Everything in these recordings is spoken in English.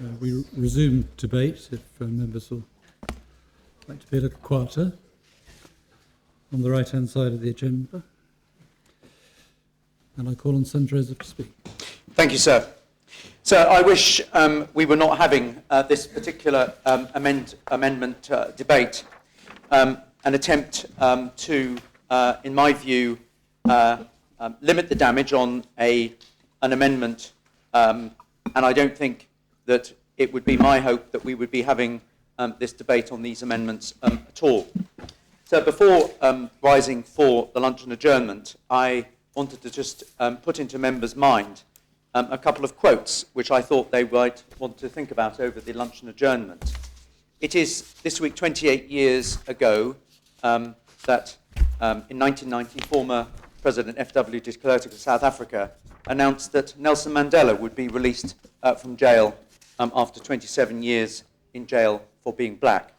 We resume debate, if members will like to be a little quieter, on the right-hand side of the agenda. And I call on Senator Joseph to speak. Thank you, sir. Sir, I wish we were not having this particular amendment debate, an attempt to, in my view, limit the damage on an amendment, and I don't think that it would be my hope that we would be having this debate on these amendments at all. So before rising for the luncheon adjournment, I wanted to just put into members' mind a couple of quotes which I thought they might want to think about over the luncheon adjournment. It is this week 28 years ago that in 1990 former President F.W. de Klerk of South Africa announced that Nelson Mandela would be released from jail after 27 years in jail for being black.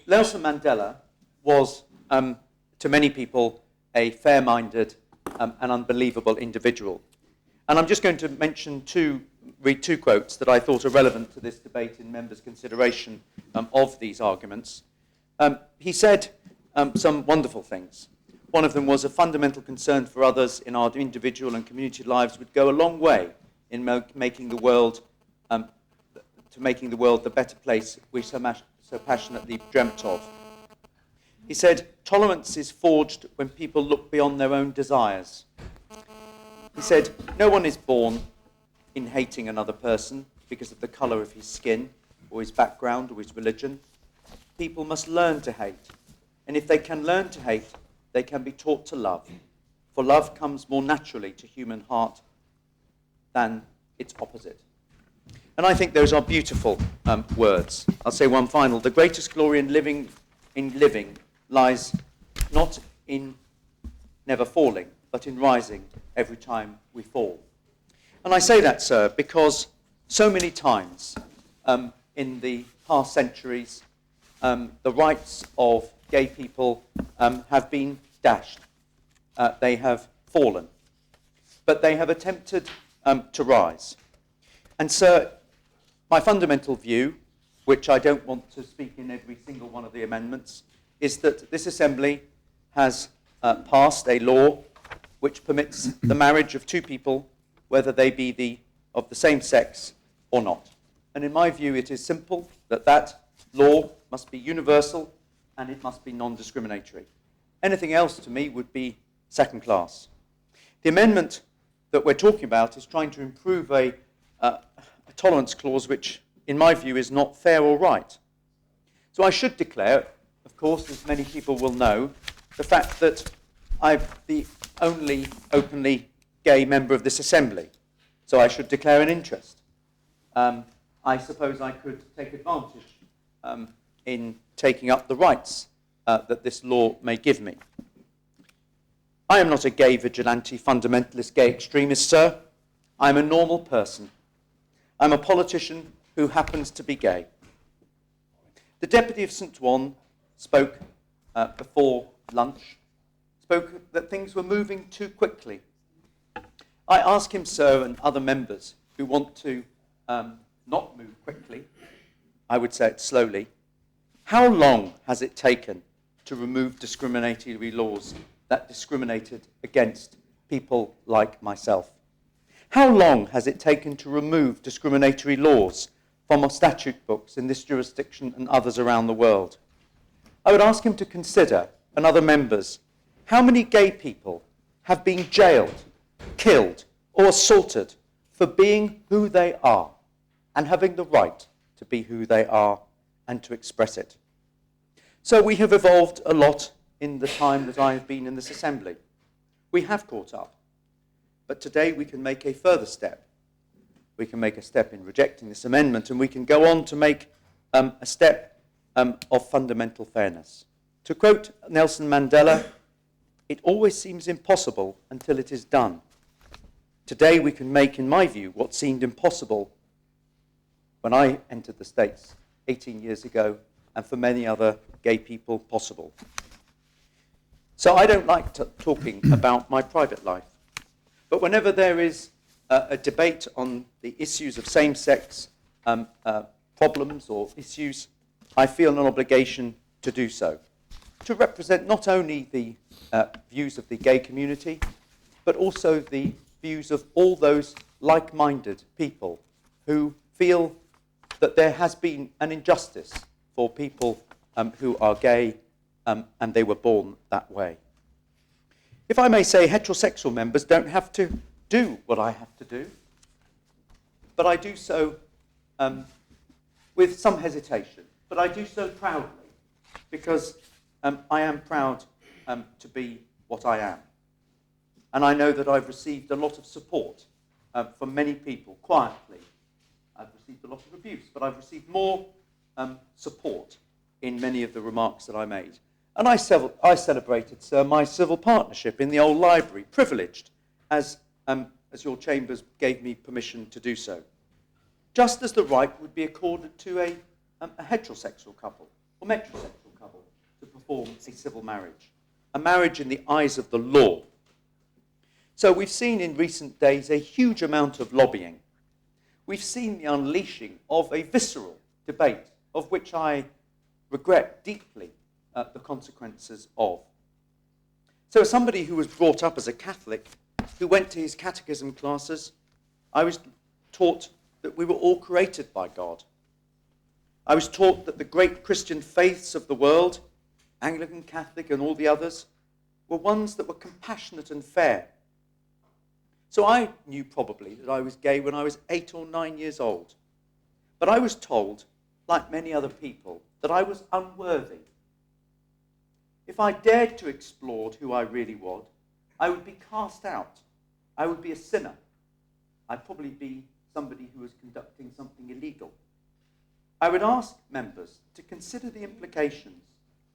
Nelson Mandela was, to many people, a fair-minded and unbelievable individual. And I'm just going to read two quotes that I thought are relevant to this debate in members' consideration of these arguments. He said some wonderful things. One of them was a fundamental concern for others in our individual and community lives would go a long way in making the world the better place we so passionately dreamt of. He said, tolerance is forged when people look beyond their own desires. He said, no one is born in hating another person because of the colour of his skin or his background or his religion. People must learn to hate. And if they can learn to hate, they can be taught to love. For love comes more naturally to human heart than its opposite. And I think those are beautiful words. I'll say one final. The greatest glory in living lies not in never falling, but in rising every time we fall. And I say that, sir, because so many times in the past centuries, the rights of gay people have been dashed. They have fallen. But they have attempted to rise. And, sir, my fundamental view, which I don't want to speak in every single one of the amendments, is that this Assembly has passed a law which permits the marriage of two people, whether they be of the same sex or not. And in my view, it is simple that that law must be universal and it must be non-discriminatory. Anything else, to me, would be second class. The amendment that we're talking about is trying to improve a tolerance clause which, in my view, is not fair or right. So I should declare, of course, as many people will know, the fact that I'm the only openly gay member of this Assembly. So I should declare an interest. I suppose I could take advantage in taking up the rights that this law may give me. I am not a gay vigilante, fundamentalist, gay extremist, sir. I'm a normal person. I'm a politician who happens to be gay. The Deputy of St. Juan spoke before lunch, spoke that things were moving too quickly. I ask him, sir, and other members who want to not move quickly, I would say it slowly, how long has it taken to remove discriminatory laws that discriminated against people like myself? How long has it taken to remove discriminatory laws from our statute books in this jurisdiction and others around the world? I would ask him to consider, and other members, how many gay people have been jailed, killed, or assaulted for being who they are and having the right to be who they are and to express it. So we have evolved a lot in the time that I have been in this Assembly. We have caught up. But today we can make a further step. We can make a step in rejecting this amendment, and we can go on to make a step of fundamental fairness. To quote Nelson Mandela, it always seems impossible until it is done. Today we can make, in my view, what seemed impossible when I entered the States 18 years ago, and for many other gay people, possible. So I don't like talking about my private life. But whenever there is a debate on the issues of same-sex problems or issues, I feel an obligation to do so, to represent not only the views of the gay community, but also the views of all those like-minded people who feel that there has been an injustice for people who are gay and they were born that way. If I may say, heterosexual members don't have to do what I have to do, but I do so with some hesitation, but I do so proudly, because I am proud to be what I am. And I know that I've received a lot of support from many people, quietly. I've received a lot of abuse, but I've received more support in many of the remarks that I made. And I celebrated, sir, my civil partnership in the old library, privileged, as your chambers gave me permission to do so. Just as the right would be accorded to a heterosexual couple or metrosexual couple to perform a civil marriage, a marriage in the eyes of the law. So we've seen in recent days a huge amount of lobbying. We've seen the unleashing of a visceral debate, of which I regret deeply the consequences of. So as somebody who was brought up as a Catholic, who went to his catechism classes, I was taught that we were all created by God. I was taught that the great Christian faiths of the world, Anglican, Catholic, and all the others, were ones that were compassionate and fair. So I knew probably that I was gay when I was 8 or 9 years old. But I was told, like many other people, that I was unworthy. If I dared to explore who I really was, I would be cast out. I would be a sinner. I'd probably be somebody who was conducting something illegal. I would ask members to consider the implications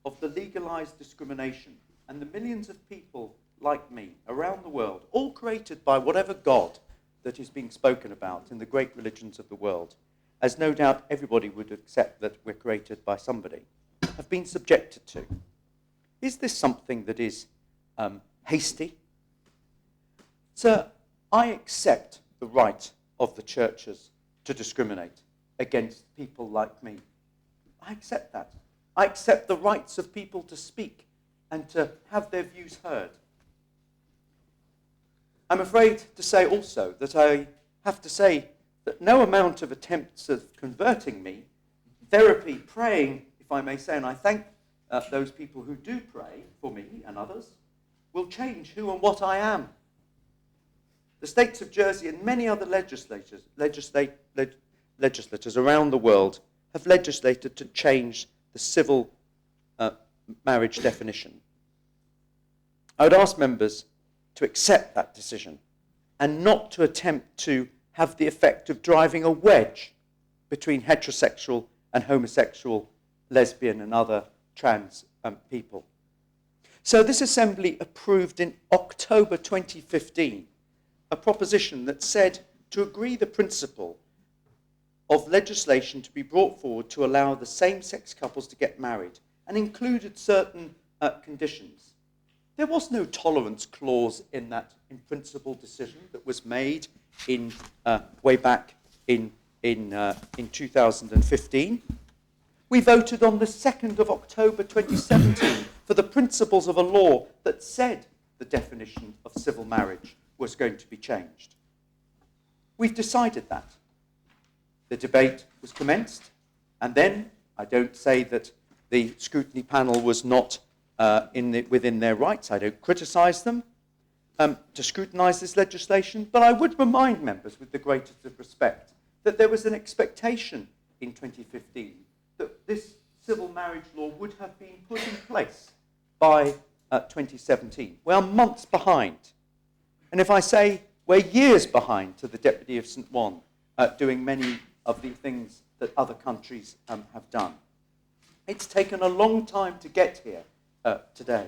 of the legalized discrimination and the millions of people like me around the world, all created by whatever God that is being spoken about in the great religions of the world, as no doubt everybody would accept that we're created by somebody, have been subjected to. Is this something that is hasty? Sir, I accept the right of the churches to discriminate against people like me. I accept that. I accept the rights of people to speak and to have their views heard. I'm afraid to say also that I have to say that no amount of attempts of converting me, therapy, praying, if I may say, and I thank those people who do pray for me and others, will change who and what I am. The states of Jersey and many other legislators around the world have legislated to change the civil marriage definition. I would ask members to accept that decision and not to attempt to have the effect of driving a wedge between heterosexual and homosexual, lesbian and other trans people. So this assembly approved in October 2015 a proposition that said to agree the principle of legislation to be brought forward to allow the same-sex couples to get married and included certain conditions. There was no tolerance clause in that in-principle decision that was made in way back in 2015. We voted on the 2nd of October 2017 for the principles of a law that said the definition of civil marriage was going to be changed. We've decided that. The debate was commenced, and then I don't say that the scrutiny panel was not within their rights. I don't criticise them to scrutinise this legislation, but I would remind members with the greatest of respect that there was an expectation in 2015 that this civil marriage law would have been put in place by 2017. We are months behind. And if I say we're years behind to the Deputy of St. Juan doing many of the things that other countries have done. It's taken a long time to get here today.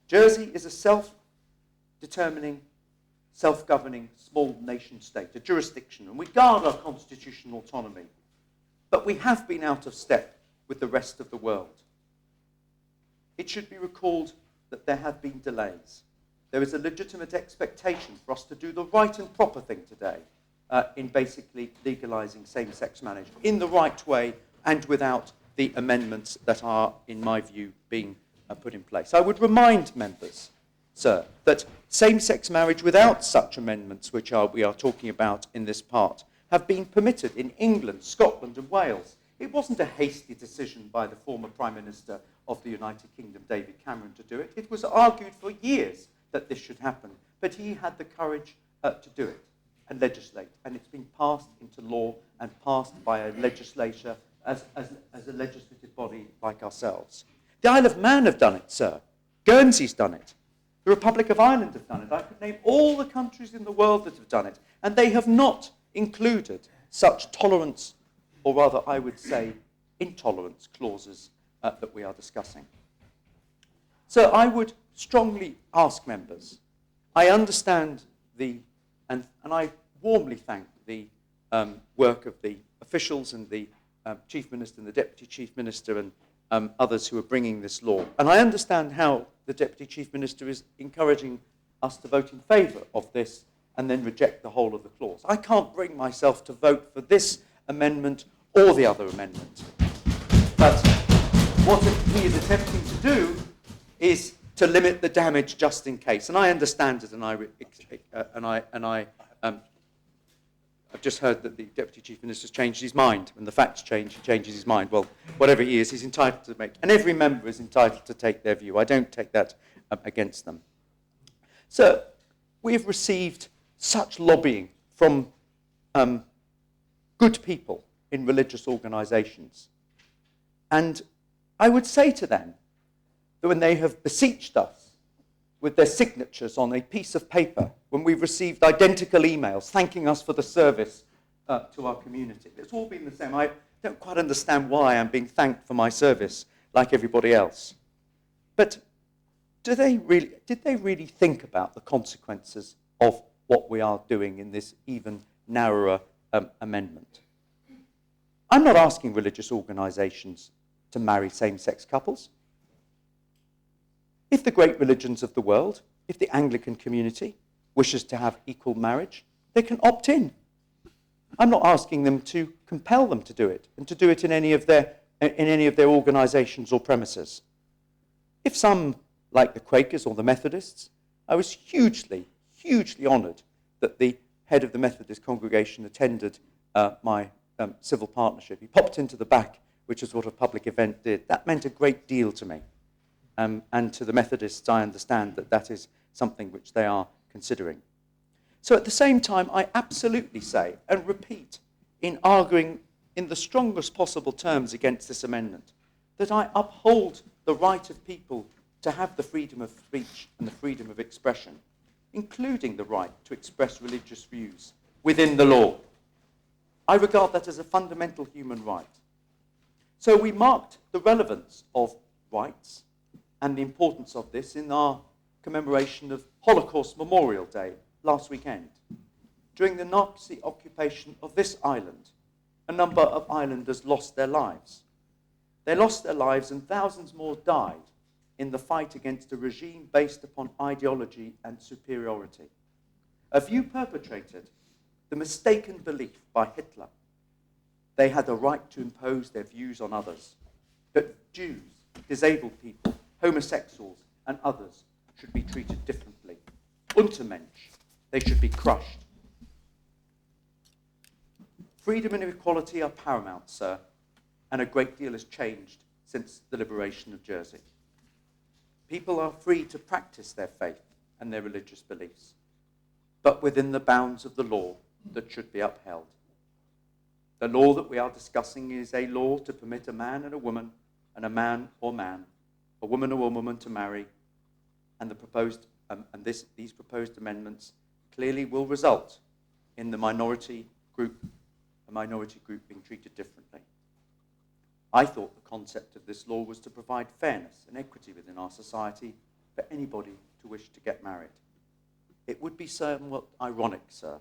Jersey is a self-determining, self-governing small nation state, a jurisdiction, and we guard our constitutional autonomy. But we have been out of step with the rest of the world. It should be recalled that there have been delays. there is a legitimate expectation for us to do the right and proper thing today in basically legalising same-sex marriage in the right way and without the amendments that are, in my view, being put in place. I would remind members, sir, that same-sex marriage without such amendments, which we are talking about in this part, have been permitted in England, Scotland and Wales. It wasn't a hasty decision by the former Prime Minister of the United Kingdom, David Cameron, to do it. It was argued for years that this should happen, but he had the courage to do it and legislate, and it's been passed into law and passed by a legislature as a legislative body like ourselves. The Isle of Man have done it, sir. Guernsey's done it. The Republic of Ireland have done it. I could name all the countries in the world that have done it, and they have not included such tolerance, or rather, I would say, intolerance clauses that we are discussing. So I would strongly ask members, I understand and I warmly thank the work of the officials and the Chief Minister and the Deputy Chief Minister and others who are bringing this law. And I understand how the Deputy Chief Minister is encouraging us to vote in favour of this and then reject the whole of the clause. I can't bring myself to vote for this amendment or the other amendment. But what he is attempting to do is to limit the damage just in case. And I understand it, I've just heard that the Deputy Chief Minister's changed his mind. When the facts change, he changes his mind. Well, whatever he is, he's entitled to make, and every member is entitled to take their view. I don't take that against them. So, we have received such lobbying from good people in religious organisations. And I would say to them that when they have beseeched us with their signatures on a piece of paper, when we've received identical emails thanking us for the service to our community, it's all been the same. I don't quite understand why I'm being thanked for my service like everybody else. But did they really think about the consequences of what we are doing in this even narrower amendment? I'm not asking religious organisations to marry same-sex couples. If the great religions of the world, if the Anglican community wishes to have equal marriage, they can opt in. I'm not asking them to compel them to do it and to do it in any of their organisations or premises. If some, like the Quakers or the Methodists, I was hugely honoured that the head of the Methodist congregation attended my civil partnership. He popped into the back, which is what a public event did. That meant a great deal to me. And to the Methodists, I understand that that is something which they are considering. So at the same time, I absolutely say and repeat, in arguing in the strongest possible terms against this amendment, that I uphold the right of people to have the freedom of speech and the freedom of expression, including the right to express religious views within the law. I regard that as a fundamental human right. So we marked the relevance of rights and the importance of this in our commemoration of Holocaust Memorial Day last weekend. During the Nazi occupation of this island, a number of islanders lost their lives. They lost their lives and thousands more died in the fight against a regime based upon ideology and superiority. A view perpetrated the mistaken belief by Hitler they had the right to impose their views on others, that Jews, disabled people, homosexuals and others should be treated differently. Untermensch, they should be crushed. Freedom and equality are paramount, sir, and a great deal has changed since the liberation of Jersey. People are free to practice their faith and their religious beliefs, but within the bounds of the law that should be upheld. The law that we are discussing is a law to permit a man and a woman, and a man or man, a woman or a woman to marry, and these proposed amendments clearly will result in a minority group being treated differently. I thought the concept of this law was to provide fairness and equity within our society for anybody to wish to get married. It would be somewhat ironic, sir,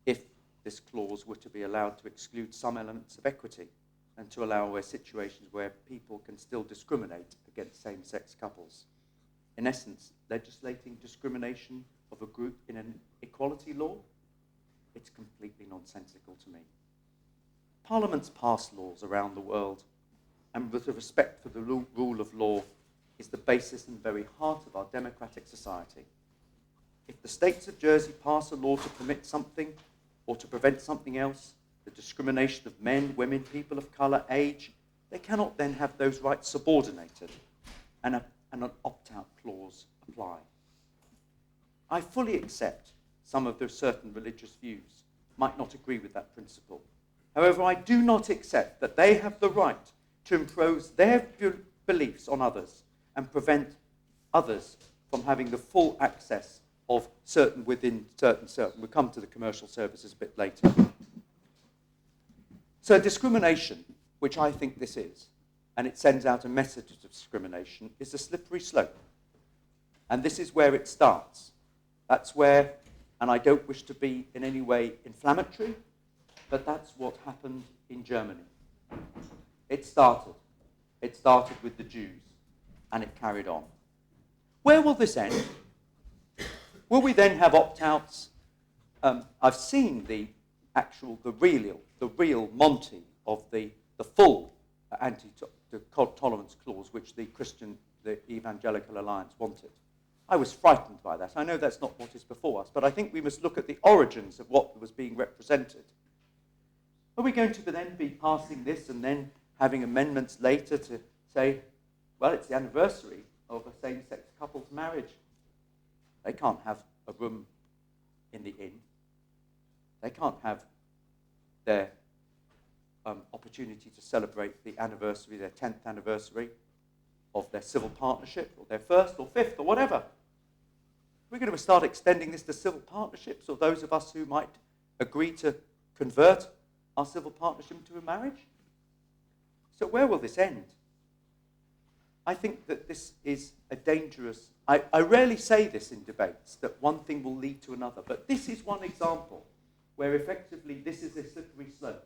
if this clause were to be allowed to exclude some elements of equity and to allow situations where people can still discriminate against same-sex couples in essence, legislating discrimination of a group in an equality law? It's completely nonsensical to me. Parliaments pass laws around the world, and with the respect for the rule of law is the basis and very heart of our democratic society. If the states of Jersey pass a law to permit something or to prevent something else, the discrimination of men, women, people of colour, age, they cannot then have those rights subordinated and an opt-out clause apply. I fully accept some of their certain religious views might not agree with that principle. However, I do not accept that they have the right to impose their beliefs on others and prevent others from having the full access of certain. We'll come to the commercial services a bit later. So discrimination, which I think this is, and it sends out a message of discrimination, is a slippery slope. And this is where it starts. That's where, and I don't wish to be in any way inflammatory, but that's what happened in Germany. It started. It started with the Jews, and it carried on. Where will this end? Will we then have opt-outs? I've seen the real Monty of the full anti-tolerance clause which the Evangelical Alliance wanted. I was frightened by that. I know that's not what is before us, but I think we must look at the origins of what was being represented. Are we going to then be passing this and then having amendments later to say, well, it's the anniversary of a same-sex couple's marriage? They can't have a room in the inn. They can't have their opportunity to celebrate the anniversary, their 10th anniversary of their civil partnership, or their first or fifth, or whatever. We're going to start extending this to civil partnerships, or those of us who might agree to convert our civil partnership into a marriage. So where will this end? I think that this is a dangerous... I rarely say this in debates, that one thing will lead to another, but this is one example where effectively this is a slippery slope,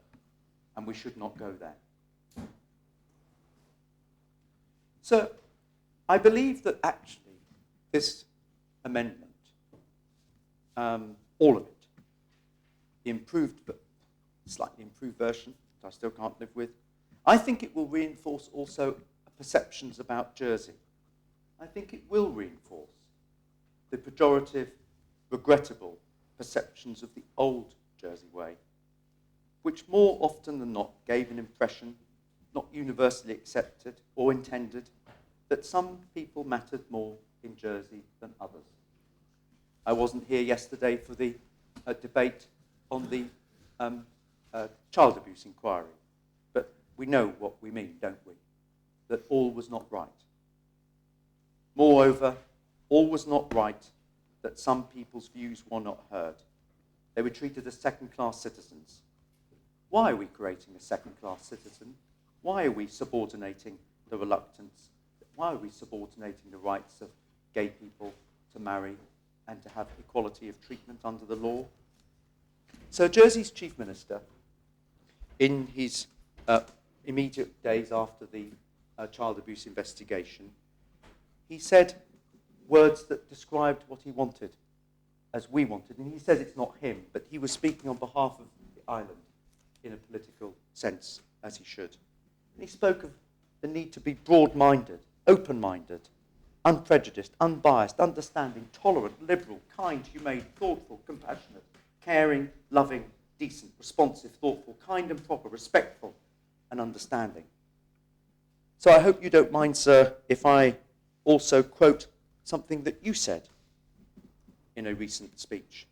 and we should not go there. So I believe that actually this amendment, all of it, the improved, but slightly improved version, that I still can't live with, I think it will reinforce also perceptions about Jersey. I think it will reinforce the pejorative, regrettable perceptions of the old Jersey way, which more often than not gave an impression, not universally accepted or intended, that some people mattered more in Jersey than others. I wasn't here yesterday for the debate on the child abuse inquiry, but we know what we mean, don't we? That all was not right. Moreover, all was not right that some people's views were not heard. They were treated as second-class citizens. Why are we creating a second-class citizen? Why are we subordinating the reluctance? Why are we subordinating the rights of gay people to marry and to have equality of treatment under the law? So Jersey's Chief Minister, in his immediate days after the child abuse investigation, he said words that described what he wanted, as we wanted. And he says it's not him, but he was speaking on behalf of the island in a political sense, as he should. And he spoke of the need to be broad-minded, open-minded, unprejudiced, unbiased, understanding, tolerant, liberal, kind, humane, thoughtful, compassionate, caring, loving, decent, responsive, thoughtful, kind and proper, respectful, and understanding. So I hope you don't mind, sir, if I also quote something that you said in a recent speech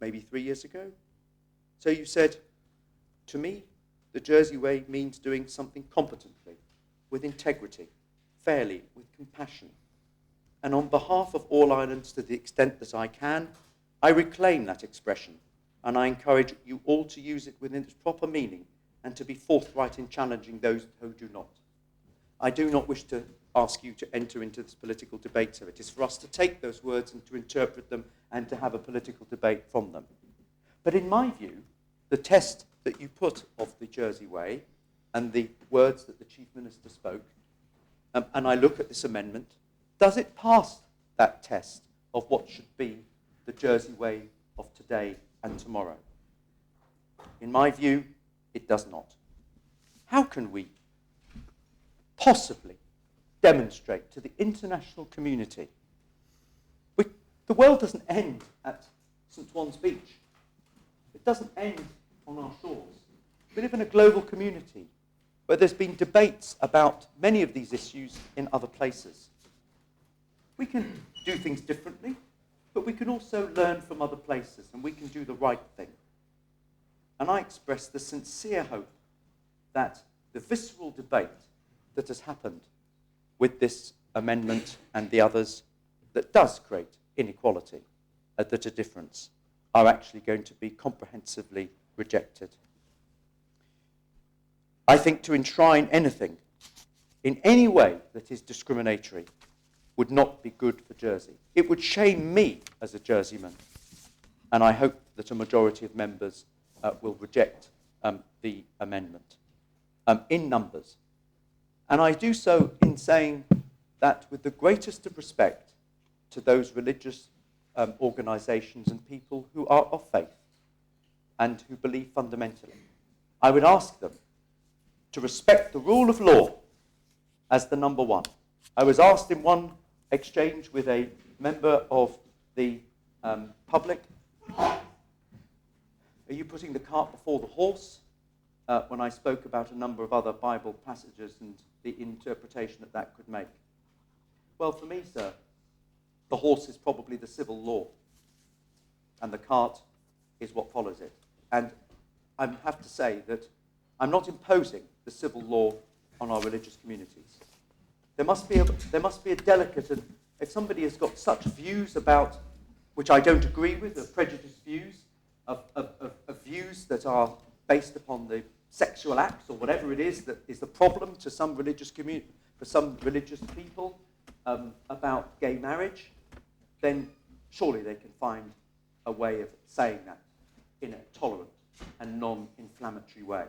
maybe 3 years ago. So you said, to me, the Jersey way means doing something competently, with integrity, fairly, with compassion. And on behalf of all islands, to the extent that I can, I reclaim that expression, and I encourage you all to use it within its proper meaning and to be forthright in challenging those who do not. I do not wish to ask you to enter into this political debate, so it is for us to take those words and to interpret them and to have a political debate from them. But in my view, the test that you put of the Jersey way and the words that the Chief Minister spoke, and I look at this amendment, Does it pass that test of what should be the Jersey way of today and tomorrow? In my view, it does not. How can we possibly demonstrate to the international community the world doesn't end at St. Juan's Beach. It doesn't end on our shores. We live in a global community where there's been debates about many of these issues in other places. We can do things differently, but we can also learn from other places, and we can do the right thing. And I express the sincere hope that the visceral debate that has happened with this amendment and the others that does create inequality, that a difference, are actually going to be comprehensively rejected. I think to enshrine anything in any way that is discriminatory would not be good for Jersey. It would shame me as a Jerseyman, and I hope that a majority of members will reject the amendment in numbers. And I do so in saying that with the greatest of respect to those religious organisations and people who are of faith and who believe fundamentally. I would ask them to respect the rule of law as the number one. I was asked in one exchange with a member of the public, are you putting the cart before the horse? When I spoke about a number of other Bible passages and the interpretation that that could make. Well, for me, sir, the horse is probably the civil law, and the cart is what follows it. And I have to say that I'm not imposing the civil law on our religious communities. There must be a delicate, and if somebody has got such views about, which I don't agree with, of prejudiced views, of views that are based upon the sexual acts or whatever it is that is the problem to some religious community, for some religious people, about gay marriage, then surely they can find a way of saying that in a tolerant and non-inflammatory way.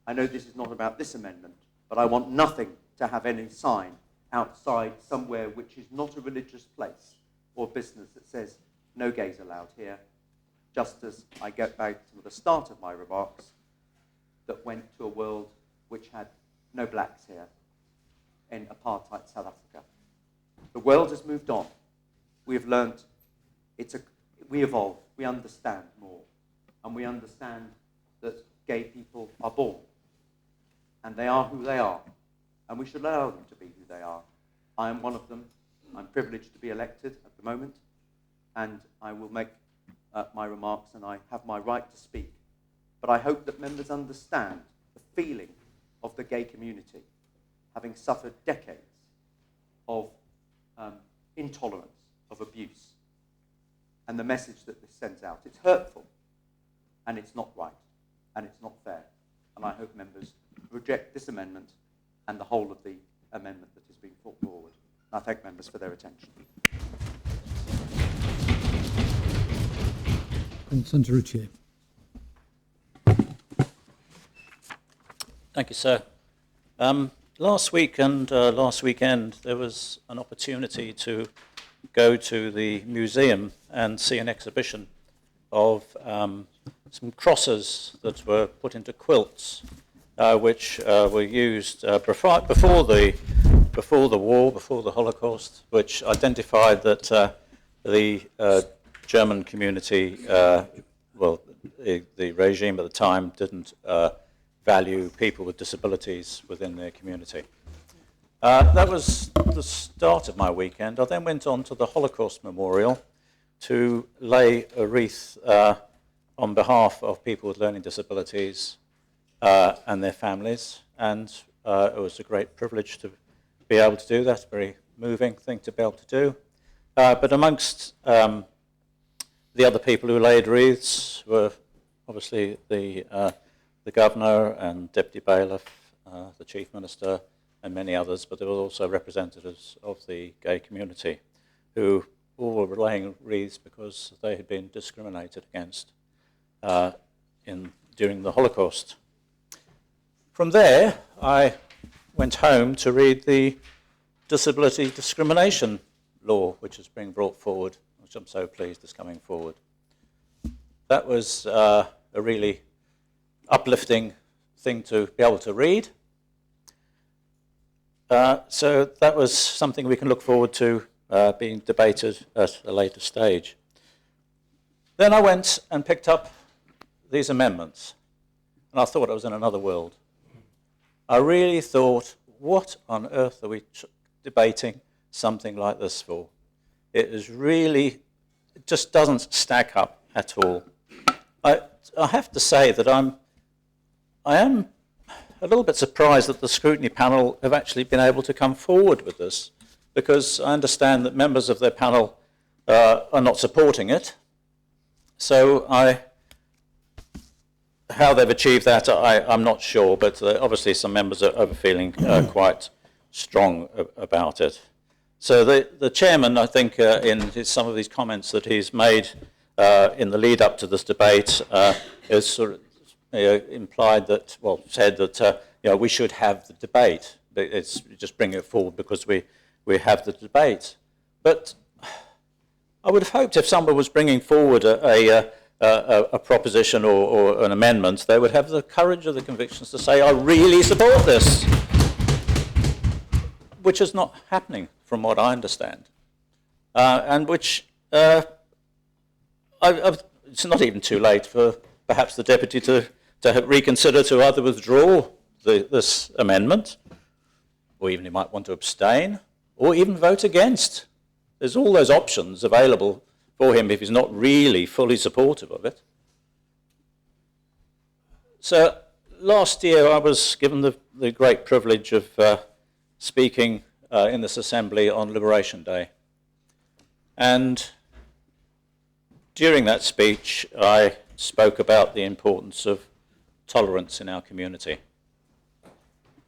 I know this is not about this amendment, but I want nothing to have any sign outside somewhere which is not a religious place or business that says no gays allowed here, just as I get back to the start of my remarks that went to a world which had no blacks here in apartheid South Africa. The world has moved on. We have learnt, we evolve, we understand more, and we understand that gay people are born, and they are who they are, and we should allow them to be who they are. I am one of them. I'm privileged to be elected at the moment, and I will make my remarks, and I have my right to speak. But I hope that members understand the feeling of the gay community, having suffered decades of intolerance, of abuse, and the message that this sends out. It's hurtful, and it's not right, and it's not fair. And I hope members reject this amendment and the whole of the amendment that is being put forward. I thank members for their attention. Senator Ritchie. Thank you, sir. Last week and last weekend, there was an opportunity to go to the museum and see an exhibition of some crosses that were put into quilts, which were used before the war, before the Holocaust, which identified that the German community, the regime at the time didn't value people with disabilities within their community. That was the start of my weekend. I then went on to the Holocaust Memorial to lay a wreath on behalf of people with learning disabilities and their families, and it was a great privilege to be able to do that. A very moving thing to be able to do. But amongst the other people who laid wreaths were obviously the governor and deputy bailiff, the chief minister, and many others, but there were also representatives of the gay community who all were laying wreaths because they had been discriminated against during the Holocaust. From there, I went home to read the disability discrimination law, which is being brought forward, which I'm so pleased is coming forward. That was a really uplifting thing to be able to read. So that was something we can look forward to being debated at a later stage. Then I went and picked up these amendments, and I thought I was in another world. I really thought, what on earth are we debating something like this for? It just doesn't stack up at all. I have to say that I am a little bit surprised that the scrutiny panel have actually been able to come forward with this, because I understand that members of their panel are not supporting it. So how they've achieved that, I'm not sure, but obviously some members are feeling quite strong about it. So the chairman, I think, in some of these comments that he's made in the lead up to this debate, has sort of implied that, well, said that we should have the debate. It's just bring it forward because we have the debate. But I would have hoped if someone was bringing forward a proposition or an amendment, they would have the courage or the convictions to say, I really support this, which is not happening from what I understand. And which, it's not even too late for perhaps the deputy to reconsider, to either withdraw this amendment, or even he might want to abstain, or even vote against. There's all those options available for him if he's not really fully supportive of it. So last year I was given the great privilege of speaking in this assembly on Liberation Day. And during that speech I spoke about the importance of tolerance in our community.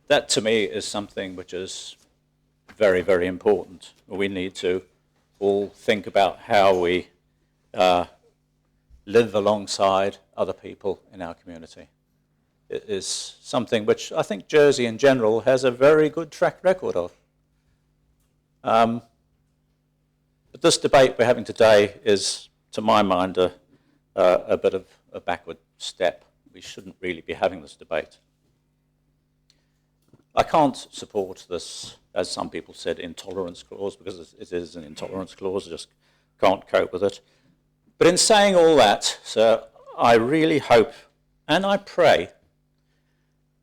That to me is something which is very, very important. We need to all think about how we live alongside other people in our community. It is something which I think Jersey in general has a very good track record of. But this debate we're having today is, to my mind, a bit of a backward step. We shouldn't really be having this debate. I can't support this, as some people said, intolerance clause, because it is an intolerance clause. I just can't cope with it. But in saying all that, so I really hope and I pray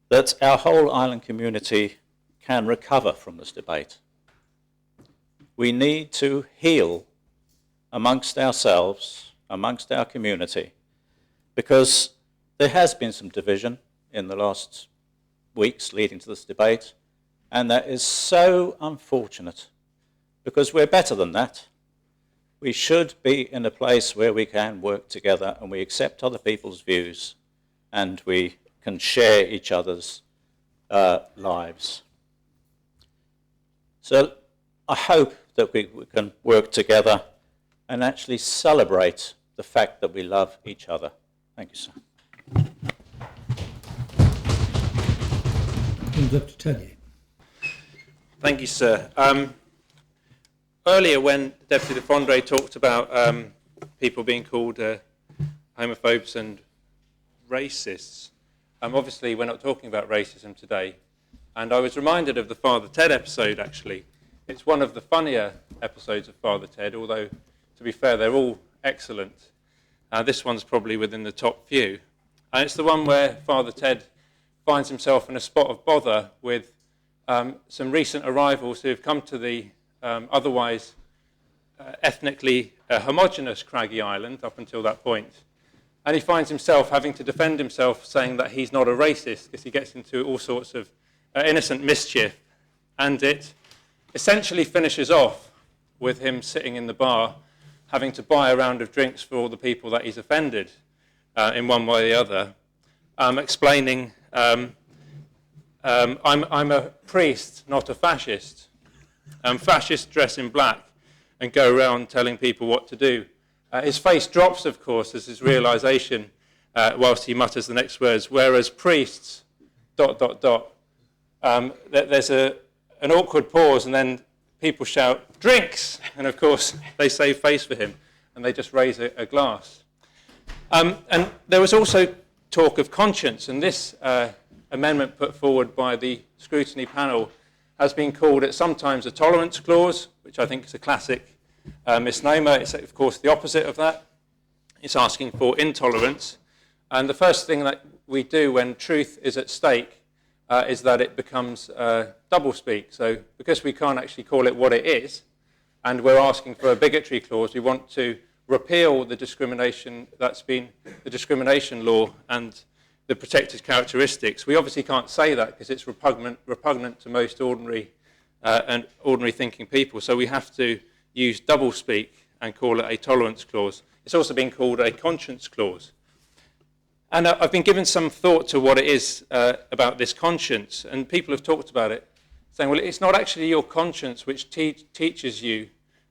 that our whole island community can recover from this debate. We need to heal amongst ourselves, amongst our community, because there has been some division in the last weeks leading to this debate, and that is so unfortunate, because we're better than that. We should be in a place where we can work together and we accept other people's views and we can share each other's lives. So I hope that we can work together and actually celebrate the fact that we love each other. Thank you, sir. Dr. Telly. Thank you, sir. Earlier, when Deputy Fondre talked about people being called homophobes and racists, obviously we're not talking about racism today, and I was reminded of the Father Ted episode, actually. It's one of the funnier episodes of Father Ted, although, to be fair, they're all excellent. This one's probably within the top few. And it's the one where Father Ted finds himself in a spot of bother with some recent arrivals who have come to the otherwise ethnically homogenous Craggy Island up until that point. And he finds himself having to defend himself, saying that he's not a racist, because he gets into all sorts of innocent mischief. And it essentially finishes off with him sitting in the bar, having to buy a round of drinks for all the people that he's offended in one way or the other, explaining, I'm a priest, not a fascist. Fascists dress in black and go around telling people what to do. His face drops, of course, as his realization, whilst he mutters the next words, whereas priests, ... There's a an awkward pause, and then people shout, "Drinks!" And of course, they save face for him, and they just raise a glass. And there was also talk of conscience, and this amendment put forward by the scrutiny panel has been called sometimes a tolerance clause, which I think is a classic misnomer. It's, of course, the opposite of that. It's asking for intolerance. And the first thing that we do when truth is at stake is that it becomes doublespeak. So because we can't actually call it what it is, and we're asking for a bigotry clause, we want to repeal the discrimination that's been the discrimination law and the protected characteristics. We obviously can't say that because it's repugnant to most ordinary and ordinary thinking people. So we have to use doublespeak and call it a tolerance clause. It's also been called a conscience clause. And I've been given some thought to what it is about this conscience, and people have talked about it, saying, well, it's not actually your conscience which teaches you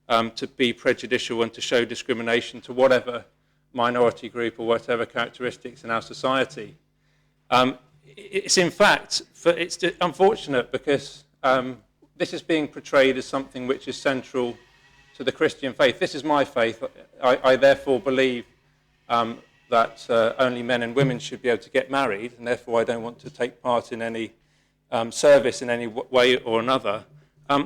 to be prejudicial and to show discrimination to whatever minority group or whatever characteristics in our society. It's in fact, it's unfortunate because this is being portrayed as something which is central to the Christian faith. This is my faith. I therefore believe that only men and women should be able to get married, and therefore I don't want to take part in any service in any way or another.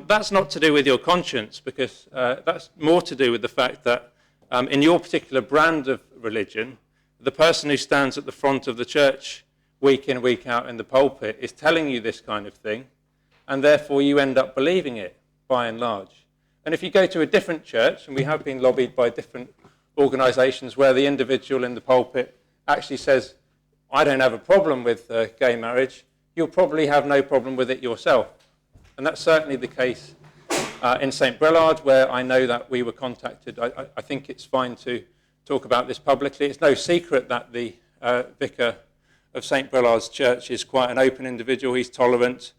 That's not to do with your conscience, because that's more to do with the fact that in your particular brand of religion, the person who stands at the front of the church week in, week out in the pulpit is telling you this kind of thing, and therefore you end up believing it, by and large. And if you go to a different church, and we have been lobbied by different organisations where the individual in the pulpit actually says, I don't have a problem with gay marriage, you'll probably have no problem with it yourself. And that's certainly the case in St. Brelard, where I know that we were contacted. I think it's fine to talk about this publicly. It's no secret that the vicar of St. Brelard's church is quite an open individual. He's tolerant.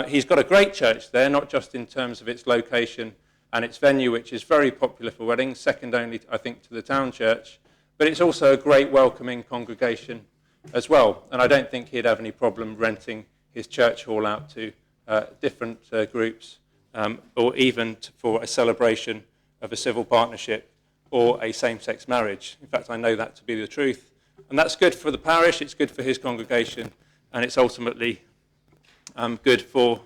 He's got a great church there, not just in terms of its location and its venue, which is very popular for weddings, second only, I think, to the town church, but it's also a great welcoming congregation as well. And I don't think he'd have any problem renting his church hall out to different groups, or even for a celebration of a civil partnership or a same-sex marriage. In fact, I know that to be the truth. And that's good for the parish, it's good for his congregation, and it's ultimately good for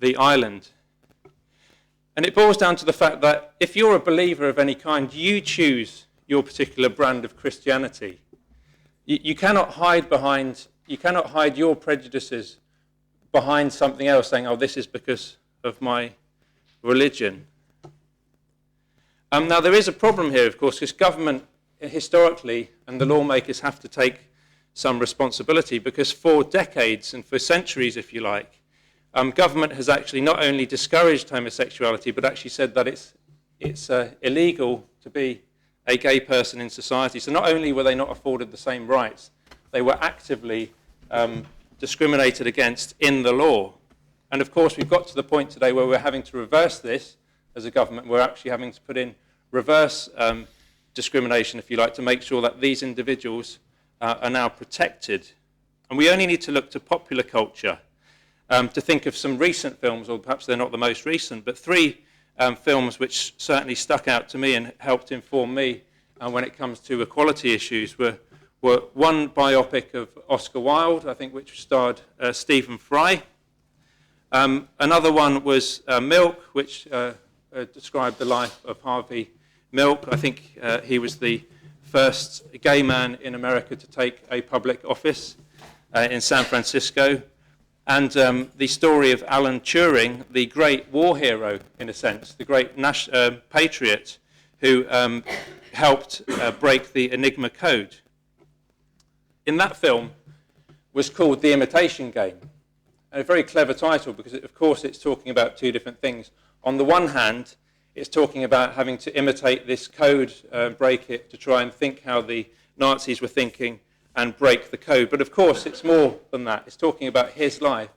the island. And it boils down to the fact that if you're a believer of any kind, you choose your particular brand of Christianity. You cannot hide your prejudices behind something else, saying, oh, this is because of my religion. Now, there is a problem here, of course, because government, historically, and the lawmakers have to take some responsibility, because for decades, and for centuries, if you like, government has actually not only discouraged homosexuality, but actually said that it's illegal to be a gay person in society. So not only were they not afforded the same rights, they were actively discriminated against in the law. And of course, we've got to the point today where we're having to reverse this as a government. We're actually having to put in reverse discrimination, if you like, to make sure that these individuals are now protected. And we only need to look to popular culture to think of some recent films, or perhaps they're not the most recent, but three films which certainly stuck out to me and helped inform me when it comes to equality issues were one biopic of Oscar Wilde, I think, which starred Stephen Fry. Another one was Milk, which described the life of Harvey Milk. I think he was the first gay man in America to take a public office in San Francisco. And the story of Alan Turing, the great war hero, in a sense, the great patriot who helped break the Enigma code. In that film was called The Imitation Game. And a very clever title, because, of course, it's talking about two different things. On the one hand, it's talking about having to imitate this code, break it, to try and think how the Nazis were thinking and break the code. But of course, it's more than that. It's talking about his life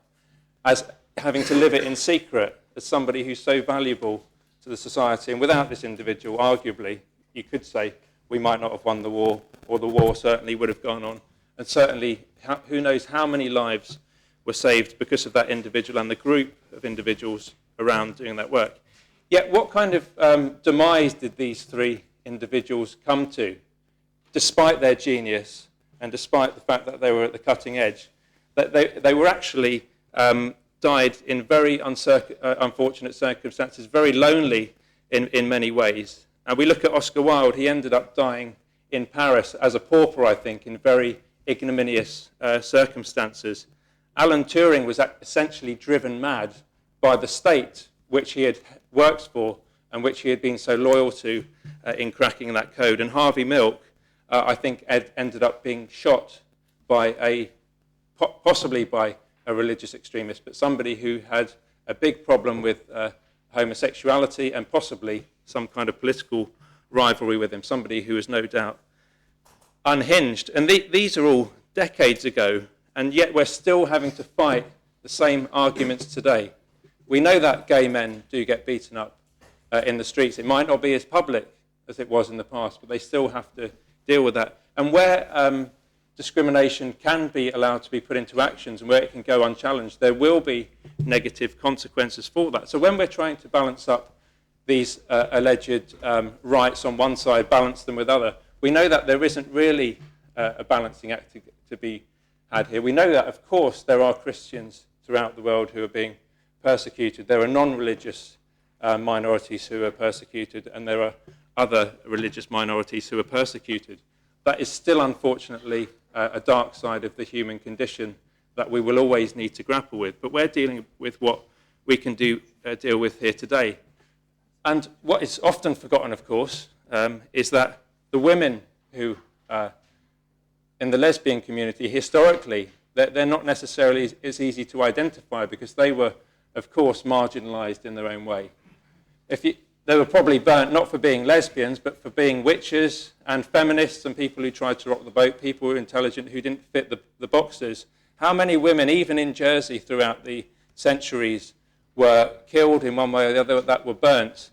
as having to live it in secret as somebody who's so valuable to the society. And without this individual, arguably, you could say we might not have won the war, or the war certainly would have gone on. And certainly, who knows how many lives were saved because of that individual and the group of individuals around doing that work. Yet what kind of demise did these three individuals come to, despite their genius and despite the fact that they were at the cutting edge? That they were actually died in very unfortunate circumstances, very lonely in many ways. And we look at Oscar Wilde, he ended up dying in Paris as a pauper, I think, in very ignominious circumstances. Alan Turing was essentially driven mad by the state which he had worked for and which he had been so loyal to in cracking that code. And Harvey Milk, I think, ended up being shot by possibly by a religious extremist, but somebody who had a big problem with homosexuality and possibly some kind of political rivalry with him, somebody who was no doubt unhinged. And these are all decades ago, and yet we're still having to fight the same arguments today. We know that gay men do get beaten up in the streets. It might not be as public as it was in the past, but they still have to deal with that. And where discrimination can be allowed to be put into actions and where it can go unchallenged, there will be negative consequences for that. So when we're trying to balance up these alleged rights on one side, balance them with other, we know that there isn't really a balancing act to be had here. We know that, of course, there are Christians throughout the world who are being persecuted. There are non-religious minorities who are persecuted, and there are other religious minorities who are persecuted. That is still, unfortunately, a dark side of the human condition that we will always need to grapple with. But we're dealing with what we can deal with here today. And what is often forgotten, of course, is that the women who, in the lesbian community, historically, they're not necessarily as easy to identify because they were, of course, marginalised in their own way. They were probably burnt not for being lesbians, but for being witches and feminists and people who tried to rock the boat, people who were intelligent, who didn't fit the boxes. How many women, even in Jersey throughout the centuries, were killed in one way or the other, that were burnt?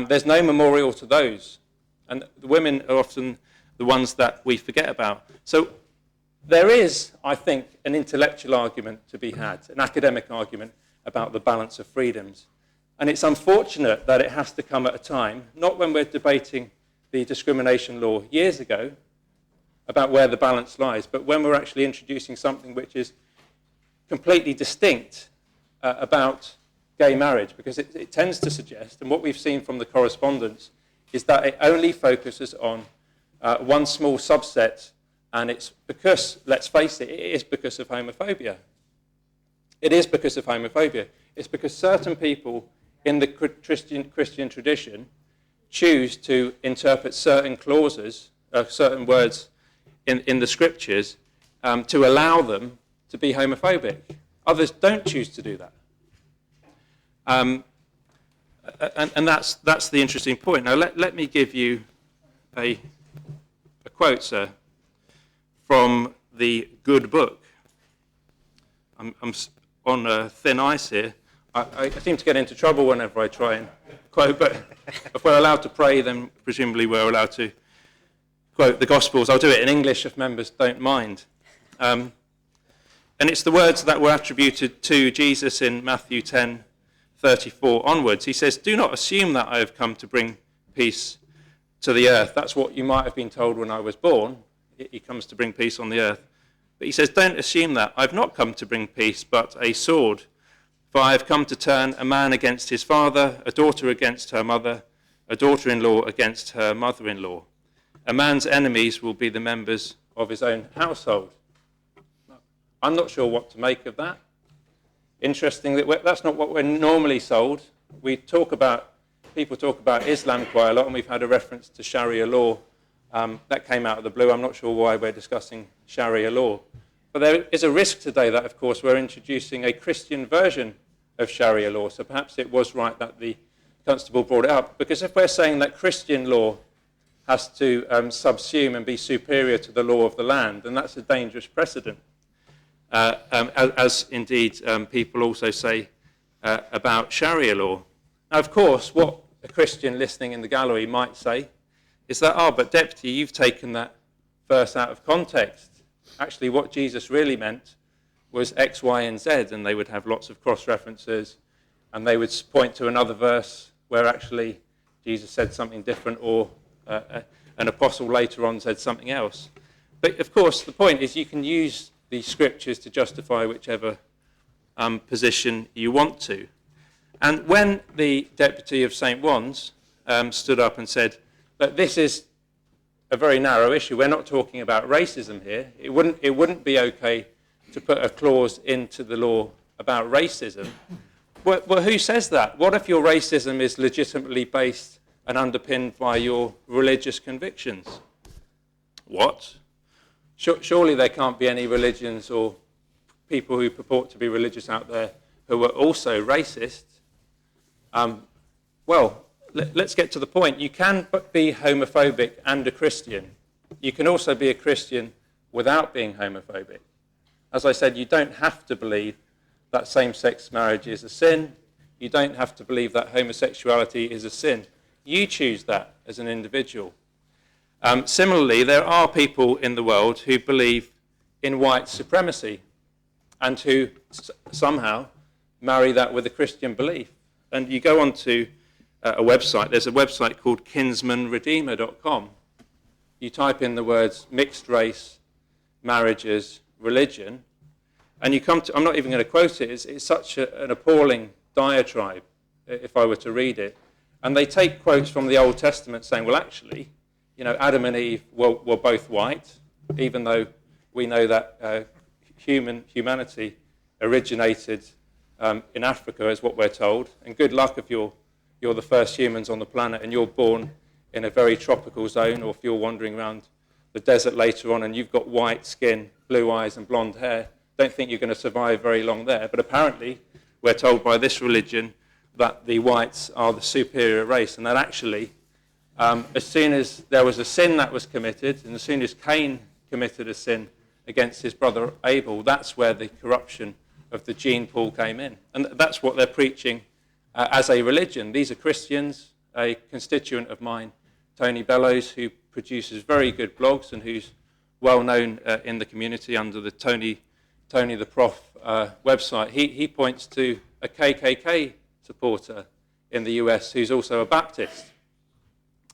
There's no memorial to those. And the women are often the ones that we forget about. So there is, I think, an intellectual argument to be had, an academic argument about the balance of freedoms. And it's unfortunate that it has to come at a time, not when we're debating the discrimination law years ago, about where the balance lies, but when we're actually introducing something which is completely distinct about gay marriage, because it tends to suggest, and what we've seen from the correspondence, is that it only focuses on one small subset, and it's because, let's face it, it is because of homophobia. It is because of homophobia. It's because certain people in the Christian tradition choose to interpret certain clauses, certain words in the scriptures, to allow them to be homophobic. Others don't choose to do that. And that's the interesting point. Now, let me give you a quote, sir, from the Good Book. I'm on thin ice here. I seem to get into trouble whenever I try and quote, but if we're allowed to pray, then presumably we're allowed to quote the Gospels. I'll do it in English if members don't mind. And it's the words that were attributed to Jesus in Matthew 10:34 onwards. He says, "Do not assume that I have come to bring peace to the earth." That's what you might have been told when I was born. He comes to bring peace on the earth. But he says, don't assume that. I've not come to bring peace, but a sword. For I have come to turn a man against his father, a daughter against her mother, a daughter-in-law against her mother-in-law. A man's enemies will be the members of his own household. I'm not sure what to make of that. Interesting that that's not what we're normally sold. People talk about Islam quite a lot, and we've had a reference to Sharia law. That came out of the blue. I'm not sure why we're discussing Sharia law. But there is a risk today that, of course, we're introducing a Christian version of Sharia law. So perhaps it was right that the Constable brought it up. Because if we're saying that Christian law has to subsume and be superior to the law of the land, then that's a dangerous precedent. As indeed people also say about Sharia law. Now, of course, what a Christian listening in the gallery might say is that, but Deputy, you've taken that verse out of context. Actually, what Jesus really meant was X, Y, and Z, and they would have lots of cross-references, and they would point to another verse where actually Jesus said something different, or an apostle later on said something else. But of course, the point is you can use the scriptures to justify whichever position you want to. And when the deputy of St. Wands stood up and said that this is a very narrow issue, we're not talking about racism here, it wouldn't be okay to put a clause into the law about racism. Well, who says that? What if your racism is legitimately based and underpinned by your religious convictions? What? Surely there can't be any religions or people who purport to be religious out there who are also racist. Well, let's get to the point. You can be homophobic and a Christian. You can also be a Christian without being homophobic. As I said, you don't have to believe that same-sex marriage is a sin. You don't have to believe that homosexuality is a sin. You choose that as an individual. Similarly, there are people in the world who believe in white supremacy and who somehow marry that with a Christian belief. And you go on to a website, there's a website called kinsmanredeemer.com. You type in the words mixed race, marriages, religion, and you come to, I'm not even going to quote it, it's such an appalling diatribe, if I were to read it. And they take quotes from the Old Testament saying, well, actually, Adam and Eve were both white, even though we know that humanity originated in Africa, is what we're told. And good luck if you're the first humans on the planet and you're born in a very tropical zone, or if you're wandering around the desert later on and you've got white skin, blue eyes and blonde hair. Don't think you're going to survive very long there. But apparently, we're told by this religion that the whites are the superior race, and that actually, as soon as there was a sin that was committed, and as soon as Cain committed a sin against his brother Abel, that's where the corruption of the gene pool came in. And that's what they're preaching as a religion. These are Christians. A constituent of mine, Tony Bellows, who produces very good blogs and who's well known in the community under the Tony the Prof website, he points to a KKK supporter in the US who's also a Baptist.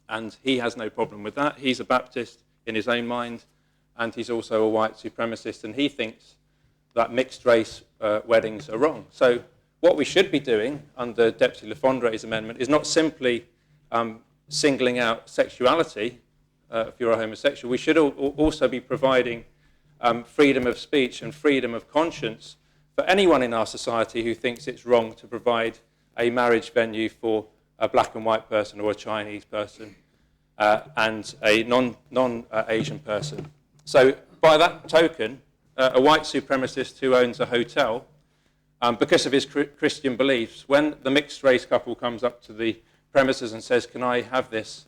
And he has no problem with that. He's a Baptist in his own mind, and he's also a white supremacist, and he thinks that mixed race weddings are wrong. So what we should be doing under Deputy Le Fondre's amendment is not simply singling out sexuality, if you're a homosexual. We should also be providing freedom of speech and freedom of conscience for anyone in our society who thinks it's wrong to provide a marriage venue for a black and white person or a Chinese person and a non-Asian person. So by that token, a white supremacist who owns a hotel, because of his Christian beliefs, when the mixed race couple comes up to the premises and says, can I have this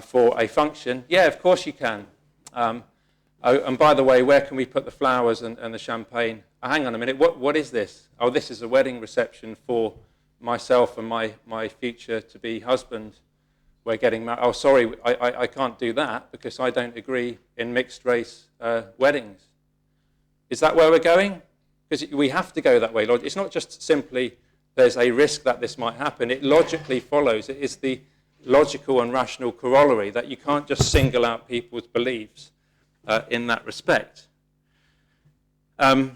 for a function? Yeah, of course you can. And by the way, where can we put the flowers and the champagne? Oh, hang on a minute, what is this? Oh, this is a wedding reception for myself and my future-to-be husband. We're getting married. Oh, sorry, I can't do that because I don't agree in mixed-race weddings. Is that where we're going? Because we have to go that way. It's not just simply there's a risk that this might happen. It logically follows. It is the logical and rational corollary that you can't just single out people's beliefs in that respect. Now,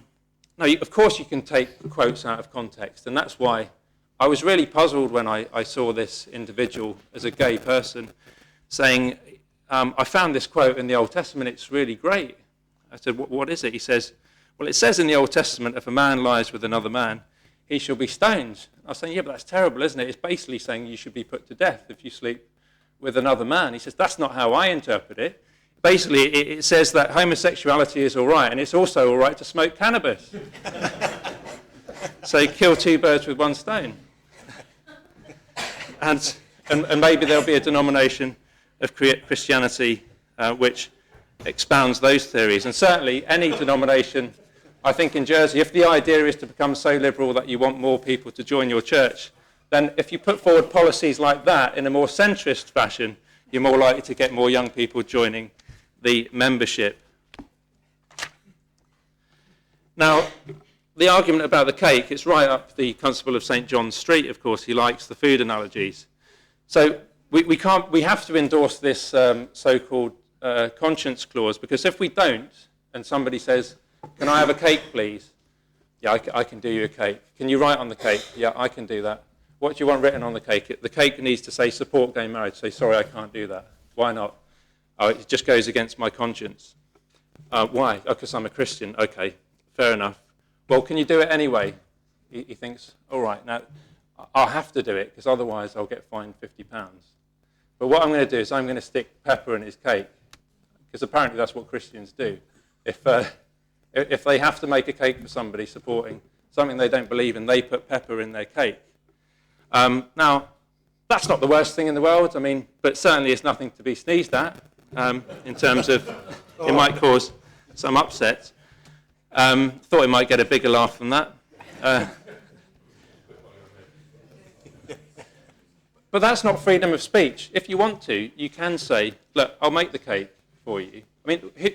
of course, you can take quotes out of context, and that's why I was really puzzled when I saw this individual as a gay person saying, I found this quote in the Old Testament, it's really great. I said, what is it? He says, well, it says in the Old Testament, if a man lies with another man, he shall be stoned. I was saying, yeah, but that's terrible, isn't it? It's basically saying you should be put to death if you sleep with another man. He says, that's not how I interpret it. Basically, it says that homosexuality is all right, and it's also all right to smoke cannabis. So kill two birds with one stone. And maybe there'll be a denomination of Christianity which expounds those theories. And certainly any denomination, I think in Jersey, if the idea is to become so liberal that you want more people to join your church, then if you put forward policies like that in a more centrist fashion, you're more likely to get more young people joining the membership. Now, the argument about the cake, it's right up the Constable of St. John's Street, of course. He likes the food analogies. So we have to endorse this so-called conscience clause, because if we don't, and somebody says, can I have a cake, please? Yeah, I can do you a cake. Can you write on the cake? Yeah, I can do that. What do you want written on the cake? The cake needs to say support gay marriage. Say, sorry, I can't do that. Why not? Oh, it just goes against my conscience. Why? Oh, because I'm a Christian. Okay, fair enough. Well, can you do it anyway? He thinks, all right, now I'll have to do it because otherwise I'll get fined £50. But what I'm going to do is I'm going to stick pepper in his cake, because apparently that's what Christians do. If they have to make a cake for somebody supporting something they don't believe in, they put pepper in their cake. Now, that's not the worst thing in the world, but certainly it's nothing to be sneezed at in terms of it might cause some upset. Thought it might get a bigger laugh than that. But that's not freedom of speech. If you want to, you can say, look, I'll make the cake for you.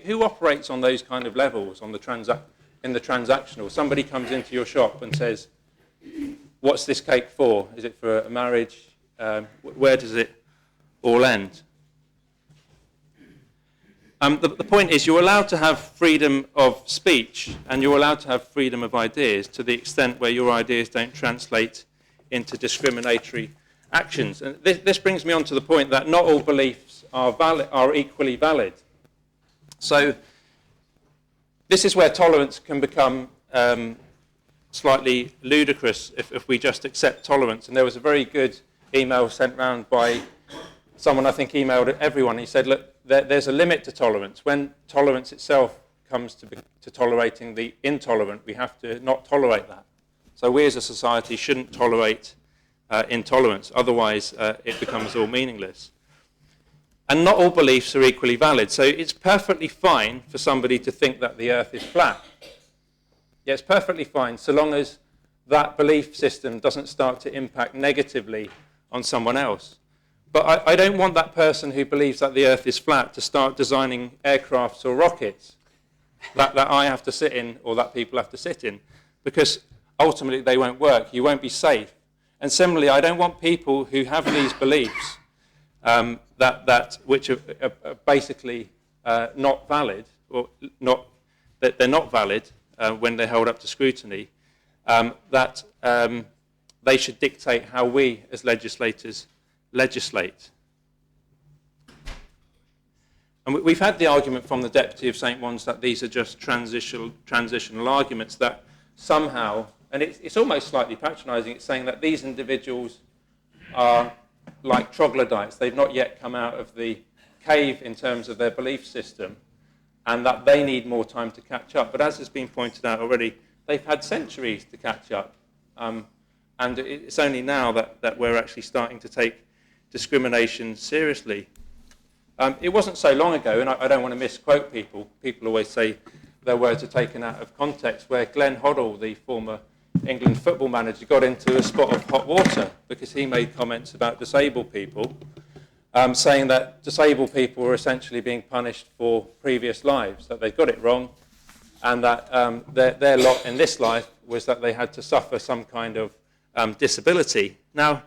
Who operates on those kind of levels in the transactional? Somebody comes into your shop and says, what's this cake for? Is it for a marriage? Where does it all end? The point is you're allowed to have freedom of speech and you're allowed to have freedom of ideas to the extent where your ideas don't translate into discriminatory actions. And this brings me on to the point that not all beliefs are equally valid. So this is where tolerance can become slightly ludicrous if we just accept tolerance. And there was a very good email sent round by someone, I think, emailed everyone. He said, look, there's a limit to tolerance. When tolerance itself comes to tolerating the intolerant, we have to not tolerate that. So we as a society shouldn't tolerate intolerance, otherwise it becomes all meaningless. And not all beliefs are equally valid. So it's perfectly fine for somebody to think that the earth is flat. Yeah, it's perfectly fine so long as that belief system doesn't start to impact negatively on someone else. But I don't want that person who believes that the earth is flat to start designing aircrafts or rockets that I have to sit in or that people have to sit in, because ultimately they won't work. You won't be safe. And similarly, I don't want people who have these beliefs which are basically not valid, or not that they're not valid when they're held up to scrutiny, that they should dictate how we as legislators legislate. And we've had the argument from the Deputy of St. One's that these are just transitional arguments, that somehow, and it's almost slightly patronising, it's saying that these individuals are like troglodytes. They've not yet come out of the cave in terms of their belief system, and that they need more time to catch up. But as has been pointed out already, they've had centuries to catch up. And it's only now that we're actually starting to take discrimination seriously. It wasn't so long ago, and I don't want to misquote people. People always say their words are taken out of context, where Glenn Hoddle, the former England football manager, got into a spot of hot water because he made comments about disabled people, saying that disabled people were essentially being punished for previous lives, that they got it wrong, and that their lot in this life was that they had to suffer some kind of disability. Now,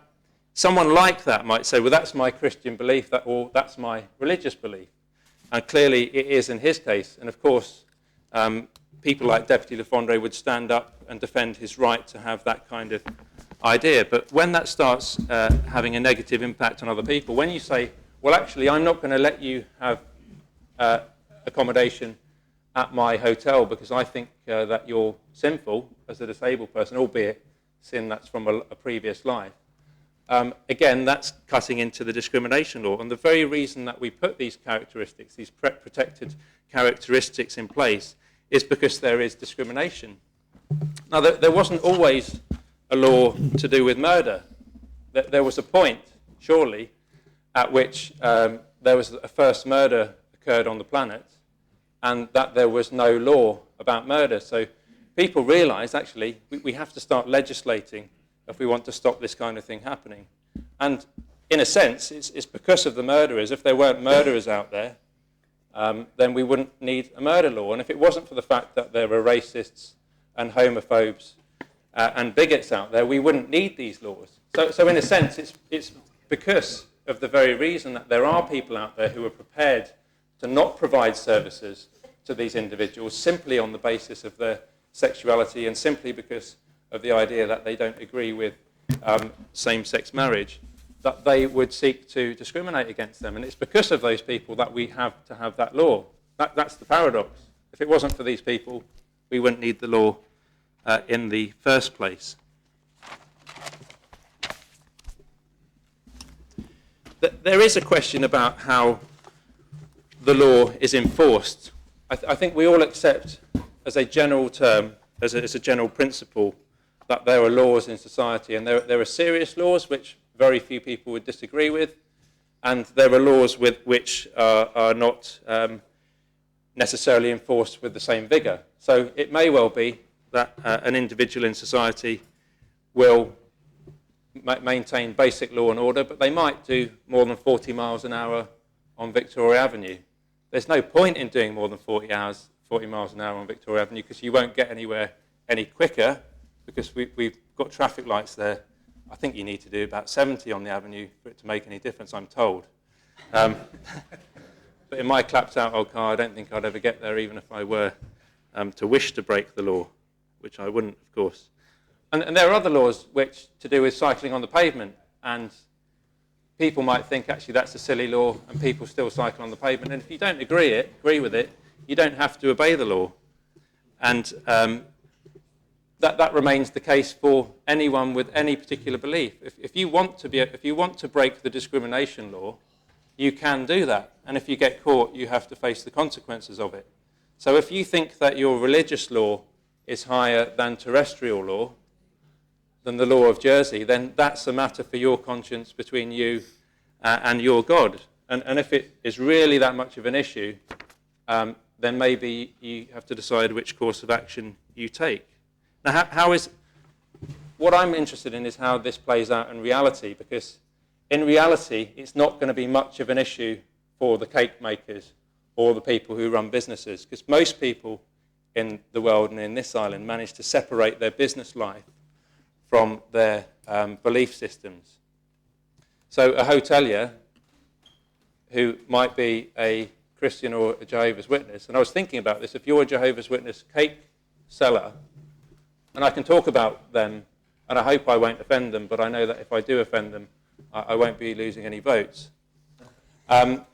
someone like that might say, well, that's my Christian belief, or that's my religious belief. And clearly it is in his case. And of course, people like Deputy Le Fondre would stand up and defend his right to have that kind of idea. But when that starts having a negative impact on other people, when you say, well, actually, I'm not going to let you have accommodation at my hotel because I think that you're sinful as a disabled person, albeit sin that's from a previous life. Again, that's cutting into the discrimination law. And the very reason that we put these characteristics, these protected characteristics in place, is because there is discrimination. Now, there wasn't always a law to do with murder. There was a point, surely, at which there was a first murder occurred on the planet, and that there was no law about murder. So people realised, actually, we have to start legislating if we want to stop this kind of thing happening. And in a sense, it's because of the murderers. If there weren't murderers out there, then we wouldn't need a murder law. And if it wasn't for the fact that there were racists and homophobes and bigots out there, we wouldn't need these laws. So in a sense, it's because of the very reason that there are people out there who are prepared to not provide services to these individuals simply on the basis of their sexuality and simply because of the idea that they don't agree with same-sex marriage, that they would seek to discriminate against them. And it's because of those people that we have to have that law. That's the paradox. If it wasn't for these people, we wouldn't need the law in the first place. There is a question about how the law is enforced. I think we all accept as a general term, as a general principle, that there are laws in society, and there are serious laws which very few people would disagree with, and there are laws which are not necessarily enforced with the same vigour. So it may well be that an individual in society will maintain basic law and order, but they might do more than 40 miles an hour on Victoria Avenue. There's no point in doing more than 40 miles an hour on Victoria Avenue because you won't get anywhere any quicker because we've got traffic lights there. I think you need to do about 70 on the avenue for it to make any difference, I'm told. But in my clapped-out old car, I don't think I'd ever get there, even if I were to wish to break the law, which I wouldn't, of course. And there are other laws which to do with cycling on the pavement, and people might think, actually, that's a silly law, and people still cycle on the pavement. And if you don't agree with it, you don't have to obey the law. And that remains the case for anyone with any particular belief. If you want to break the discrimination law, you can do that. And if you get caught, you have to face the consequences of it. So if you think that your religious law is higher than terrestrial law, than the law of Jersey, then that's a matter for your conscience between you and your God. And if it is really that much of an issue, then maybe you have to decide which course of action you take. Now, what I'm interested in is how this plays out in reality, because in reality, it's not going to be much of an issue for the cake makers or the people who run businesses, because most people in the world and in this island manage to separate their business life from their belief systems. So a hotelier who might be a Christian or a Jehovah's Witness, and I was thinking about this, if you're a Jehovah's Witness cake seller, and I can talk about them, and I hope I won't offend them, but I know that if I do offend them, I won't be losing any votes. That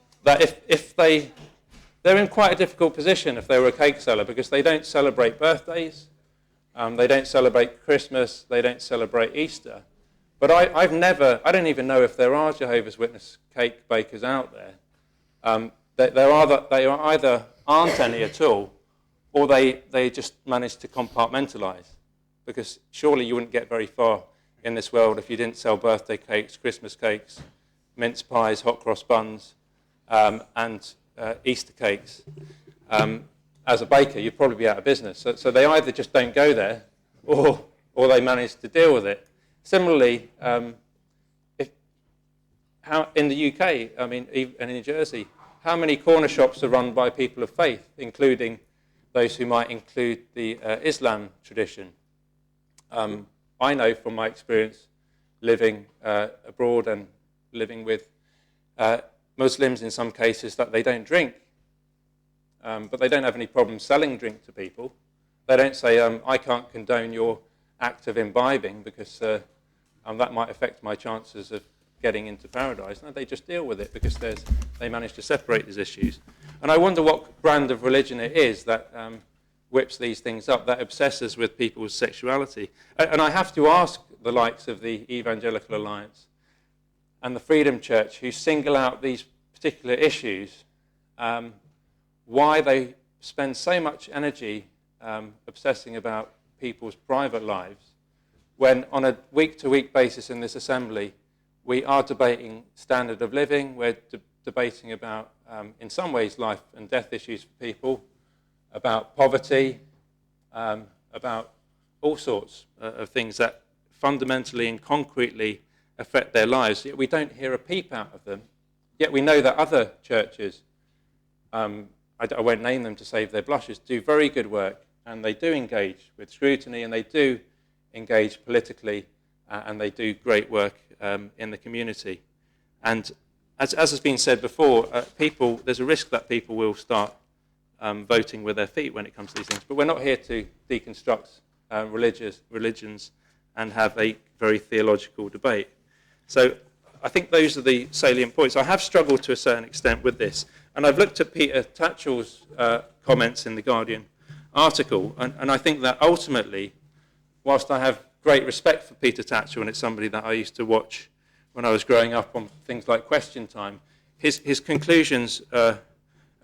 if they're in quite a difficult position if they were a cake seller, because they don't celebrate birthdays, they don't celebrate Christmas, they don't celebrate Easter. But I don't even know if there are Jehovah's Witness cake bakers out there. They either aren't any at all, or they just manage to compartmentalise. Because surely you wouldn't get very far in this world if you didn't sell birthday cakes, Christmas cakes, mince pies, hot cross buns, and Easter cakes. As a baker, you'd probably be out of business. So they either just don't go there, or they manage to deal with it. Similarly, in the UK, and in Jersey, how many corner shops are run by people of faith, including those who might include the Islam tradition? I know from my experience living abroad and living with Muslims in some cases that they don't drink. But they don't have any problem selling drink to people. They don't say, I can't condone your act of imbibing because that might affect my chances of getting into paradise. No, they just deal with it because they manage to separate these issues. And I wonder what brand of religion it is that whips these things up, that obsesses with people's sexuality. And I have to ask the likes of the Evangelical Alliance and the Freedom Church, who single out these particular issues, why they spend so much energy obsessing about people's private lives, when on a week-to-week basis in this assembly, we are debating standard of living, we're debating about, in some ways, life and death issues for people, about poverty, about all sorts of things that fundamentally and concretely affect their lives. Yet we don't hear a peep out of them. Yet we know that other churches, I won't name them to save their blushes, do very good work and they do engage with scrutiny, and they do engage politically, and they do great work in the community. And as has been said before, there's a risk that people will start voting with their feet when it comes to these things. But we're not here to deconstruct religions and have a very theological debate. So I think those are the salient points. I have struggled to a certain extent with this, and I've looked at Peter Tatchell's comments in the Guardian article, and I think that ultimately, whilst I have great respect for Peter Tatchell, and it's somebody that I used to watch when I was growing up on things like Question Time, his conclusions are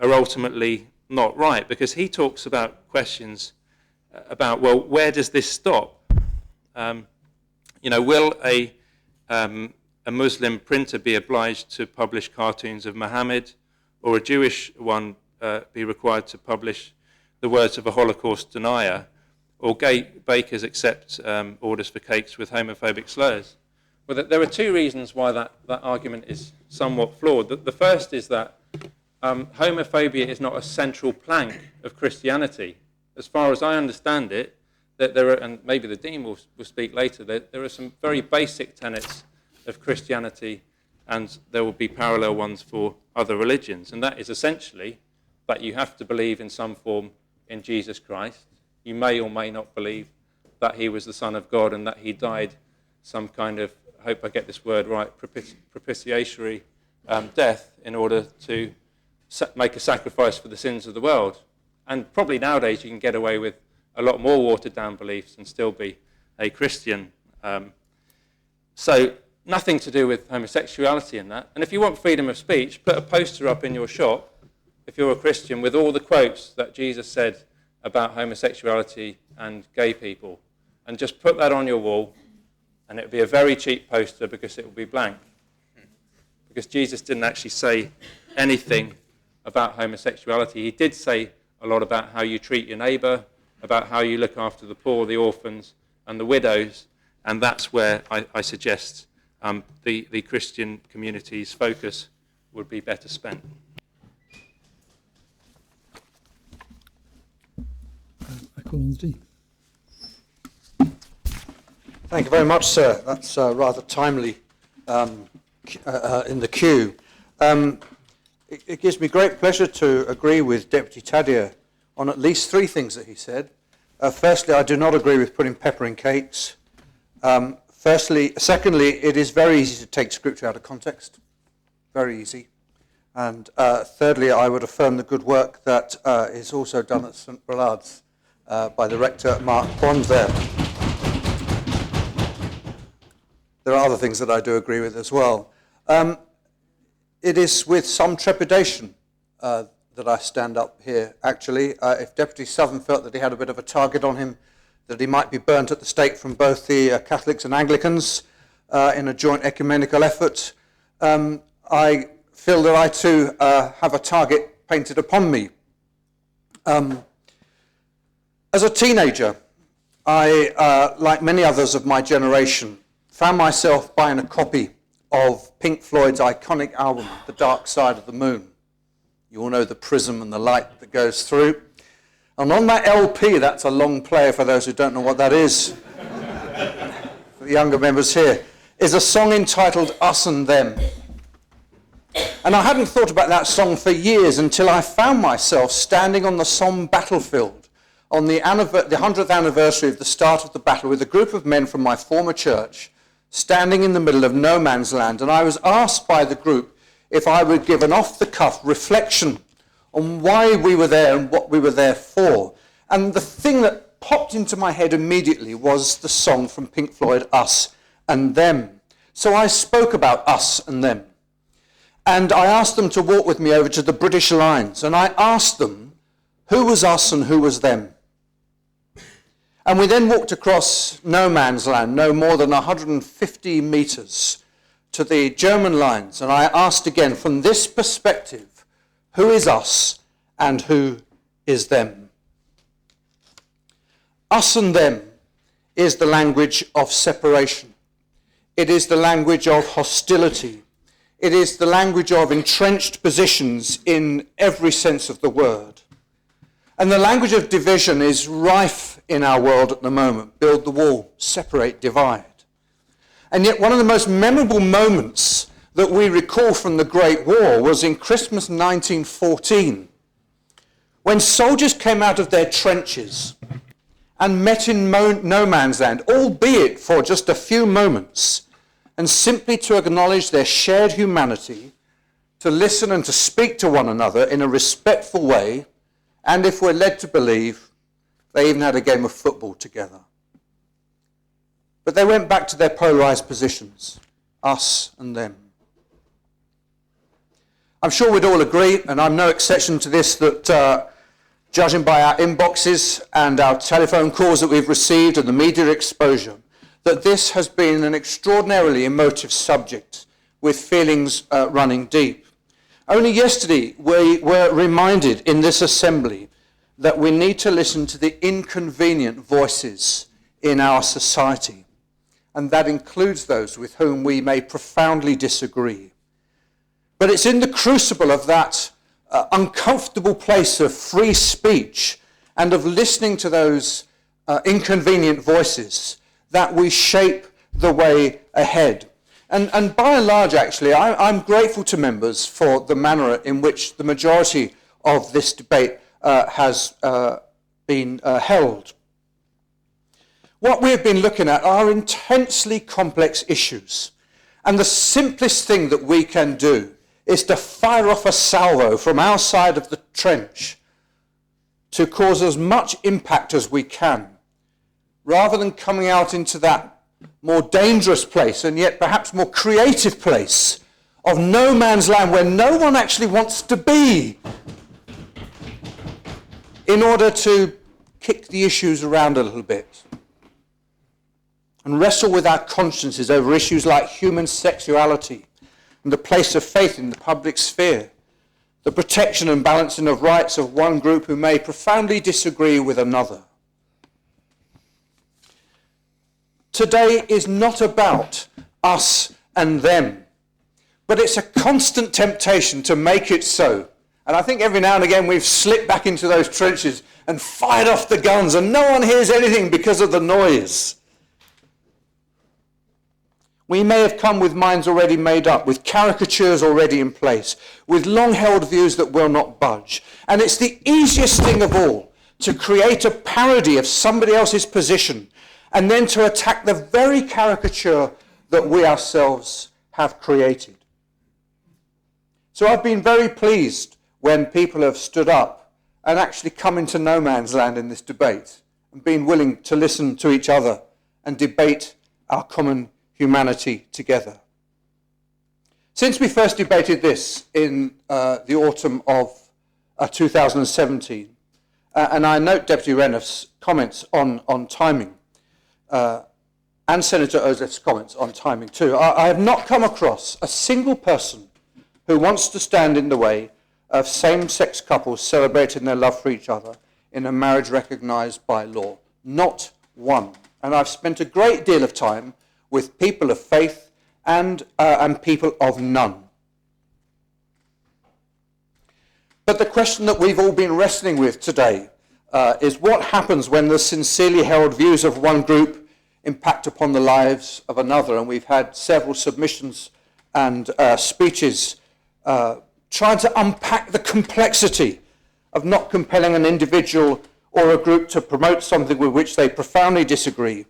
ultimately not right, because he talks about questions about, well, where does this stop? Will a Muslim printer be obliged to publish cartoons of Muhammad, or a Jewish one be required to publish the words of a Holocaust denier, or bakers accept orders for cakes with homophobic slurs? Well, there are two reasons why that argument is somewhat flawed. The first is that homophobia is not a central plank of Christianity. As far as I understand it, that there are, and maybe the Dean will speak later, there are some very basic tenets of Christianity, and there will be parallel ones for other religions. And that is essentially that you have to believe in some form in Jesus Christ. You may or may not believe that he was the Son of God and that he died some kind of, I hope I get this word right, propitiatory death in order to make a sacrifice for the sins of the world. And probably nowadays you can get away with a lot more watered-down beliefs and still be a Christian. So nothing to do with homosexuality in that. And if you want freedom of speech, put a poster up in your shop, if you're a Christian, with all the quotes that Jesus said about homosexuality and gay people, and just put that on your wall, and it would be a very cheap poster because it will be blank. Because Jesus didn't actually say anything about homosexuality. He did say a lot about how you treat your neighbour, about how you look after the poor, the orphans, and the widows, and that's where I suggest the Christian community's focus would be better spent. I call on the Dean. Thank you very much, sir. That's rather timely in the queue. It gives me great pleasure to agree with Deputy Tadhir on at least three things that he said. Firstly, I do not agree with putting pepper in cakes. Secondly, it is very easy to take Scripture out of context. Very easy. And thirdly, I would affirm the good work that is also done at St. Brillade's by the rector, Mark Bond there. There are other things that I do agree with as well. It is with some trepidation that I stand up here, actually. If Deputy Southern felt that he had a bit of a target on him, that he might be burnt at the stake from both the Catholics and Anglicans in a joint ecumenical effort, I feel that I too have a target painted upon me. As a teenager, I, like many others of my generation, found myself buying a copy of Pink Floyd's iconic album, The Dark Side of the Moon. You all know the prism and the light that goes through. And on that LP, that's a long player for those who don't know what that is, for the younger members here, is a song entitled Us and Them. And I hadn't thought about that song for years until I found myself standing on the Somme battlefield on the 100th anniversary of the start of the battle with a group of men from my former church, standing in the middle of no man's land, and I was asked by the group if I would give an off-the-cuff reflection on why we were there and what we were there for. And the thing that popped into my head immediately was the song from Pink Floyd, Us and Them. So I spoke about us and them. And I asked them to walk with me over to the British lines, and I asked them who was us and who was them. And we then walked across no man's land, no more than 150 metres, to the German lines. And I asked again, from this perspective, who is us and who is them? Us and them is the language of separation. It is the language of hostility. It is the language of entrenched positions in every sense of the word. And the language of division is rife in our world at the moment. Build the wall, separate, divide. And yet one of the most memorable moments that we recall from the Great War was in Christmas 1914, when soldiers came out of their trenches and met in no man's land, albeit for just a few moments, and simply to acknowledge their shared humanity, to listen and to speak to one another in a respectful way, and if we're led to believe, they even had a game of football together. But they went back to their polarized positions, us and them. I'm sure we'd all agree, and I'm no exception to this, that judging by our inboxes and our telephone calls that we've received and the media exposure, that this has been an extraordinarily emotive subject with feelings running deep. Only yesterday we were reminded in this assembly that we need to listen to the inconvenient voices in our society, and that includes those with whom we may profoundly disagree. But it's in the crucible of that uncomfortable place of free speech and of listening to those inconvenient voices that we shape the way ahead. And by and large, actually, I'm grateful to members for the manner in which the majority of this debate has been held. What we've been looking at are intensely complex issues. And the simplest thing that we can do is to fire off a salvo from our side of the trench to cause as much impact as we can, rather than coming out into that more dangerous place and yet perhaps more creative place of no man's land where no one actually wants to be, in order to kick the issues around a little bit and wrestle with our consciences over issues like human sexuality and the place of faith in the public sphere, the protection and balancing of rights of one group who may profoundly disagree with another. Today is not about us and them, but it's a constant temptation to make it so. And I think every now and again we've slipped back into those trenches and fired off the guns and no one hears anything because of the noise. We may have come with minds already made up, with caricatures already in place, with long-held views that will not budge. And it's the easiest thing of all to create a parody of somebody else's position and then to attack the very caricature that we ourselves have created. So I've been very pleased when people have stood up and actually come into no man's land in this debate and been willing to listen to each other and debate our common humanity together. Since we first debated this in the autumn of 2017, and I note Deputy Reniff's comments on timing, and Senator Ozeff's comments on timing too, I have not come across a single person who wants to stand in the way of same-sex couples celebrating their love for each other in a marriage recognised by law. Not one. And I've spent a great deal of time with people of faith and people of none. But the question that we've all been wrestling with today is what happens when the sincerely held views of one group impact upon the lives of another. And we've had several submissions and speeches trying to unpack the complexity of not compelling an individual or a group to promote something with which they profoundly disagree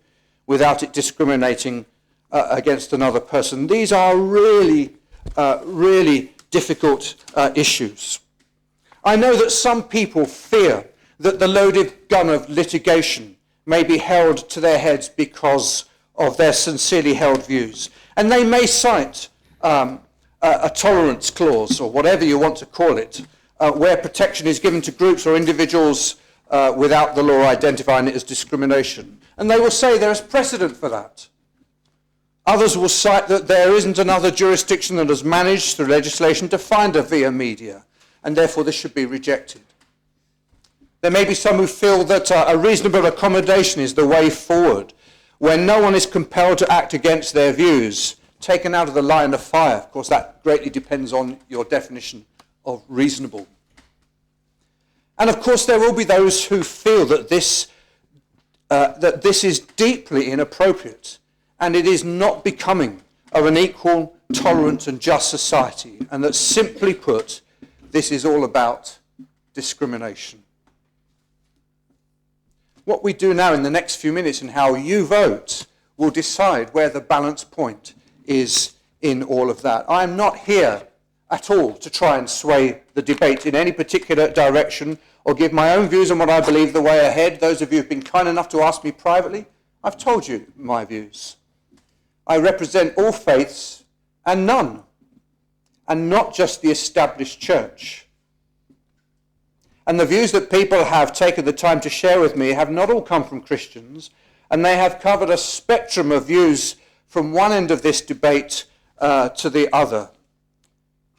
without it discriminating against another person. These are really difficult issues. I know that some people fear that the loaded gun of litigation may be held to their heads because of their sincerely held views. And they may cite a tolerance clause, or whatever you want to call it, where protection is given to groups or individuals without the law identifying it as discrimination. And they will say there is precedent for that. Others will cite that there isn't another jurisdiction that has managed through legislation to find a via media, and therefore this should be rejected. There may be some who feel that a reasonable accommodation is the way forward, when no one is compelled to act against their views, taken out of the line of fire. Of course, that greatly depends on your definition of reasonable. And of course, there will be those who feel that this is deeply inappropriate and it is not becoming of an equal, tolerant and just society, and that simply put, this is all about discrimination. What we do now in the next few minutes and how you vote will decide where the balance point is in all of that. I am not here at all to try and sway the debate in any particular direction or give my own views on what I believe the way ahead. Those of you who've been kind enough to ask me privately, I've told you my views. I represent all faiths and none, and not just the established church. And the views that people have taken the time to share with me have not all come from Christians, and they have covered a spectrum of views from one end of this debate to the other.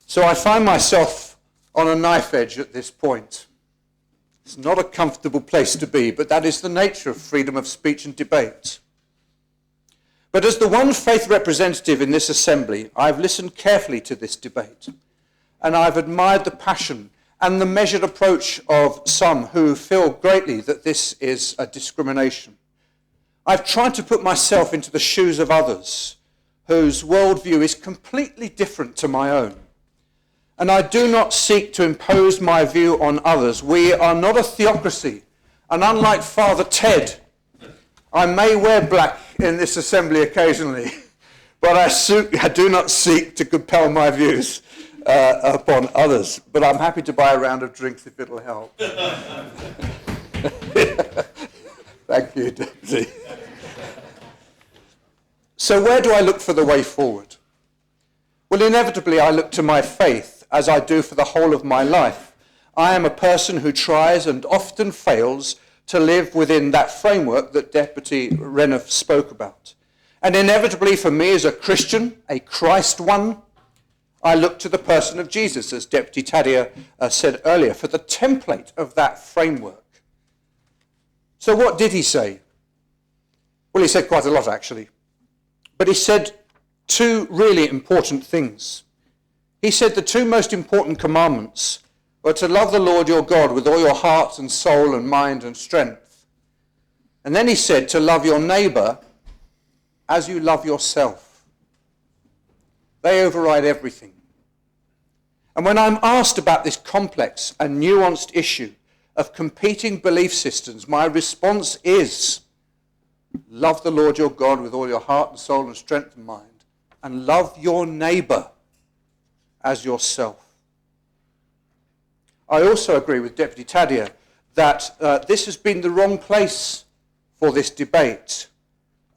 So I find myself on a knife edge at this point. It's not a comfortable place to be, but that is the nature of freedom of speech and debate. But as the one faith representative in this assembly, I've listened carefully to this debate, and I've admired the passion and the measured approach of some who feel greatly that this is a discrimination. I've tried to put myself into the shoes of others whose worldview is completely different to my own. And I do not seek to impose my view on others. We are not a theocracy. And unlike Father Ted, I may wear black in this assembly occasionally, but I do not seek to compel my views upon others. But I'm happy to buy a round of drinks if it'll help. Thank you, Deputy. So where do I look for the way forward? Well, inevitably I look to my faith, as I do for the whole of my life. I am a person who tries and often fails to live within that framework that Deputy Renouf spoke about. And inevitably for me as a Christian, a Christ one, I look to the person of Jesus, as Deputy Tadia said earlier, for the template of that framework. So what did he say? Well, he said quite a lot, actually. But he said two really important things. He said the two most important commandments were to love the Lord your God with all your heart and soul and mind and strength. And then he said to love your neighbour as you love yourself. They override everything. And when I'm asked about this complex and nuanced issue of competing belief systems, my response is love the Lord your God with all your heart and soul and strength and mind, and love your neighbour as yourself. I also agree with Deputy Tadia that this has been the wrong place for this debate,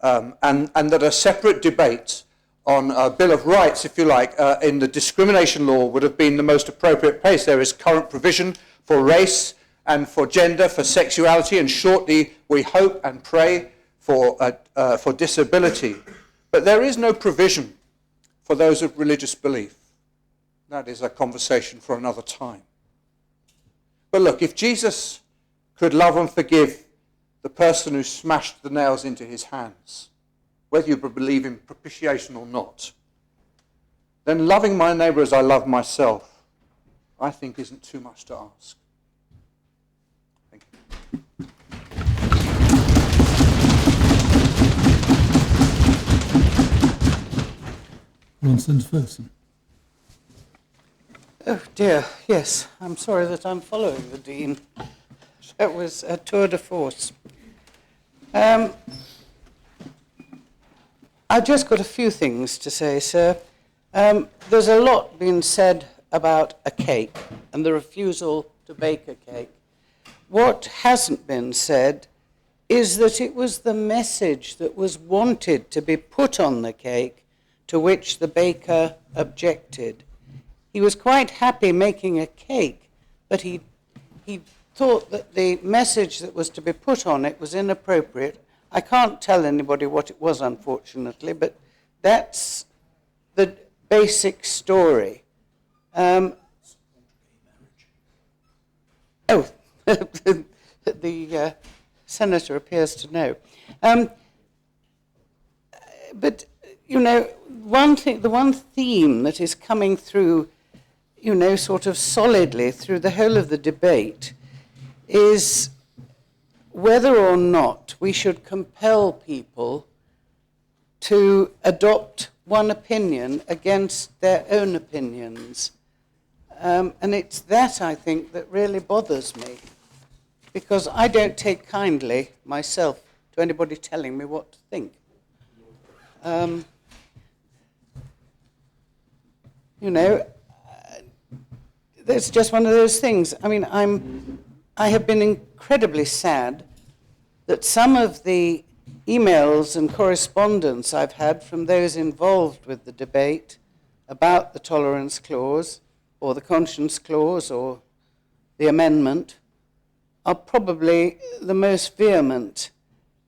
and that a separate debate on a Bill of Rights, if you like, in the discrimination law would have been the most appropriate place. There is current provision for race and for gender, for sexuality, and shortly we hope and pray for disability. But there is no provision for those of religious belief. That is a conversation for another time. But look, if Jesus could love and forgive the person who smashed the nails into his hands, whether you believe in propitiation or not, then loving my neighbour as I love myself, I think isn't too much to ask. Thank you. Ronson Ferguson. Oh dear, yes. I'm sorry that I'm following the Dean. That was a tour de force. I've just got a few things to say, sir. There's a lot being said about a cake and the refusal to bake a cake. What hasn't been said is that it was the message that was wanted to be put on the cake to which the baker objected. He was quite happy making a cake, but he thought that the message that was to be put on it was inappropriate. I can't tell anybody what it was, unfortunately, but that's the basic story. The senator appears to know. But, you know, the one theme that is coming through, you know, sort of solidly through the whole of the debate is whether or not we should compel people to adopt one opinion against their own opinions. And it's that, I think, that really bothers me, because I don't take kindly myself to anybody telling me what to think. You know, it's just one of those things. I mean, I have been incredibly sad that some of the emails and correspondence I've had from those involved with the debate about the tolerance clause or the conscience clause or the amendment are probably the most vehement.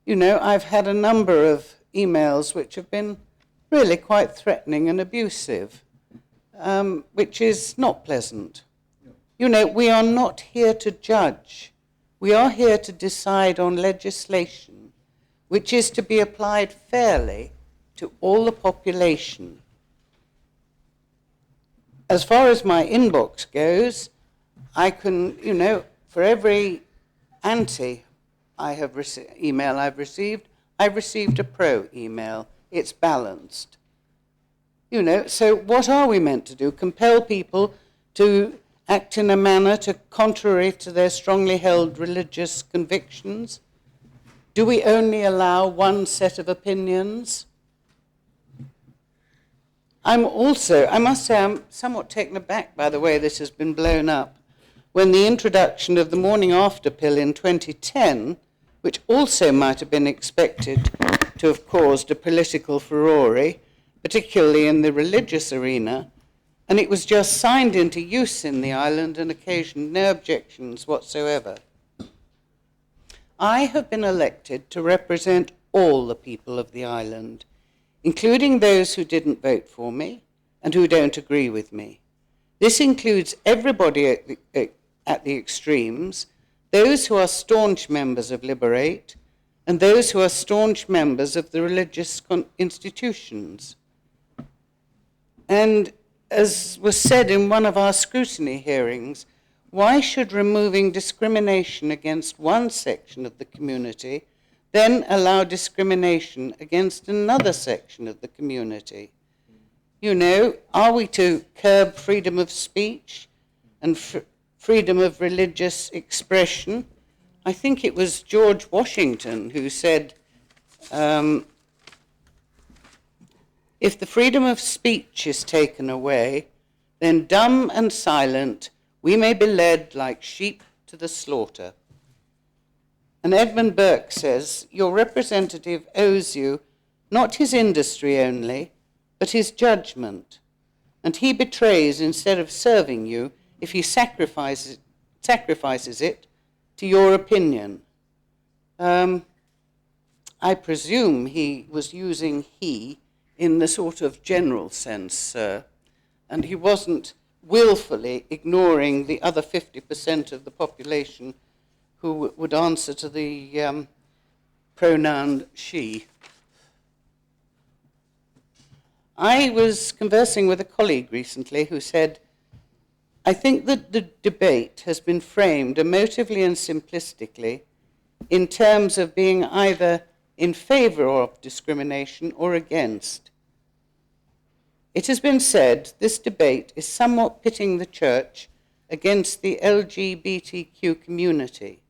You know, I've had a number of emails which have been really quite threatening and abusive, which is not pleasant. You know, we are not here to judge. We are here to decide on legislation which is to be applied fairly to all the population. As far as my inbox goes, I can, you know, for every anti email I've received a pro email. It's balanced. You know, so what are we meant to do? Compel people to act in a manner contrary to their strongly held religious convictions? Do we only allow one set of opinions? I must say, I'm somewhat taken aback by the way this has been blown up. When the introduction of the morning after pill in 2010, which also might have been expected to have caused a political furore, particularly in the religious arena, and it was just signed into use in the island and occasioned no objections whatsoever. I have been elected to represent all the people of the island, including those who didn't vote for me and who don't agree with me. This includes everybody at the extremes, those who are staunch members of Liberate, and those who are staunch members of the religious institutions. And as was said in one of our scrutiny hearings, why should removing discrimination against one section of the community then allow discrimination against another section of the community? You know, are we to curb freedom of speech and freedom of religious expression? I think it was George Washington who said, if the freedom of speech is taken away, then dumb and silent we may be led like sheep to the slaughter. And Edmund Burke says, your representative owes you not his industry only, but his judgment. And he betrays instead of serving you if he sacrifices it to your opinion. I presume he was using he in the sort of general sense, sir, and he wasn't willfully ignoring the other 50% of the population who would answer to the pronoun she. I was conversing with a colleague recently who said, I think that the debate has been framed emotively and simplistically in terms of being either in favor of discrimination or against. It has been said this debate is somewhat pitting the church against the LGBTQ community.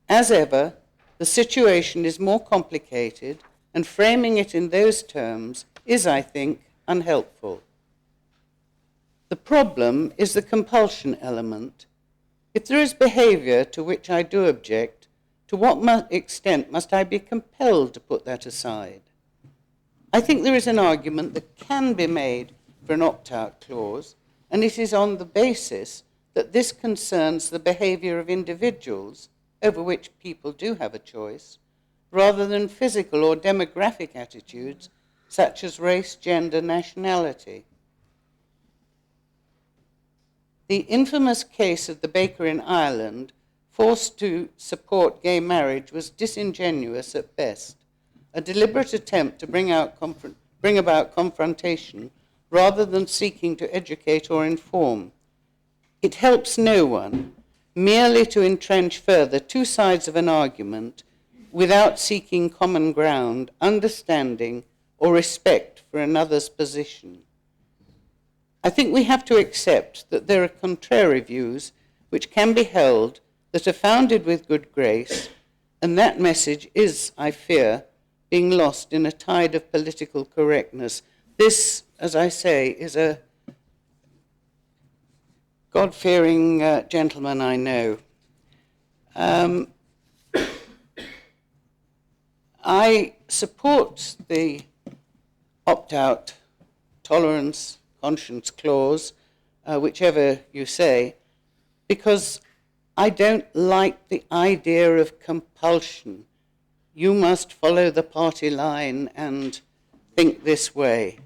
As ever, the situation is more complicated, and framing it in those terms is, I think, unhelpful. The problem is the compulsion element. If there is behavior to which I do object, to what extent must I be compelled to put that aside? I think there is an argument that can be made for an opt-out clause, and it is on the basis that this concerns the behavior of individuals over which people do have a choice, rather than physical or demographic attitudes such as race, gender, nationality. The infamous case of the baker in Ireland, forced to support gay marriage, was disingenuous at best, a deliberate attempt to bring about confrontation rather than seeking to educate or inform. It helps no one, merely to entrench further two sides of an argument without seeking common ground, understanding, or respect for another's position. I think we have to accept that there are contrary views which can be held that are founded with good grace, and that message is, I fear, being lost in a tide of political correctness. This, as I say, is a God-fearing gentleman I know. I support the opt-out tolerance, conscience clause, whichever you say, because I don't like the idea of compulsion. You must follow the party line and think this way.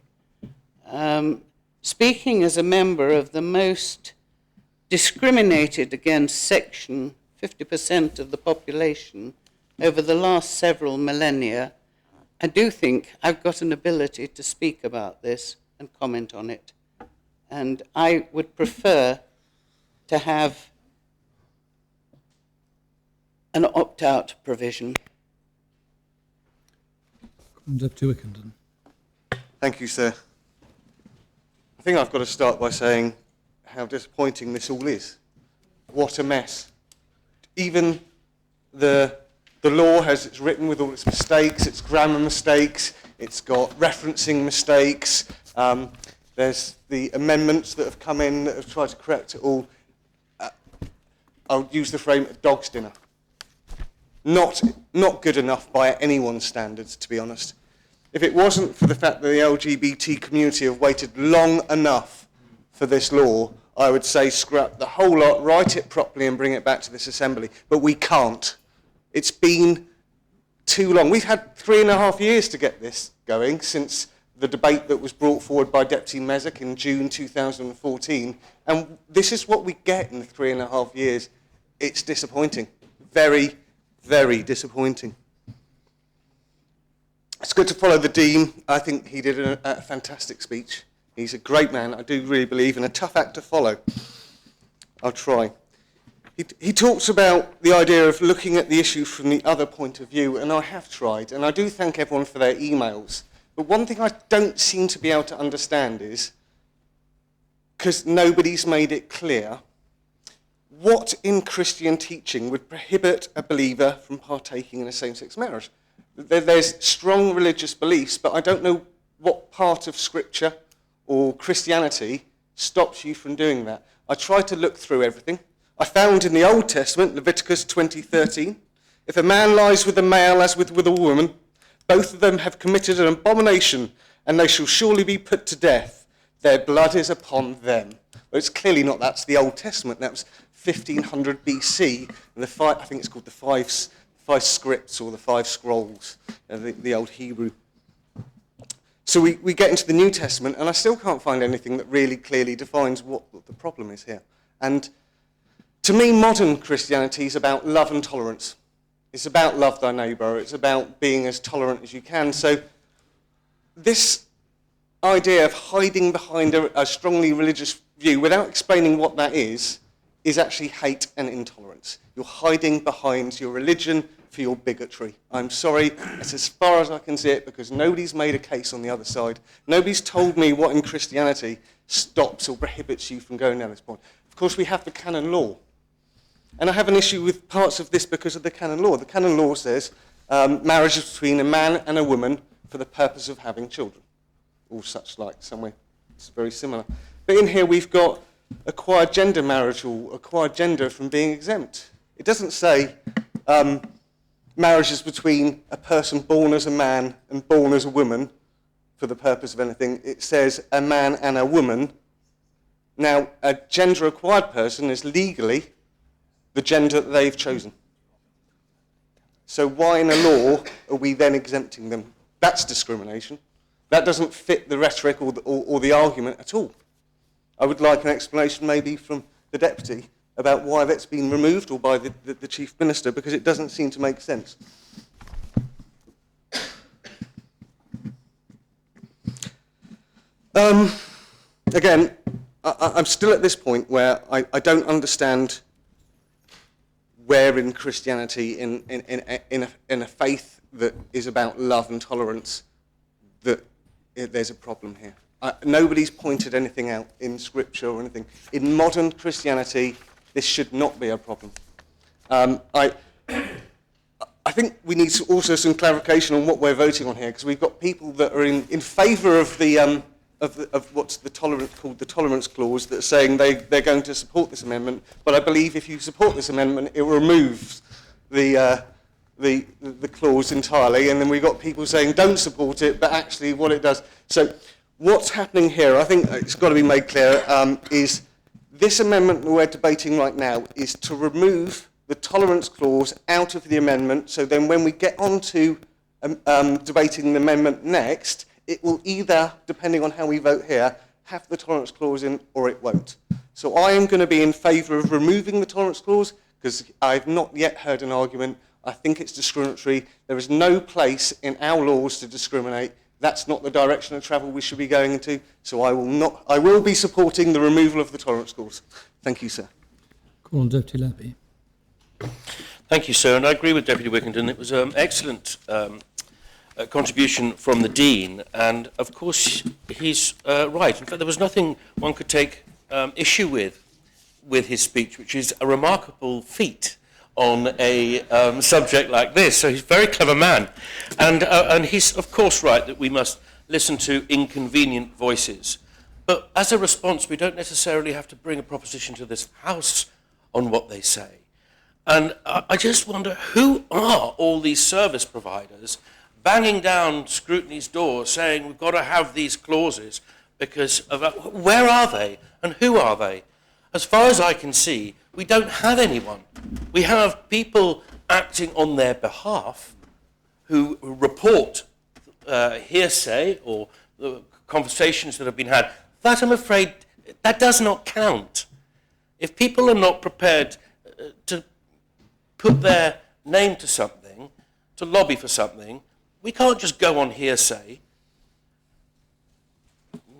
Speaking as a member of the most discriminated against section, 50% of the population, over the last several millennia, I do think I've got an ability to speak about this and comment on it. And I would prefer to have an opt-out provision. Comes up to Wickenden. Thank you, sir. I think I've got to start by saying how disappointing this all is. What a mess. Even the law as it's written with all its mistakes, its grammar mistakes, it's got referencing mistakes, there's the amendments that have come in that have tried to correct it all. I'll use the frame dog's dinner. Not good enough by anyone's standards, to be honest. If it wasn't for the fact that the LGBT community have waited long enough for this law, I would say scrap the whole lot, write it properly and bring it back to this assembly. But we can't. It's been too long. We've had 3.5 years to get this going since the debate that was brought forward by Deputy Mezek in June 2014. And this is what we get in 3.5 years. It's disappointing. Very, very disappointing. It's good to follow the Dean. I think he did a fantastic speech. He's a great man, I do really believe, and a tough act to follow. I'll try. He talks about the idea of looking at the issue from the other point of view, and I have tried, and I do thank everyone for their emails. But one thing I don't seem to be able to understand is, because nobody's made it clear, what in Christian teaching would prohibit a believer from partaking in a same-sex marriage? There's strong religious beliefs, but I don't know what part of Scripture or Christianity stops you from doing that. I tried to look through everything. I found in the Old Testament, Leviticus 20:13, if a man lies with a male as with a woman, both of them have committed an abomination, and they shall surely be put to death. Their blood is upon them. Well, it's clearly not. That's the Old Testament. That was 1500 BC. And I think it's called the five scripts or the five scrolls, the old Hebrew. So we get into the New Testament, and I still can't find anything that really clearly defines what the problem is here. And to me, modern Christianity is about love and tolerance. It's about love thy neighbour. It's about being as tolerant as you can. So this idea of hiding behind a strongly religious view without explaining what that is actually hate and intolerance. You're hiding behind your religion for your bigotry. I'm sorry, that's as far as I can see it, because nobody's made a case on the other side. Nobody's told me what in Christianity stops or prohibits you from going down this point. Of course, we have the canon law. And I have an issue with parts of this because of the canon law. The canon law says marriage is between a man and a woman for the purpose of having children, or such like, somewhere it's very similar. But in here we've got acquired gender marriage or acquired gender from being exempt. It doesn't say marriage is between a person born as a man and born as a woman for the purpose of anything. It says a man and a woman. Now, a gender-acquired person is legally the gender that they've chosen. So why in a law are we then exempting them? That's discrimination. That doesn't fit the rhetoric or the argument at all. I would like an explanation maybe from the Deputy about why that's been removed, or by the Chief Minister, because it doesn't seem to make sense. Again, I'm still at this point where I don't understand where in Christianity, in a faith that is about love and tolerance, that there's a problem here. Nobody's pointed anything out in Scripture or anything. In modern Christianity, this should not be a problem. I think we need also some clarification on what we're voting on here, because we've got people that are in favour of of what's called the tolerance clause, that are saying they're going to support this amendment. But I believe if you support this amendment, it removes the clause entirely, and then we've got people saying don't support it, but actually what it does. So what's happening here, I think it's got to be made clear, is this amendment that we're debating right now is to remove the tolerance clause out of the amendment, so then when we get on to debating the amendment next, it will either, depending on how we vote here, have the tolerance clause in or it won't. So I am going to be in favour of removing the tolerance clause, because I've not yet heard an argument. I think it's discriminatory. There is no place in our laws to discriminate. That's not the direction of travel we should be going into. So I will be supporting the removal of the tolerance clause. Thank you, sir. Call on Deputy Labby. Thank you, sir, and I agree with Deputy Wickington. It was an excellent contribution from the Dean, and of course he's right. In fact, there was nothing one could take issue with his speech, which is a remarkable feat on a subject like this. So he's a very clever man, and he's of course right that we must listen to inconvenient voices. But as a response, we don't necessarily have to bring a proposition to this House on what they say. And I just wonder, who are all these service providers banging down scrutiny's door saying we've got to have these clauses because of... Where are they and who are they? As far as I can see, we don't have anyone. We have people acting on their behalf who report hearsay or conversations that have been had. That, I'm afraid, that does not count. If people are not prepared to put their name to something, to lobby for something, we can't just go on hearsay.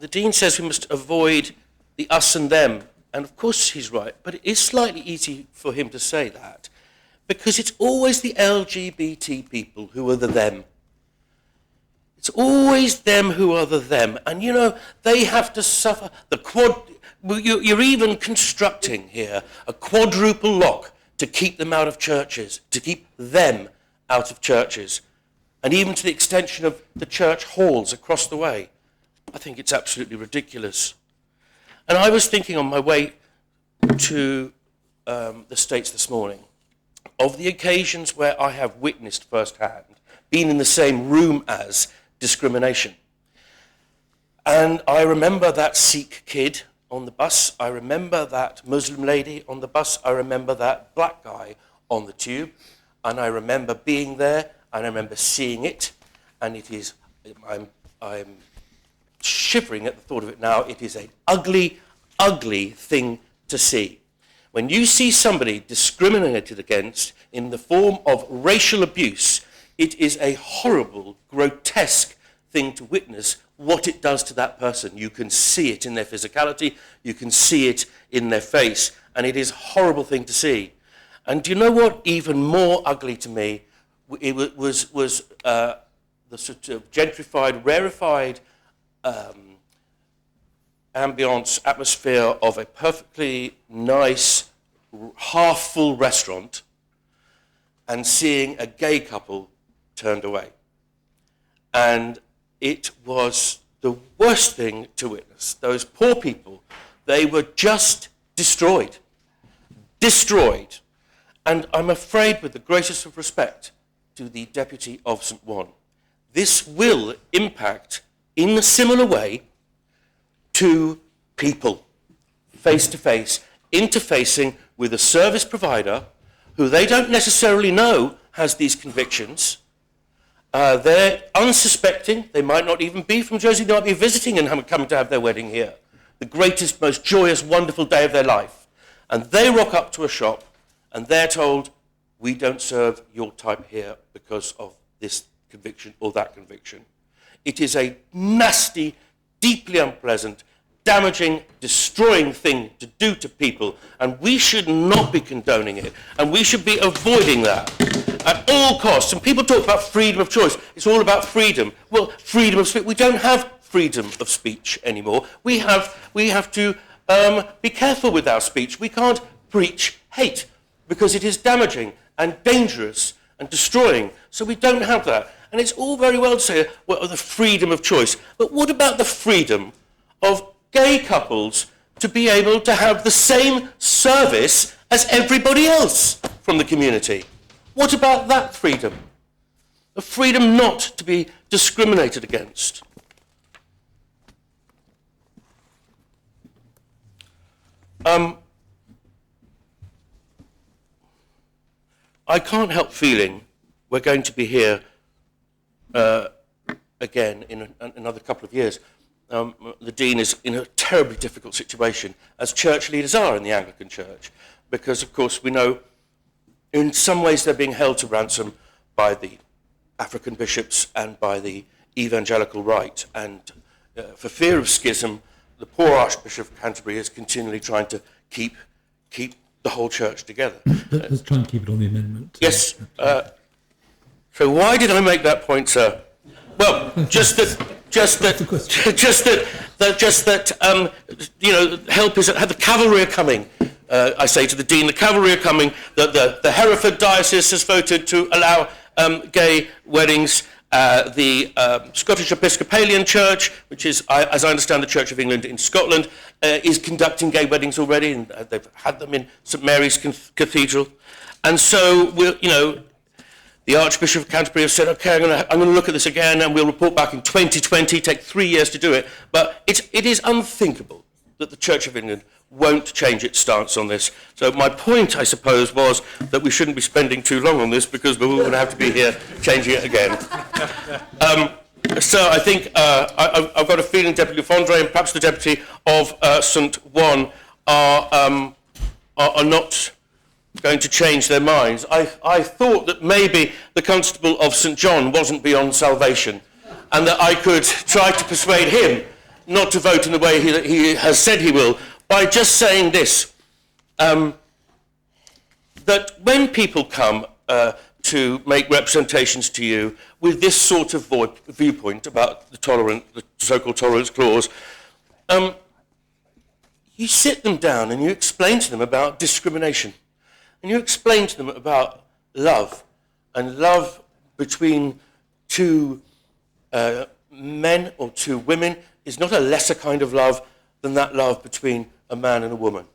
The Dean says we must avoid the us and them, and of course he's right, but it is slightly easy for him to say that, because it's always the LGBT people who are the them. It's always them who are the them, and you know, they have to suffer you're even constructing here a quadruple lock to keep them out of churches, to keep them out of churches, and even to the extension of the church halls across the way. I think it's absolutely ridiculous. And I was thinking on my way to the States this morning of the occasions where I have witnessed firsthand, been in the same room as discrimination. And I remember that Sikh kid on the bus, I remember that Muslim lady on the bus, I remember that black guy on the tube, and I remember being there, and I remember seeing it, and it is, I'm shivering at the thought of it now. It is an ugly, ugly thing to see. When you see somebody discriminated against in the form of racial abuse, it is a horrible, grotesque thing to witness what it does to that person. You can see it in their physicality, you can see it in their face, and it is a horrible thing to see. And do you know what? Even more ugly to me, it was the sort of gentrified, rarefied ambience, atmosphere of a perfectly nice, half-full restaurant and seeing a gay couple turned away. And it was the worst thing to witness. Those poor people, they were just destroyed. Destroyed. And I'm afraid, with the greatest of respect to the Deputy of St. One, this will impact in a similar way to people, face-to-face, interfacing with a service provider who they don't necessarily know has these convictions. They're unsuspecting. They might not even be from Jersey. They might be visiting and coming to have their wedding here. The greatest, most joyous, wonderful day of their life. And they rock up to a shop and they're told, we don't serve your type here because of this conviction or that conviction. It is a nasty, deeply unpleasant, damaging, destroying thing to do to people, and we should not be condoning it, and we should be avoiding that at all costs. And people talk about freedom of choice. It's all about freedom. Well, freedom of speech. We don't have freedom of speech anymore. We have to be careful with our speech. We can't preach hate because it is damaging and dangerous and destroying. So we don't have that. And it's all very well to say, well, the freedom of choice. But what about the freedom of gay couples to be able to have the same service as everybody else from the community? What about that freedom? The freedom not to be discriminated against. I can't help feeling we're going to be here again in another couple of years. The Dean is in a terribly difficult situation, as church leaders are in the Anglican Church, because, of course, we know in some ways they're being held to ransom by the African bishops and by the evangelical right. And for fear of schism, the poor Archbishop of Canterbury is continually trying to keep the whole church together. Let's try and keep it on the amendment. Yes. So why did I make that point, sir? Well, just that help is the cavalry are coming. I say to the Dean, the cavalry are coming. The Hereford Diocese has voted to allow gay weddings. The Scottish Episcopalian Church, which is, as I understand, the Church of England in Scotland, is conducting gay weddings already, and they've had them in St Mary's Cathedral. And so, the Archbishop of Canterbury has said, okay, I'm going to look at this again, and we'll report back in 2020, take 3 years to do it. But it is unthinkable that the Church of England won't change its stance on this. So my point, I suppose, was that we shouldn't be spending too long on this because we're all going to have to be here changing it again. So I think I've got a feeling Deputy Fondre and perhaps the Deputy of St Juan are not going to change their minds. I thought that maybe the Constable of St John wasn't beyond salvation and that I could try to persuade him not to vote in the way that he has said he will, by just saying this, that when people come to make representations to you with this sort of viewpoint about the so-called tolerance clause, you sit them down and you explain to them about discrimination. And you explain to them about love, and love between two men or two women is not a lesser kind of love than that love between a man and a woman.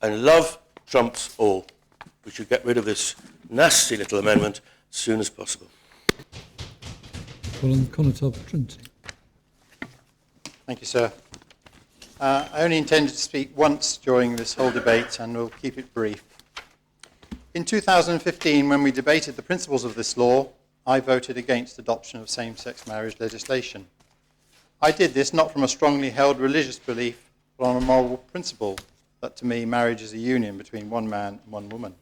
And love trumps all. We should get rid of this nasty little amendment as soon as possible. Colin Conatop, Trinity. Thank you, sir. I only intended to speak once during this whole debate, and will keep it brief. In 2015, when we debated the principles of this law, I voted against adoption of same-sex marriage legislation. I did this not from a strongly held religious belief, but on a moral principle that to me marriage is a union between one man and one woman.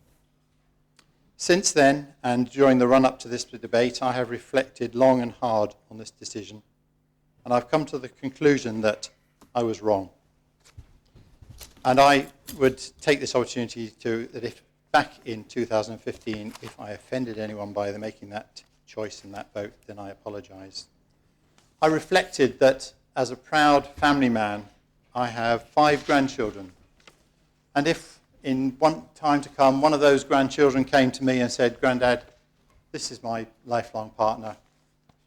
Since then, and during the run-up to this debate, I have reflected long and hard on this decision, and I've come to the conclusion that I was wrong. And I would take this opportunity that if back in 2015, if I offended anyone by making that choice and that vote, then I apologise. I reflected that as a proud family man, I have 5 grandchildren. And if in one time to come, one of those grandchildren came to me and said, "Grandad, this is my lifelong partner.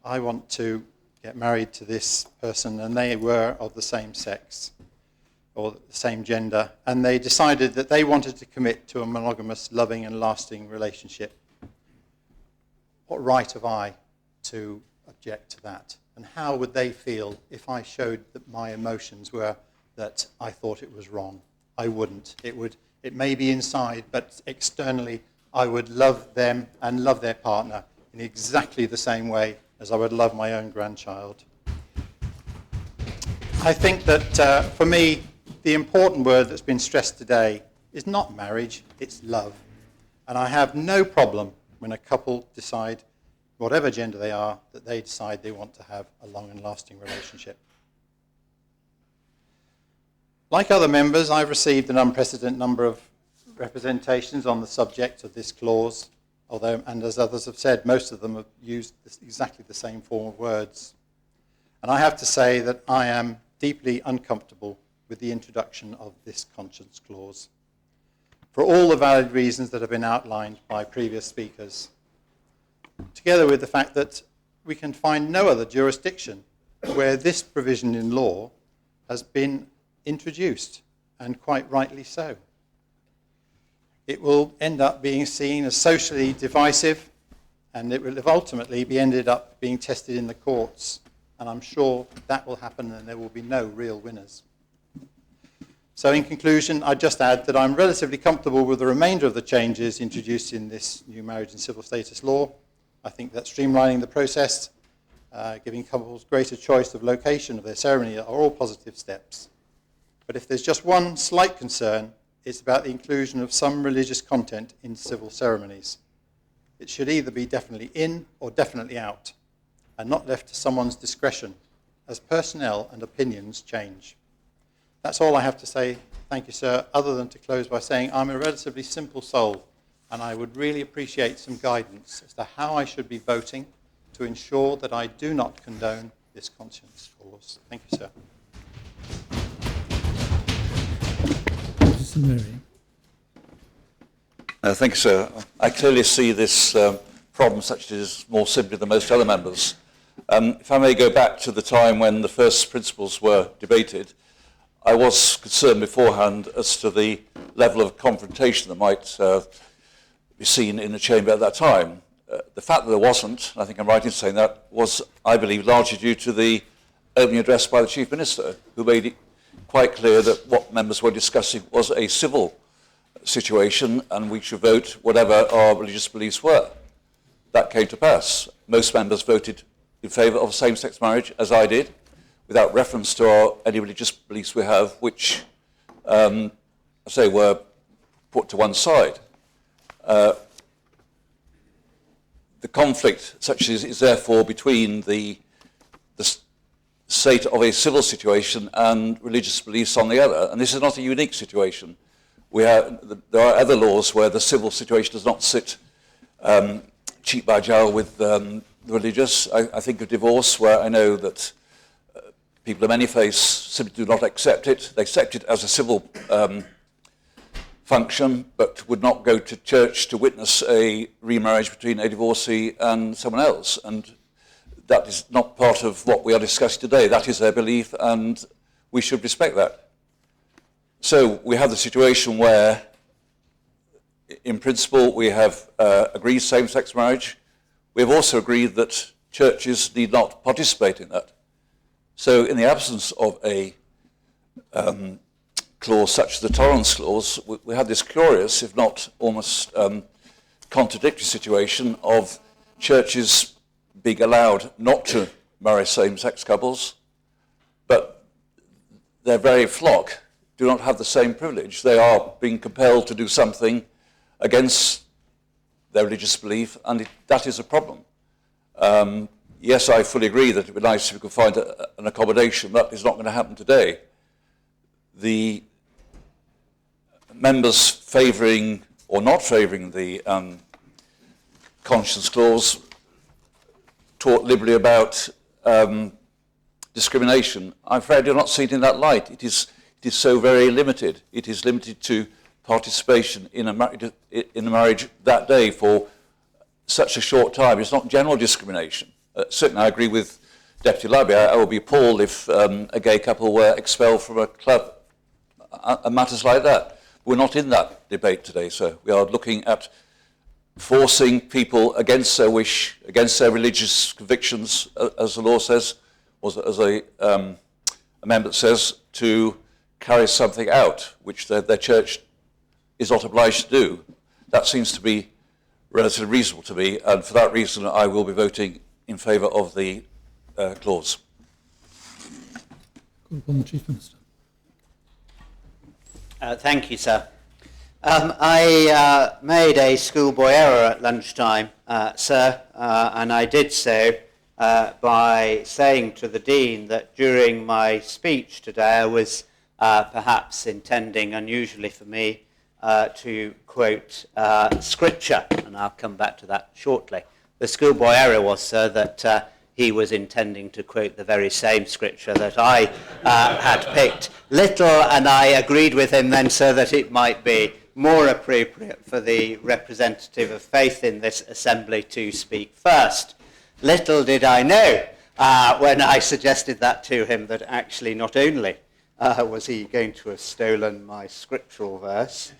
I want to get married to this person," and they were of the same sex or the same gender, and they decided that they wanted to commit to a monogamous, loving and lasting relationship, what right have I to object to that? And how would they feel if I showed that my emotions were that I thought it was wrong? I wouldn't. It may be inside, but externally I would love them and love their partner in exactly the same way as I would love my own grandchild. I think that for me, the important word that's been stressed today is not marriage, it's love. And I have no problem when a couple decide, whatever gender they are, that they decide they want to have a long and lasting relationship. Like other members, I've received an unprecedented number of representations on the subject of this clause, although, and as others have said, most of them have used exactly the same form of words. And I have to say that I am deeply uncomfortable with the introduction of this conscience clause, for all the valid reasons that have been outlined by previous speakers, together with the fact that we can find no other jurisdiction where this provision in law has been introduced, and quite rightly so. It will end up being seen as socially divisive, and it will ultimately be ended up being tested in the courts, and I'm sure that will happen and there will be no real winners. So in conclusion, I just add that I'm relatively comfortable with the remainder of the changes introduced in this new marriage and civil status law. I think that streamlining the process, giving couples greater choice of location of their ceremony are all positive steps. But if there's just one slight concern, it's about the inclusion of some religious content in civil ceremonies. It should either be definitely in or definitely out, and not left to someone's discretion, as personnel and opinions change. That's all I have to say. Thank you, sir, other than to close by saying I'm a relatively simple soul, and I would really appreciate some guidance as to how I should be voting to ensure that I do not condone this conscience clause. Thank you, sir. Mr. Mary. Thank you, sir. I clearly see this problem, such as it is, more simply than most other members. If I may go back to the time when the first principles were debated, I was concerned beforehand as to the level of confrontation that might be seen in the chamber at that time. The fact that there wasn't, I think I'm right in saying that, was, I believe, largely due to the opening address by the Chief Minister, who made it quite clear that what members were discussing was a civil situation and we should vote whatever our religious beliefs were. That came to pass. Most members voted in favour of same-sex marriage, as I did, without reference to any religious beliefs we have, which, I say, were put to one side. The conflict, such as is therefore between the state of a civil situation and religious beliefs on the other, and this is not a unique situation. There are other laws where the civil situation does not sit cheek by jowl with the religious. I think of divorce, where I know that people of many faiths simply do not accept it. They accept it as a civil function, but would not go to church to witness a remarriage between a divorcee and someone else. And that is not part of what we are discussing today. That is their belief, and we should respect that. So we have the situation where, in principle, we have agreed same-sex marriage. We have also agreed that churches need not participate in that. So in the absence of a clause such as the tolerance clause, we have this curious, if not almost contradictory situation of churches being allowed not to marry same-sex couples, but their very flock do not have the same privilege. They are being compelled to do something against their religious belief, and that is a problem. Yes, I fully agree that it would be nice if we could find an accommodation. That is not going to happen today. The members favouring or not favouring the conscience clause talk liberally about discrimination. I'm afraid I do not see it in that light. It is so very limited. It is limited to participation in a marriage that day for such a short time. It's not general discrimination. Certainly I agree with Deputy Library. I would be appalled if a gay couple were expelled from a club and matters like that. We're not in that debate today, sir. We are looking at forcing people against their wish, against their religious convictions, as the law says, or as a amendment says, to carry something out which their church is not obliged to do. That seems to be relatively reasonable to me, and for that reason I will be voting in favour of the clause. Call upon the Chief Minister. Thank you, sir. I made a schoolboy error at lunchtime, sir, and I did so by saying to the Dean that during my speech today I was perhaps intending, unusually for me, to quote scripture, and I'll come back to that shortly. The schoolboy error was, sir, that he was intending to quote the very same scripture that I had picked. Little, and I agreed with him then, sir, that it might be more appropriate for the representative of faith in this assembly to speak first. Little did I know when I suggested that to him that actually not only was he going to have stolen my scriptural verse,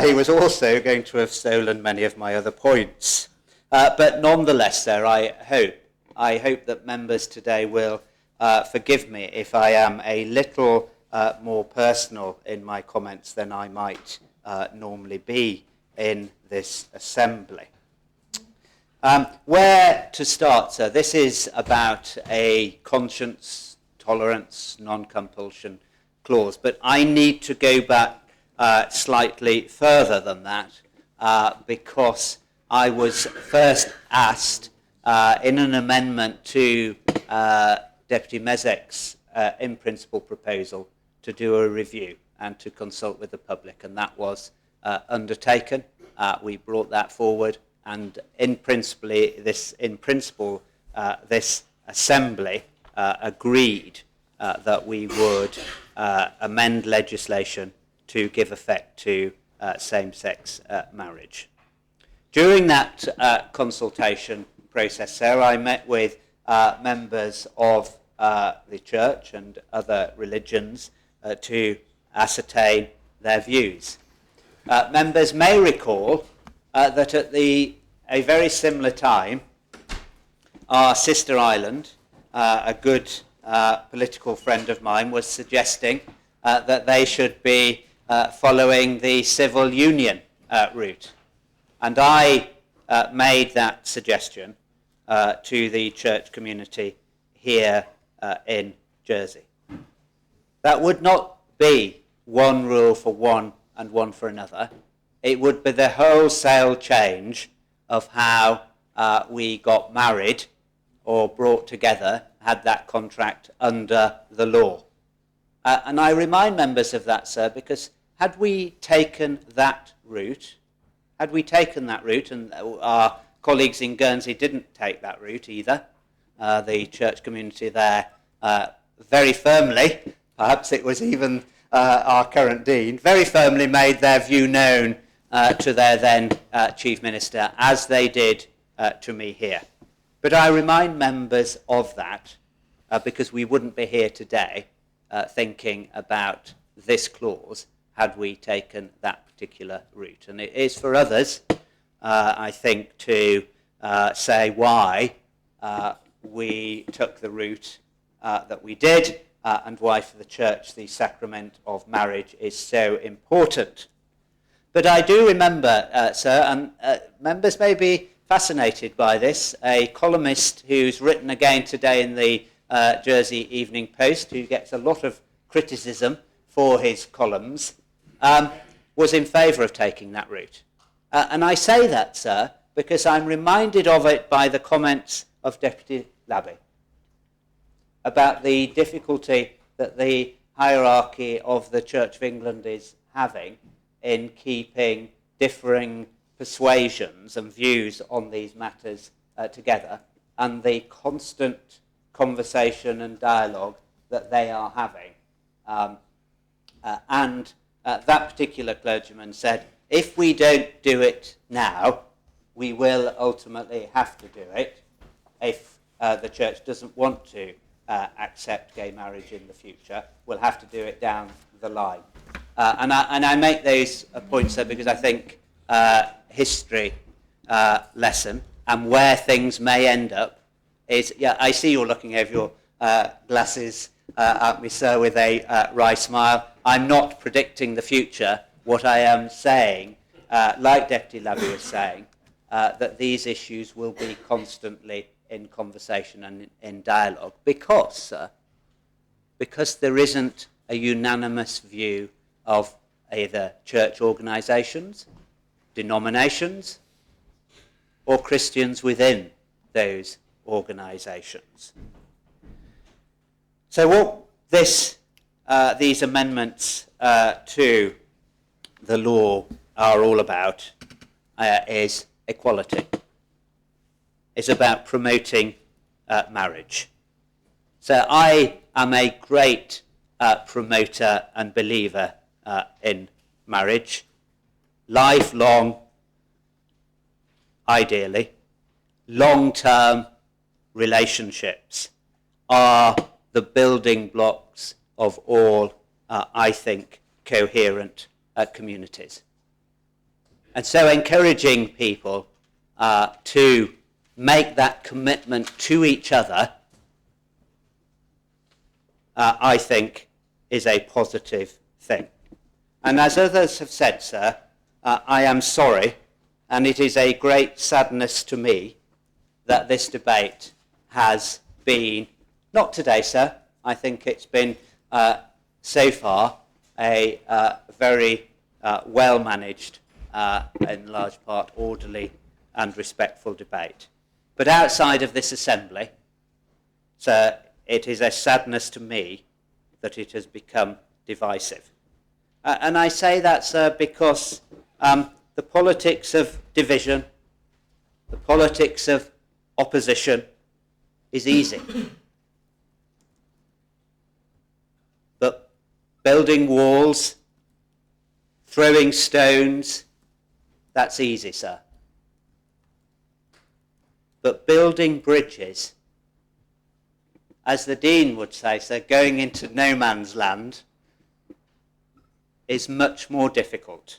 he was also going to have stolen many of my other points. But nonetheless, sir, I hope that members today will forgive me if I am a little more personal in my comments than I might normally be in this assembly. Where to start, sir? This is about a conscience, tolerance, non-compulsion clause, but I need to go back slightly further than that because I was first asked in an amendment to Deputy Mezek's in-principle proposal to do a review and to consult with the public, and that was undertaken. We brought that forward, and in principle, this assembly agreed that we would amend legislation to give effect to same-sex marriage. During that consultation process, sir, I met with members of the church and other religions to ascertain their views. Members may recall that at a very similar time, our sister island, a good political friend of mine, was suggesting that they should be following the civil union route. And I made that suggestion to the church community here in Jersey. That would not be one rule for one and one for another. It would be the wholesale change of how we got married or brought together, had that contract under the law. And I remind members of that, sir, because had we taken that route, and our colleagues in Guernsey didn't take that route either, the church community there very firmly, perhaps it was even our current dean, very firmly made their view known to their then chief minister, as they did to me here. But I remind members of that because we wouldn't be here today thinking about this clause had we taken that particular route. And it is for others, I think, to say why we took the route that we did and why for the church the sacrament of marriage is so important. But I do remember, sir, and members may be fascinated by this, a columnist who's written again today in the Jersey Evening Post, who gets a lot of criticism for his columns, was in favour of taking that route. And I say that, sir, because I'm reminded of it by the comments of Deputy Labby about the difficulty that the hierarchy of the Church of England is having in keeping differing persuasions and views on these matters together, and the constant conversation and dialogue that they are having. That particular clergyman said, if we don't do it now, we will ultimately have to do it if the church doesn't want to accept gay marriage in the future. We'll have to do it down the line. And I make those points there because I think history lesson and where things may end up is, yeah, I see you're looking over your glasses at me, sir, with a wry smile. I'm not predicting the future. What I am saying, like Deputy Labby was saying, that these issues will be constantly in conversation and in dialogue because there isn't a unanimous view of either church organisations, denominations, or Christians within those organisations. So what this these amendments to the law are all about is equality. It's about promoting marriage. So I am a great promoter and believer in marriage. Lifelong, ideally, long-term relationships are the building blocks of all, I think, coherent communities. And so encouraging people to make that commitment to each other, I think, is a positive thing. And as others have said, sir, I am sorry, and it is a great sadness to me that this debate has been, not today, sir, I think it's been so far a very well-managed, in large part orderly and respectful debate. But outside of this assembly, sir, it is a sadness to me that it has become divisive. And I say that, sir, because the politics of division, the politics of opposition is easy. But building walls, throwing stones, that's easy, sir. But building bridges, as the Dean would say, sir, going into no man's land, is much more difficult.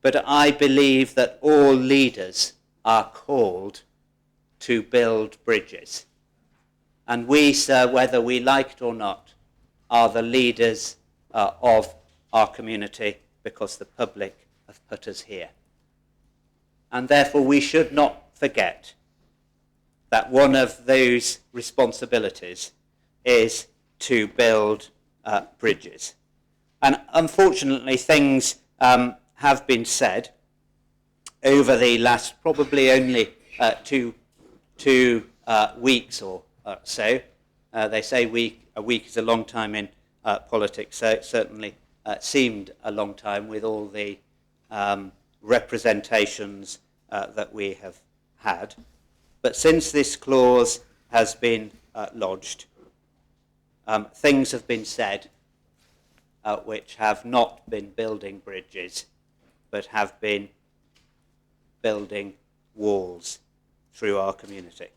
But I believe that all leaders are called to build bridges. And we, sir, whether we like it or not, are the leaders of our community because the public have put us here. And therefore we should not forget that one of those responsibilities is to build bridges. And unfortunately, things have been said over the last probably only two weeks or so. They say a week is a long time in politics, so it certainly seemed a long time with all the representations that we have had. But since this clause has been lodged, things have been said which have not been building bridges, but have been building walls through our community.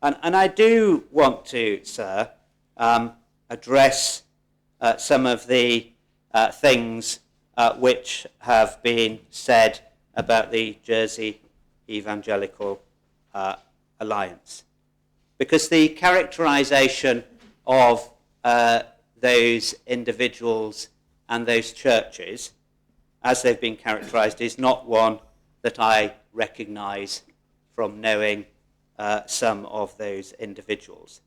And I do want to, sir, address some of the things which have been said about the Jersey Evangelical Alliance. Because the characterization of those individuals and those churches, as they've been characterized, is not one that I recognize from knowing some of those individuals.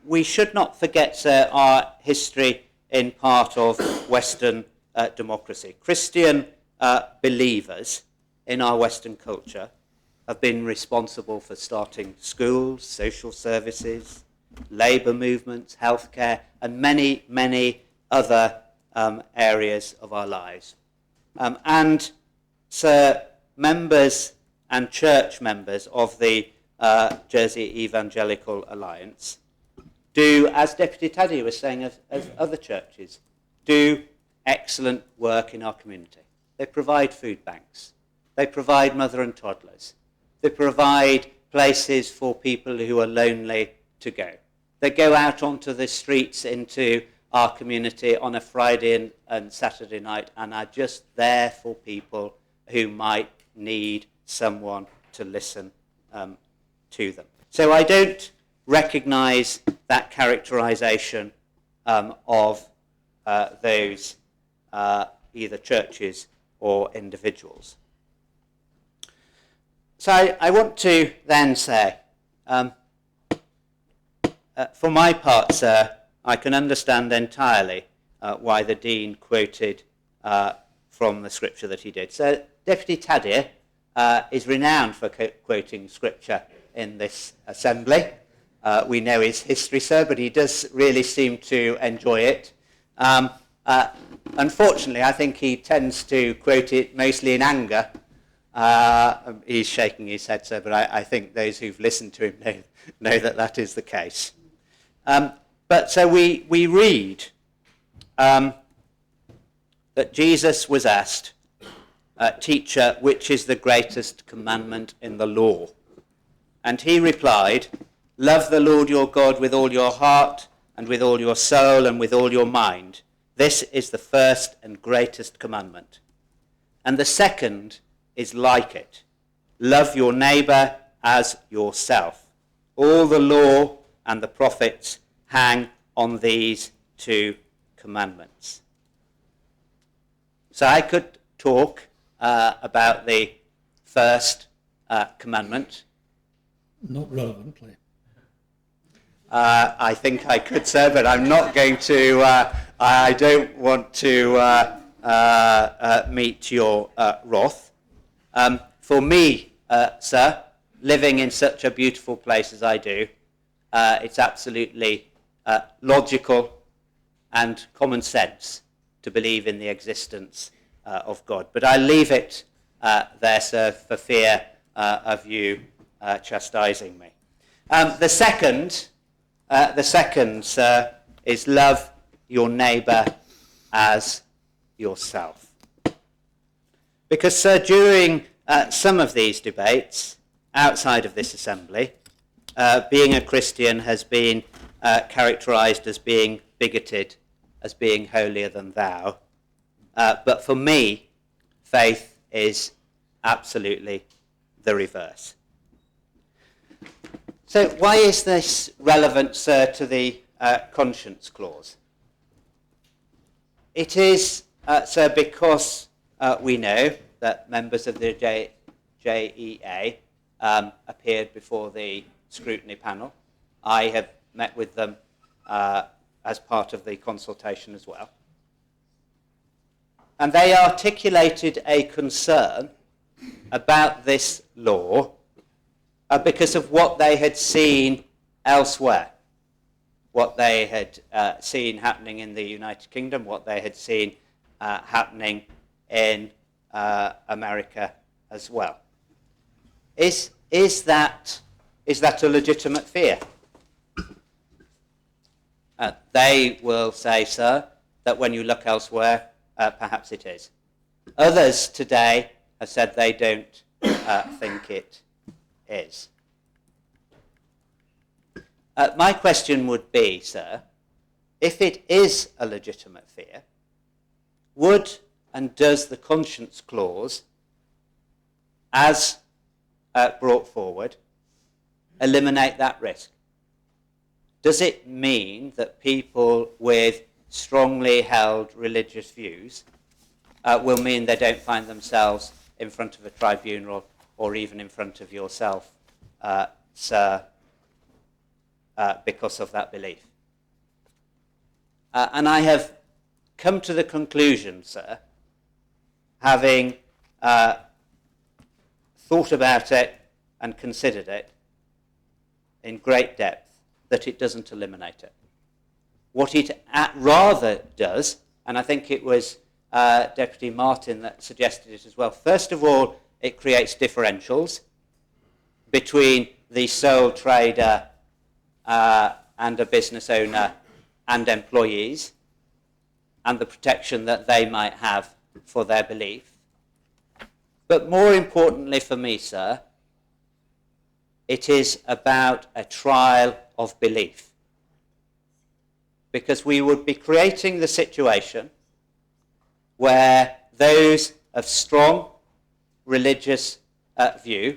We should not forget, sir, our history in part of Western democracy. Christian believers in our Western culture have been responsible for starting schools, social services, labour movements, healthcare, and many, many other areas of our lives. And, sir, members and church members of the Jersey Evangelical Alliance do, as Deputy Taddy was saying of other churches, do excellent work in our community. They provide food banks. They provide mother and toddlers. They provide places for people who are lonely to go. They go out onto the streets into our community on a Friday and Saturday night and are just there for people who might need someone to listen to them. So I don't recognise that characterisation of those either churches or individuals. So I want to then say, for my part, sir, I can understand entirely why the Dean quoted from the scripture that he did. So Deputy Taddy is renowned for quoting scripture in this assembly. we know his history, sir, but he does really seem to enjoy it. Unfortunately, I think he tends to quote it mostly in anger. He's shaking his head, sir, but I think those who've listened to him know that that is the case. But so we read that Jesus was asked, "Teacher, which is the greatest commandment in the law?" And he replied, "Love the Lord your God with all your heart and with all your soul and with all your mind. This is the first and greatest commandment. And the second is like it. Love your neighbor as yourself. All the law and the prophets hang on these two commandments." So I could talk about the first commandment. Not relevantly. I think I could, sir, but I'm not going to. I don't want to meet your wrath. For me, sir, living in such a beautiful place as I do, it's absolutely logical and common sense to believe in the existence of God. But I leave it there, sir, for fear of you chastising me. The second, sir, is love your neighbour as yourself. Because, sir, during some of these debates outside of this assembly, being a Christian has been characterised as being bigoted, as being holier than thou. But for me, faith is absolutely the reverse. So why is this relevant, sir, to the conscience clause? It is, sir, because we know that members of the JEA appeared before the scrutiny panel. I have met with them as part of the consultation as well. And they articulated a concern about this law because of what they had seen elsewhere, what they had seen happening in the United Kingdom, what they had seen happening in America as well. Is that a legitimate fear? They will say, sir, that when you look elsewhere, perhaps it is. Others today have said they don't think it is. My question would be, sir, if it is a legitimate fear, would and does the conscience clause, as brought forward, eliminate that risk? Does it mean that people with strongly held religious views will mean they don't find themselves in front of a tribunal or even in front of yourself, sir, because of that belief? And I have come to the conclusion, sir, having thought about it and considered it in great depth, that it doesn't eliminate it. What it rather does, and I think it was Deputy Martin that suggested it as well, first of all, it creates differentials between the sole trader and a business owner and employees, and the protection that they might have for their belief. But more importantly for me, sir, it is about a trial of belief. Because we would be creating the situation where those of strong religious view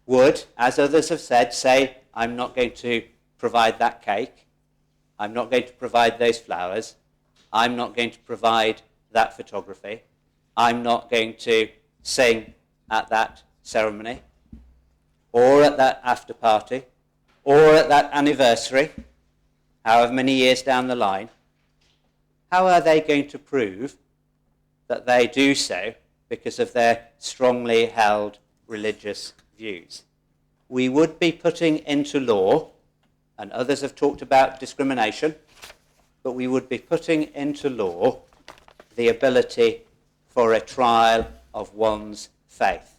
would, as others have said, say, I'm not going to provide that cake, I'm not going to provide those flowers, I'm not going to provide that photography, I'm not going to sing at that ceremony, or at that after party, or at that anniversary, however many years down the line. How are they going to prove that they do so because of their strongly held religious views? We would be putting into law and others have talked about discrimination, but we would be putting into law the ability for a trial of one's faith.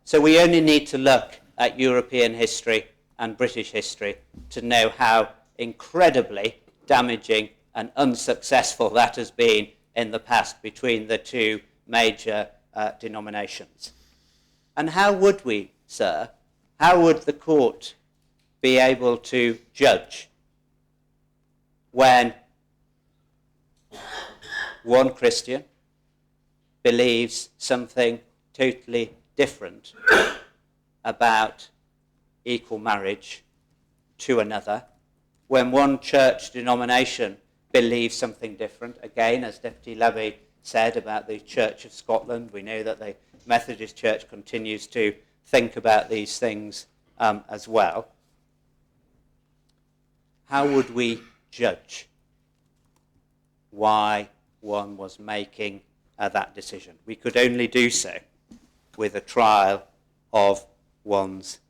So we only need to look at European history and British history to know how incredibly damaging and unsuccessful that has been in the past between the two major denominations. And how would we, sir, how would the court be able to judge when one Christian believes something totally different about equal marriage to another, when one church denomination believes something different? Again, as Deputy Levy said about the Church of Scotland, we know that the Methodist Church continues to think about these things as well. How would we judge why one was making that decision? We could only do so with a trial of one's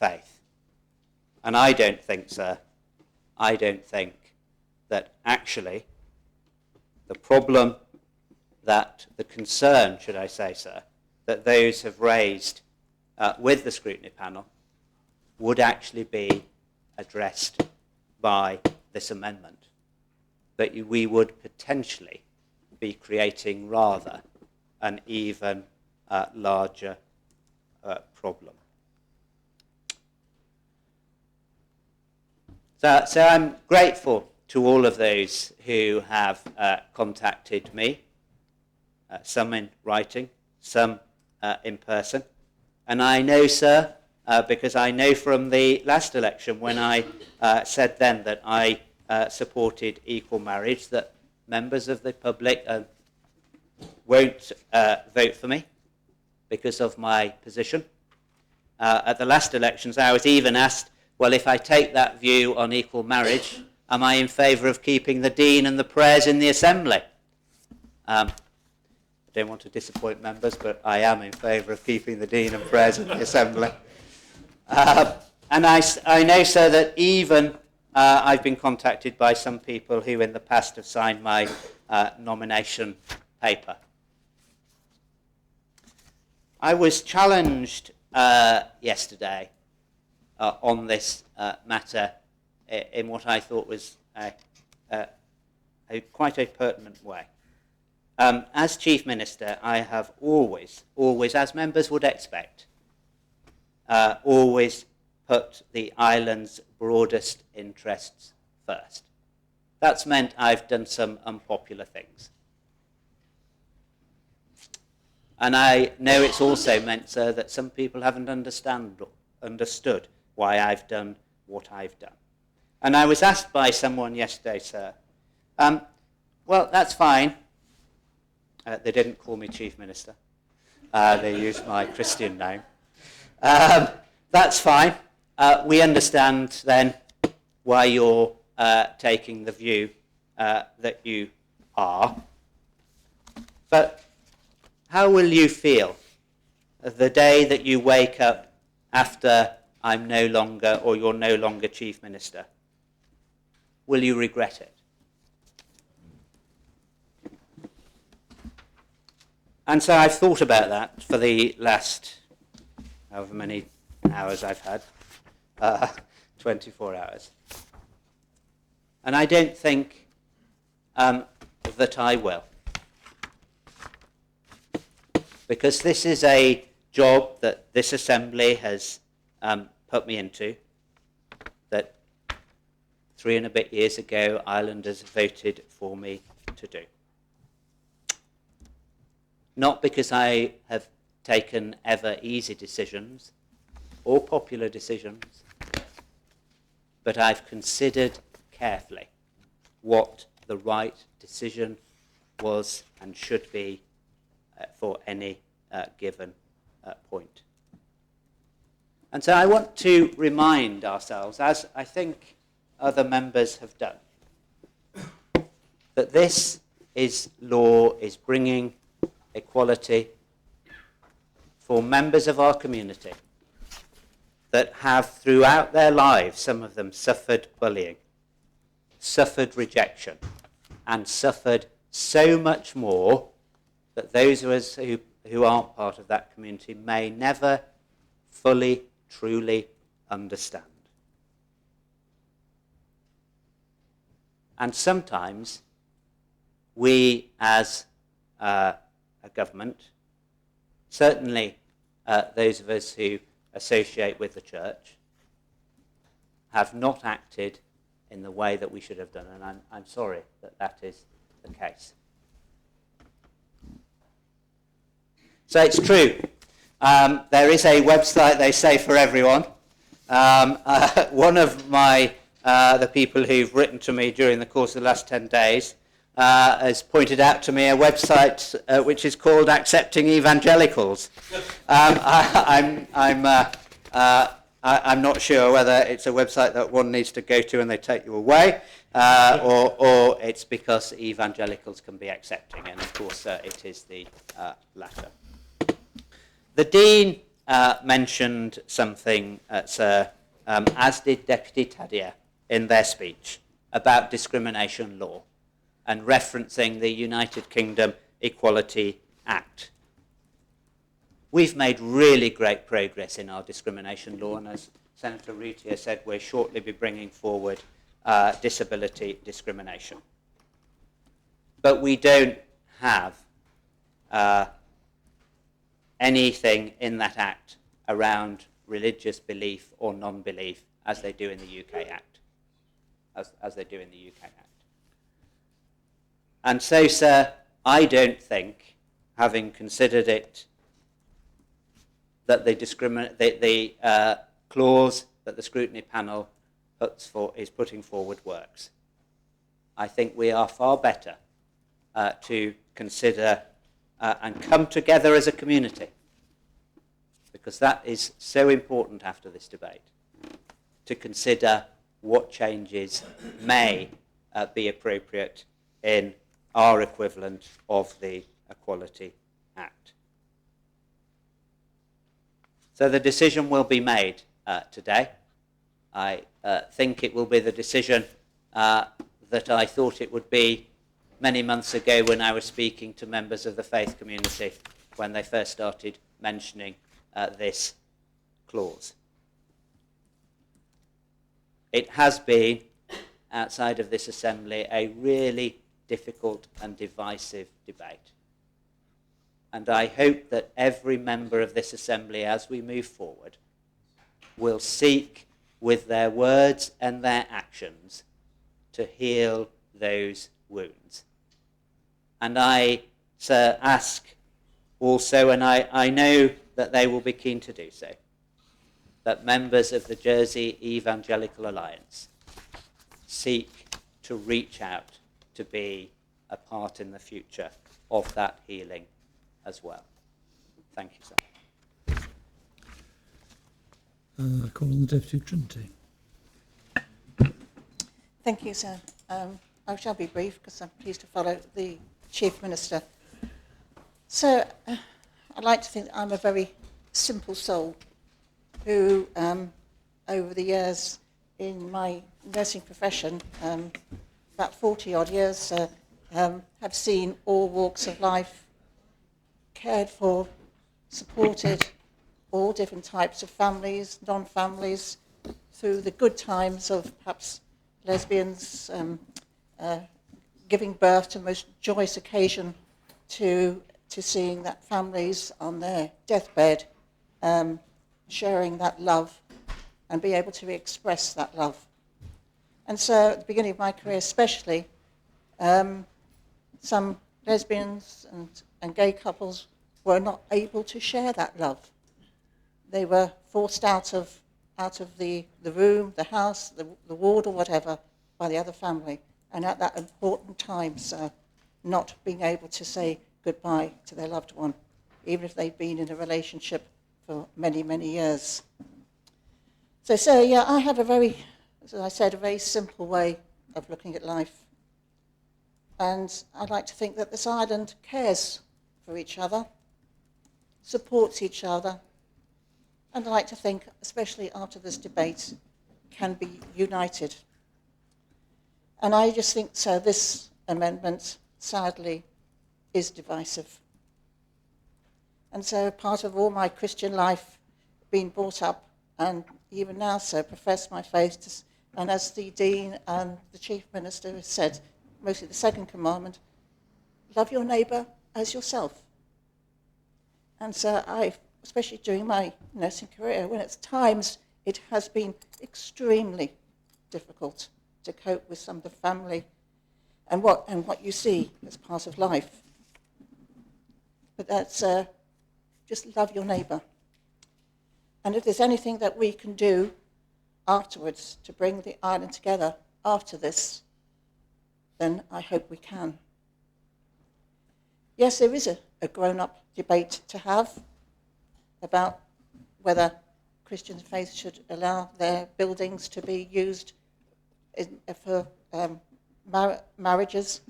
faith. And I don't think, sir, I don't think that actually the problem, that the concern, should I say, sir, that those have raised with the scrutiny panel would actually be addressed by this amendment. That we would potentially be creating rather an even larger problem. So I'm grateful to all of those who have contacted me, some in writing, some in person. And I know, sir, because I know from the last election when I said then that I supported equal marriage, that members of the public won't vote for me because of my position. At the last elections, I was even asked, well, if I take that view on equal marriage, am I in favour of keeping the Dean and the prayers in the Assembly? I don't want to disappoint members, but I am in favour of keeping the Dean and prayers in the Assembly. And I know, sir, that even I've been contacted by some people who in the past have signed my nomination paper. I was challenged yesterday on this matter in what I thought was quite a pertinent way. As Chief Minister, I have always, as members would expect, always put the island's broadest interests first. That's meant I've done some unpopular things. And I know it's also meant, sir, that some people haven't understood why I've done what I've done. And I was asked by someone yesterday, sir, well, that's fine. They didn't call me Chief Minister. They used my Christian name. That's fine. We understand then why you're taking the view that you are. But how will you feel the day that you wake up after I'm no longer, or you're no longer Chief Minister? Will you regret it? And so I've thought about that for the last however many hours I've had, 24 hours. And I don't think that I will. Because this is a job that this Assembly has put me into, that 3 and a bit years ago Islanders voted for me to do. Not because I have taken ever easy decisions or popular decisions, but I've considered carefully what the right decision was and should be for any given point. And so I want to remind ourselves, as I think other members have done, that this law is bringing equality for members of our community that have throughout their lives, some of them suffered bullying, suffered rejection, and suffered so much more that those of us who aren't part of that community may never fully, truly understand. And sometimes we as a government, certainly those of us who associate with the church, have not acted in the way that we should have done, and I'm sorry that that is the case. So it's true. There is a website, they say, for everyone. One of the people who've written to me during the course of the last 10 days has pointed out to me a website which is called Accepting Evangelicals. I'm not sure whether it's a website that one needs to go to and they take you away, or it's because evangelicals can be accepting, and of course it is the latter. The Dean mentioned something, Sir, as did Deputy Tadia in their speech, about discrimination law and referencing the United Kingdom Equality Act. We've made really great progress in our discrimination law, and as Senator Rutier said, we'll shortly be bringing forward disability discrimination. But we don't have anything in that act around religious belief or non-belief as they do in the UK Act. As they do in the UK Act. And so, sir, I don't think, having considered it, that the clause that the scrutiny panel is putting forward works. I think we are far better to consider and come together as a community, because that is so important after this debate, to consider what changes may be appropriate in our equivalent of the Equality Act. So the decision will be made today. I think it will be the decision that I thought it would be many months ago when I was speaking to members of the faith community when they first started mentioning this clause. It has been, outside of this assembly, a really difficult and divisive debate. And I hope that every member of this assembly, as we move forward, will seek with their words and their actions to heal those wounds. And I, sir, ask also, and I know that they will be keen to do so, that members of the Jersey Evangelical Alliance seek to reach out to be a part in the future of that healing as well. Thank you, sir. Call on the Deputy Trinity. Thank you, sir. I shall be brief because I'm pleased to follow the Chief Minister. So, I'd like to think that I'm a very simple soul who, over the years in my nursing profession, about 40 odd years, have seen all walks of life, cared for, supported all different types of families, non-families, through the good times of perhaps lesbians, giving birth to the most joyous occasion to seeing that families on their deathbed sharing that love and be able to express that love. And so at the beginning of my career especially, some lesbians and gay couples were not able to share that love. They were forced out of the room, the house, the ward or whatever by the other family. And at that important time, not being able to say goodbye to their loved one, even if they've been in a relationship for many, many years. So yeah, I have a very, as I said, a very simple way of looking at life. And I'd like to think that this island cares for each other, supports each other, and I like to think, especially after this debate, can be united. And I just think so this amendment, sadly, is divisive. And so part of all my Christian life, being brought up, and even now so, profess my faith, and as the Dean and the Chief Minister has said, mostly the second commandment, love your neighbour as yourself. And so I, especially during my nursing career, when at times it has been extremely difficult to cope with some of the family and what you see as part of life. But that's just love your neighbour. And if there's anything that we can do afterwards to bring the island together after this, then I hope we can. Yes, there is a grown-up debate to have about whether Christian faith should allow their buildings to be used for marriages.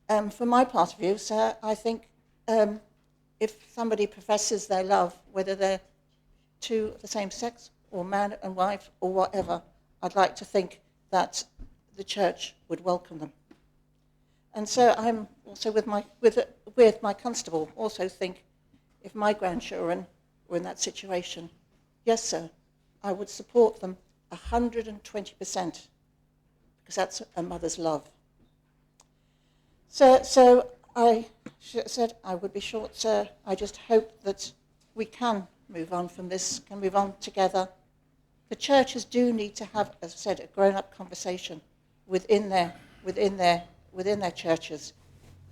From my part of view, sir, I think if somebody professes their love, whether they're to the same sex or man and wife or whatever, I'd like to think that the church would welcome them. And so I'm also with my constable also think if my grandchildren were in that situation, yes, sir, I would support them 120%, because that's a mother's love. So I said I would be short, sir. I just hope that we can move on from this, can move on together. The churches do need to have, as I said, a grown-up conversation within their churches,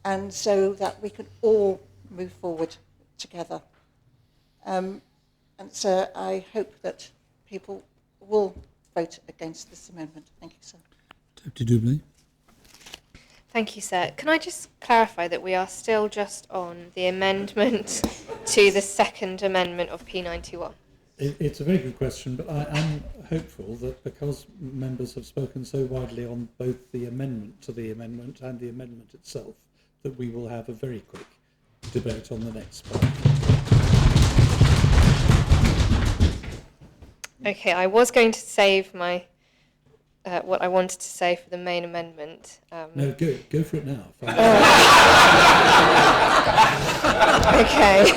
and so that we can all move forward together. And so I hope that people will vote against this amendment. Thank you, sir. Deputy Doublé. Thank you, sir. Can I just clarify that we are still just on the amendment to the second amendment of P91? It's a very good question, but I am hopeful that because members have spoken so widely on both the amendment to the amendment and the amendment itself, that we will have a very quick debate on the next part. Okay, I was going to save my what I wanted to say for the main amendment. No, go for it now. Okay.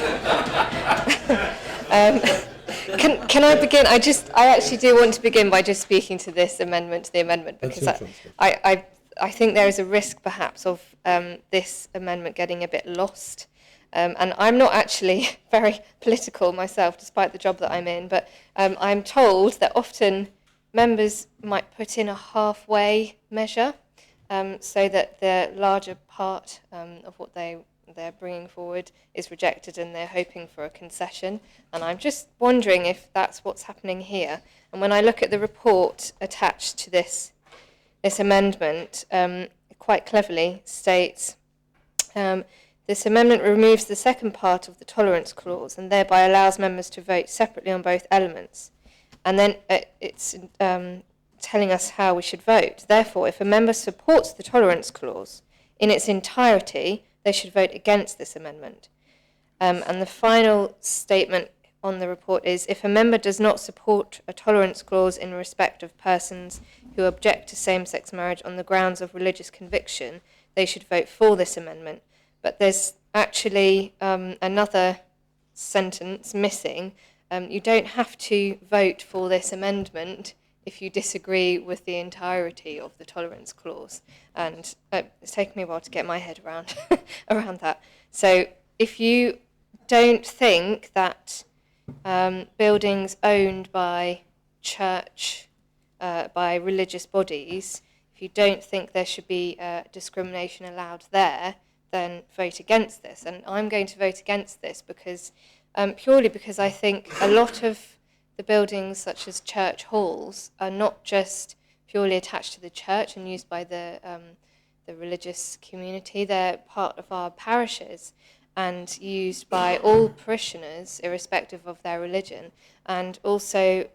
Can I begin? I actually do want to begin by just speaking to this amendment to the amendment, because I think there is a risk perhaps of this amendment getting a bit lost. And I'm not actually very political myself, despite the job that I'm in, but I'm told that often members might put in a halfway measure, so that the larger part of what they're bringing forward is rejected and they're hoping for a concession. And I'm just wondering if that's what's happening here. And when I look at the report attached to this amendment, it quite cleverly states, this amendment removes the second part of the tolerance clause and thereby allows members to vote separately on both elements. And then it's telling us how we should vote. Therefore, if a member supports the tolerance clause in its entirety, they should vote against this amendment. And the final statement on the report is, if a member does not support a tolerance clause in respect of persons who object to same-sex marriage on the grounds of religious conviction, they should vote for this amendment. But there's actually another sentence missing. You don't have to vote for this amendment if you disagree with the entirety of the tolerance clause. And it's taken me a while to get my head around that. So if you don't think that buildings owned by church, by religious bodies, if you don't think there should be discrimination allowed there, then vote against this. And I'm going to vote against this because purely because I think a lot of the buildings, such as church halls, are not just purely attached to the church and used by the religious community. They're part of our parishes and used by all parishioners, irrespective of their religion, and also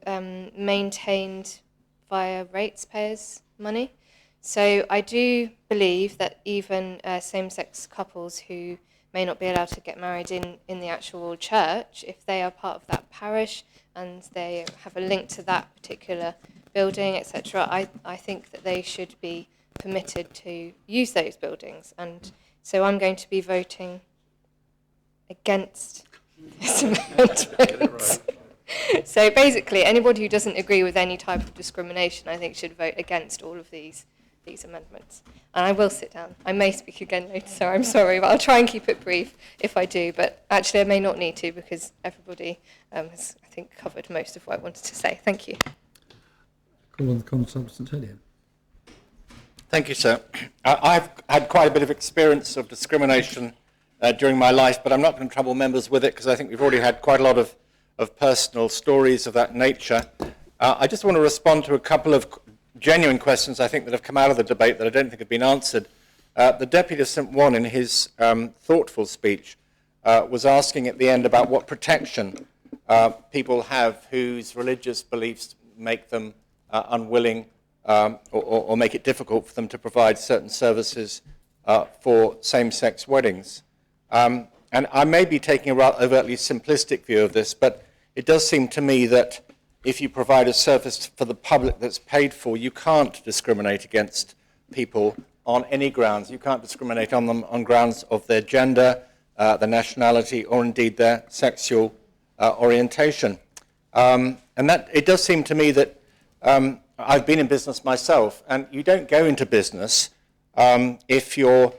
maintained via ratepayers' money. So I do believe that even same-sex couples who may not be allowed to get married in the actual church, if they are part of that parish and they have a link to that particular building, etc., I think that they should be permitted to use those buildings. And so I'm going to be voting against this amendment. So basically, anybody who doesn't agree with any type of discrimination, I think, should vote against all of these amendments. And I will sit down. I may speak again later, so I'm sorry, but I'll try and keep it brief if I do. But actually, I may not need to because everybody has, I think, covered most of what I wanted to say. Thank you. Call on the Constable St Helier. Thank you, sir. I've had quite a bit of experience of discrimination during my life, but I'm not going to trouble members with it because I think we've already had quite a lot of personal stories of that nature. I just want to respond to a couple of genuine questions I think that have come out of the debate that I don't think have been answered. The Deputy of St One, in his thoughtful speech, was asking at the end about what protection people have whose religious beliefs make them unwilling or make it difficult for them to provide certain services for same-sex weddings. And I may be taking a rather overtly simplistic view of this, but it does seem to me that if you provide a service for the public that's paid for, you can't discriminate against people on any grounds. You can't discriminate on them on grounds of their gender, their nationality, or indeed their sexual orientation. And that it does seem to me that I've been in business myself, and you don't go into business if your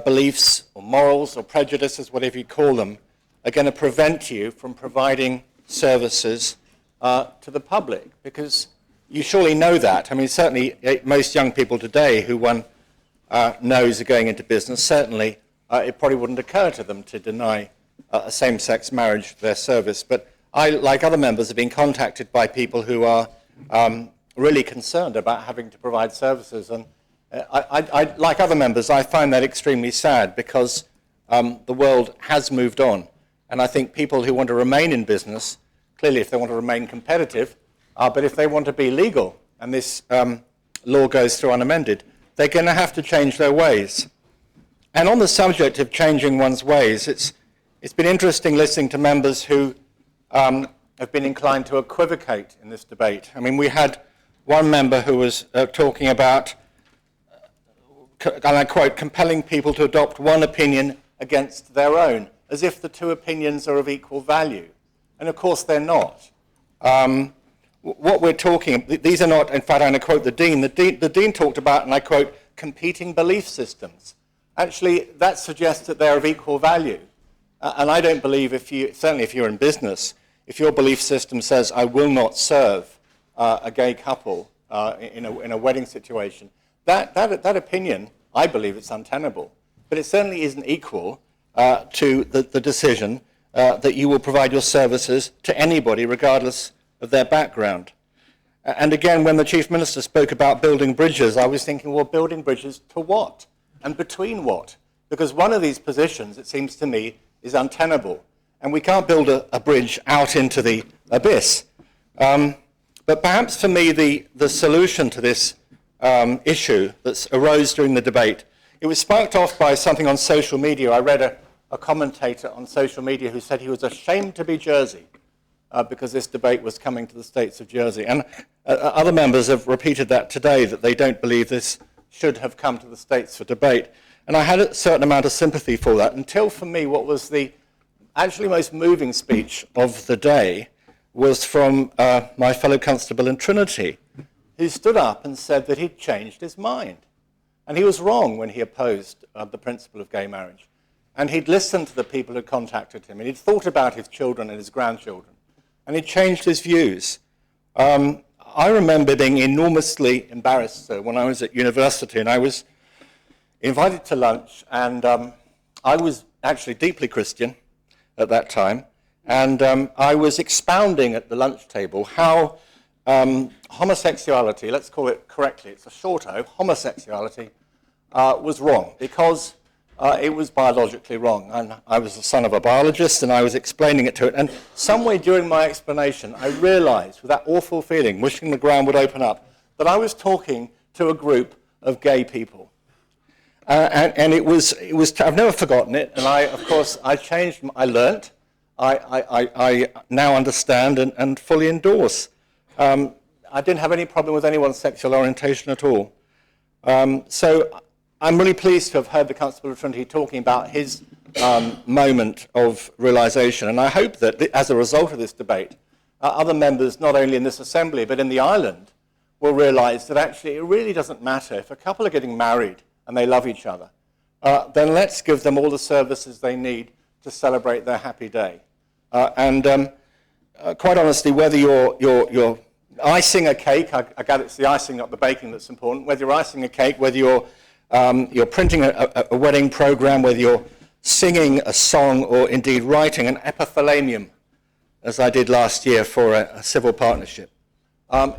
beliefs or morals or prejudices, whatever you call them, are going to prevent you from providing services to the public, because you surely know that. I mean, certainly most young people today who one knows are going into business, certainly it probably wouldn't occur to them to deny a same-sex marriage their service. But I, like other members, have been contacted by people who are really concerned about having to provide services. And I, like other members, I find that extremely sad because the world has moved on. And I think people who want to remain in business, clearly if they want to remain competitive, but if they want to be legal and this law goes through unamended, they're going to have to change their ways. And on the subject of changing one's ways, it's been interesting listening to members who have been inclined to equivocate in this debate. I mean, we had one member who was talking about, and I quote, compelling people to adopt one opinion against their own, as if the two opinions are of equal value. And of course they're not. What we're talking, these are not, in fact, I'm going to quote the Dean. The Dean talked about, and I quote, competing belief systems. Actually, that suggests that they're of equal value. And I don't believe certainly if you're in business, if your belief system says, I will not serve a gay couple in a wedding situation, that opinion, I believe it's untenable. But it certainly isn't equal to the decision that you will provide your services to anybody, regardless of their background. And again, when the Chief Minister spoke about building bridges, I was thinking, well, building bridges to what? And between what? Because one of these positions, it seems to me, is untenable. And we can't build a bridge out into the abyss. But perhaps for me, the solution to this issue that arose during the debate, it was sparked off by something on social media. I read a commentator on social media who said he was ashamed to be Jersey because this debate was coming to the states of Jersey. And other members have repeated that today, that they don't believe this should have come to the states for debate. And I had a certain amount of sympathy for that, until for me what was the actually most moving speech of the day was from my fellow constable in Trinity, who stood up and said that he'd changed his mind. And he was wrong when he opposed the principle of gay marriage. And he'd listened to the people who contacted him, and he'd thought about his children and his grandchildren, and he'd changed his views. I remember being enormously embarrassed when I was at university, and I was invited to lunch, and I was actually deeply Christian at that time, and I was expounding at the lunch table how homosexuality, let's call it correctly, it's a short O, homosexuality was wrong, because it was biologically wrong. And I was the son of a biologist, and I was explaining it to it. And somewhere during my explanation, I realized, with that awful feeling, wishing the ground would open up, that I was talking to a group of gay people. And it was I've never forgotten it. And I learnt. I now understand and fully endorse. I didn't have any problem with anyone's sexual orientation at all. So I'm really pleased to have heard the Constable of Trinity talking about his moment of realisation, and I hope that as a result of this debate, other members, not only in this assembly but in the island, will realise that actually it really doesn't matter. If a couple are getting married and they love each other, then let's give them all the services they need to celebrate their happy day. Quite honestly, whether you're icing a cake, I gather it's the icing, not the baking, that's important. Whether you're icing a cake, whether you're printing a wedding program, whether you're singing a song, or indeed writing an epithalamium, as I did last year for a civil partnership,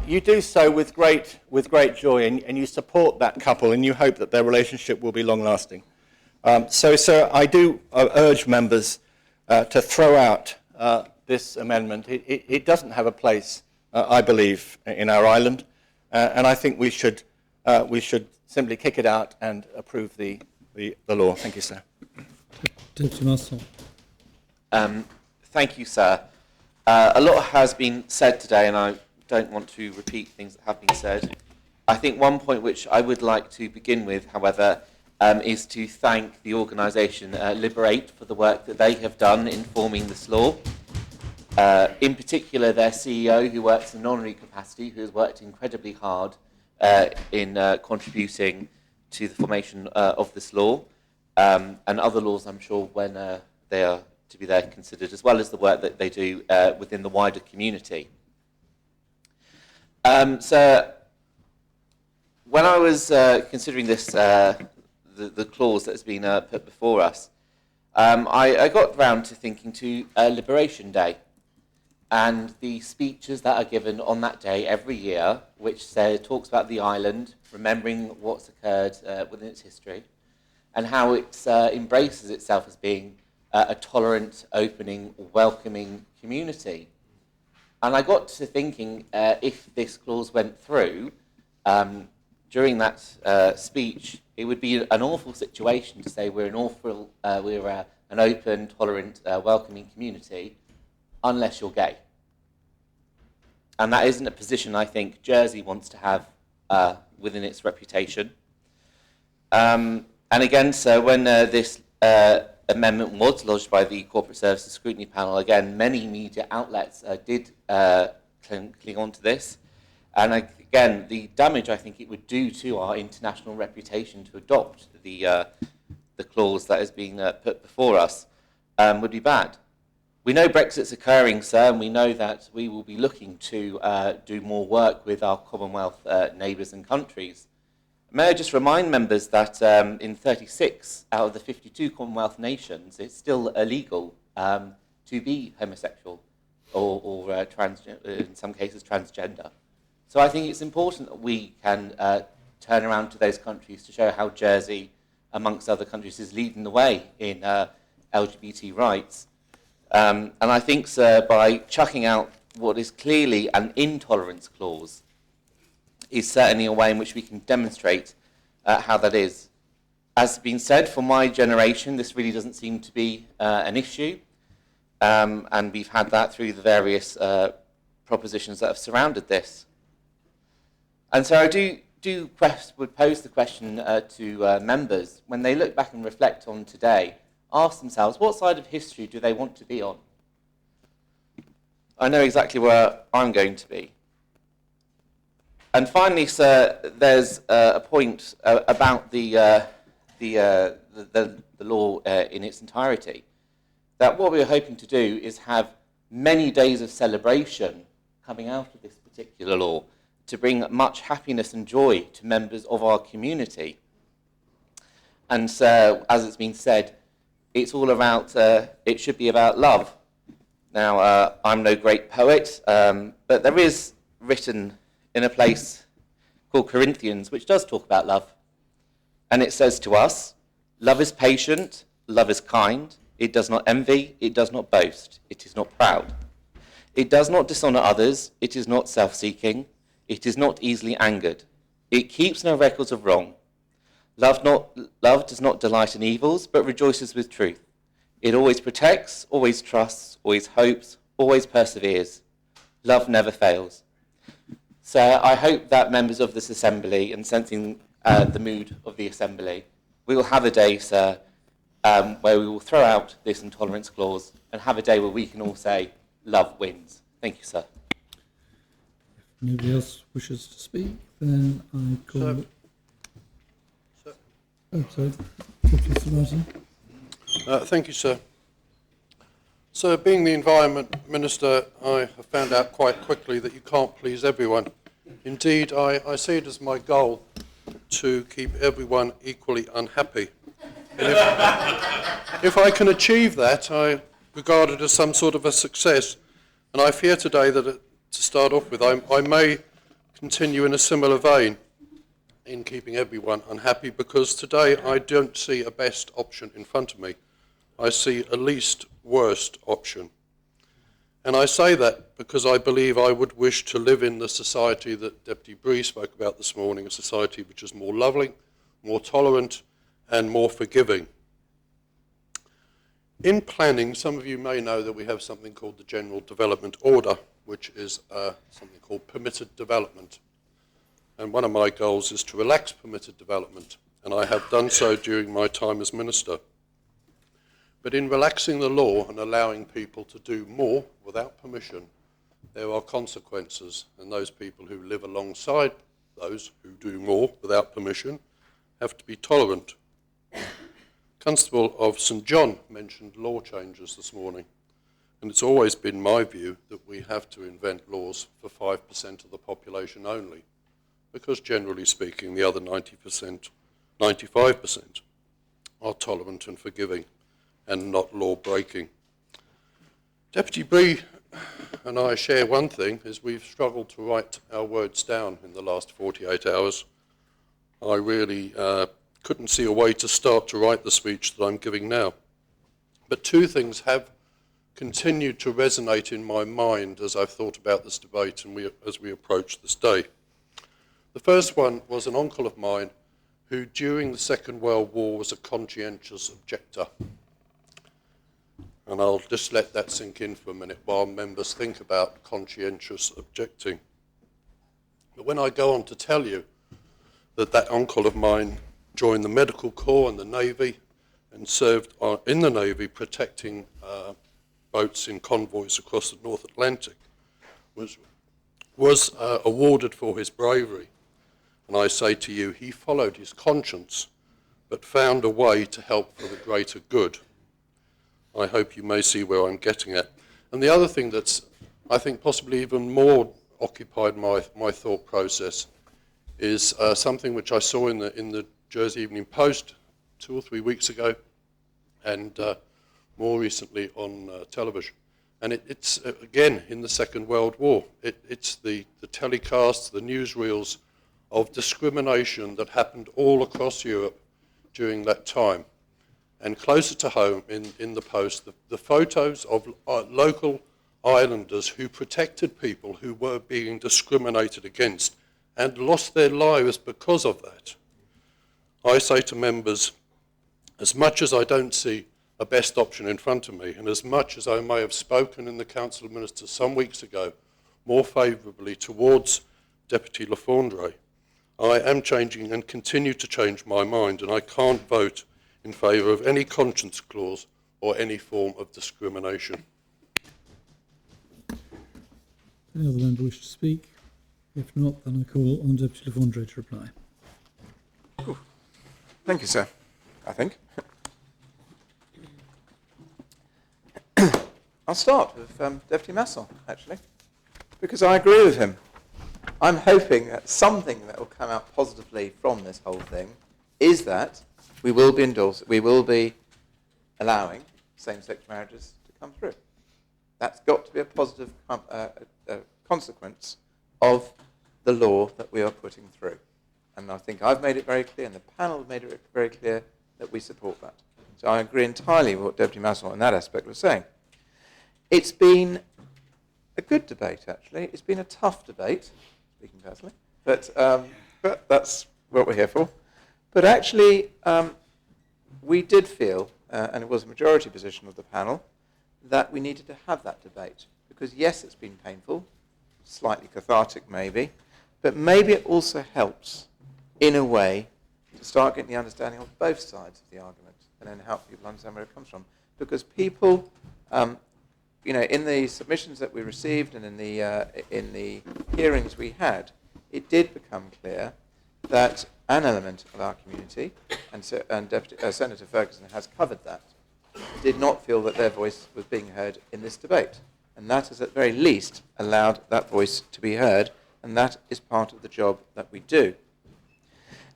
you do so with great joy, and you support that couple, and you hope that their relationship will be long-lasting. So, sir, I do urge members to throw out this amendment. It doesn't have a place, I believe, in our island, and I think we should simply kick it out and approve the law. Thank you, sir. Deputy Marshal. Thank you, sir. A lot has been said today, and I don't want to repeat things that have been said. I think one point which I would like to begin with, however, is to thank the organisation Liberate for the work that they have done in forming this law. In particular, their CEO, who works in an honorary capacity, who has worked incredibly hard in contributing to the formation of this law, and other laws, I'm sure, when they are to be there considered, as well as the work that they do within the wider community. So, when I was considering this, the clause that has been put before us, I got round to thinking to Liberation Day and the speeches that are given on that day every year, which talks about the island, remembering what's occurred within its history, and how it embraces itself as being a tolerant, opening, welcoming community. And I got to thinking, if this clause went through, during that speech, it would be an awful situation to say we're an open, tolerant, welcoming community, unless you're gay. And that isn't a position I think Jersey wants to have within its reputation. And again, so when this amendment was lodged by the Corporate Services Scrutiny Panel, again, many media outlets did cling on to this. And again, the damage I think it would do to our international reputation to adopt the clause that is being put before us would be bad. We know Brexit's occurring, sir, and we know that we will be looking to do more work with our Commonwealth neighbours and countries. May I just remind members that in 36 out of the 52 Commonwealth nations, it's still illegal to be homosexual or in some cases transgender. So I think it's important that we can turn around to those countries to show how Jersey, amongst other countries, is leading the way in LGBT rights. And I think, sir, by chucking out what is clearly an intolerance clause is certainly a way in which we can demonstrate how that is. As has been said, for my generation, this really doesn't seem to be an issue. And we've had that through the various propositions that have surrounded this. And so I would pose the question to members, when they look back and reflect on today, ask themselves, what side of history do they want to be on? I know exactly where I'm going to be. And finally, sir, there's a point about the law in its entirety, that what we're hoping to do is have many days of celebration coming out of this particular law to bring much happiness and joy to members of our community. And so, as it's been said, it's all about, it should be about love. Now, I'm no great poet, but there is written in a place called Corinthians, which does talk about love. And it says to us, love is patient, love is kind, it does not envy, it does not boast, it is not proud. It does not dishonour others, it is not self-seeking, it is not easily angered, it keeps no records of wrong. Love does not delight in evils, but rejoices with truth. It always protects, always trusts, always hopes, always perseveres. Love never fails. So I hope that members of this Assembly, and sensing the mood of the Assembly, we will have a day, sir, where we will throw out this intolerance clause and have a day where we can all say, love wins. Thank you, sir. If nobody else wishes to speak, then I call... Oh, sorry. Mr. Martin. Thank you, sir. So, being the Environment Minister, I have found out quite quickly that you can't please everyone. Indeed, I see it as my goal to keep everyone equally unhappy. And if I can achieve that, I regard it as some sort of a success. And I fear today that, to start off with, I may continue in a similar vein in keeping everyone unhappy, because today I don't see a best option in front of me. I see a least worst option. And I say that because I believe I would wish to live in the society that Deputy Bree spoke about this morning, a society which is more loving, more tolerant, and more forgiving. In planning, some of you may know that we have something called the General Development Order, which is something called permitted development. And one of my goals is to relax permitted development, and I have done so during my time as Minister. But in relaxing the law and allowing people to do more without permission, there are consequences, and those people who live alongside those who do more without permission have to be tolerant. Constable of St John mentioned law changes this morning, and it's always been my view that we have to invent laws for 5% of the population only, because generally speaking the other 90%, 95% are tolerant and forgiving and not law-breaking. Deputy Bree and I share one thing, is we've struggled to write our words down in the last 48 hours. I really couldn't see a way to start to write the speech that I'm giving now. But two things have continued to resonate in my mind as I've thought about this debate and as we approach this day. The first one was an uncle of mine who during the Second World War was a conscientious objector. And I'll just let that sink in for a minute while members think about conscientious objecting. But when I go on to tell you that that uncle of mine joined the Medical Corps and the Navy and served in the Navy protecting boats in convoys across the North Atlantic, was awarded for his bravery. And I say to you, he followed his conscience, but found a way to help for the greater good. I hope you may see where I'm getting at. And the other thing that's, I think, possibly even more occupied my thought process is something which I saw in the Jersey Evening Post 2 or 3 weeks ago, and more recently on television. And it's again, in the Second World War. It's the telecasts, the newsreels of discrimination that happened all across Europe during that time. And closer to home in the Post, the photos of local islanders who protected people who were being discriminated against and lost their lives because of that. I say to members, as much as I don't see a best option in front of me, and as much as I may have spoken in the Council of Ministers some weeks ago more favourably towards Deputy Le Fondre, I am changing and continue to change my mind, and I can't vote in favour of any conscience clause or any form of discrimination. Any other member wish to speak? If not, then I call on Deputy Le Fondre to reply. Thank you, sir, I think. I'll start with Deputy Masson, actually, because I agree with him. I'm hoping that something that will come out positively from this whole thing is that we will be allowing same-sex marriages to come through. That's got to be a positive consequence of the law that we are putting through. And I think I've made it very clear, and the panel have made it very clear, that we support that. So I agree entirely with what Deputy Masson in that aspect was saying. It's been a good debate, actually. It's been a tough debate, speaking personally, but that's what we're here for. But actually, we did feel, and it was a majority position of the panel, that we needed to have that debate. Because yes, it's been painful, slightly cathartic maybe, but maybe it also helps, in a way, to start getting the understanding of both sides of the argument and then help people understand where it comes from. Because people, in the submissions that we received and in the hearings we had, it did become clear that an element of our community, and Senator Ferguson has covered that, did not feel that their voice was being heard in this debate. And that has at very least allowed that voice to be heard, and that is part of the job that we do.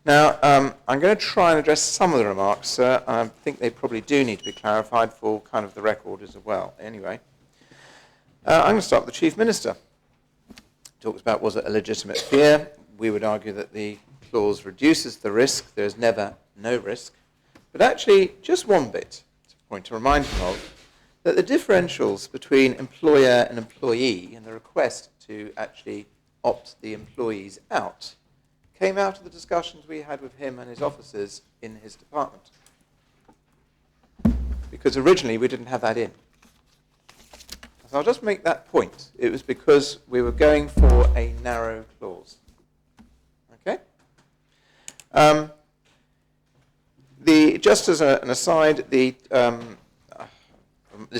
Now, I'm going to try and address some of the remarks, sir. I think they probably do need to be clarified for kind of the record as well. Anyway, I'm going to start with the Chief Minister. Talks about, was it a legitimate fear? We would argue that the clause reduces the risk. There is never no risk. But actually, just one bit, a point to remind him of, that the differentials between employer and employee and the request to actually opt the employees out came out of the discussions we had with him and his officers in his department. Because originally we didn't have that in. So I'll just make that point. It was because we were going for a narrow clause. Okay? Just as an aside, this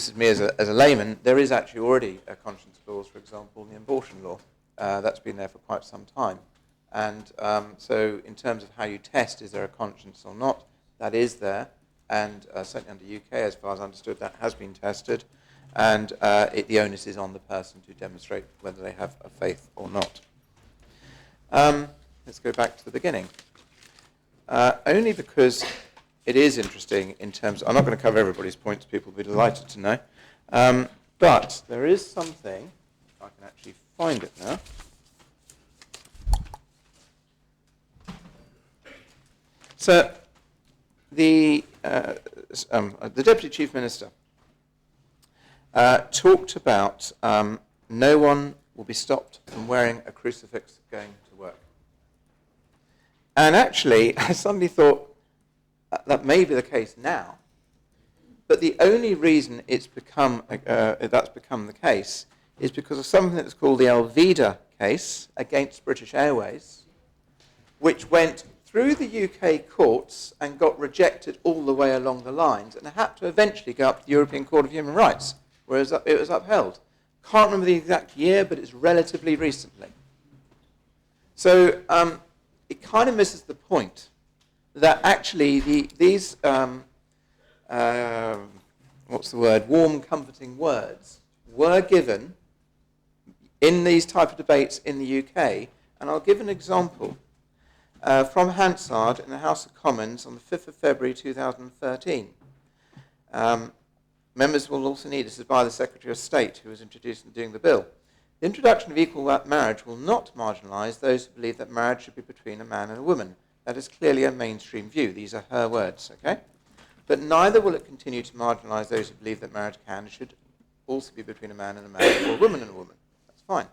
is me as a layman, there is actually already a conscience clause, for example, in the abortion law. That's been there for quite some time. And so in terms of how you test, is there a conscience or not, that is there. And certainly under UK, as far as I understood, that has been tested. And the onus is on the person to demonstrate whether they have a faith or not. Let's go back to the beginning. Only because it is interesting in terms of, I'm not going to cover everybody's points, people will be delighted to know. But there is something, if I can actually find it now. So the Deputy Chief Minister talked about no one will be stopped from wearing a crucifix going to work. And actually, I suddenly thought that may be the case now, but the only reason it's that's become the case is because of something that's called the Alvida case against British Airways, which went through the UK courts and got rejected all the way along the lines and had to eventually go up to the European Court of Human Rights, whereas it was upheld. Can't remember the exact year, but it's relatively recently. So it kind of misses the point that actually these, warm, comforting words were given in these type of debates in the UK. And I'll give an example. From Hansard in the House of Commons on the 5th of February 2013. Members will also need, this is by the Secretary of State who was introducing doing the bill. The introduction of equal marriage will not marginalise those who believe that marriage should be between a man and a woman. That is clearly a mainstream view. These are her words, okay? But neither will it continue to marginalise those who believe that marriage can and should also be between a man and a man or a woman and a woman. That's fine.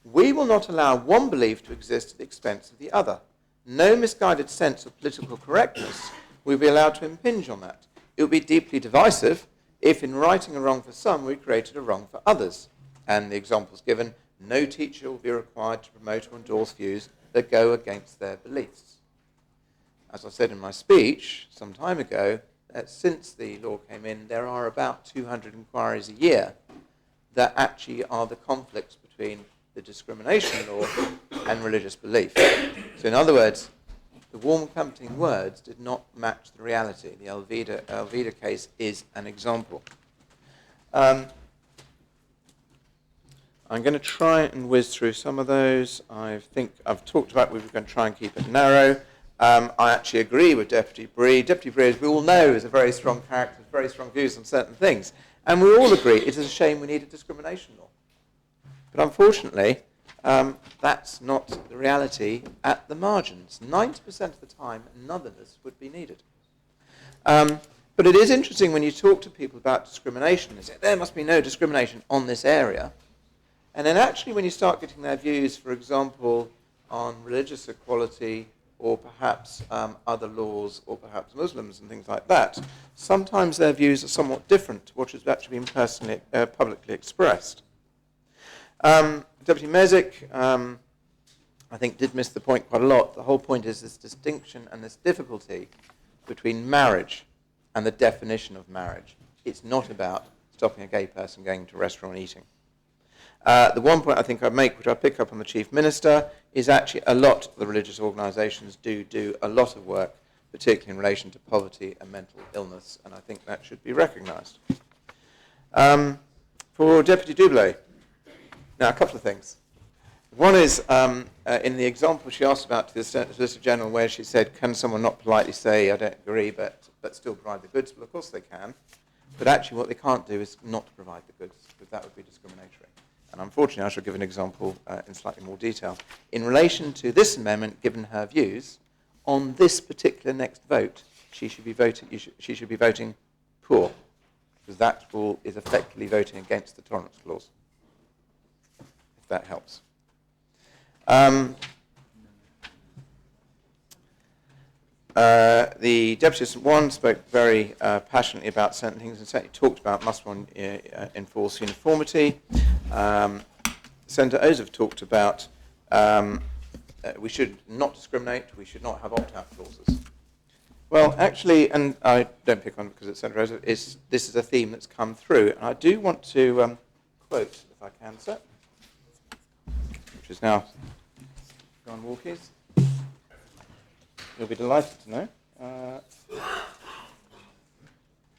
We will not allow one belief to exist at the expense of the other. No misguided sense of political correctness will be allowed to impinge on that. It would be deeply divisive if in righting a wrong for some we created a wrong for others. And the examples given, no teacher will be required to promote or endorse views that go against their beliefs. As I said in my speech some time ago, since the law came in, there are about 200 inquiries a year that actually are the conflicts between the discrimination law and religious belief. So in other words, the warm comforting words did not match the reality. The Alvida case is an example. I'm going to try and whiz through some of those. I think I've talked about we were going to try and keep it narrow. I actually agree with Deputy Bree. Deputy Bree, as we all know, is a very strong character, with very strong views on certain things. And we all agree it is a shame we need a discrimination law. But unfortunately, that's not the reality at the margins. 90% of the time, none of this would be needed. But it is interesting when you talk to people about discrimination, they say, there must be no discrimination on this area. And then actually when you start getting their views, for example, on religious equality or perhaps other laws, or perhaps Muslims and things like that, sometimes their views are somewhat different to what has actually been publicly expressed. Deputy Mezek, I think, did miss the point quite a lot. The whole point is this distinction and this difficulty between marriage and the definition of marriage. It's not about stopping a gay person going to a restaurant and eating. The one point I think I'd make, which I pick up on the Chief Minister, is actually a lot of the religious organisations do a lot of work, particularly in relation to poverty and mental illness, and I think that should be recognised. For Deputy Dublé, now a couple of things. One is, in the example she asked about to the Solicitor General, where she said, can someone not politely say, I don't agree, but still provide the goods? Well, of course they can. But actually what they can't do is not provide the goods, because that would be discriminatory. And unfortunately, I shall give an example in slightly more detail. In relation to this amendment, given her views, on this particular next vote, she should be voting poor, because that rule is effectively voting against the tolerance clause, if that helps. The Deputy Assistant One spoke very passionately about certain things, and certainly talked about must one enforce uniformity. Senator Ozov talked about we should not discriminate, we should not have opt-out clauses. Well, actually, and I don't pick on it because it's Senator Ozov, this is a theme that's come through, and I do want to quote, if I can, sir, which is now John Walkies. You'll be delighted to know.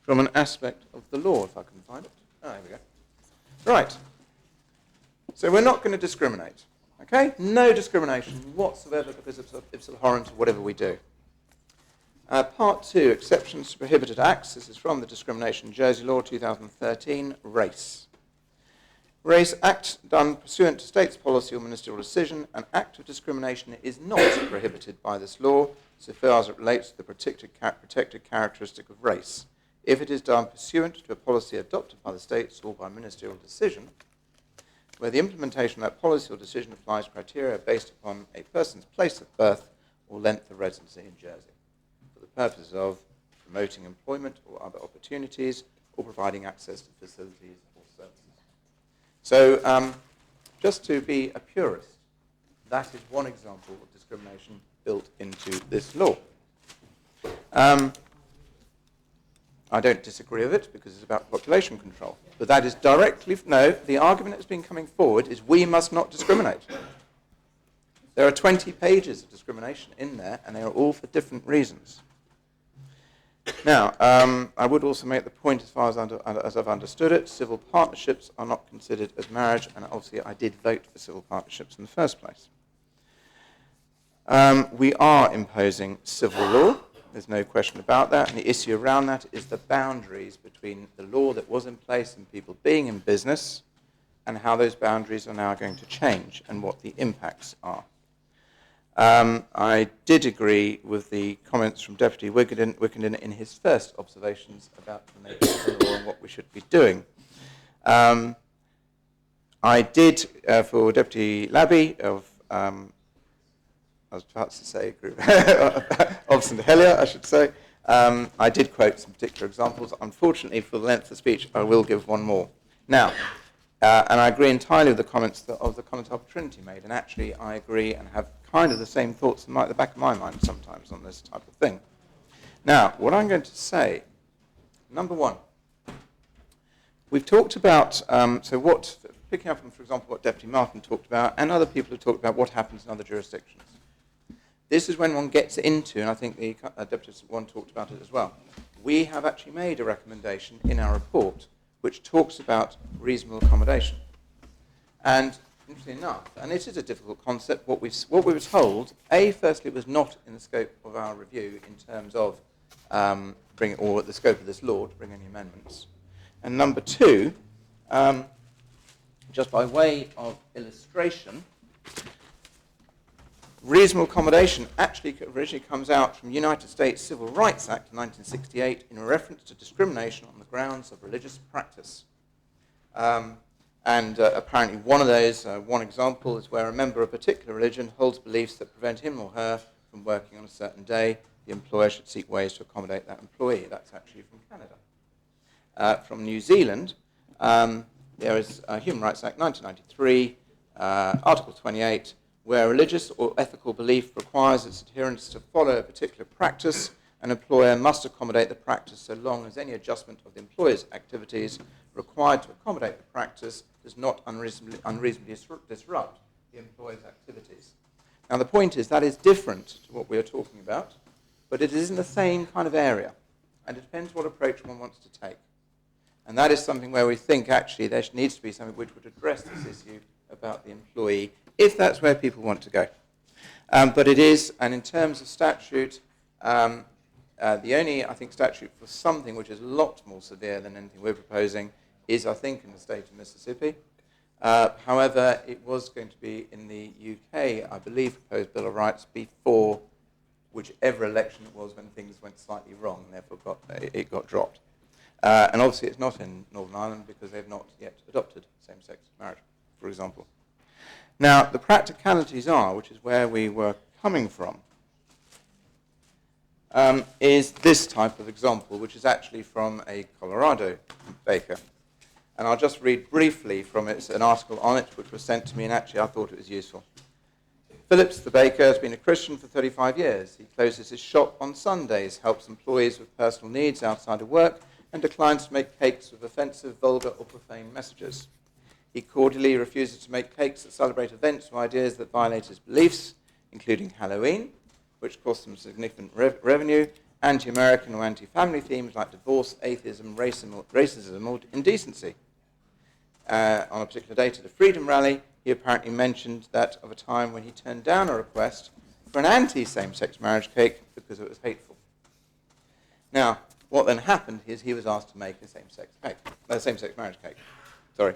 From an aspect of the law, if I can find it. Oh, there we go. Right. So we're not going to discriminate. Okay? No discrimination whatsoever because it's abhorrent of whatever we do. Part 2, exceptions to prohibited acts. This is from the Discrimination Jersey Law 2013, race. Race act done pursuant to state's policy or ministerial decision. An act of discrimination is not prohibited by this law so far as it relates to the protected characteristic of race. If it is done pursuant to a policy adopted by the states or by ministerial decision, where the implementation of that policy or decision applies criteria based upon a person's place of birth or length of residency in Jersey, for the purposes of promoting employment or other opportunities or providing access to facilities or services. So just to be a purist, that is one example of discrimination built into this law. I don't disagree with it because it's about population control. But that is directly, no, the argument that's been coming forward is we must not discriminate. There are 20 pages of discrimination in there, and they are all for different reasons. Now, I would also make the point, as far as I've understood it, civil partnerships are not considered as marriage, and obviously I did vote for civil partnerships in the first place. We are imposing civil law. There's no question about that, and the issue around that is the boundaries between the law that was in place and people being in business and how those boundaries are now going to change and what the impacts are. I did agree with the comments from Deputy Wickenden in his first observations about the nature of the law and what we should be doing. I did, for Deputy Labby of I was about to say of St Helier, I should say. I did quote some particular examples. Unfortunately, for the length of speech, I will give one more. Now, and I agree entirely with the comments of the Conotop Trinity made, and actually I agree and have kind of the same thoughts in the back of my mind sometimes on this type of thing. Now, what I'm going to say, number one, we've talked about, picking up on, for example, what Deputy Martin talked about, and other people have talked about what happens in other jurisdictions. This is when one gets into, and I think the Deputy One talked about it as well, we have actually made a recommendation in our report which talks about reasonable accommodation. And interestingly enough, and it is a difficult concept, what we were told, firstly, it was not in the scope of our review in terms of or the scope of this law to bring any amendments. And number two, just by way of illustration, reasonable accommodation actually originally comes out from the United States Civil Rights Act of 1968 in reference to discrimination on the grounds of religious practice. Apparently one of those, one example, is where a member of a particular religion holds beliefs that prevent him or her from from working on a certain day, the employer should seek ways to accommodate that employee. That's actually from Canada. From New Zealand, there is Human Rights Act 1993, Article 28, where religious or ethical belief requires its adherents to follow a particular practice. An employer must accommodate the practice so long as any adjustment of the employer's activities required to accommodate the practice does not unreasonably disrupt the employer's activities. Now, the point is that is different to what we are talking about, but it is in the same kind of area, and it depends what approach one wants to take. And that is something where we think, actually, there needs to be something which would address this issue about the employee, if that's where people want to go. But it is, and in terms of statute, the only, I think, statute for something which is a lot more severe than anything we're proposing is, I think, in the state of Mississippi. However, it was going to be in the UK, I believe, proposed Bill of Rights before whichever election it was when things went slightly wrong, and therefore it got dropped. And obviously it's not in Northern Ireland because they've not yet adopted same-sex marriage, for example. Now, the practicalities are, which is where we were coming from, is this type of example, which is actually from a Colorado baker. And I'll just read briefly from it, an article on it, which was sent to me, and actually I thought it was useful. Phillips, the baker, has been a Christian for 35 years. He closes his shop on Sundays, helps employees with personal needs outside of work, and declines to make cakes with offensive, vulgar, or profane messages. He cordially refuses to make cakes that celebrate events or ideas that violate his beliefs, including Halloween, which costs them significant revenue, anti-American or anti-family themes like divorce, atheism, racism, or indecency. On a particular date at a Freedom Rally, he apparently mentioned that of a time when he turned down a request for an anti-same-sex marriage cake because it was hateful. Now, what then happened is he was asked to make a same-sex marriage cake. Sorry.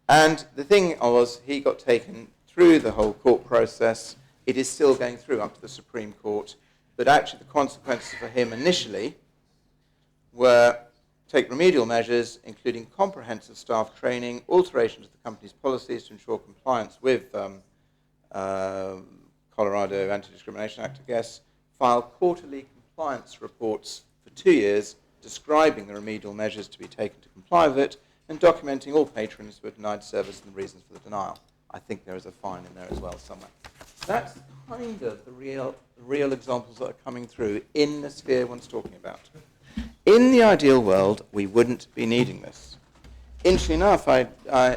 And the thing was, he got taken through the whole court process. It is still going through up to the Supreme Court, but actually the consequences for him initially were take remedial measures, including comprehensive staff training, alterations to the company's policies to ensure compliance with Colorado Anti-Discrimination Act, I guess, file quarterly compliance reports for 2 years describing the remedial measures to be taken to comply with it, and documenting all patrons who were denied service and the reasons for the denial. I think there is a fine in there as well somewhere. That's kind of the real examples that are coming through in the sphere one's talking about. In the ideal world, we wouldn't be needing this. Interestingly enough, it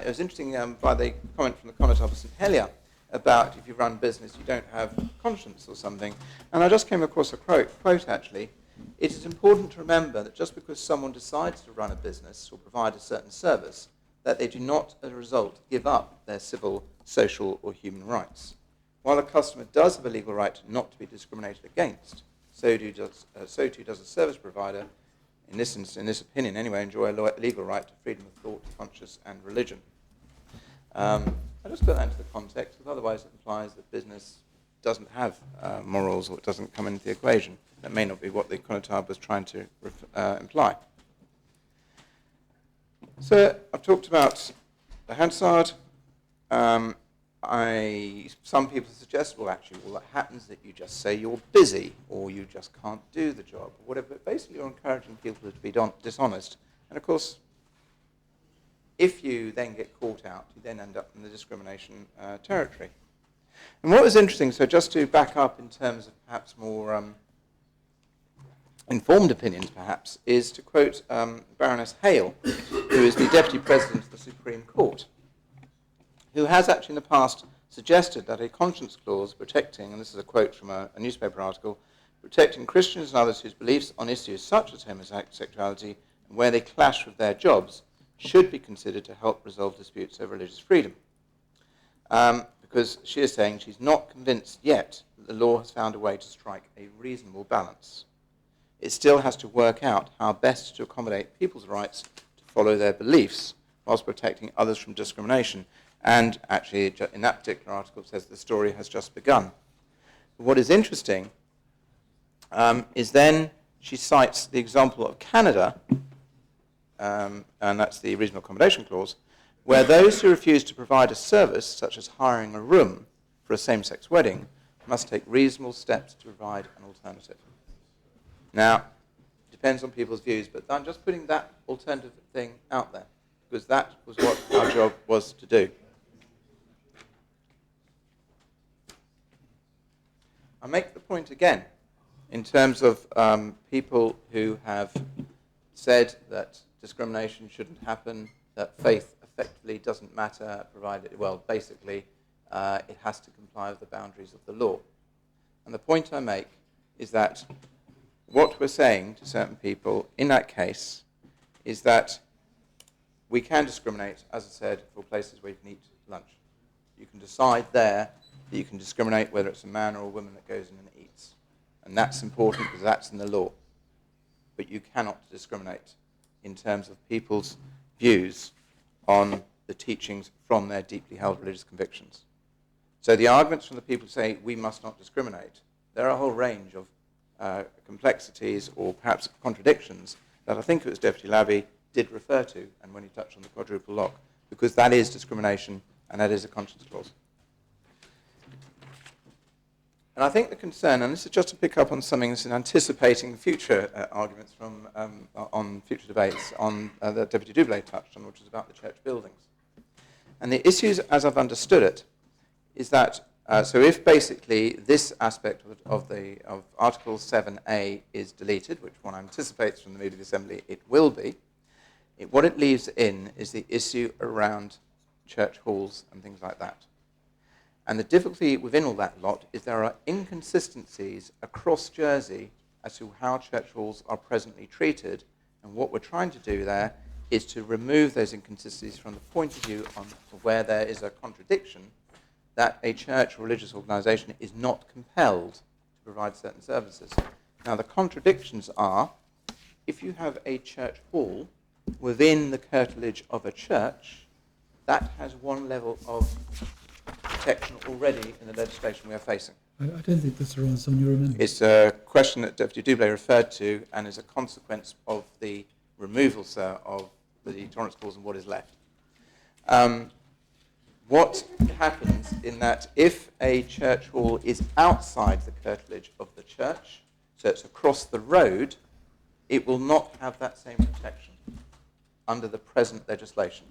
was interesting by the comment from the Commodore St. Helier about if you run business, you don't have conscience or something. And I just came across a quote actually. It is important to remember that just because someone decides to run a business or provide a certain service, that they do not, as a result, give up their civil, social, or human rights. While a customer does have a legal right not to be discriminated against, so too does a service provider, in this opinion anyway, enjoy a legal right to freedom of thought, conscience, and religion. I just put that into the context, because otherwise it implies that business doesn't have morals, or it doesn't come into the equation. That may not be what the connoisseur was trying to imply. So I've talked about the Hansard. Some people suggest, well, actually, that happens that you just say you're busy, or you just can't do the job, or whatever. But basically, you're encouraging people to be dishonest. And of course, if you then get caught out, you then end up in the discrimination territory. And what was interesting, so just to back up in terms of perhaps more informed opinions, perhaps, is to quote Baroness Hale, who is the Deputy President of the Supreme Court, who has actually in the past suggested that a conscience clause protecting, and this is a quote from a newspaper article, protecting Christians and others whose beliefs on issues such as homosexuality and where they clash with their jobs should be considered to help resolve disputes over religious freedom. Because she is saying she's not convinced yet that the law has found a way to strike a reasonable balance. It still has to work out how best to accommodate people's rights to follow their beliefs whilst protecting others from discrimination. And actually, in that particular article, it says the story has just begun. But what is interesting is then she cites the example of Canada, and that's the Reasonable Accommodation Clause, where those who refuse to provide a service, such as hiring a room for a same-sex wedding, must take reasonable steps to provide an alternative. Now, it depends on people's views, but I'm just putting that alternative thing out there, because that was what our job was to do. I make the point again, in terms of people who have said that discrimination shouldn't happen, that faith effectively doesn't matter, provided, well, basically, it has to comply with the boundaries of the law. And the point I make is that what we're saying to certain people in that case is that we can discriminate, as I said, for places where you can eat lunch. You can decide there that you can discriminate whether it's a man or a woman that goes in and eats. And that's important because that's in the law. But you cannot discriminate in terms of people's views on the teachings from their deeply held religious convictions. So the arguments from the people who say we must not discriminate, there are a whole range of complexities or perhaps contradictions that I think it was Deputy Labby did refer to, and when he touched on the quadruple lock, because that is discrimination and that is a conscience clause. And I think the concern, and this is just to pick up on something that's in anticipating future arguments from on future debates on that Deputy Doublé touched on, which is about the church buildings. And the issues, as I've understood it, is that so if basically this aspect of Article 7A is deleted, which one anticipates from the mood of the Assembly it will be, what it leaves in is the issue around church halls and things like that. And the difficulty within all that lot is there are inconsistencies across Jersey as to how church halls are presently treated, and what we're trying to do there is to remove those inconsistencies from the point of view on where there is a contradiction that a church or religious organisation is not compelled to provide certain services. Now, the contradictions are, if you have a church hall within the curtilage of a church, that has one level of protection already in the legislation we are facing. I don't think that's the answer on your amendment. It's a question that Deputy Doublé referred to and is a consequence of the removal, sir, of the tolerance clause and what is left. What happens in that if a church hall is outside the curtilage of the church, so it's across the road, it will not have that same protection under the present legislation.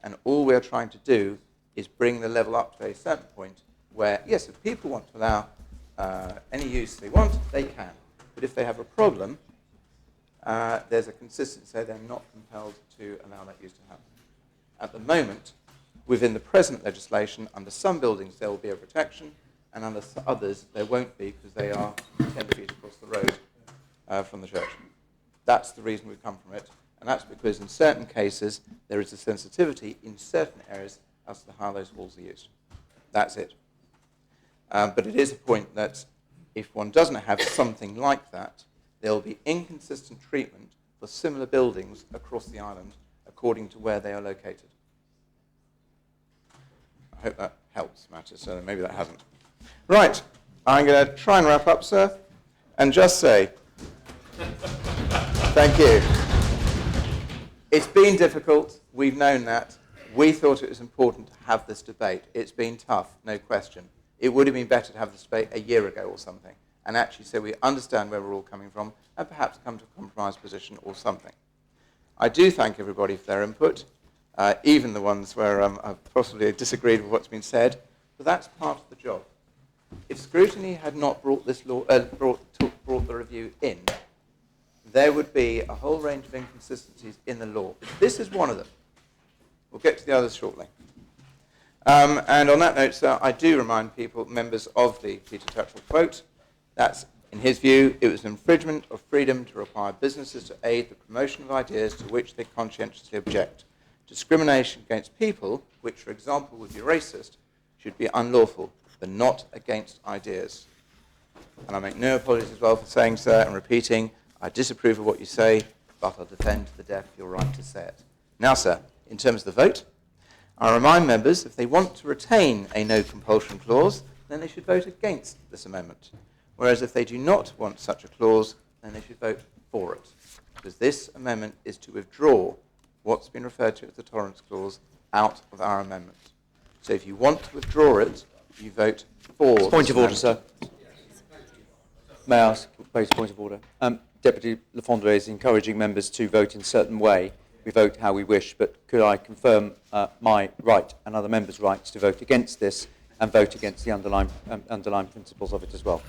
And all we're trying to do is bring the level up to a certain point where, yes, if people want to allow any use they want, they can. But if they have a problem, there's a consistency, so they're not compelled to allow that use to happen. At the moment, within the present legislation, under some buildings there will be a protection, and under others there won't be because they are 10 feet across the road from the church. That's the reason we've come from it, and that's because in certain cases there is a sensitivity in certain areas as to how those halls are used. That's it. But it is a point that if one doesn't have something like that, there will be inconsistent treatment for similar buildings across the island according to where they are located. I hope that helps matters, so maybe that hasn't. Right, I'm going to try and wrap up, sir, and just say thank you. It's been difficult, we've known that. We thought it was important to have this debate. It's been tough, no question. It would have been better to have this debate a year ago or something, and actually so we understand where we're all coming from, and perhaps come to a compromise position or something. I do thank everybody for their input. Even the ones where I've possibly disagreed with what's been said, but that's part of the job. If scrutiny had not brought this law, brought the review in, there would be a whole range of inconsistencies in the law. This is one of them. We'll get to the others shortly. And on that note, sir, I do remind people, members of the Peter Tatchell quote, that's, in his view, it was an infringement of freedom to require businesses to aid the promotion of ideas to which they conscientiously object. Discrimination against people, which, for example, would be racist, should be unlawful, but not against ideas. And I make no apologies as well for saying, sir, and repeating, I disapprove of what you say, but I'll defend to the death your right to say it. Now, sir, in terms of the vote, I remind members, if they want to retain a no compulsion clause, then they should vote against this amendment. Whereas if they do not want such a clause, then they should vote for it. Because this amendment is to withdraw what's been referred to as the tolerance clause out of our amendment. So if you want to withdraw it, you vote for... Point of order, this sir. May I ask, please, point of order? Deputy Le Fondre is encouraging members to vote in a certain way. We vote how we wish, but could I confirm my right and other members' rights to vote against this and vote against the underlying principles of it as well?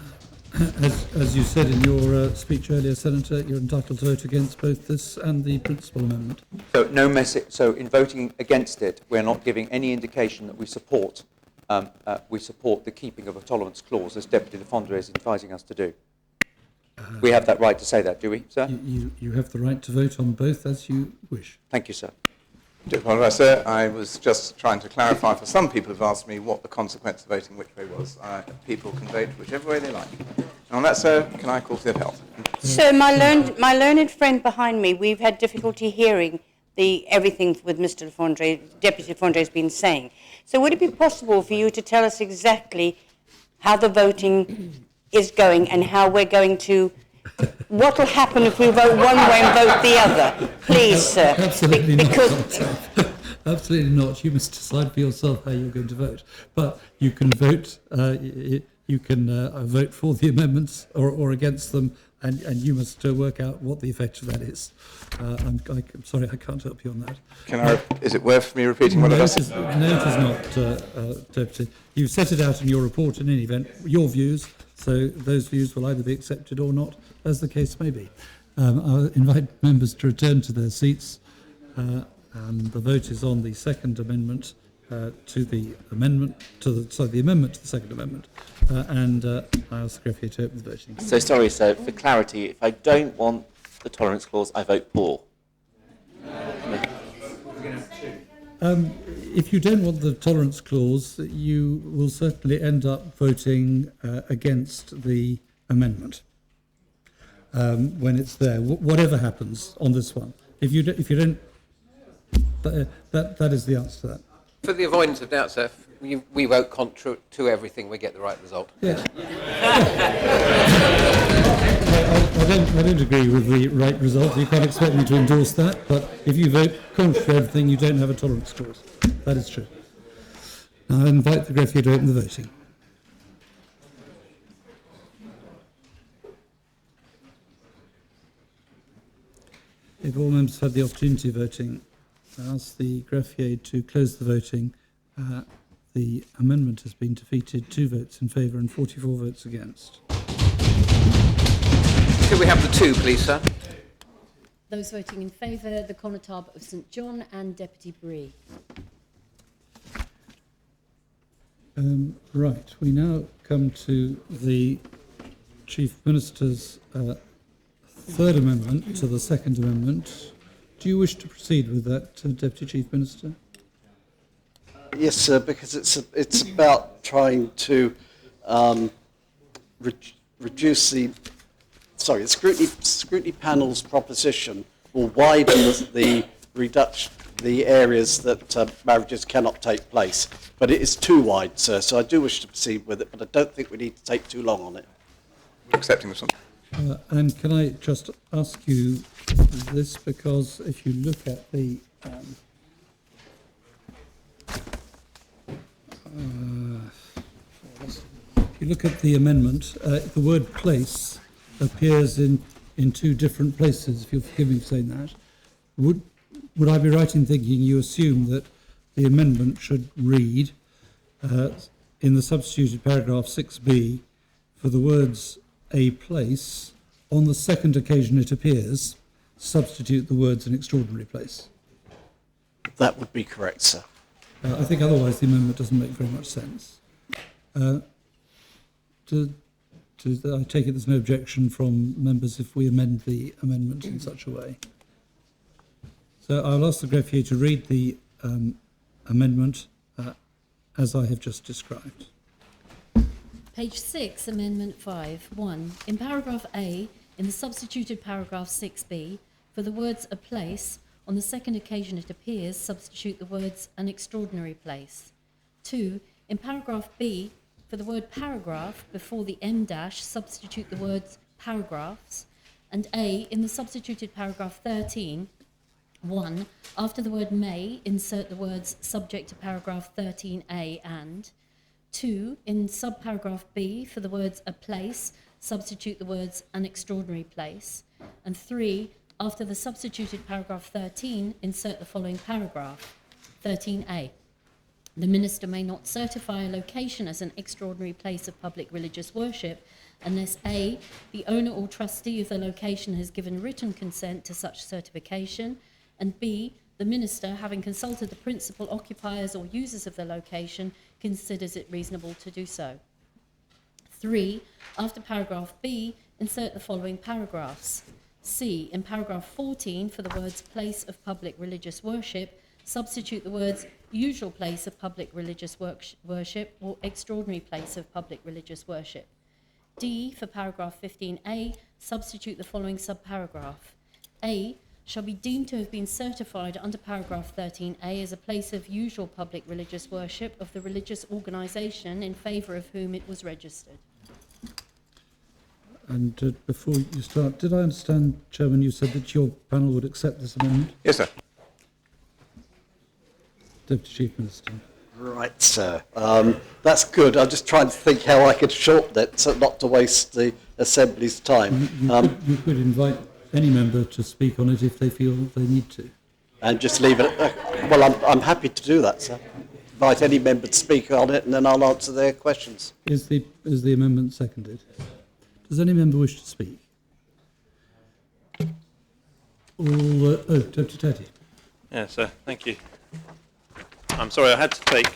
As you said in your speech earlier, Senator, you're entitled to vote against both this and the principal amendment. So no message. So in voting against it, we're not giving any indication that we support the keeping of a tolerance clause, as Deputy Le Fondre is advising us to do. We have that right to say that, do we, sir? You have the right to vote on both as you wish. Thank you, sir. Do apologise, sir. I was just trying to clarify for some people who've asked me what the consequence of voting which way was. People can vote whichever way they like. And on that, sir, can I call for the appel? Sir, my learned friend behind me, we've had difficulty hearing everything with Mr. Le Fondre, Deputy Le Fondre has been saying. So would it be possible for you to tell us exactly how the voting is going and how we're going to... What will happen if we vote one way and vote the other? Please, sir. Absolutely not. Absolutely not. You must decide for yourself how you're going to vote. But you can vote. You can vote for the amendments or against them, and you must work out what the effect of that is. I'm sorry, I can't help you on that. Is it worth me repeating what I said? No, it is not, Deputy. You've set it out in your report in any event, your views, so those views will either be accepted or not, as the case may be. I'll invite members to return to their seats, and the vote is on the second amendment to the amendment to the amendment to the second amendment, and I ask the greffier to open the voting. So sorry, sir. For clarity, if I don't want the tolerance clause, I vote for. If you don't want the tolerance clause, you will certainly end up voting against the amendment when it's there. Whatever happens on this one, if you don't, that is the answer to that. For the avoidance of doubt, sir, we vote contra to everything, we get the right result. Yeah. I don't agree with the right result. You can't expect me to endorse that, but if you vote contrary to everything, you don't have a tolerance clause. That is true. Now I invite the greffier to open the voting. If all members have had the opportunity of voting, I ask the greffier to close the voting. The amendment has been defeated, 2 votes in favour and 44 votes against. Could we have the 2, please, sir? Those voting in favour, the Connétable of St John and Deputy Bree. Right, we now come to the Chief Minister's third amendment to the second amendment. Do you wish to proceed with that, Deputy Chief Minister? Yes, sir, because it's about trying to reduce the scrutiny panel's proposition will widen the areas that marriages cannot take place. But it is too wide, sir, so I do wish to proceed with it, but I don't think we need to take too long on it. Accepting this one. And can I just ask you this, because if you look at the amendment, the word place appears in 2 different places, if you'll forgive me for saying that. Would I be right in thinking you assume that the amendment should read, in the substituted paragraph 6b, for the words a place, on the second occasion it appears, substitute the words an extraordinary place? That would be correct, sir. I think otherwise the amendment doesn't make very much sense. I take it there's no objection from members if we amend the amendment in such a way. So I'll ask the greffier to read the amendment as I have just described. Page 6, Amendment 5. 1. In paragraph A, in the substituted paragraph 6b, for the words a place, on the second occasion it appears, substitute the words an extraordinary place. 2. In paragraph B, for the word paragraph, before the M dash, substitute the words paragraphs. And A, in the substituted paragraph 13, 1, after the word may, insert the words subject to paragraph 13A and. 2, in subparagraph B, for the words a place, substitute the words an extraordinary place. And 3, after the substituted paragraph 13, insert the following paragraph, 13A. The minister may not certify a location as an extraordinary place of public religious worship unless A, the owner or trustee of the location has given written consent to such certification, and B, the minister, having consulted the principal occupiers or users of the location, considers it reasonable to do so. 3, after paragraph B, insert the following paragraphs. C, in paragraph 14, for the words place of public religious worship, substitute the words usual place of public religious worship or extraordinary place of public religious worship. D, for paragraph 15A, substitute the following subparagraph. A, shall be deemed to have been certified under paragraph 13A as a place of usual public religious worship of the religious organisation in favour of whom it was registered. And before you start, did I understand, Chairman, you said that your panel would accept this amendment? Yes, sir. Deputy Chief Minister. Right, sir. That's good. I'm just trying to think how I could shorten it so not to waste the Assembly's time. You could invite any member to speak on it if they feel they need to. And just leave it. Well, I'm happy to do that, sir. Invite any member to speak on it, and then I'll answer their questions. Is the amendment seconded? Does any member wish to speak? Deputy Teddy. Yeah, sir. Thank you. I'm sorry, I had to take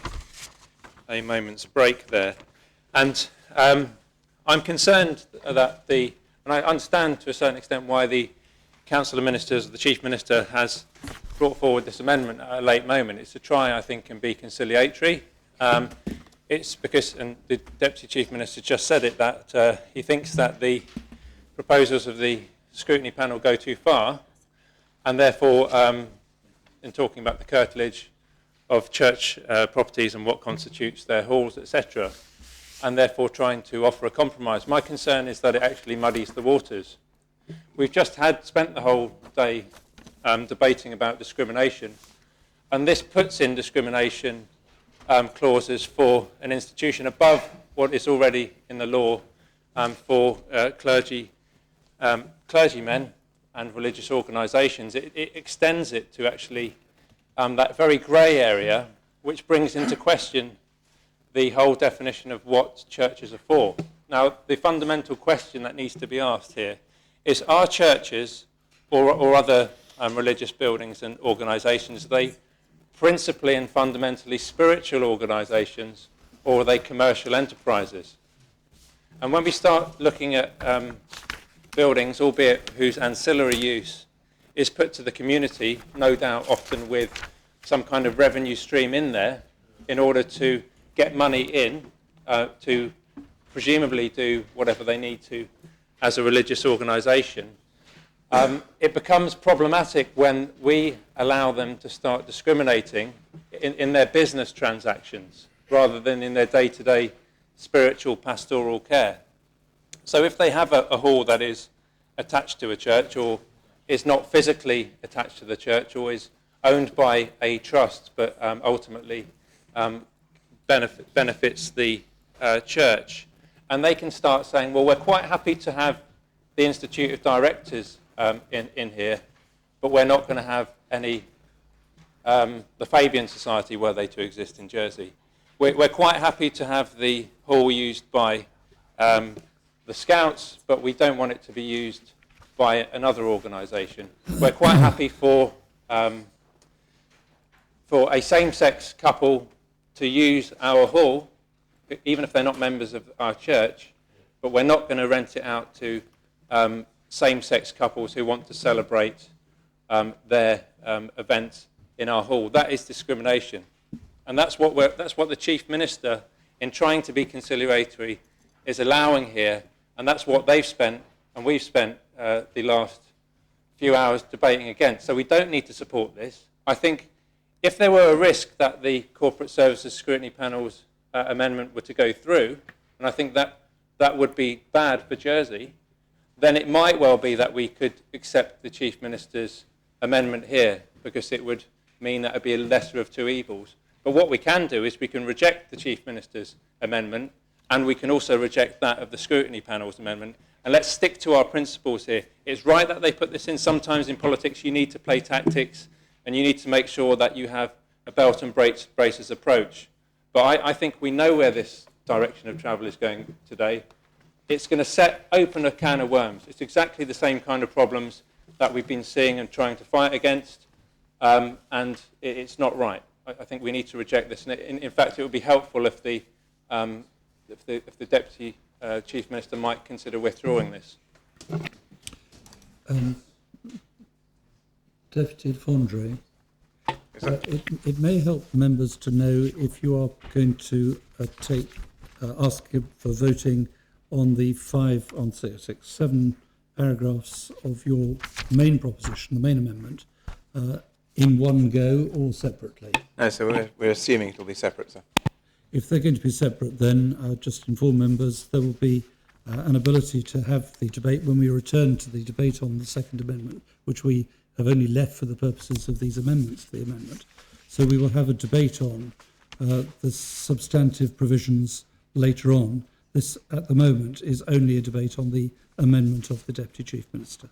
a moment's break there. And I'm concerned that and I understand to a certain extent why the Council of Ministers, the Chief Minister, has brought forward this amendment at a late moment. It's to try, I think, and be conciliatory. It's because, and the Deputy Chief Minister just said it, that he thinks that the proposals of the scrutiny panel go too far, and therefore, in talking about the curtilage of church properties and what constitutes their halls, etc., and therefore trying to offer a compromise. My concern is that it actually muddies the waters. We've just spent the whole day debating about discrimination, and this puts in discrimination clauses for an institution above what is already in the law for clergymen and religious organisations. It extends it to actually that very grey area, which brings into question the whole definition of what churches are for. Now, the fundamental question that needs to be asked here is, are churches or other religious buildings and organisations, are they principally and fundamentally spiritual organisations, or are they commercial enterprises? And when we start looking at buildings, albeit whose ancillary use is put to the community, no doubt often with some kind of revenue stream in there, in order to get money in to presumably do whatever they need to as a religious organisation, it becomes problematic when we allow them to start discriminating in their business transactions rather than in their day-to-day spiritual pastoral care. So if they have a hall that is attached to a church, or is not physically attached to the church, or is owned by a trust but ultimately benefits the church, and they can start saying, well, we're quite happy to have the Institute of Directors in here, but we're not going to have any, the Fabian Society, were they to exist in Jersey. We're quite happy to have the hall used by the Scouts, but we don't want it to be used by another organisation. We're quite happy for a same-sex couple to use our hall, even if they're not members of our church, but we're not going to rent it out to same-sex couples who want to celebrate their events in our hall. That is discrimination, and that's what the Chief Minister, in trying to be conciliatory, is allowing here, and that's what they've spent and we've spent the last few hours debating against. So we don't need to support this. I think if there were a risk that the Corporate Services Scrutiny Panel's amendment were to go through, and I think that would be bad for Jersey, then it might well be that we could accept the Chief Minister's amendment here, because it would mean that it would be a lesser of two evils. But what we can do is we can reject the Chief Minister's amendment, and we can also reject that of the scrutiny panel's amendment. And let's stick to our principles here. It's right that they put this in. Sometimes in politics you need to play tactics, and you need to make sure that you have a belt and braces approach. But I think we know where this direction of travel is going today. It's going to open a can of worms. It's exactly the same kind of problems that we've been seeing and trying to fight against, and it's not right. I think we need to reject this. And in fact, it would be helpful if the Deputy Chief Minister might consider withdrawing this. Deputy Fondre, it may help members to know if you are going to ask for voting on the 7 paragraphs of your main proposition, the main amendment, in one go or separately. No, so we're assuming it will be separate, sir. If they're going to be separate, then just inform members there will be an ability to have the debate when we return to the debate on the Second Amendment, which we have only left for the purposes of these amendments to the amendment. So we will have a debate on the substantive provisions later on. This, at the moment, is only a debate on the amendment of the Deputy Chief Minister.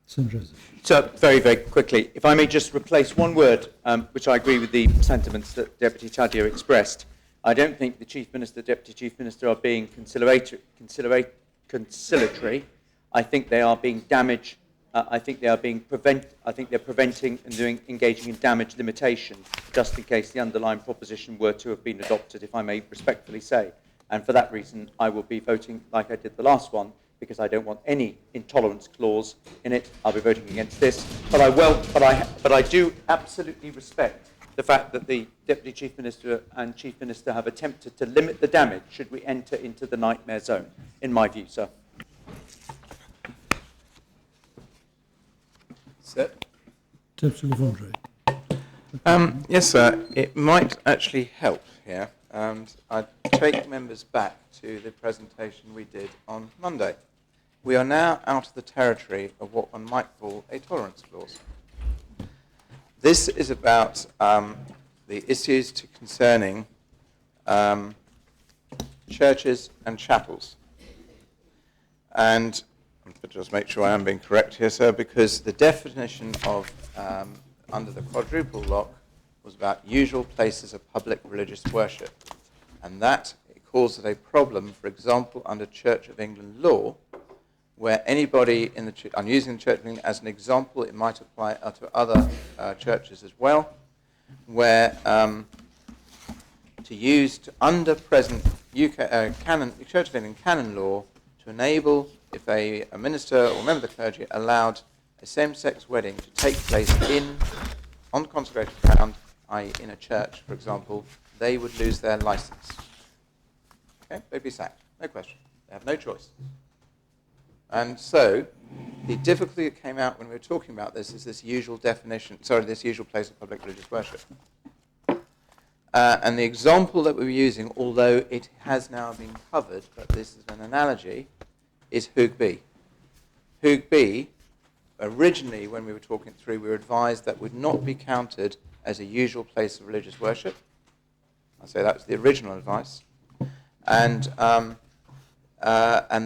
Senator Joseph. So, very, very quickly, if I may just replace one word, which I agree with the sentiments that Deputy Tadia expressed. I don't think the Chief Minister, Deputy Chief Minister are being conciliatory. I think they are being damage. I think they're preventing and engaging in damage limitation, just in case the underlying proposition were to have been adopted, if I may respectfully say. And for that reason, I will be voting like I did the last one, because I don't want any intolerance clause in it. I'll be voting against this. But I do absolutely respect the fact that the Deputy Chief Minister and Chief Minister have attempted to limit the damage should we enter into the nightmare zone, in my view, sir. Sir? Deputy Fondre. Yes, sir. It might actually help here. And I'd take members back to the presentation we did on Monday. We are now out of the territory of what one might call a tolerance clause. This is about the issues concerning churches and chapels. And I'll just make sure I am being correct here, sir, because the definition of under the quadruple lock was about usual places of public religious worship. And that caused a problem, for example, under Church of England law, where anybody in the I'm using the Church of England as an example, it might apply to other churches as well, where to use under present UK Church of England canon law to enable if a minister or member of the clergy allowed a same-sex wedding to take place on consecrated ground, i.e. in a church, for example, they would lose their license. Okay, they'd be sacked, no question. They have no choice. And so, the difficulty that came out when we were talking about this is this usual this usual place of public religious worship. And the example that we were using, although it has now been covered, but this is an analogy, is Hoog B. Hoog B, originally when we were talking through, we were advised that would not be counted as a usual place of religious worship. I say that was the original advice. And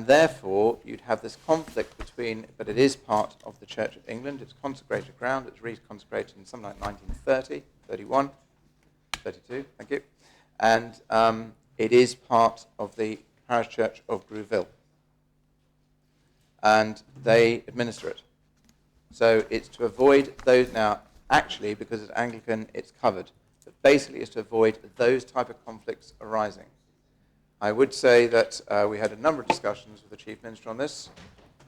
therefore, you'd have this conflict between, but it is part of the Church of England, it's consecrated ground, it's reconsecrated in something like 1930, 31, 32, thank you. And it is part of the parish church of Grouville. And they administer it. So it's to avoid those, now actually, because it's Anglican, it's covered. But basically it's to avoid those type of conflicts arising. I would say that we had a number of discussions with the Chief Minister on this,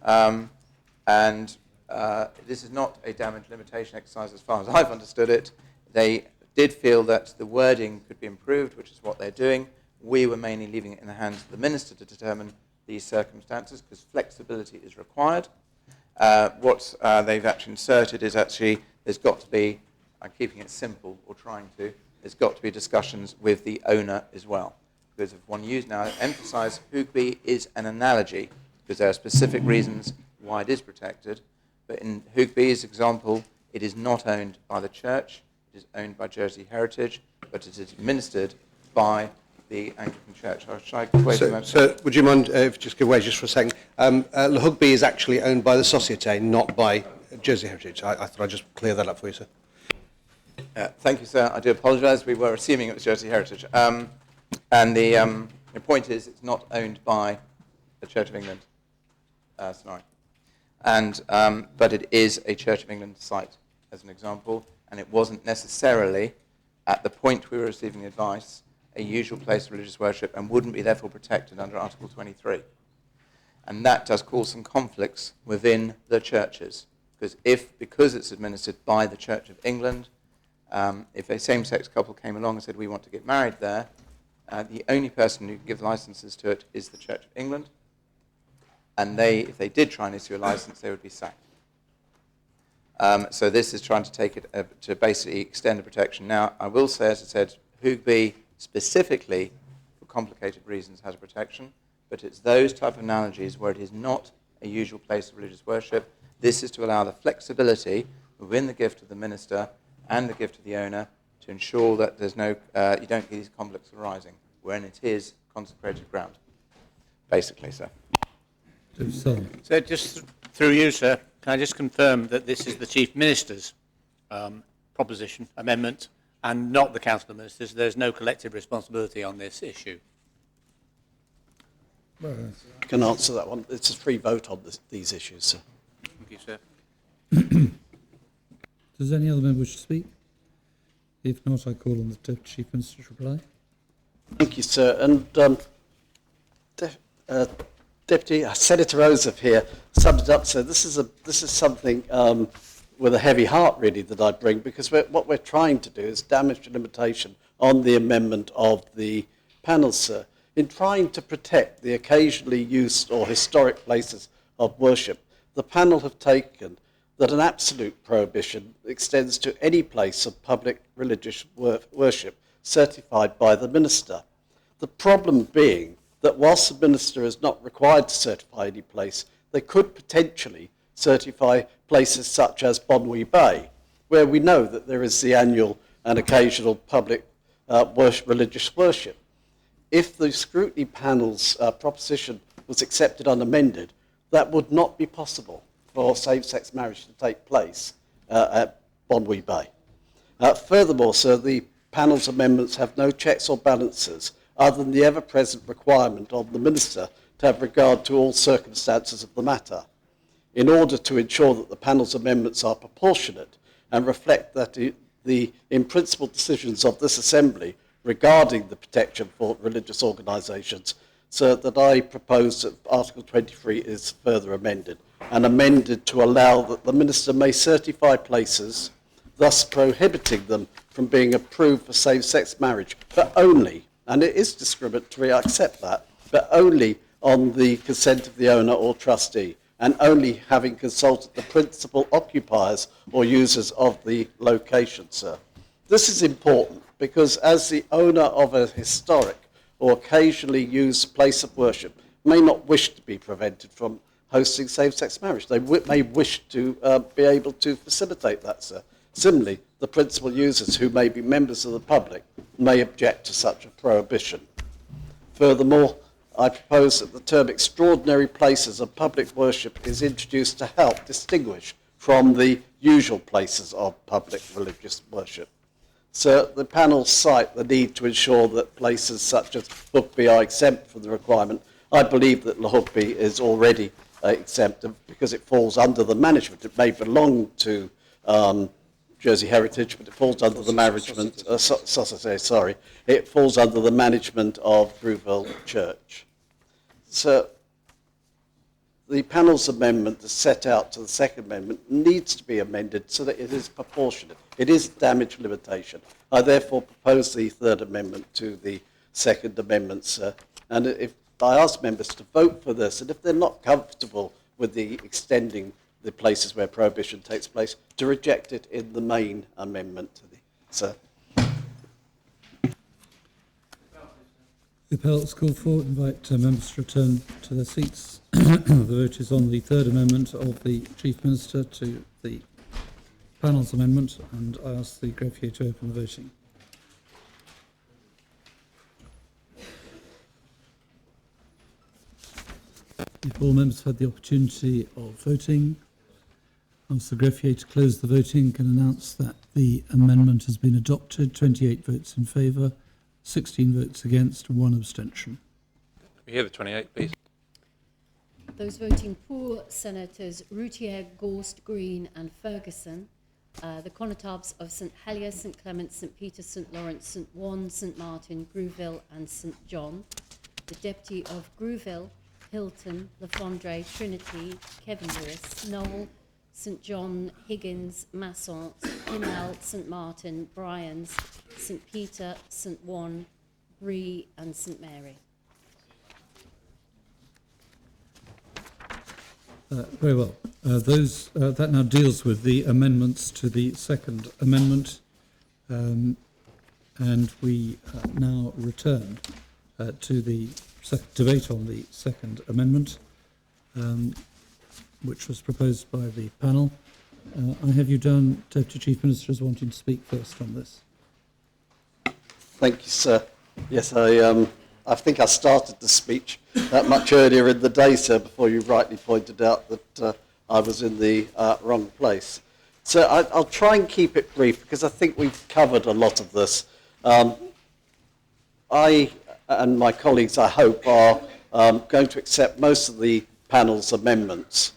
and this is not a damage limitation exercise as far as I've understood it. They did feel that the wording could be improved, which is what they're doing. We were mainly leaving it in the hands of the Minister to determine these circumstances, because flexibility is required. What they've actually inserted is actually there's got to be, I'm keeping it simple, or trying to, there's got to be discussions with the owner as well. Because if one use now, emphasise Hoog B is an analogy, because there are specific reasons why it is protected. But in Hoog B's example, it is not owned by the church. It is owned by Jersey Heritage, but it is administered by the Anglican Church. Shall I wait a moment? So, would you mind if you just give way just for a second? Le Hugby is actually owned by the Société, not by Jersey Heritage. I thought I'd just clear that up for you, sir. Thank you, sir. I do apologise. We were assuming it was Jersey Heritage. And the point is, it's not owned by the Church of England. Sorry. And, but it is a Church of England site, as an example, and it wasn't necessarily, at the point we were receiving advice, a usual place of religious worship and wouldn't be therefore protected under Article 23. And that does cause some conflicts within the churches, because it's administered by the Church of England, if a same-sex couple came along and said, we want to get married there, the only person who can give licenses to it is the Church of England, and if they did try and issue a license, they would be sacked. So this is trying to take it to basically extend the protection. Now, I will say, as I said, Hugby specifically, for complicated reasons, has a protection, but it's those type of analogies where it is not a usual place of religious worship. This is to allow the flexibility within the gift of the minister and the gift of the owner to ensure that there's no, you don't get these conflicts arising when it is consecrated ground, basically, sir. So just through you, sir, can I just confirm that this is the Chief Minister's proposition, amendment, and not the Council of Ministers? There's no collective responsibility on this issue. Well, I can answer that one. It's a free vote on these issues, sir. Thank you, sir. Does any other member wish to speak? If not, I call on the Deputy Chief Minister to reply. Thank you, sir. And Deputy Senator Ozef here summed it up. So this is something with a heavy heart, really, that I bring, because what we're trying to do is damage the limitation on the amendment of the panel, sir, in trying to protect the occasionally used or historic places of worship. The panel have taken that an absolute prohibition extends to any place of public religious worship certified by the minister. The problem being that whilst the minister is not required to certify any place, they could potentially certify places such as Bonwy Bay, where we know that there is the annual and occasional public religious worship. If the scrutiny panel's proposition was accepted unamended, that would not be possible for same-sex marriage to take place at Bonwy Bay. Furthermore, sir, the panel's amendments have no checks or balances other than the ever-present requirement of the minister to have regard to all circumstances of the matter. In order to ensure that the panel's amendments are proportionate and reflect that the in-principle decisions of this Assembly regarding the protection for religious organisations, so that I propose that Article 23 is further amended, and amended to allow that the minister may certify places, thus prohibiting them from being approved for same-sex marriage, but only, and it is discriminatory, I accept that, but only on the consent of the owner or trustee, and only having consulted the principal occupiers or users of the location, sir. This is important because as the owner of a historic or occasionally used place of worship may not wish to be prevented from hosting same-sex marriage. They may wish to be able to facilitate that, sir. Similarly, the principal users who may be members of the public may object to such a prohibition. Furthermore, I propose that the term extraordinary places of public worship is introduced to help distinguish from the usual places of public religious worship. So the panel cite the need to ensure that places such as Hugby are exempt from the requirement. I believe that Le Hugby is already exempt because it falls under the management. It may belong to Jersey Heritage, but it falls under the management, Société, it falls under the management of Bruville Church. So the panel's amendment that's set out to the second amendment needs to be amended so that it is proportionate. It is damage limitation. I therefore propose the third amendment to the second amendment, sir. And if I ask members to vote for this, and if they're not comfortable with the extending the places where prohibition takes place, to reject it in the main amendment to the, sir. The appellate is called for. Invite members to return to their seats. The vote is on the third amendment of the Chief Minister to the panel's amendment, and I ask the greffier to open the voting. If all members have had the opportunity of voting, I ask the greffier to close the voting and announce that the amendment has been adopted. 28 votes in favour, 16 votes against, and 1 abstention. We hear the 28, please. Those voting for, Senators Routier, Gorst, Green and Ferguson. The Connotabs of St Helier, St Clement, St Peter, St Lawrence, St Juan, St Martin, Grouville and St John. The Deputy of Grouville, Hilton, Lafondre, Trinity, Kevin Lewis, Knoll, St John, Higgins, Massant, Himmel, St Martin, Bryans, St Peter, St Juan, Bree and St Mary. Very well. That now deals with the amendments to the second amendment, and we now return to the debate on the second amendment, which was proposed by the panel. I have you down, Deputy Chief Minister, as wanting to speak first on this. Thank you, sir. Yes, I think I started the speech that much earlier in the day, sir, before you rightly pointed out that I was in the wrong place. So I'll try and keep it brief because I think we've covered a lot of this. I and my colleagues, I hope, are going to accept most of the panel's amendments,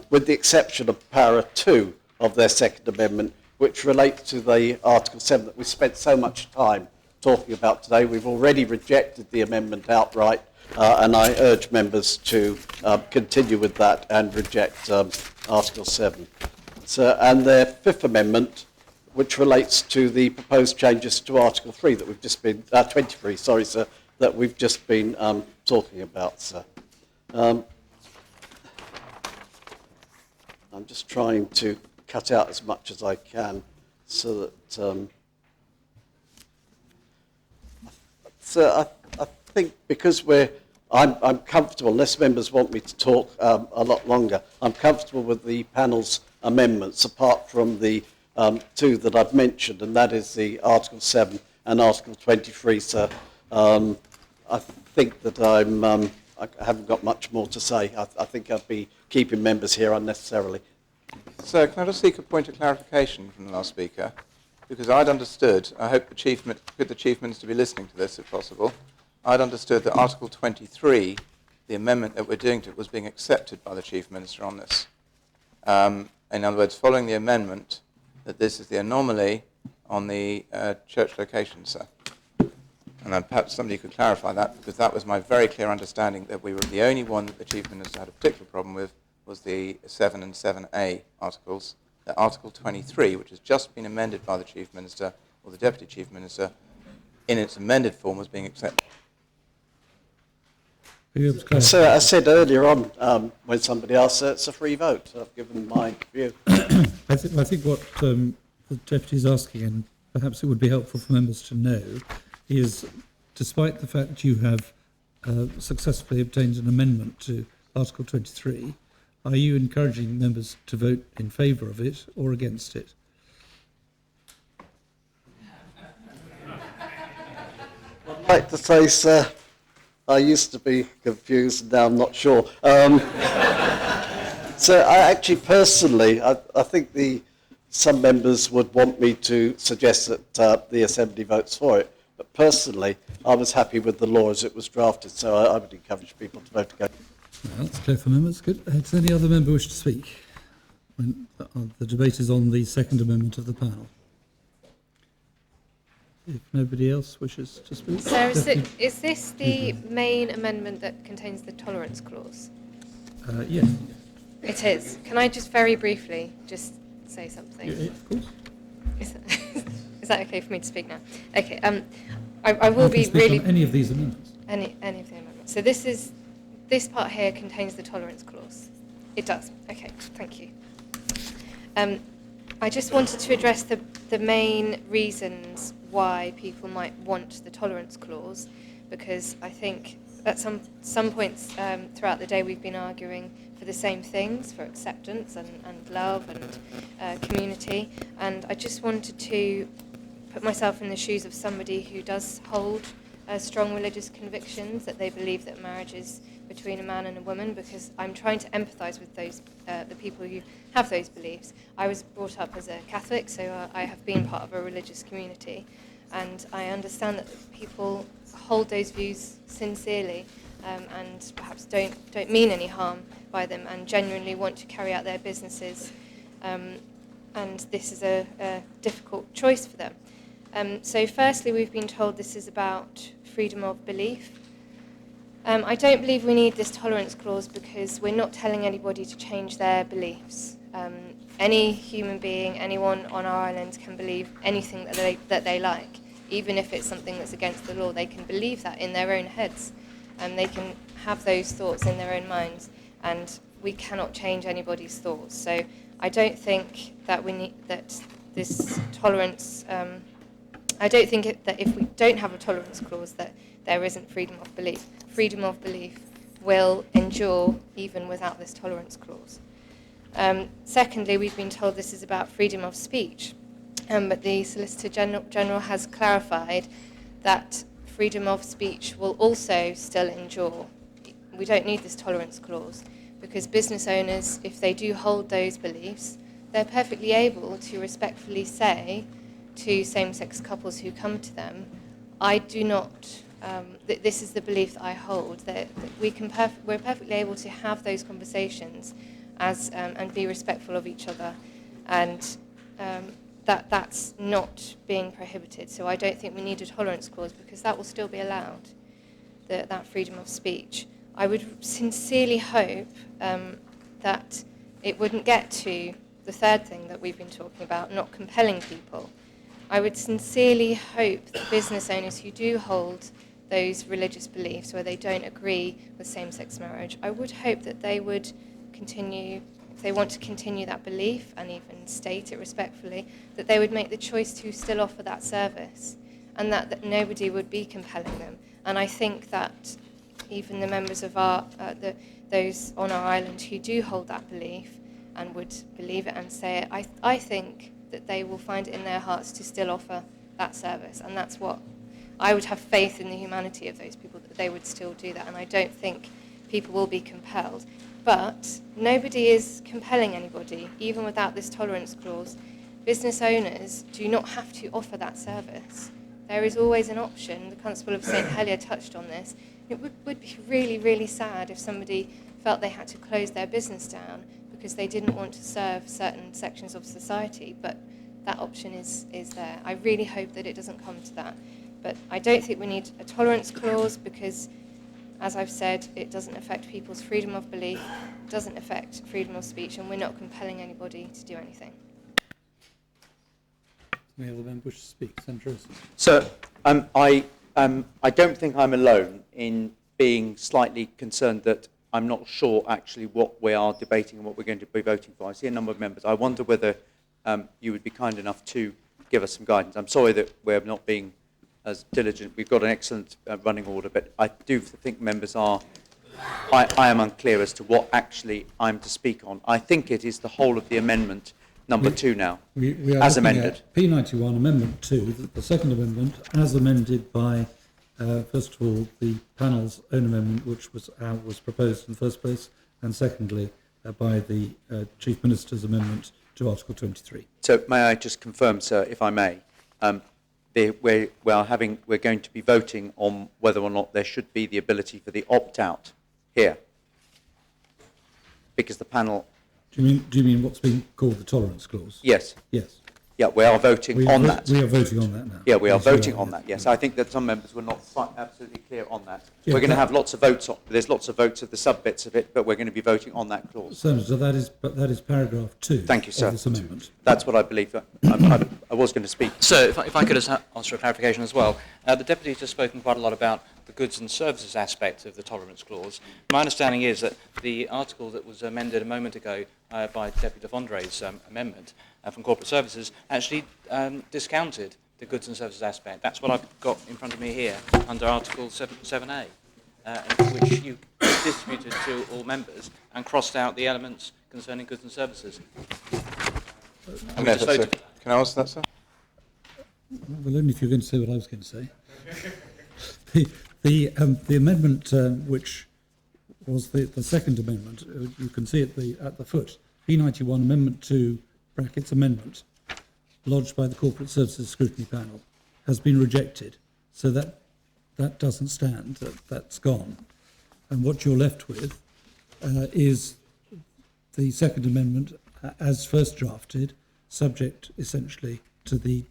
with the exception of para 2 of their second amendment, which relates to the Article 7 that we spent so much time talking about today. We've already rejected the amendment outright, and I urge members to continue with that and reject Article 7. So, and their fifth amendment, which relates to the proposed changes to Article 3 that we've just been, 23, sorry, sir, that we've just been talking about, sir. I'm just trying to cut out as much as I can so that... So I think because I'm comfortable, unless members want me to talk a lot longer, I'm comfortable with the panel's amendments, apart from the two that I've mentioned, and that is the Article 7 and Article 23. So I think that I haven't got much more to say. I think I'd be keeping members here unnecessarily. Sir, can I just seek a point of clarification from the last speaker? Because I'd understood, I hope could the Chief Minister be listening to this if possible, I'd understood that Article 23, the amendment that we're doing to it, was being accepted by the Chief Minister on this. In other words, following the amendment, that this is the anomaly on the church location, sir. And perhaps somebody could clarify that, because that was my very clear understanding that we were the only one that the Chief Minister had a particular problem with was the 7 and 7A articles. That Article 23, which has just been amended by the Chief Minister or the Deputy Chief Minister, in its amended form was being accepted. So I said earlier on, when somebody asked, it's a free vote. So I've given my view. I think what the Deputy is asking, and perhaps it would be helpful for members to know, is despite the fact that you have successfully obtained an amendment to Article 23, are you encouraging members to vote in favour of it or against it? I'd like to say, sir, I used to be confused, and now I'm not sure. So I actually personally, I think some members would want me to suggest that the Assembly votes for it. But personally, I was happy with the law as it was drafted, so I would encourage people to vote against. Well, that's clear for members. Good. Does any other member wish to speak? When the debate is on the second amendment of the panel. If nobody else wishes to speak. So is this the main amendment that contains the tolerance clause? Yes. It is. Can I just very briefly just say something? Yeah, of course. Is that okay for me to speak now? Okay. I will be really... On any of these amendments? Any of the amendments. So this part here contains the tolerance clause. It does. Okay, thank you. I just wanted to address the main reasons why people might want the tolerance clause, because I think at some points throughout the day we've been arguing for the same things, for acceptance and love and community. And I just wanted to put myself in the shoes of somebody who does hold strong religious convictions, that they believe that marriage is between a man and a woman, because I'm trying to empathise with those the people who have those beliefs. I was brought up as a Catholic, so I have been part of a religious community, and I understand that people hold those views sincerely and perhaps don't mean any harm by them and genuinely want to carry out their businesses, and this is a difficult choice for them. So firstly, we've been told this is about freedom of belief. I don't believe we need this tolerance clause because we're not telling anybody to change their beliefs. Any human being, anyone on our island can believe anything that they like, even if it's something that's against the law. They can believe that in their own heads, and they can have those thoughts in their own minds, and we cannot change anybody's thoughts. So I don't think that we need that this tolerance. I don't think that if we don't have a tolerance clause that there isn't freedom of belief. Freedom of belief will endure even without this tolerance clause. Secondly, we've been told this is about freedom of speech, but the Solicitor General has clarified that freedom of speech will also still endure. We don't need this tolerance clause because business owners, if they do hold those beliefs, they're perfectly able to respectfully say to same-sex couples who come to them, I do not, this is the belief that I hold, that we're perfectly able to have those conversations and be respectful of each other, and that's not being prohibited. So I don't think we need a tolerance clause because that will still be allowed, that freedom of speech. I would sincerely hope that it wouldn't get to the third thing that we've been talking about, not compelling people. I would sincerely hope that business owners who do hold those religious beliefs where they don't agree with same-sex marriage, I would hope that they would continue, if they want to continue that belief and even state it respectfully, that they would make the choice to still offer that service, and that nobody would be compelling them. And I think that even the members of those on our island who do hold that belief and would believe it and say it, I think that they will find it in their hearts to still offer that service. And that's what I would have faith in the humanity of those people, that they would still do that. And I don't think people will be compelled. But nobody is compelling anybody, even without this tolerance clause. Business owners do not have to offer that service. There is always an option. The Constable of St Helier touched on this. It would be really, really sad if somebody felt they had to close their business down because they didn't want to serve certain sections of society, but that option is there. I really hope that it doesn't come to that. But I don't think we need a tolerance clause because, as I've said, it doesn't affect people's freedom of belief, it doesn't affect freedom of speech, and we're not compelling anybody to do anything. Any other member wish to speak? Senator Olsen. So I don't think I'm alone in being slightly concerned that I'm not sure actually what we are debating and what we're going to be voting for. I see a number of members. I wonder whether you would be kind enough to give us some guidance. I'm sorry that we're not being as diligent. We've got an excellent running order, but I do think members are, I am unclear as to what actually I'm to speak on. I think it is the whole of the amendment number 2 now, we are as looking amended. at P91 Amendment 2, the second amendment, as amended by, first of all, the panel's own amendment, which was proposed in the first place, and secondly, by the Chief Minister's amendment to Article 23. So may I just confirm, sir, if I may, we're going to be voting on whether or not there should be the ability for the opt-out here, because the panel. Do you mean what's being called the tolerance clause? Yes. Yes. Yeah, we are voting on that. We are voting on that now. Yeah, we are Yes, voting on that, yes. I think that some members were not absolutely clear on that. Yeah, we're going to have lots of votes on, there's lots of votes of the sub-bits of it, but we're going to be voting on that clause. Senator, that is paragraph 2 Thank you, sir. of this amendment. That's what I believe. I was going to speak. So if I could just ask for a clarification as well. The Deputy has spoken quite a lot about the goods and services aspect of the tolerance clause. My understanding is that the article that was amended a moment ago by Deputy Fondre's amendment from corporate services actually discounted the goods and services aspect. That's what I've got in front of me here under Article 7A. which you distributed to all members and crossed out the elements concerning goods and services. Can I answer that, sir? Well, only if you're going to say what I was going to say. The amendment which was the second amendment, you can see at the foot, P91 Amendment 2 brackets amendment, lodged by the Corporate Services Scrutiny Panel, has been rejected. So that doesn't stand, that's gone. And what you're left with is the second amendment as first drafted, subject essentially to the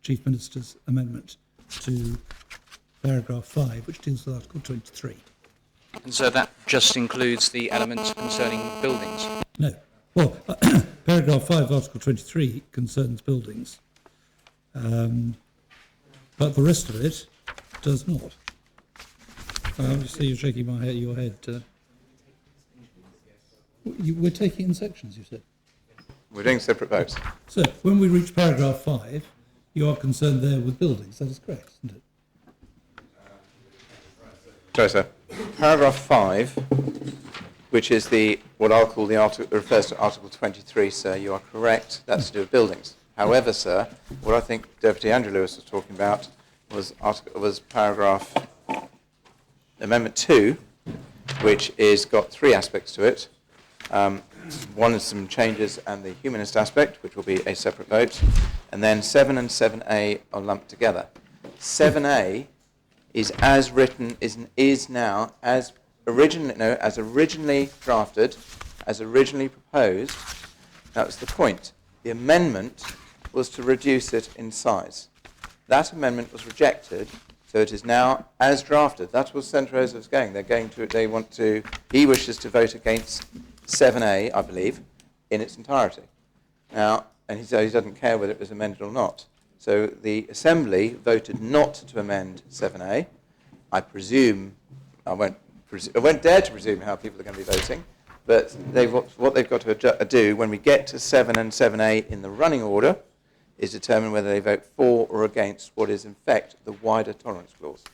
Chief Minister's amendment to paragraph 5, which deals with Article 23. And so that just includes the elements concerning buildings? No. Well, paragraph 5, Article 23 concerns buildings. But the rest of it does not. I see you're shaking your head. We're taking in sections, you said? We're doing separate votes. So, when we reach paragraph 5, you are concerned there with buildings. That is correct, isn't it? Sorry, sir. Paragraph 5, which is what I'll call the article, refers to Article 23, sir. You are correct. That's to do with buildings. However, sir, what I think Deputy Andrew Lewis was talking about was paragraph Amendment 2, which is got three aspects to it. One is some changes and the humanist aspect, which will be a separate vote. And then 7 and 7A are lumped together. 7A is as written, is now as originally drafted, as originally proposed. That was the point. The amendment was to reduce it in size. That amendment was rejected, so it is now as drafted. That's what Senator Rosa was going. He wishes to vote against 7A, I believe, in its entirety. Now, and he doesn't care whether it was amended or not. So the Assembly voted not to amend 7A. I presume, I won't dare to presume how people are going to be voting, but what they've got to do when we get to 7 and 7A in the running order is determine whether they vote for or against what is in fact the wider tolerance clause.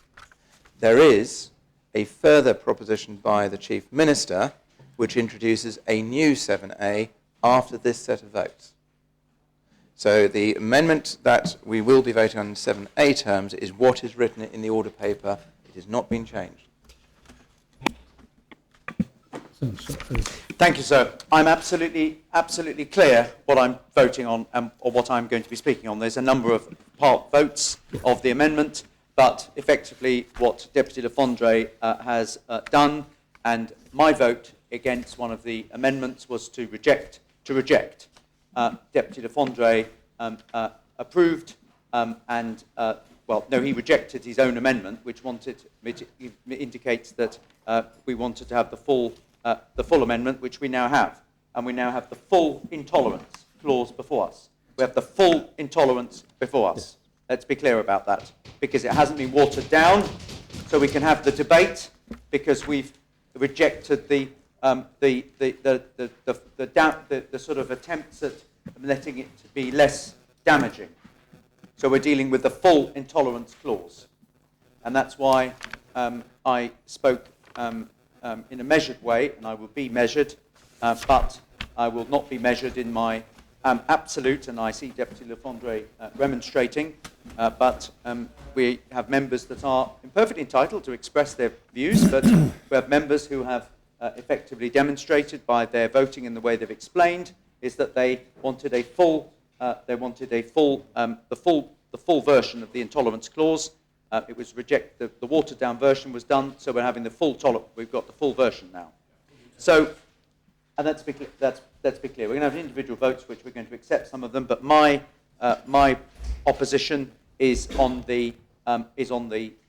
There is a further proposition by the Chief Minister which introduces a new 7A after this set of votes. So the amendment that we will be voting on in 7A terms is what is written in the order paper. It has not been changed. Thank you, sir. I'm absolutely clear what I'm voting on or what I'm going to be speaking on. There's a number of part votes of the amendment, but effectively what Deputy Le Fondre has done, and my vote against one of the amendments was to reject. Deputy Le Fondre approved he rejected his own amendment, which indicates that we wanted to have the full amendment, which we now have. And we now have the full intolerance clause before us. We have the full intolerance before us. Let's be clear about that, because it hasn't been watered down, so we can have the debate, because we've rejected the sort of attempts at letting it be less damaging. So we're dealing with the full intolerance clause. And that's why I spoke in a measured way, and I will be measured, but I will not be measured in my absolute, and I see Deputy Le Fondre remonstrating, but we have members that are perfectly entitled to express their views, but we have members who have effectively demonstrated by their voting in the way they've explained is that they wanted the full version of the intolerance clause. It was rejected. The watered down version was done, so we're having the full tolerance. We've got the full version now. So, and let's be clear. We're going to have individual votes, which we're going to accept some of them. But my opposition is on the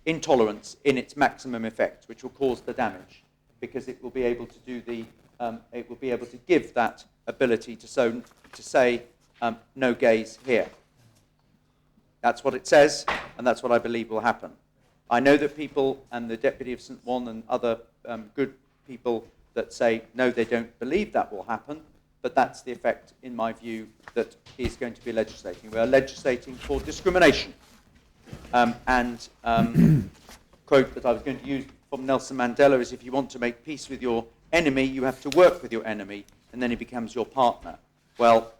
intolerance in its maximum effect, which will cause the damage, because it will be able to do it will be able to give that ability to say no gays here. That's what it says, and that's what I believe will happen. I know that people, and the Deputy of St. Juan and other good people that say, no, they don't believe that will happen, but that's the effect, in my view, that is going to be legislating. We are legislating for discrimination. Quote that I was going to use from Nelson Mandela is if you want to make peace with your enemy, you have to work with your enemy, and then he becomes your partner. Well,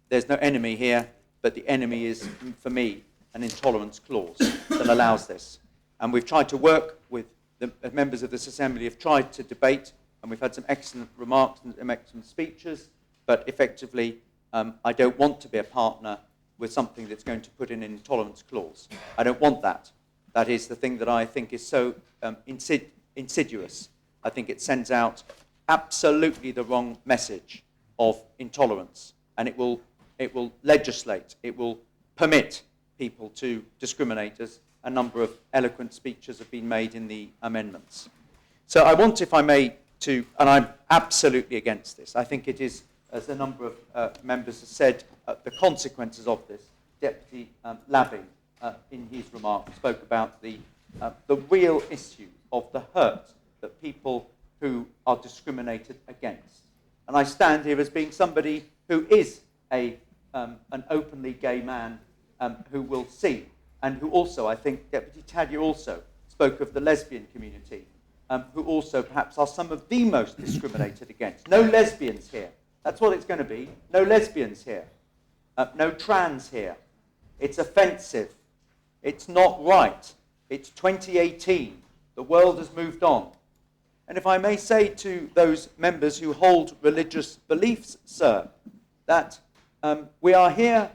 there's no enemy here, but the enemy is, for me, an intolerance clause that allows this. And we've tried to work with the members of this assembly, have tried to debate, and we've had some excellent remarks and excellent speeches, but effectively, I don't want to be a partner with something that's going to put in an intolerance clause. I don't want that. That is the thing that I think is so insidious. I think it sends out absolutely the wrong message of intolerance, and it will legislate, it will permit people to discriminate, as a number of eloquent speeches have been made in the amendments. So I want, if I may, and I'm absolutely against this. I think it is, as a number of members have said, the consequences of this. Deputy Laving, in his remarks, spoke about the real issue of the hurt that people who are discriminated against. And I stand here as being somebody who is an openly gay man who will see, and who also, I think Deputy Tadyer also spoke of the lesbian community, who also perhaps are some of the most discriminated against. No lesbians here. That's what it's going to be. No lesbians here. No trans here. It's offensive. It's not right. It's 2018. The world has moved on. And if I may say to those members who hold religious beliefs, sir, that we are here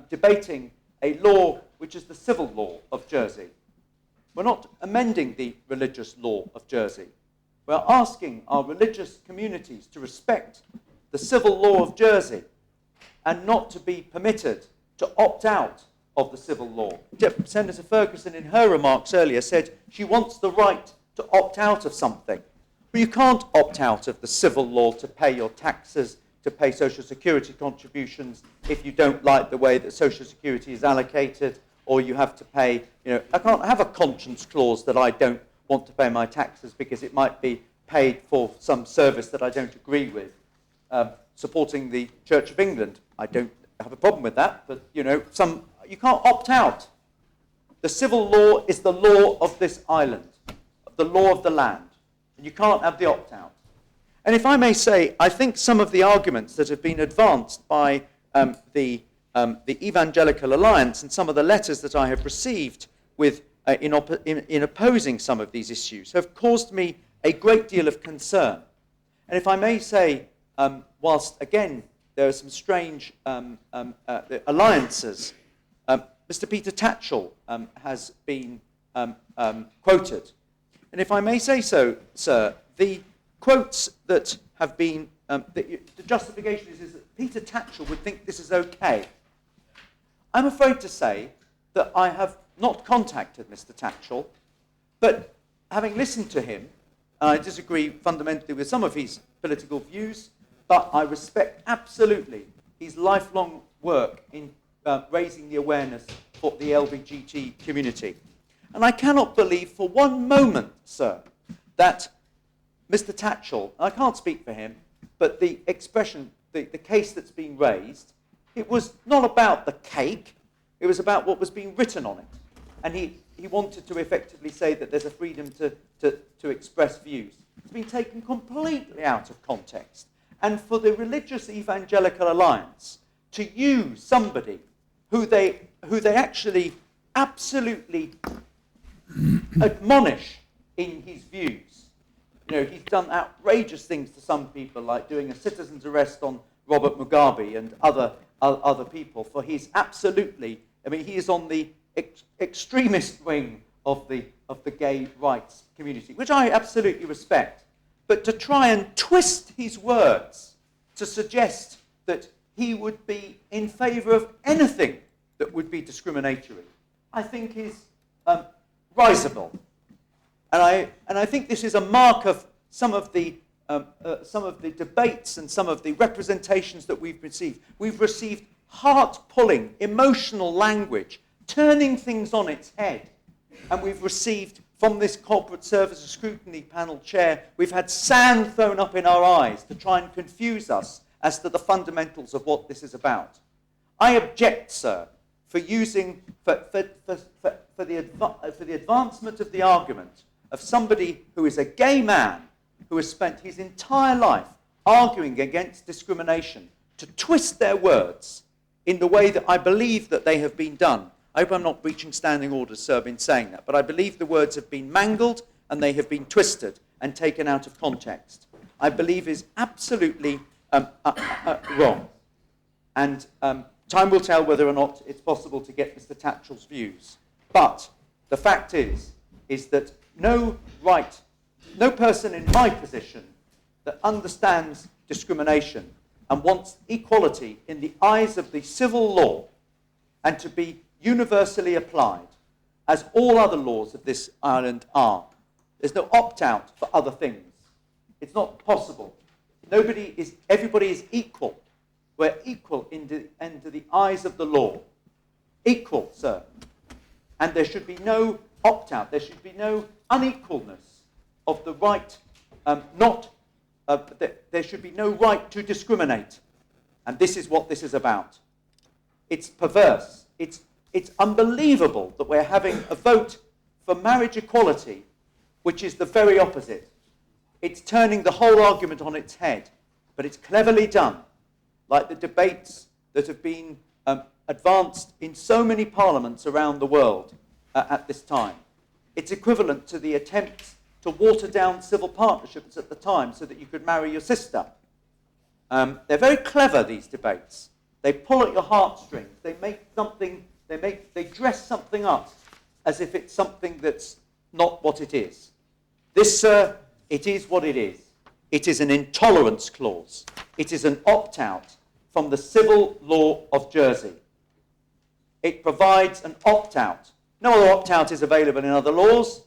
debating a law which is the civil law of Jersey. We're not amending the religious law of Jersey. We're asking our religious communities to respect the civil law of Jersey and not to be permitted to opt out of the civil law. Senator Ferguson, in her remarks earlier, said she wants the right to opt out of something. But you can't opt out of the civil law to pay your taxes, to pay social security contributions if you don't like the way that social security is allocated, or you have to pay, I can't have a conscience clause that I don't want to pay my taxes because it might be paid for some service that I don't agree with. Supporting the Church of England, I don't have a problem with that, but you can't opt out. The civil law is the law of this island, the law of the land, and you can't have the opt-out. And if I may say, I think some of the arguments that have been advanced by the Evangelical Alliance and some of the letters that I have received in opposing some of these issues have caused me a great deal of concern. And if I may say, whilst again there are some strange alliances, Mr. Peter Tatchell has been quoted. And if I may say so, sir, the quotes that have been, the justification is that Peter Tatchell would think this is okay. I'm afraid to say that I have not contacted Mr. Tatchell, but having listened to him, I disagree fundamentally with some of his political views, but I respect absolutely his lifelong work in raising the awareness for the LGBT community. And I cannot believe for one moment, sir, that Mr. Tatchell, I can't speak for him, but the expression, the case that's been raised, it was not about the cake, it was about what was being written on it. And he wanted to effectively say that there's a freedom to express views. It's been taken completely out of context. And for the Religious Evangelical Alliance to use somebody who they actually absolutely admonish in his views. He's done outrageous things to some people, like doing a citizen's arrest on Robert Mugabe and other people for his absolutely, he is on the extremist wing of the gay rights community, which I absolutely respect. But to try and twist his words to suggest that he would be in favour of anything that would be discriminatory, I think is risible. And I think this is a mark of some of the debates and some of the representations that we've received. We've received heart-pulling, emotional language, turning things on its head. And we've received, from this Corporate Services Scrutiny Panel chair, we've had sand thrown up in our eyes to try and confuse us as to the fundamentals of what this is about. I object, sir, for using, for the advancement of the argument of somebody who is a gay man who has spent his entire life arguing against discrimination, to twist their words in the way that I believe that they have been done. I hope I'm not breaching standing orders, sir, in saying that, but I believe the words have been mangled and they have been twisted and taken out of context. I believe is absolutely wrong. And time will tell whether or not it's possible to get Mr. Tatchell's views. But the fact is that no person in my position that understands discrimination and wants equality in the eyes of the civil law and to be universally applied, as all other laws of this island are. There's no opt-out for other things. It's not possible. Everybody is equal. We're equal into the eyes of the law. Equal, sir. And there should be no opt-out. There should be no unequalness of the right, there should be no right to discriminate. And this is what this is about. It's perverse. It's unbelievable that we're having a vote for marriage equality, which is the very opposite. It's turning the whole argument on its head, but it's cleverly done, like the debates that have been advanced in so many parliaments around the world at this time. It's equivalent to the attempts to water down civil partnerships at the time so that you could marry your sister. They're very clever, these debates. They pull at your heartstrings. They dress something up as if it's something that's not what it is. This, sir, it is what it is. It is an intolerance clause. It is an opt-out from the civil law of Jersey. It provides an opt-out. No other opt-out is available in other laws.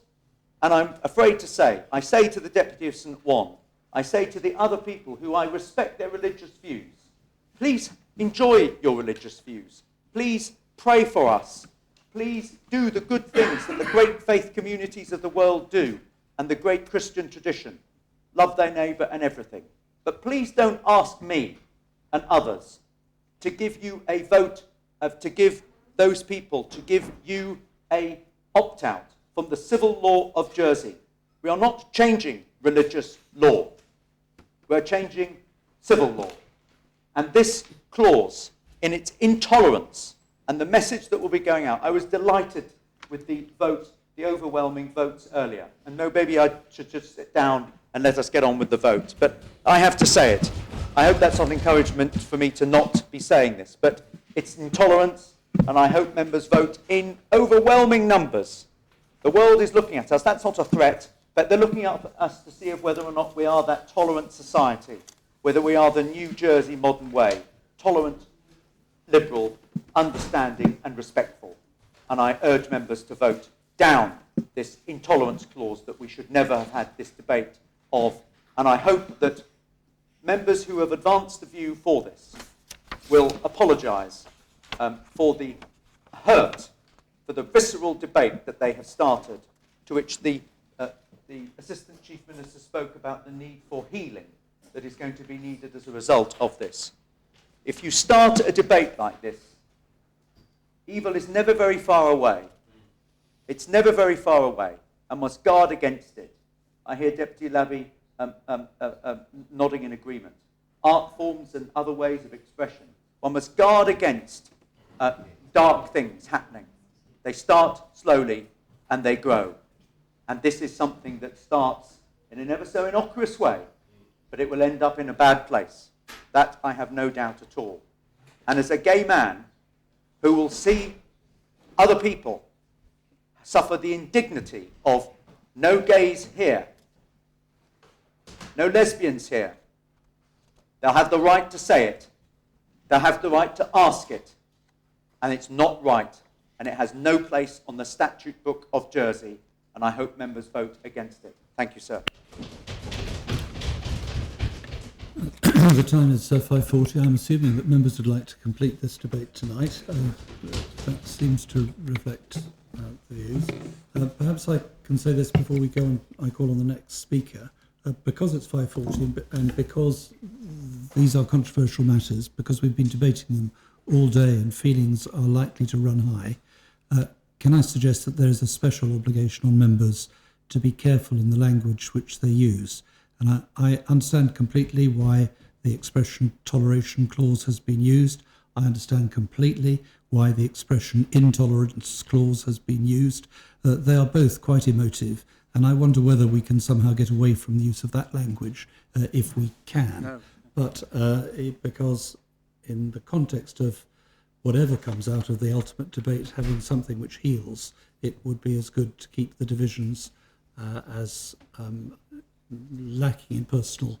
And I'm afraid to say, I say to the Deputy of St. Juan, I say to the other people who I respect their religious views, please enjoy your religious views. Please pray for us. Please do the good things that the great faith communities of the world do and the great Christian tradition. Love thy neighbour and everything. But please don't ask me and others to give you a vote, to give those people, to give you a opt-out from the civil law of Jersey. We are not changing religious law. We're changing civil law. And this clause, in its intolerance, and the message that will be going out, I was delighted with the vote, the overwhelming votes earlier. And no, maybe I should just sit down and let us get on with the vote. But I have to say it. I hope that's not encouragement for me to not be saying this. But it's intolerance, and I hope members vote in overwhelming numbers. The world is looking at us. That's not a threat, but they're looking at us to see whether or not we are that tolerant society, whether we are the New Jersey modern way, tolerant, liberal, understanding and respectful. And I urge members to vote down this intolerance clause that we should never have had this debate of. And I hope that members who have advanced the view for this will apologise for the hurt, for the visceral debate that they have started, to which the Assistant Chief Minister spoke about the need for healing that is going to be needed as a result of this. If you start a debate like this, evil is never very far away. It's never very far away, and must guard against it. I hear Deputy Labby nodding in agreement. Art forms and other ways of expression. One must guard against dark things happening. They start slowly and they grow. And this is something that starts in an ever so innocuous way, but it will end up in a bad place. That I have no doubt at all. And as a gay man who will see other people suffer the indignity of no gays here, no lesbians here, they'll have the right to say it. They'll have the right to ask it. And it's not right. And it has no place on the statute book of Jersey. And I hope members vote against it. Thank you, sir. The time is 5:40. I'm assuming that members would like to complete this debate tonight. That seems to reflect the views. Perhaps I can say this before we go on. I call on the next speaker. Because it's 5:40 and because these are controversial matters, because we've been debating them all day and feelings are likely to run high, can I suggest that there is a special obligation on members to be careful in the language which they use? And I understand completely why the expression toleration clause has been used. I understand completely why the expression intolerance clause has been used. They are both quite emotive, and I wonder whether we can somehow get away from the use of that language if we can. No. But because in the context of whatever comes out of the ultimate debate, having something which heals, it would be as good to keep the divisions as lacking in personal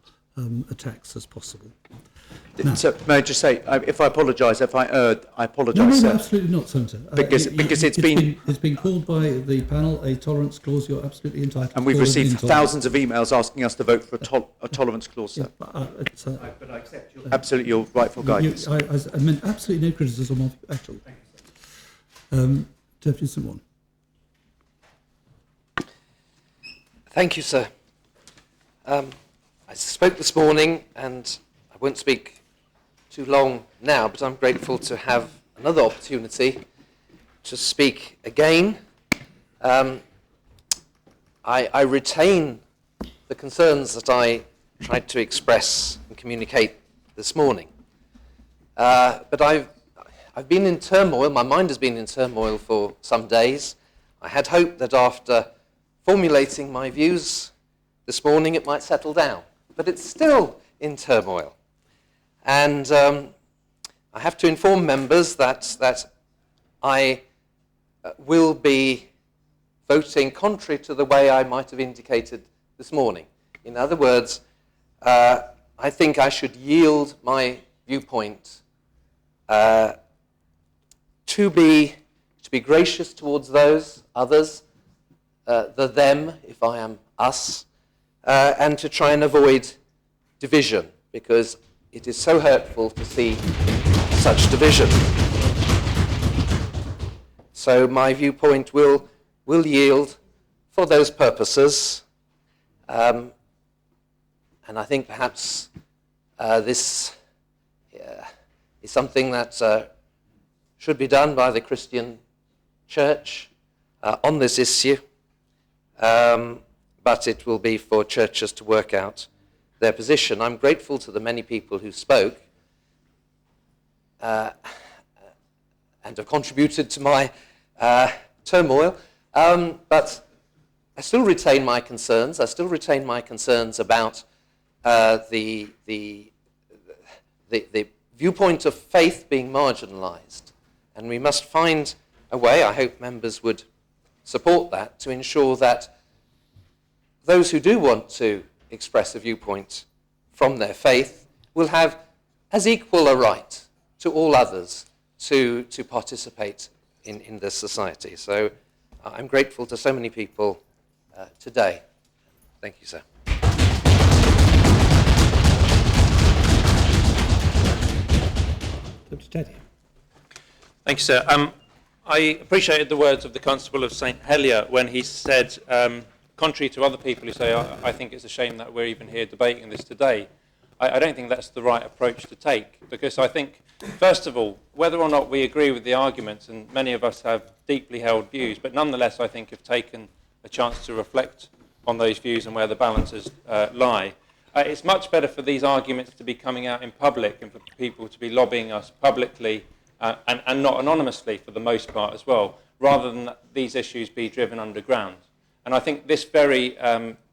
attacks as possible. Now, So may I just say, if I apologise, if I erred, I apologise, no, sir. absolutely not, Senator. Because it's been called by the panel a tolerance clause. You're absolutely entitled. And we've to call it received intolerance. thousands of emails asking us to vote for a tolerance clause, sir. But I accept absolutely your rightful guidance. I meant absolutely no criticism of you at all. Deputy St. Warren. Thank you, sir. I spoke this morning, and I won't speak too long now, but I'm grateful to have another opportunity to speak again. I retain the concerns that I tried to express and communicate this morning. But I've been in turmoil, my mind has been in turmoil for some days. I had hoped that after formulating my views this morning it might settle down, but it's still in turmoil. And I have to inform members that I will be voting contrary to the way I might have indicated this morning. In other words, I think I should yield my viewpoint to be gracious towards those others, the them, if I am us, and to try and avoid division, because it is so hurtful to see such division. So my viewpoint will yield for those purposes, and I think perhaps this is something that should be done by the Christian Church on this issue, but it will be for churches to work out their position. I'm grateful to the many people who spoke and have contributed to my turmoil, but I still retain my concerns. I still retain my concerns about the viewpoint of faith being marginalised, and we must find a way, I hope members would support that, to ensure that those who do want to express a viewpoint from their faith will have as equal a right to all others to participate in this society. So I'm grateful to so many people today. Thank you, sir. Thank you, sir. I appreciated the words of the Constable of St Helier when he said, contrary to other people who say, I think it's a shame that we're even here debating this today, I don't think that's the right approach to take, because I think, first of all, whether or not we agree with the arguments, and many of us have deeply held views, but nonetheless I think have taken a chance to reflect on those views and where the balances lie. It's much better for these arguments to be coming out in public and for people to be lobbying us publicly and not anonymously for the most part as well, rather than these issues be driven underground. And I think this very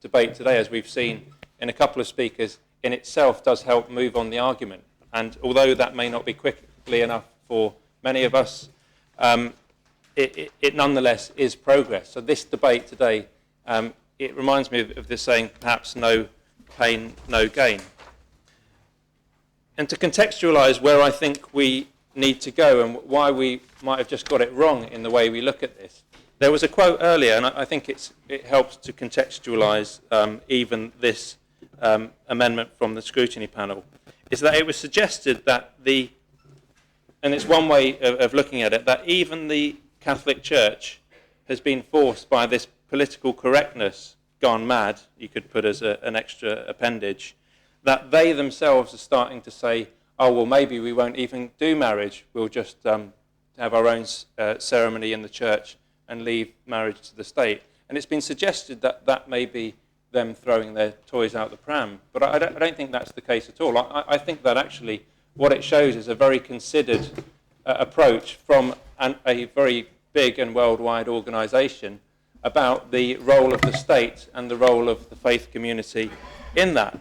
debate today, as we've seen in a couple of speakers, in itself does help move on the argument. And although that may not be quickly enough for many of us, it nonetheless is progress. So this debate today, it reminds me of this saying, perhaps no pain, no gain. And to contextualise where I think we need to go and why we might have just got it wrong in the way we look at this. There was a quote earlier, and I think it helps to contextualise even this amendment from the scrutiny panel, is that it was suggested that and it's one way of looking at it, that even the Catholic Church has been forced by this political correctness gone mad, you could put as an extra appendage, that they themselves are starting to say, oh, well, maybe we won't even do marriage. We'll just have our own ceremony in the church and leave marriage to the state. And it's been suggested that that may be them throwing their toys out the pram. But I don't think that's the case at all. I think that actually what it shows is a very considered approach from a very big and worldwide organisation about the role of the state and the role of the faith community in that.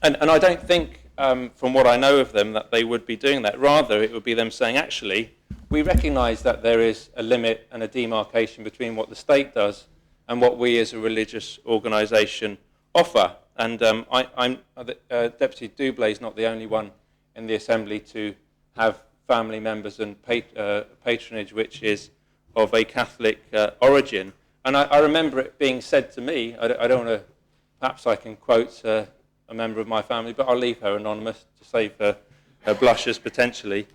And I don't think, from what I know of them, that they would be doing that. Rather, it would be them saying, actually, we recognise that there is a limit and a demarcation between what the state does and what we as a religious organisation offer. And Deputy Doublé is not the only one in the Assembly to have family members and patronage which is of a Catholic origin. And I remember it being said to me, I don't want to, perhaps I can quote a member of my family, but I'll leave her anonymous to save her blushes potentially.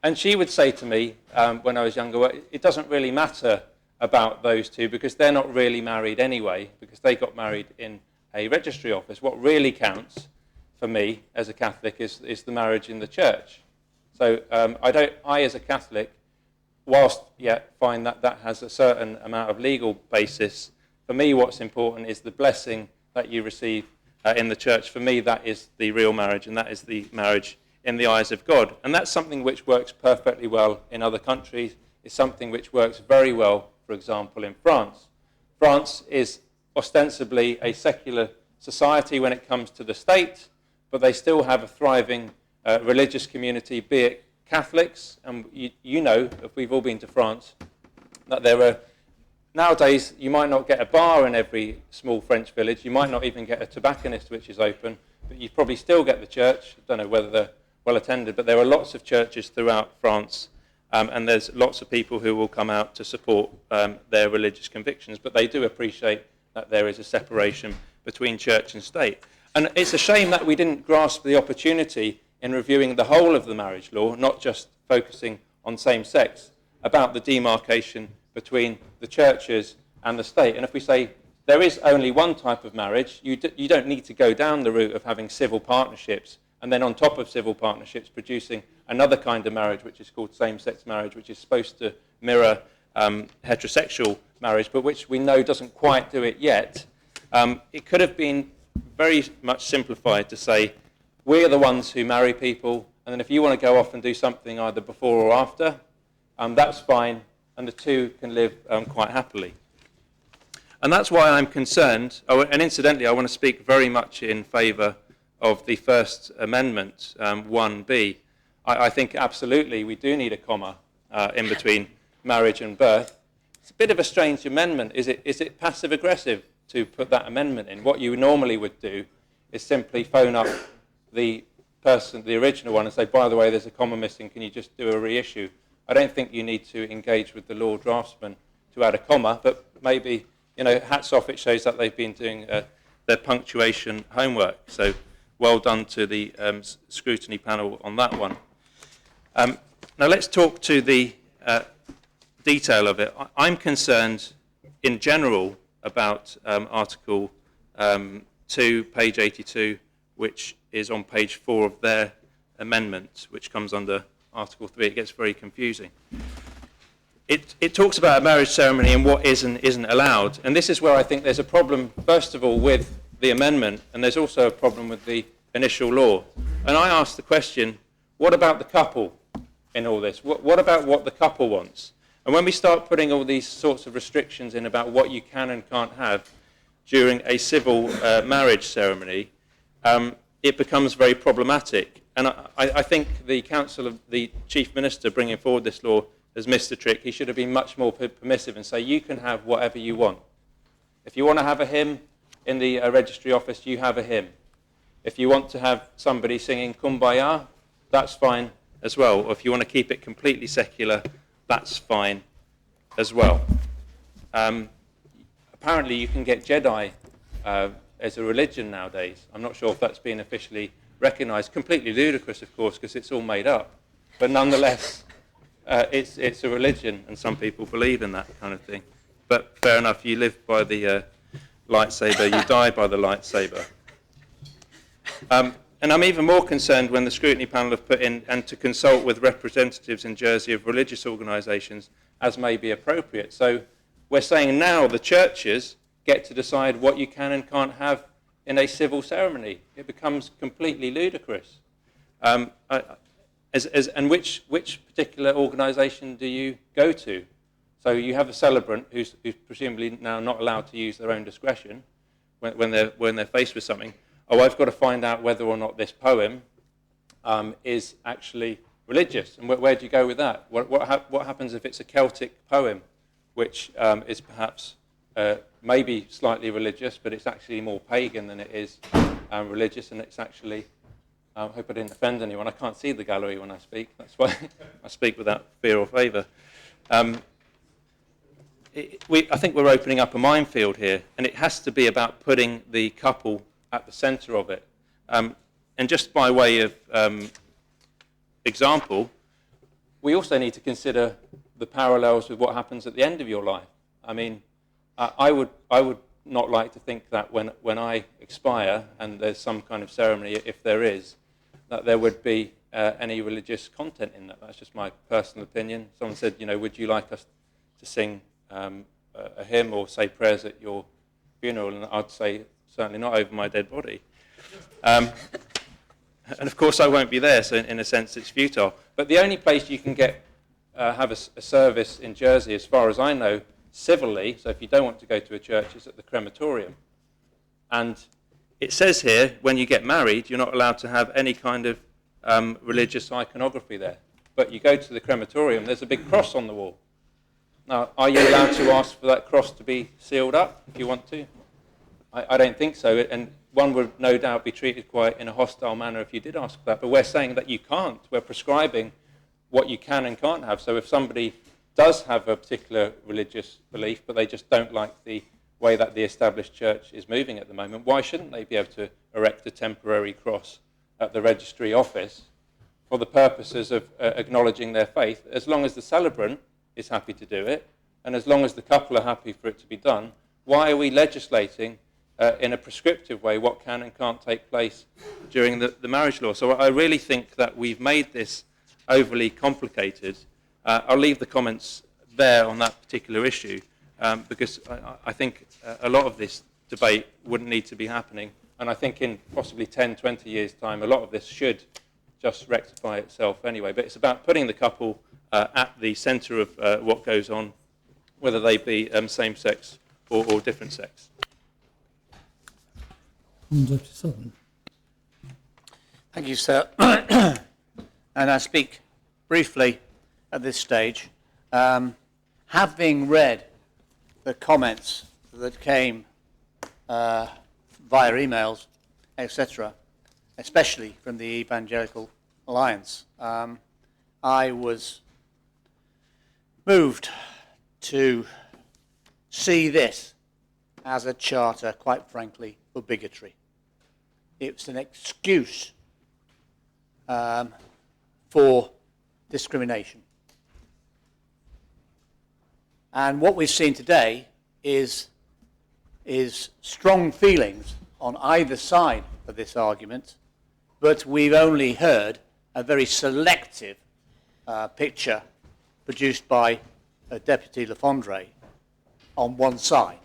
And she would say to me when I was younger, well, it doesn't really matter about those two because they're not really married anyway, because they got married in a registry office. What really counts for me as a Catholic is the marriage in the church. So I as a Catholic, whilst find that that has a certain amount of legal basis, for me what's important is the blessing that you receive in the church. For me, that is the real marriage, and that is the marriage in the eyes of God. And that's something which works perfectly well in other countries. It's something which works very well, for example, in France. France is ostensibly a secular society when it comes to the state, but they still have a thriving religious community, be it Catholics, and you know, if we've all been to France, that there are, nowadays, you might not get a bar in every small French village, you might not even get a tobacconist which is open, but you probably still get the church. I don't know whether they're well attended, but there are lots of churches throughout France, and there's lots of people who will come out to support their religious convictions, but they do appreciate that there is a separation between church and state. And it's a shame that we didn't grasp the opportunity in reviewing the whole of the marriage law, not just focusing on same-sex, about the demarcation between the churches and the state. And if we say there is only one type of marriage, you don't need to go down the route of having civil partnerships, and then on top of civil partnerships producing another kind of marriage which is called same-sex marriage, which is supposed to mirror heterosexual marriage, but which we know doesn't quite do it yet. It could have been very much simplified to say, we're the ones who marry people, and then if you want to go off and do something either before or after, that's fine, and the two can live quite happily. And that's why I'm concerned, and incidentally, I want to speak very much in favour of the First Amendment, 1B. I think absolutely we do need a comma in between marriage and birth. It's a bit of a strange amendment. Is it passive-aggressive to put that amendment in? What you normally would do is simply phone up the person, the original one, and say, by the way, there's a comma missing, can you just do a reissue? I don't think you need to engage with the law draftsman to add a comma, but maybe, hats off, it shows that they've been doing their punctuation homework. So well done to the scrutiny panel on that one. Now let's talk to the detail of it. I'm concerned in general about Article 2, page 82, which is on page 4 of their amendment, which comes under Article 3. It gets very confusing. It talks about a marriage ceremony and what is and isn't allowed. And this is where I think there's a problem, first of all, with the amendment, and there's also a problem with the initial law. And I ask the question, what about the couple in all this? What about what the couple wants? And when we start putting all these sorts of restrictions in about what you can and can't have during a civil marriage ceremony, it becomes very problematic. And I think the Council of the Chief Minister bringing forward this law has missed the trick. He should have been much more permissive and say, you can have whatever you want. If you want to have a hymn in the registry office, you have a hymn. If you want to have somebody singing Kumbaya, that's fine as well. Or if you want to keep it completely secular, that's fine as well. Apparently you can get Jedi as a religion nowadays. I'm not sure if that's been officially recognised. Completely ludicrous, of course, because it's all made up. But nonetheless, it's a religion, and some people believe in that kind of thing. But fair enough, you live by the lightsaber, you die by the lightsaber. And And I'm even more concerned when the scrutiny panel have put in and to consult with representatives in Jersey of religious organisations as may be appropriate. So we're saying now the churches get to decide what you can and can't have in a civil ceremony. It becomes completely ludicrous. And which particular organisation do you go to? So you have a celebrant who's presumably now not allowed to use their own discretion when they're faced with something. Oh, I've got to find out whether or not this poem is actually religious. And where do you go with that? What happens if it's a Celtic poem, which is perhaps maybe slightly religious, but it's actually more pagan than it is religious, and it's actually, I hope I didn't offend anyone. I can't see the gallery when I speak. That's why I speak without fear or favour. I think we're opening up a minefield here, and it has to be about putting the couple at the centre of it. And just by way of example, we also need to consider the parallels with what happens at the end of your life. I mean, I would not like to think that when I expire and there's some kind of ceremony, if there is, that there would be any religious content in that. That's just my personal opinion. Someone said, would you like us to sing a hymn or say prayers at your funeral? And I'd say, certainly not over my dead body. And of course I won't be there, so in a sense it's futile. But the only place you can have a service in Jersey, as far as I know, civilly, so if you don't want to go to a church, is at the crematorium. And it says here, when you get married, you're not allowed to have any kind of religious iconography there. But you go to the crematorium, there's a big cross on the wall. Now, are you allowed to ask for that cross to be sealed up if you want to? I don't think so, and one would no doubt be treated quite in a hostile manner if you did ask for that, but we're saying that you can't. We're prescribing what you can and can't have. So if somebody does have a particular religious belief, but they just don't like the way that the established church is moving at the moment, why shouldn't they be able to erect a temporary cross at the registry office for the purposes of acknowledging their faith, as long as the celebrant is happy to do it, and as long as the couple are happy for it to be done? Why are we legislating in a prescriptive way what can and can't take place during the marriage law? So I really think that we've made this overly complicated. I'll leave the comments there on that particular issue because I think a lot of this debate wouldn't need to be happening, and I think in possibly 10, 20 years' time a lot of this should just rectify itself anyway. But it's about putting the couple at the centre of what goes on, whether they be same-sex or different sex. Deputy Sutherland. Thank you, sir. And I speak briefly at this stage. Having read the comments that came via emails, etc., especially from the Evangelical Alliance, I was moved to see this as a charter, quite frankly, for bigotry. It's an excuse for discrimination. And what we've seen today is strong feelings on either side of this argument, but we've only heard a very selective picture produced by Deputy Le Fondre on one side.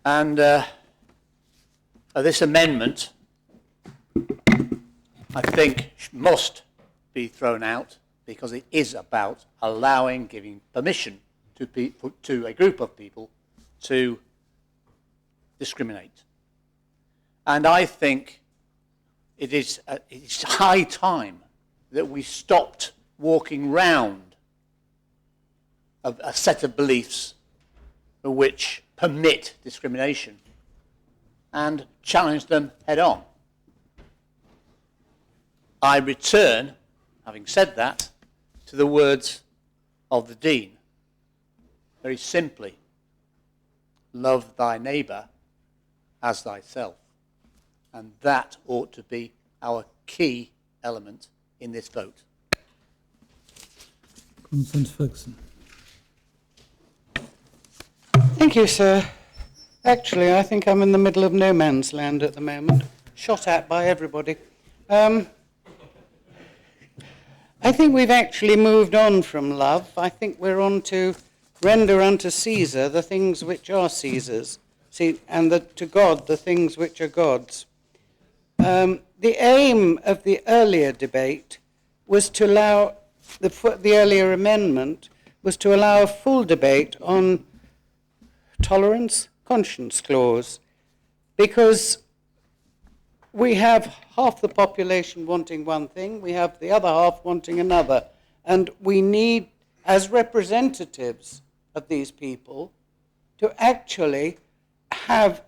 And this amendment, I think, must be thrown out because it is about giving permission to a group of people to discriminate. And I think it's high time that we stopped walking round a set of beliefs which permit discrimination and challenge them head on. I return, having said that, to the words of the Dean. Very simply, love thy neighbour as thyself. And that ought to be our key element in this vote. Constance Ferguson. Thank you, sir. Actually, I think I'm in the middle of no man's land at the moment. shot at by everybody. I think we've actually moved on from love. I think we're on to render unto Caesar the things which are Caesar's, and to God the things which are God's. The aim of the earlier debate was to allow, the earlier amendment was to allow a full debate on tolerance, conscience clause, because we have half the population wanting one thing, we have the other half wanting another, and we need, as representatives of these people, to actually have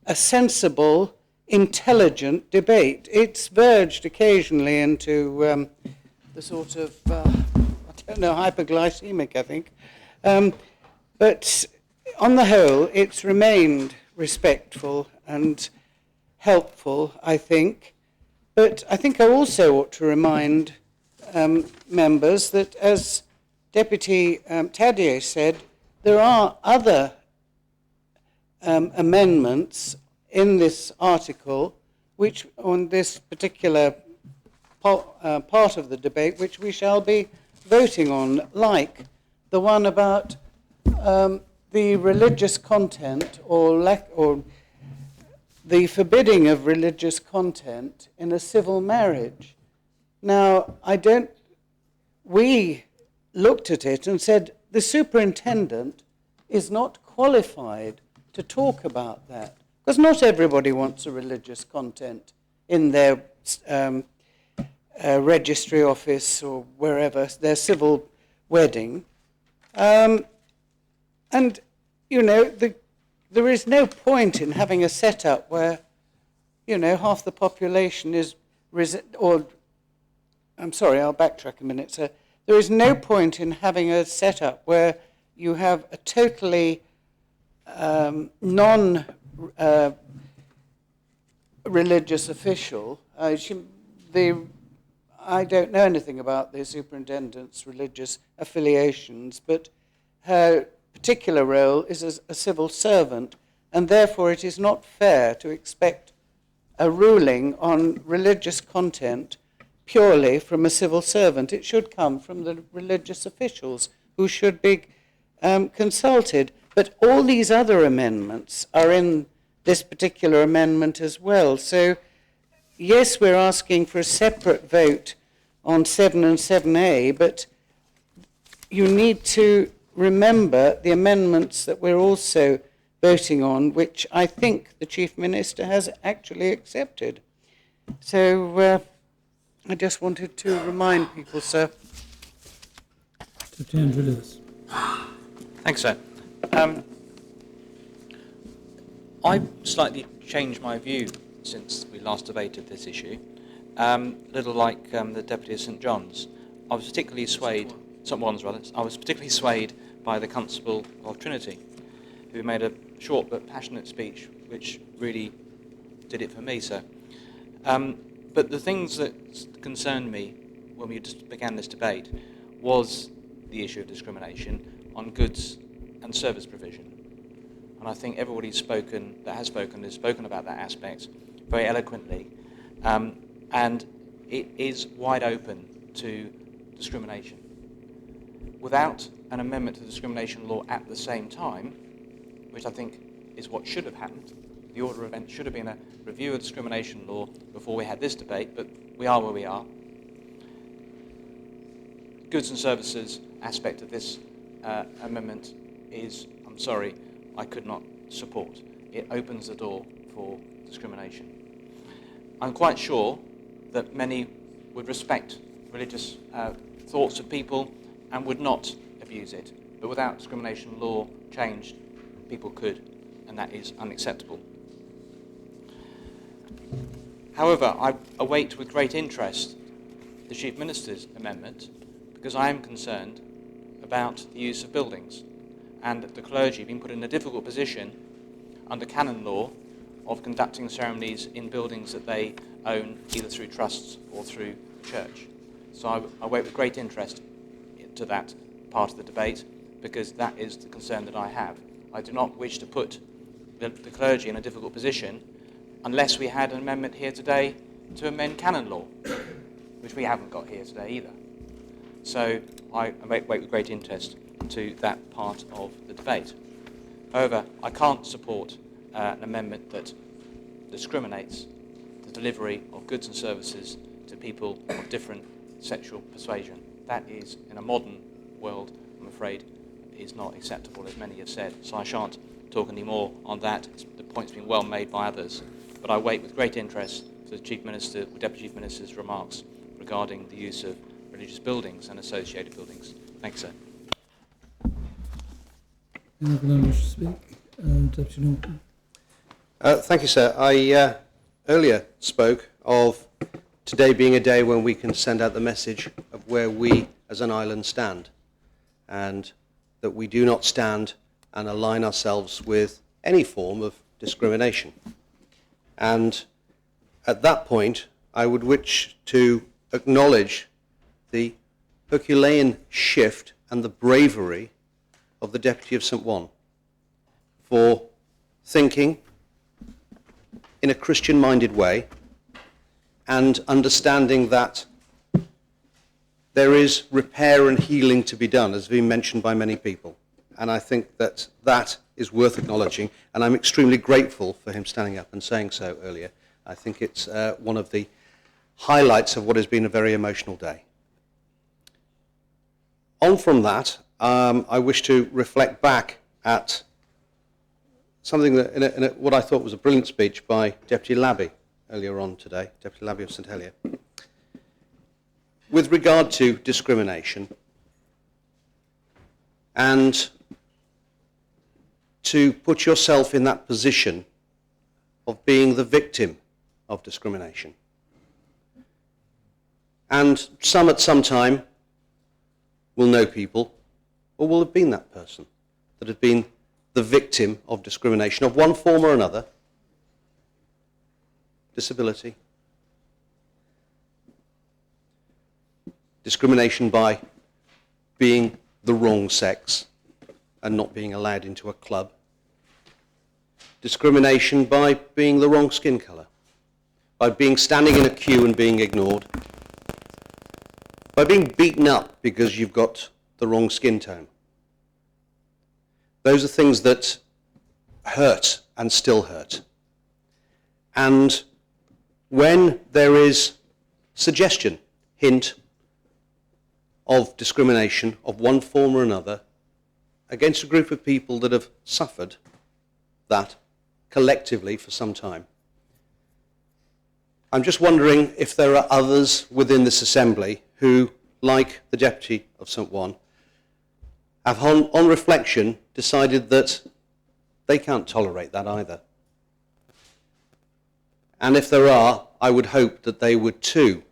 a sensible, intelligent debate. It's verged occasionally into the sort of, hyperglycemic, I think. But on the whole, it's remained respectful and helpful, I think. But I think I also ought to remind members that, as Deputy Tadier said, there are other amendments in this article, which on this particular part of the debate, which we shall be voting on, like the one about the religious content or the forbidding of religious content in a civil marriage. Now, we looked at it and said the superintendent is not qualified to talk about that, because not everybody wants a religious content in their registry office or wherever, their civil wedding. And, there is no point in having a setup where, half the population is, I'm sorry, I'll backtrack a minute, sir. There is no point in having a setup where you have a totally non-religious official. I don't know anything about the superintendent's religious affiliations, but her particular role is as a civil servant, and therefore it is not fair to expect a ruling on religious content purely from a civil servant. It should come from the religious officials who should be consulted. But all these other amendments are in this particular amendment as well. So, yes, we're asking for a separate vote on 7 and 7A, but you need to remember the amendments that we're also voting on, which I think the Chief Minister has actually accepted. So I just wanted to remind people, sir. Deputy Andrew Lewis. Thanks, sir. I've slightly changed my view since we last debated this issue. Little like the Deputy of St John's. I was particularly swayed, St Wands rather, I was particularly swayed by the Constable of Trinity, who made a short but passionate speech, which really did it for me, sir. But the things that concerned me when we just began this debate was the issue of discrimination on goods and service provision. And I think everybody has spoken about that aspect very eloquently. And it is wide open to discrimination. Without an amendment to the discrimination law at the same time, which I think is what should have happened, the order of events should have been a review of discrimination law before we had this debate, but we are where we are. Goods and services aspect of this amendment is, I'm sorry, I could not support. It opens the door for discrimination. I'm quite sure that many would respect religious thoughts of people and would not abuse it. But without discrimination law changed, people could, and that is unacceptable. However, I await with great interest the Chief Minister's amendment, because I am concerned about the use of buildings and the clergy being put in a difficult position under canon law of conducting ceremonies in buildings that they own either through trusts or through the church. So I wait with great interest to that part of the debate, because that is the concern that I have. I do not wish to put the clergy in a difficult position unless we had an amendment here today to amend canon law, which we haven't got here today either. So I wait with great interest to that part of the debate. However, I can't support an amendment that discriminates the delivery of goods and services to people of different sexual persuasion. That is, in a modern world, I'm afraid, is not acceptable, as many have said. So I shan't talk any more on that. The point's been well made by others. But I wait with great interest for the Chief Minister, or Deputy Chief Minister's remarks regarding the use of religious buildings and associated buildings. Thanks, sir. Anyone wish to speak? Deputy Norton. Thank you, sir. I earlier spoke of today being a day when we can send out the message of where we as an island stand, and that we do not stand and align ourselves with any form of discrimination. And at that point, I would wish to acknowledge the Herculean shift and the bravery of the Deputy of St. Juan for thinking in a Christian-minded way and understanding that there is repair and healing to be done, as has been mentioned by many people. And I think that that is worth acknowledging, and I'm extremely grateful for him standing up and saying so earlier. I think it's one of the highlights of what has been a very emotional day. On from that, I wish to reflect back at something that, in what I thought was a brilliant speech by Deputy Labby earlier on today, Deputy Labby of St Helier. With regard to discrimination and to put yourself in that position of being the victim of discrimination. And some at some time will know people or will have been that person that have been the victim of discrimination of one form or another, disability, discrimination by being the wrong sex and not being allowed into a club, discrimination by being the wrong skin colour, by being standing in a queue and being ignored, by being beaten up because you've got the wrong skin tone. Those are things that hurt and still hurt. And when there is suggestion, hint, of discrimination of one form or another against a group of people that have suffered that collectively for some time, I'm just wondering if there are others within this assembly who, like the Deputy of St. Juan, have on reflection decided that they can't tolerate that either. And if there are, I would hope that they would too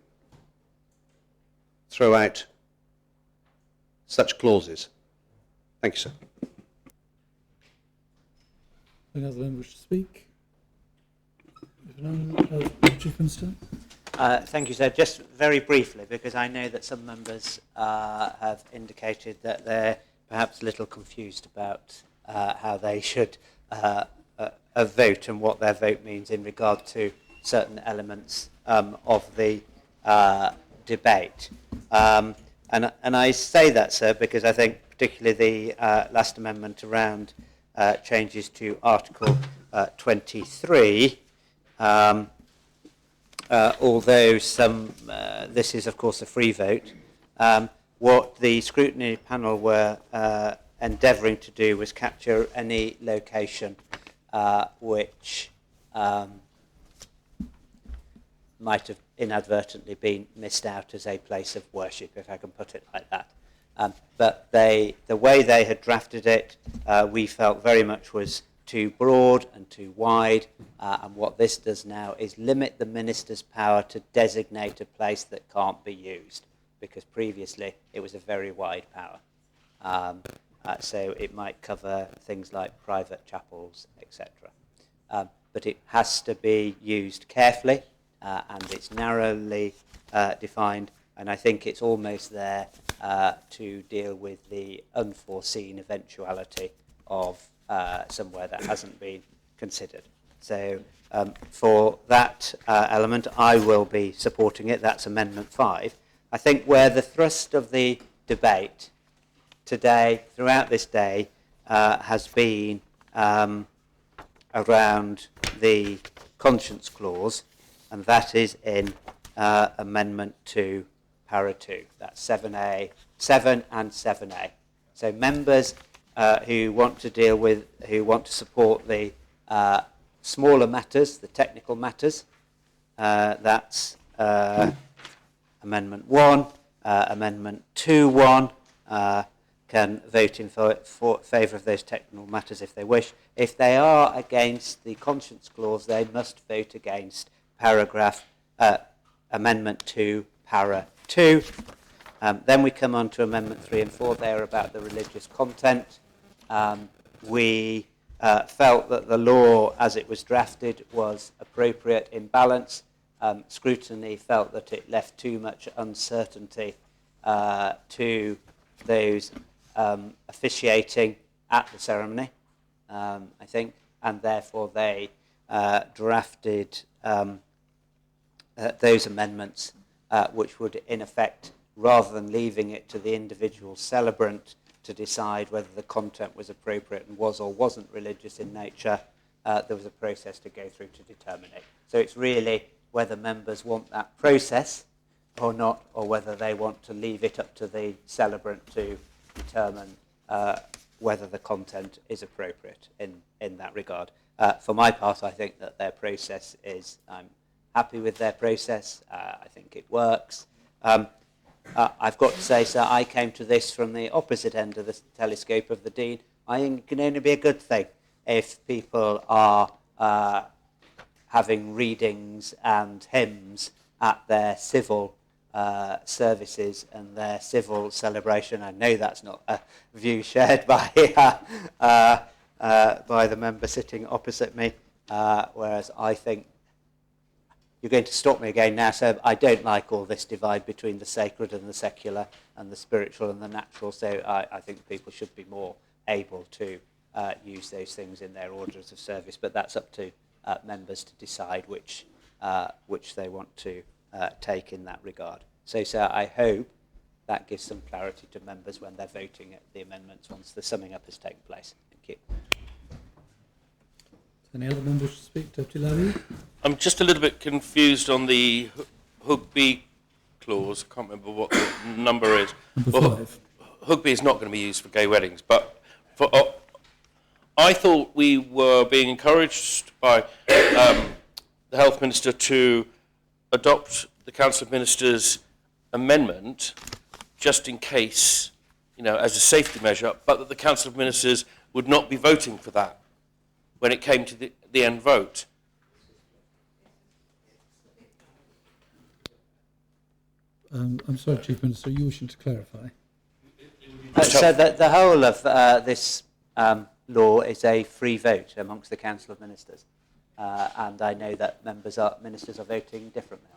throw out such clauses. Thank you, sir. Any other members wish to speak? If none, Chief Minister. Thank you, sir. Just very briefly, because I know that some members have indicated that they're perhaps a little confused about how they should vote and what their vote means in regard to certain elements of the debate. And I say that, sir, because I think particularly the last amendment around changes to Article 23, although this is, of course, a free vote, what the scrutiny panel were endeavouring to do was capture any location which might have inadvertently been missed out as a place of worship, if I can put it like that. But the way they had drafted it, we felt very much was too broad and too wide, and what this does now is limit the minister's power to designate a place that can't be used, because previously it was a very wide power. So it might cover things like private chapels, etc. But it has to be used carefully, and it's narrowly defined, and I think it's almost there to deal with the unforeseen eventuality of somewhere that hasn't been considered. So for that element, I will be supporting it. That's Amendment 5. I think where the thrust of the debate today, throughout this day, has been around the conscience clause, and that is in Amendment 2, Para 2. That's 7A, 7 and 7A. So members who want to support the smaller matters, the technical matters, that's Amendment 1, Amendment 2.1, can vote in favour of those technical matters if they wish. If they are against the conscience clause, they must vote against Amendment 2, Para 2. Then we come on to Amendment 3 and 4. They are about the religious content. We felt that the law, as it was drafted, was appropriate in balance. Scrutiny felt that it left too much uncertainty to those officiating at the ceremony, I think, and therefore they drafted those amendments which would, in effect, rather than leaving it to the individual celebrant to decide whether the content was appropriate and was or wasn't religious in nature, there was a process to go through to determine it. So it's really whether members want that process or not, or whether they want to leave it up to the celebrant to determine whether the content is appropriate in that regard. For my part, I think that their process is, I'm happy with their process. I think it works. I've got to say, sir, I came to this from the opposite end of the telescope of the Dean. I think it can only be a good thing if people are having readings and hymns at their civil services and their civil celebration. I know that's not a view shared by the member sitting opposite me, whereas I think you're going to stop me again now, so I don't like all this divide between the sacred and the secular and the spiritual and the natural, so I think people should be more able to use those things in their orders of service, but that's up to members to decide which they want to take in that regard. So, sir, I hope that gives some clarity to members when they're voting at the amendments once the summing up has taken place. Thank you. Any other members to speak? Deputy Lally? I'm just a little bit confused on the Hook B clause. I can't remember what the number is. Number 5. Hook B is not going to be used for gay weddings, but I thought we were being encouraged by the Health Minister to adopt the Council of Ministers amendment just in case, as a safety measure, but that the Council of Ministers would not be voting for that when it came to the end vote. I'm sorry, Chief Minister, are you wishing to clarify? So the whole of this law is a free vote amongst the Council of Ministers, and I know that ministers are voting differently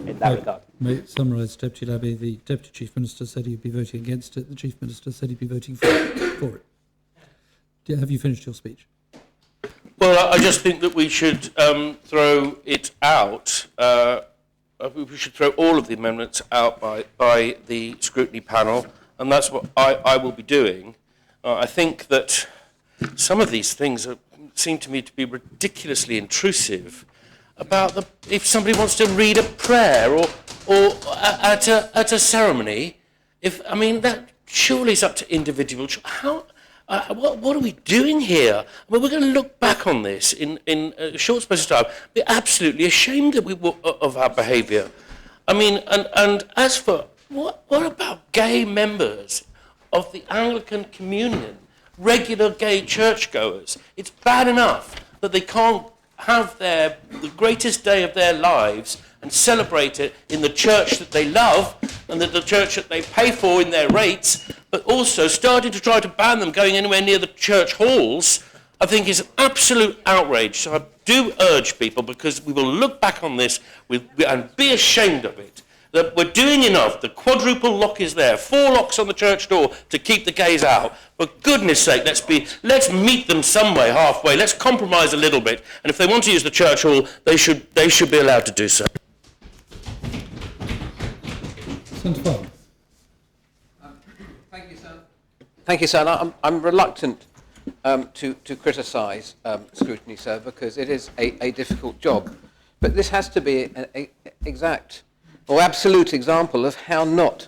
in that regard. May it summarise, Deputy Labby, the Deputy Chief Minister said he'd be voting against it, the Chief Minister said he'd be voting for it. Have you finished your speech? Well, I just think that we should throw it out. We should throw all of the amendments out by the scrutiny panel, and that's what I will be doing. I think that some of these things seem to me to be ridiculously intrusive about if somebody wants to read a prayer or at a ceremony. That surely is up to individual. What are we doing here? We're going to look back on this in a short space of time. We're absolutely ashamed of our behaviour. And as for what about gay members of the Anglican Communion, regular gay churchgoers? It's bad enough that they can't have the greatest day of their lives and celebrate it in the church that they love and the church that they pay for in their rates, but also starting to try to ban them going anywhere near the church halls, I think is an absolute outrage. So I do urge people, because we will look back on this and be ashamed of it. that we're doing enough. The quadruple lock is there, 4 locks on the church door to keep the gays out. For goodness sake, let's meet them somewhere halfway. Let's compromise a little bit. And if they want to use the church hall, they should be allowed to do so. Senator Farmer. Thank you, sir. I'm reluctant to criticise scrutiny, sir, because it is a difficult job. But this has to be an exact or absolute example of how not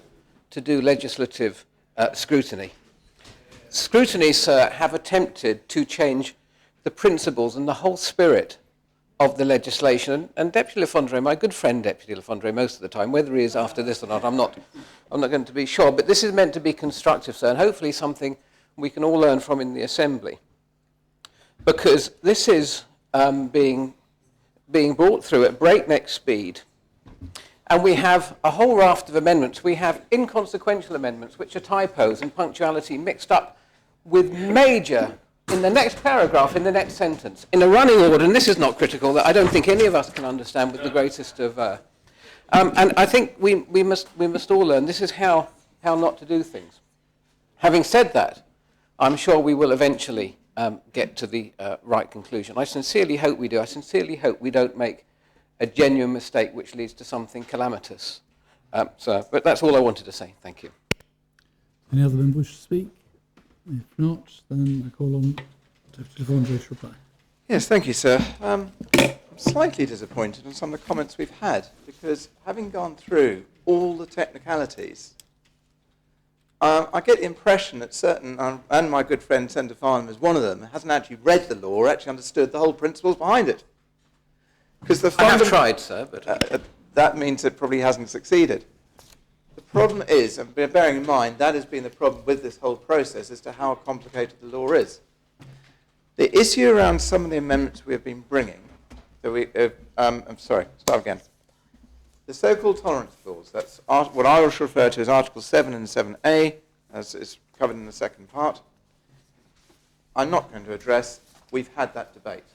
to do legislative scrutiny. Scrutiny, sir, have attempted to change the principles and the whole spirit of the legislation. And Deputy Le Fondre, my good friend Deputy Le Fondre, most of the time, whether he is after this or not, I'm not going to be sure. But this is meant to be constructive, sir, and hopefully something we can all learn from in the Assembly. Because this is being brought through at breakneck speed. And we have a whole raft of amendments. We have inconsequential amendments, which are typos and punctuality mixed up with major, in the next paragraph, in the next sentence, in a running order, and this is not critical, that I don't think any of us can understand with the greatest of... and I think we must all learn this is how not to do things. Having said that, I'm sure we will eventually get to the right conclusion. I sincerely hope we do. I sincerely hope we don't make a genuine mistake which leads to something calamitous. But that's all I wanted to say. Thank you. Any other member wish to speak? If not, then I call on Deputy Le Fondre to reply. Yes, thank you, sir. I'm slightly disappointed in some of the comments we've had, because having gone through all the technicalities, I get the impression that certain, and my good friend Senator Farnham is one of them, hasn't actually read the law or actually understood the whole principles behind it. Because I have tried, sir, but that means it probably hasn't succeeded. The problem is, and bearing in mind that has been the problem with this whole process as to how complicated the law is. The issue around some of the amendments we have been bringing, I'm sorry, start again. The so-called tolerance clause, that's what I will refer to as Article 7 and 7A, as is covered in the second part. I'm not going to address. We've had that debate.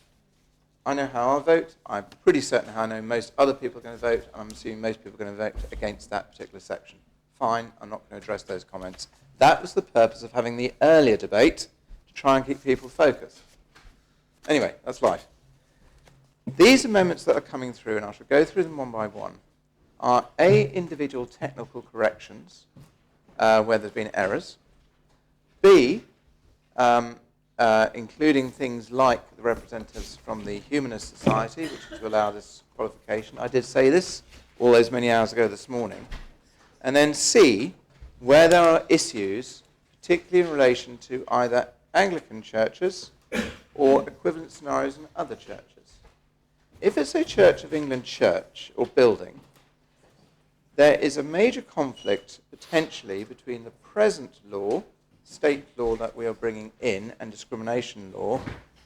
I know how I'll vote. I'm pretty certain how I know most other people are going to vote, and I'm assuming most people are going to vote against that particular section. Fine, I'm not going to address those comments. That was the purpose of having the earlier debate, to try and keep people focused. Anyway, that's life. These amendments that are coming through, and I shall go through them one by one, are A, individual technical corrections, where there's been errors. B, including things like the representatives from the Humanist Society, which is to allow this qualification. I did say this all those many hours ago this morning. And then C, where there are issues, particularly in relation to either Anglican churches or equivalent scenarios in other churches. If it's a Church of England church or building, there is a major conflict potentially between the present law, state law that we are bringing in, and discrimination law,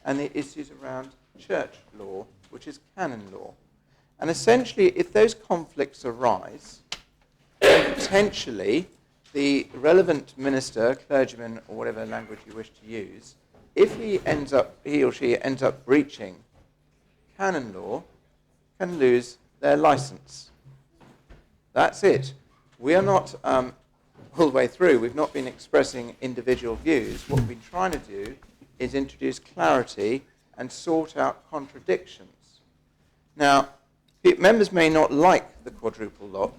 and the issues around church law, which is canon law. And essentially, if those conflicts arise, then potentially the relevant minister, clergyman, or whatever language you wish to use, if he or she ends up breaching canon law, can lose their license. That's it. We are not, all the way through, we've not been expressing individual views. What we've been trying to do is introduce clarity and sort out contradictions. Now, members may not like the quadruple lock,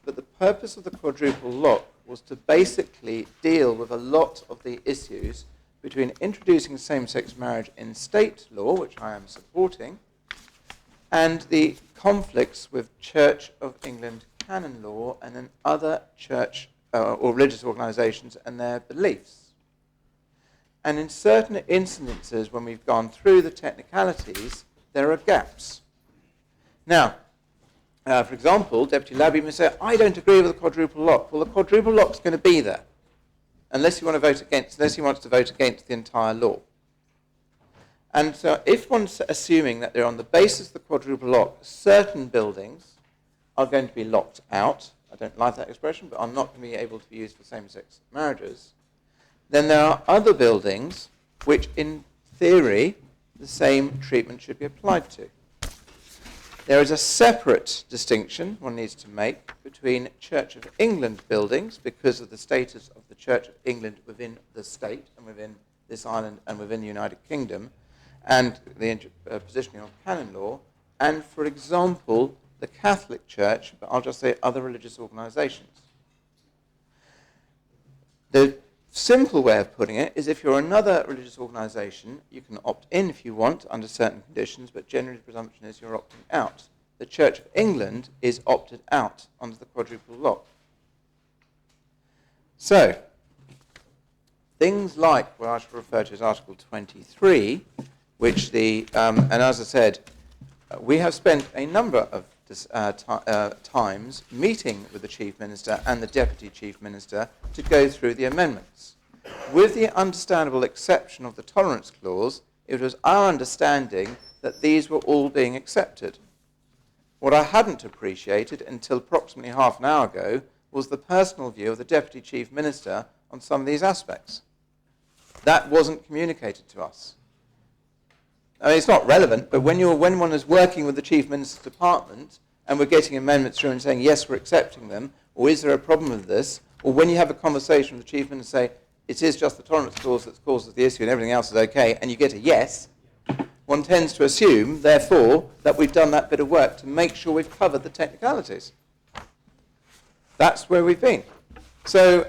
but the purpose of the quadruple lock was to basically deal with a lot of the issues between introducing same-sex marriage in state law, which I am supporting, and the conflicts with Church of England canon law and then other church or religious organisations and their beliefs. And in certain instances, when we've gone through the technicalities, there are gaps. Now, for example, Deputy Labby may say, I don't agree with the quadruple lock. Well, the quadruple lock's going to be there, unless he wants to vote against the entire law. And so if one's assuming that they're on the basis of the quadruple lock, certain buildings are going to be locked out, I don't like that expression, but are not going to be able to be used for same-sex marriages, then there are other buildings which, in theory, the same treatment should be applied to. There is a separate distinction one needs to make between Church of England buildings, because of the status of the Church of England within the state and within this island and within the United Kingdom, and the positioning of canon law, and, for example, the Catholic Church, but I'll just say other religious organisations. The simple way of putting it is if you're another religious organisation, you can opt in if you want under certain conditions, but generally the presumption is you're opting out. The Church of England is opted out under the quadruple lock. So, things like what I should refer to as Article 23, which and as I said, we have spent a number of times meeting with the Chief Minister and the Deputy Chief Minister to go through the amendments. With the understandable exception of the tolerance clause, it was our understanding that these were all being accepted. What I hadn't appreciated until approximately half an hour ago was the personal view of the Deputy Chief Minister on some of these aspects. That wasn't communicated to us. I mean, it's not relevant, but when one is working with the Chief Minister's department and we're getting amendments through and saying, yes, we're accepting them, or is there a problem with this, or when you have a conversation with the Chief Minister and say, it is just the tolerance clause that causes the issue and everything else is okay, and you get a yes, one tends to assume, therefore, that we've done that bit of work to make sure we've covered the technicalities. That's where we've been. So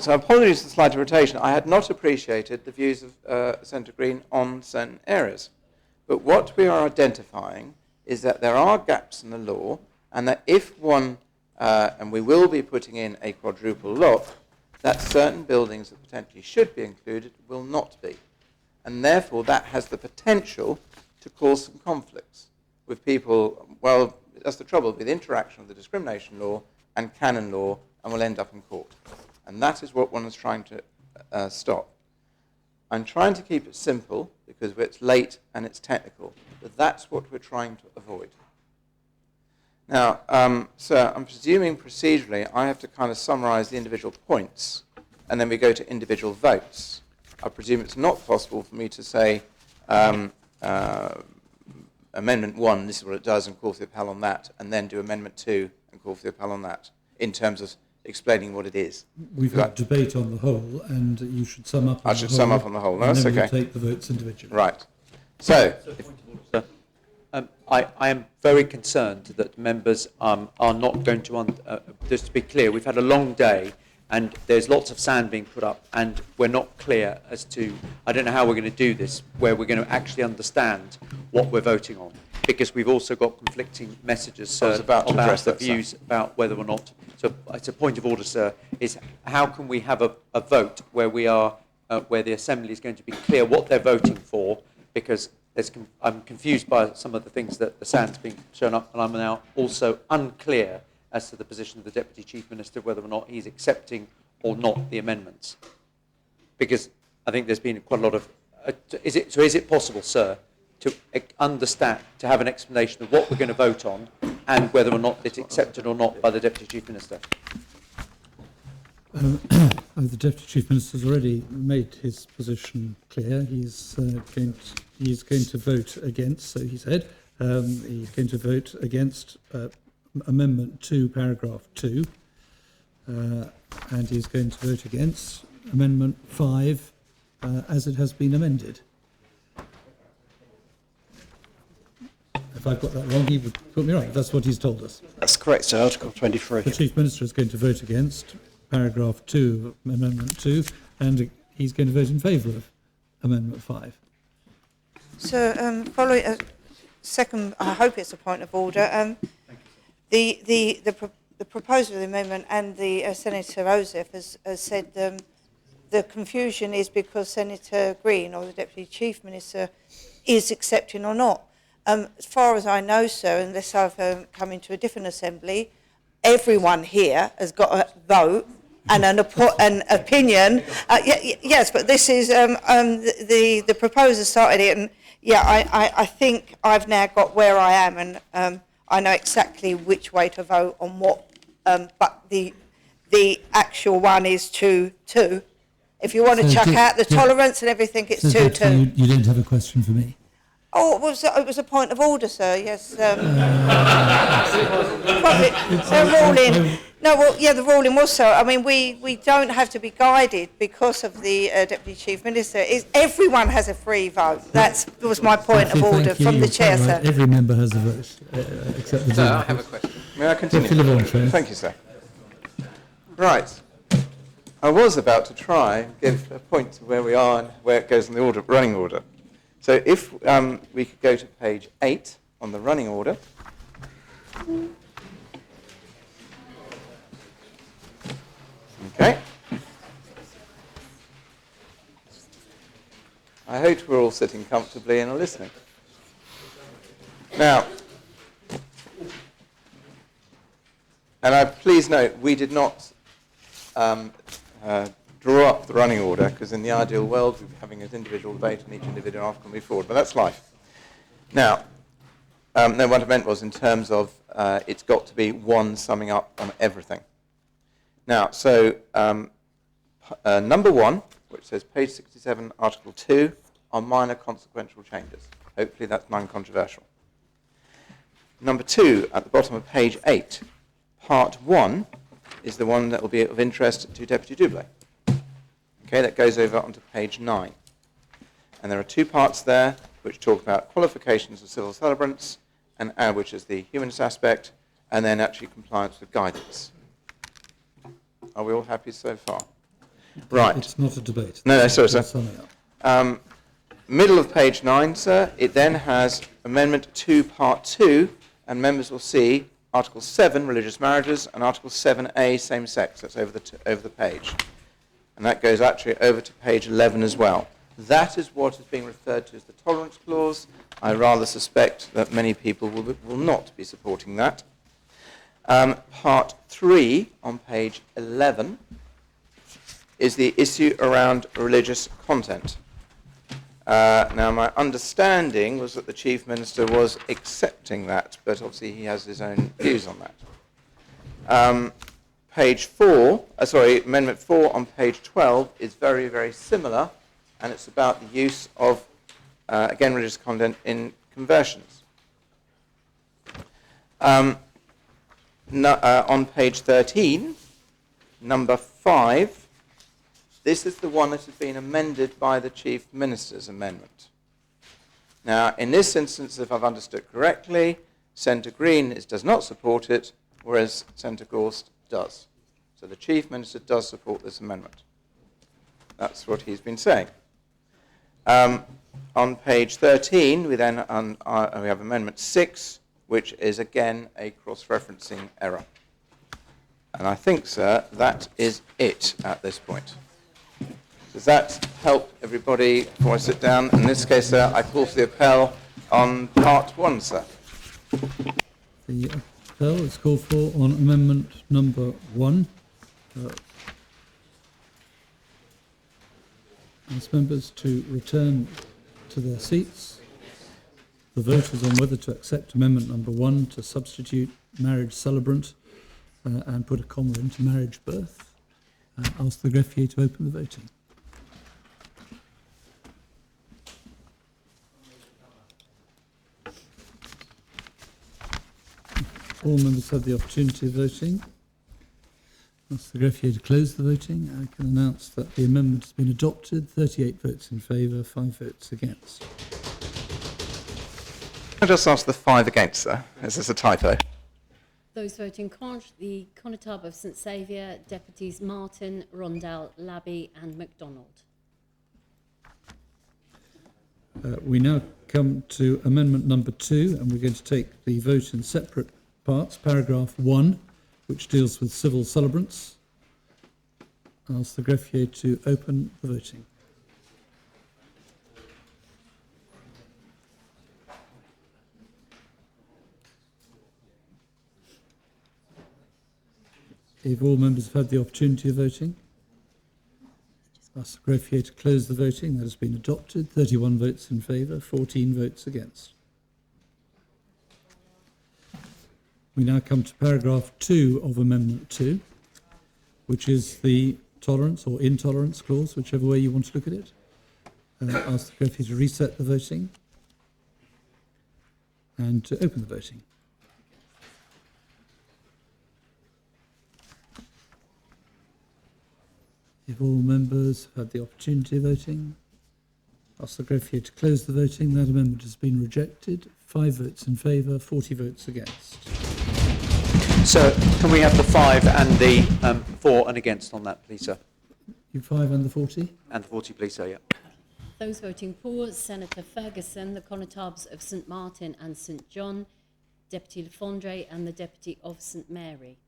apologies for the slight irritation. I had not appreciated the views of Senator Green on certain areas. But what we are identifying is that there are gaps in the law, and that if one, and we will be putting in a quadruple lock, that certain buildings that potentially should be included will not be. And therefore, that has the potential to cause some conflicts with people. Well, that's the trouble with the interaction of the discrimination law and canon law, and we'll end up in court. And that is what one is trying to stop. I'm trying to keep it simple because it's late and it's technical, but that's what we're trying to avoid. Now, sir, I'm presuming procedurally I have to kind of summarize the individual points and then we go to individual votes. I presume it's not possible for me to say Amendment 1, this is what it does, and call for the appel on that, and then do Amendment 2 and call for the appel on that, in terms of explaining what it is. We've had debate on the whole, and you should sum up on the whole. I should sum up on the whole. No, that's okay. And then we'll take the votes individually. Right. So, I am very concerned that members are not going to, just to be clear, we've had a long day and there's lots of sand being put up and we're not clear as to, I don't know how we're going to do this, where we're going to actually understand what we're voting on. Because we've also got conflicting messages, sir, about the views about whether or not, so it's a point of order, sir, is how can we have a vote where we are, where the Assembly is going to be clear what they're voting for, because I'm confused by some of the things that the sand's being shown up, and I'm now also unclear as to the position of the Deputy Chief Minister, whether or not he's accepting or not the amendments. Because I think there's been quite a lot of, is it possible, sir, to understand, to have an explanation of what we're going to vote on and whether or not it's accepted or not by the Deputy Chief Minister? The Deputy Chief Minister has already made his position clear. He's going to vote against, so he said. He's going to vote against Amendment 2, Paragraph 2. And he's going to vote against Amendment 5 as it has been amended. If I've got that wrong, he would put me right. That's what he's told us. That's correct, sir. Article 23. The Chief Minister is going to vote against Paragraph 2 of Amendment 2, and he's going to vote in favour of Amendment 5. So, following a second, I hope it's a point of order. The proposal of the amendment and the Senator Osif has said the confusion is because Senator Green or the Deputy Chief Minister is accepting or not. As far as I know, sir, unless I've come into a different assembly, everyone here has got a vote and an opinion. Yes, but this is the proposer started it, and I think I've now got where I am, and I know exactly which way to vote on what. But the actual one is 2-2. If you want to chuck out the tolerance and everything, it's 2-2. You don't have a question for me? Oh, it was a point of order, sir, yes. The ruling. No, well, yeah, the ruling was so. I mean, we don't have to be guided because of the Deputy Chief Minister. Everyone has a free vote. That was my point of order from the Chair, sir. Every member has a vote, except the Sir, General. I have a question. May I continue? Thank you, sir. Right. I was about to try and give a point to where we are and where it goes in the order, running order. So if we could go to page 8 on the running order. Okay. I hope we're all sitting comfortably and are listening. Now, and please note, we did not draw up the running order, because in the ideal world we'd be having an individual debate and each individual article move forward, but that's life. Now, no, what I meant was in terms of it's got to be one summing up on everything. Now, so number 1, which says page 67, article 2, are minor consequential changes. Hopefully that's non-controversial. Number 2, at the bottom of page 8, part 1 is the one that will be of interest to Deputy Dublé. Okay, that goes over onto page 9. And there are 2 parts there which talk about qualifications of civil celebrants, and which is the humanist aspect, and then actually compliance with guidance. Are we all happy so far? Right. It's not a debate. No, sorry, sir. Summing up. Middle of page 9, sir, it then has Amendment 2, Part 2, and members will see Article 7, religious marriages, and Article 7A, same-sex. That's over the page. And that goes actually over to page 11 as well. That is what is being referred to as the tolerance clause. I rather suspect that many people will not be supporting that. Part 3 on page 11 is the issue around religious content. Now, my understanding was that the Chief Minister was accepting that, but obviously he has his own views on that. Page 4, Amendment 4 on page 12 is very, very similar, and it's about the use of, again, religious content in conversions. On page 13, number 5, this is the one that has been amended by the Chief Minister's amendment. Now, in this instance, if I've understood correctly, Senator Green does not support it, whereas Senator Gorst does. So the Chief Minister does support this amendment. That's what he's been saying. On page 13, we then we have Amendment 6, which is again a cross-referencing error. And I think, sir, that is it at this point. Does that help everybody before I sit down? In this case, sir, I call for the appel on part 1, sir. The appel is called for on amendment number 1. Ask members to return to their seats. The vote is on whether to accept amendment number 1 to substitute marriage celebrant and put a comma into marriage birth. Ask the greffier to open the voting. All members have the opportunity of voting. Ask the greffier to close the voting. I can announce that the amendment has been adopted. 38 votes in favour, 5 votes against. Can I just ask the 5 against, sir? Is this a typo? Those voting contre, the Connétable of St Saviour, Deputies Martin, Rondell, Labby and MacDonald. We now come to amendment number 2, and we're going to take the vote in separate parts. Paragraph 1, which deals with civil celebrants. I'll ask the greffier to open the voting. If all members have had the opportunity of voting, ask the greffier to close the voting. That has been adopted. 31 votes in favour, 14 votes against. We now come to paragraph 2 of Amendment 2, which is the tolerance or intolerance clause, whichever way you want to look at it. Ask the greffier to reset the voting. and to open the voting. If all members have had the opportunity of voting, ask the greffier to close the voting. That amendment has been rejected. 5 votes in favour, 40 votes against. So can we have the 5 and the 4 and against on that, please, sir? You 5 and the 40? And the 40, please, sir, yeah. Those voting for, Senator Ferguson, the Connétables of St Martin and St John, Deputy Le Fondre and the Deputy of St Mary.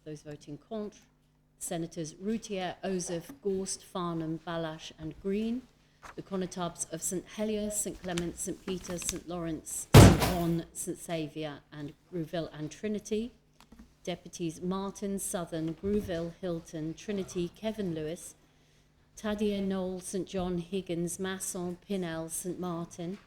Those voting contre, Senators Routier, Ozef, Gorst, Farnham, Balash and Green, the Connétables of St Helier, St Clement, St Peter, St Lawrence, St John, St Saviour and Grouville and Trinity, Deputies Martin, Southern, Grouville, Hilton, Trinity, Kevin Lewis, Tadia, Knoll, St John, Higgins, Masson, Pinnell, St Martin,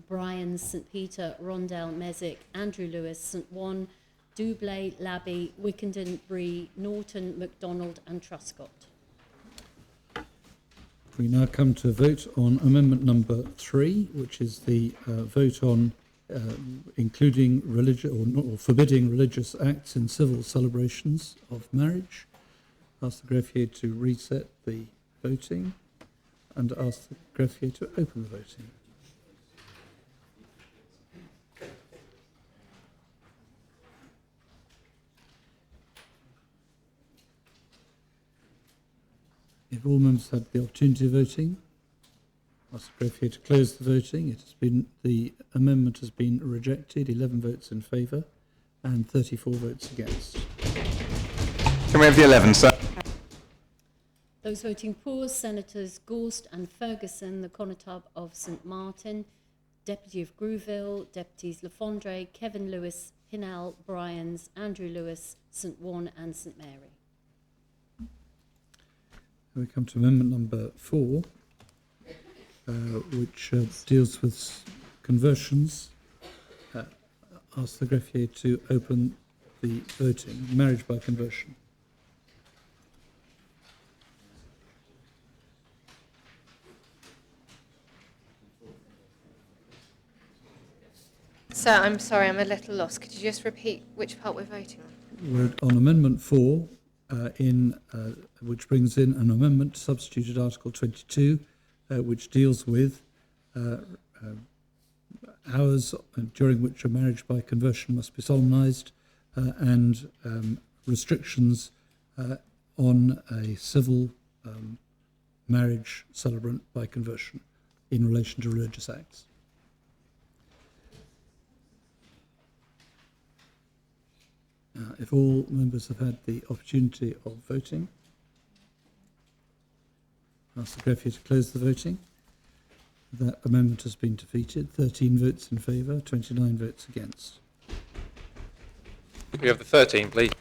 Bryan, St Peter, Rondell, Mesick, Andrew Lewis, St Juan, Doublé, Labby, Wickenden, Bree, Norton, MacDonald and Truscott. We now come to a vote on amendment number 3, which is the vote on including religious or forbidding religious acts in civil celebrations of marriage. Ask the greffier to reset the voting and ask the greffier to open the voting. If all members had the opportunity of voting, ask the greffier to close the voting. The amendment has been rejected. 11 votes in favour and 34 votes against. Can we have the 11, sir? Those voting for, Senators Gorst and Ferguson, the Connétable of St Martin, Deputy of Grouville, Deputies Le Fondre, Kevin Lewis, Pinnell, Bryans, Andrew Lewis, St Juan and St Mary. We come to amendment number 4, which deals with conversions. Ask the greffier to open the voting. Marriage by conversion. So I'm sorry, I'm a little lost. Could you just repeat which part we're voting on? We're on amendment 4, which brings in an amendment to substituted Article 22, which deals with hours during which a marriage by conversion must be solemnised and restrictions on a civil marriage celebrant by conversion in relation to religious acts. If all members have had the opportunity of voting, ask the greffier to close the voting. That amendment has been defeated. 13 votes in favour, 29 votes against. Could we have the 13, please?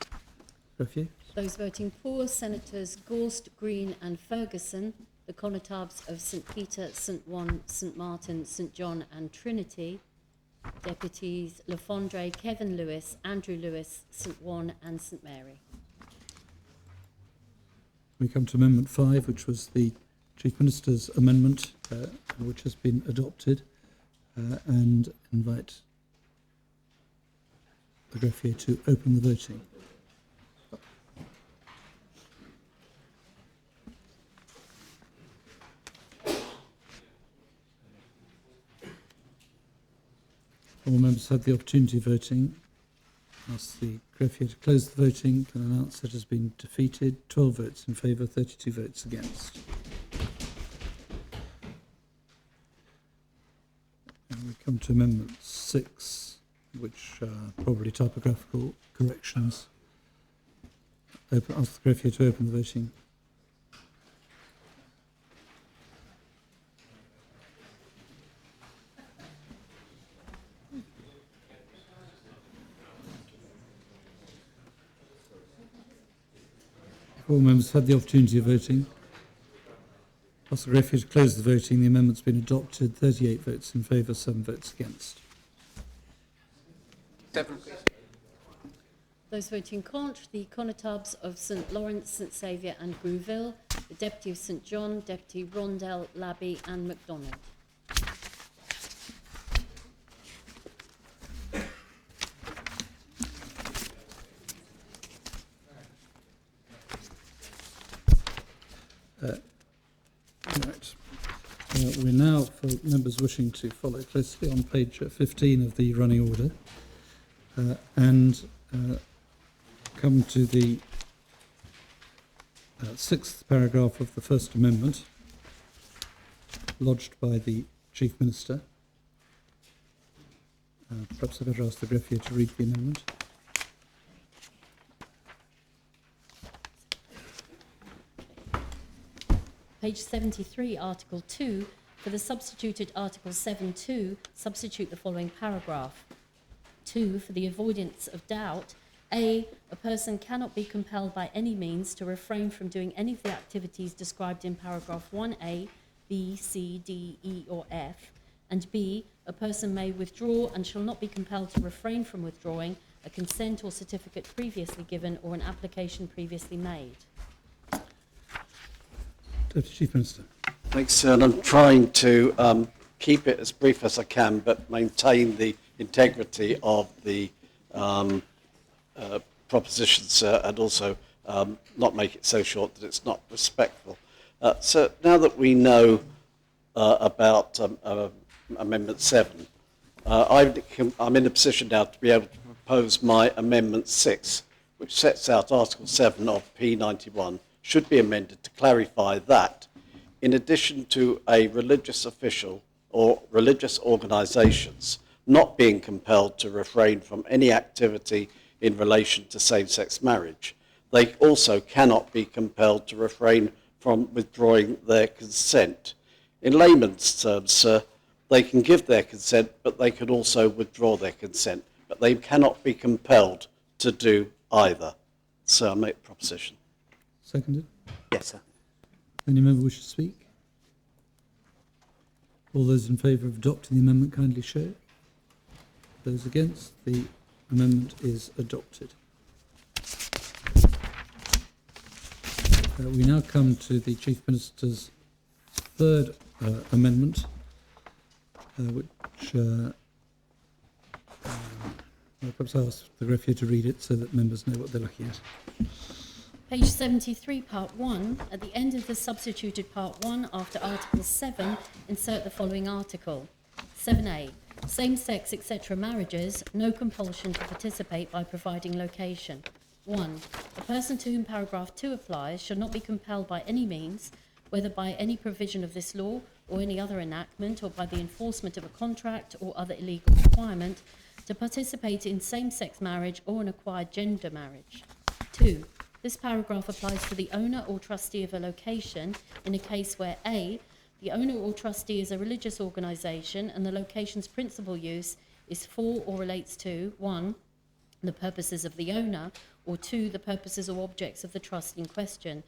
Greffier? Those voting for, Senators Gorst, Green and Ferguson, the Connétables of St Peter, St Juan, St Martin, St John and Trinity, Deputies Le Fondre, Kevin Lewis, Andrew Lewis, St Juan and St Mary. We come to Amendment 5, which was the Chief Minister's amendment, which has been adopted, and invite the greffier to open the voting. All members had the opportunity of voting. Ask the greffier to close the voting. Can announce that it has been defeated. 12 votes in favour, 32 votes against. And we come to Amendment 6, which are probably typographical corrections. Ask the greffier to open the voting. All members had the opportunity of voting. Ask the greffier to close the voting. The amendment's been adopted. 38 votes in favour, 7 votes against. 7, please. Those voting contre, the Connétables of St Lawrence, St Saviour and Grouville, the Deputy of St John, Deputy Rondell, Labby and MacDonald. We're now, for members wishing to follow closely, on page 15 of the running order, and come to the sixth paragraph of the First Amendment, lodged by the Chief Minister. Perhaps I better ask the greffier to read the amendment. Page 73, Article 2, for the substituted Article 7.2, substitute the following paragraph. 2, for the avoidance of doubt, A person cannot be compelled by any means to refrain from doing any of the activities described in paragraph 1A, B, C, D, E, or F, and B, a person may withdraw and shall not be compelled to refrain from withdrawing a consent or certificate previously given or an application previously made. Deputy Chief Minister. Thanks, sir. And I'm trying to keep it as brief as I can, but maintain the integrity of the proposition, sir, and also not make it so short that it's not respectful. So now that we know about Amendment 7, I'm in a position now to be able to propose my Amendment 6, which sets out Article 7 of P91, should be amended to clarify that, in addition to a religious official or religious organisations not being compelled to refrain from any activity in relation to same-sex marriage, they also cannot be compelled to refrain from withdrawing their consent. In layman's terms, sir, they can give their consent, but they can also withdraw their consent, but they cannot be compelled to do either. So I make the proposition. Seconded? Yes, sir. Any member wish to speak? All those in favour of adopting the amendment kindly show. Those against, the amendment is adopted. We now come to the Chief Minister's third amendment, which perhaps I'll ask the greffier to read it so that members know what they're looking at. Page 73, Part 1. At the end of the substituted Part 1, after Article 7, insert the following article. 7A. Same-sex, etc. marriages, no compulsion to participate by providing location. 1. A person to whom paragraph 2 applies shall not be compelled by any means, whether by any provision of this law or any other enactment or by the enforcement of a contract or other illegal requirement, to participate in same-sex marriage or an acquired gender marriage. 2. This paragraph applies to the owner or trustee of a location in a case where A, the owner or trustee is a religious organisation and the location's principal use is for or relates to 1. The purposes of the owner, or 2. The purposes or objects of the trust in question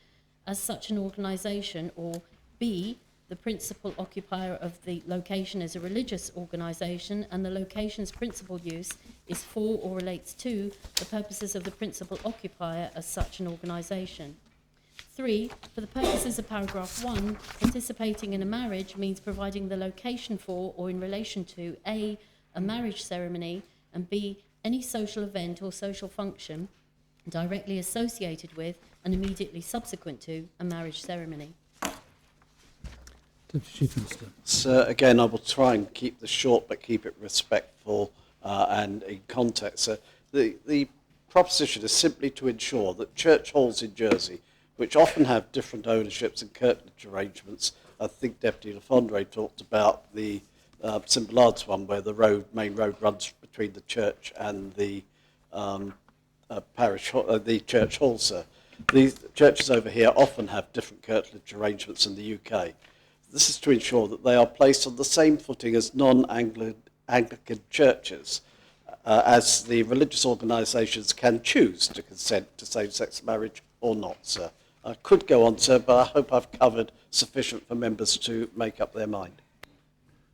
as such an organisation, or B. The principal occupier of the location is a religious organisation and the location's principal use is for or relates to the purposes of the principal occupier as such an organisation. 3. For the purposes of paragraph 1, participating in a marriage means providing the location for or in relation to A. a marriage ceremony, and B. any social event or social function directly associated with and immediately subsequent to a marriage ceremony. Deputy Chief Minister. So again, I will try and keep this short, but keep it respectful and in context. So the proposition is simply to ensure that church halls in Jersey, which often have different ownerships and curtilage arrangements, I think Deputy Le Fondre talked about the St Bernard's one, where the main road runs between the church and the the church hall, sir. These churches over here often have different curtilage arrangements in the UK. This is to ensure that they are placed on the same footing as non-Anglican churches, as the religious organisations can choose to consent to same-sex marriage or not, sir. I could go on, sir, but I hope I've covered sufficient for members to make up their mind.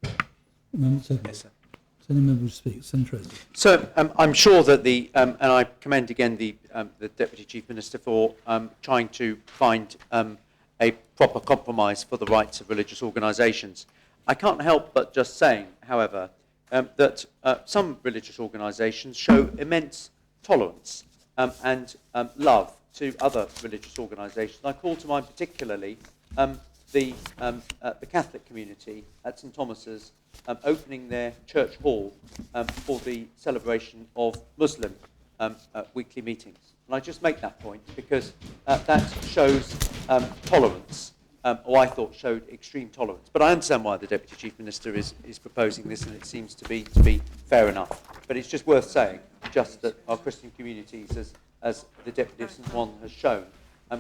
Yes, sir. Does any member speak? Senator Rosie. So I'm sure that and I commend again the Deputy Chief Minister for trying to find a proper compromise for the rights of religious organisations. I can't help but just saying, however, that some religious organisations show immense tolerance and love to other religious organisations. I call to mind particularly the Catholic community at St Thomas's opening their church hall for the celebration of Muslim weekly meetings. And I just make that point because that shows tolerance, or I thought showed extreme tolerance. But I understand why the Deputy Chief Minister is proposing this, and it seems to be fair enough. But it's just worth saying, just that our Christian communities, as the Deputy of St Juan has shown,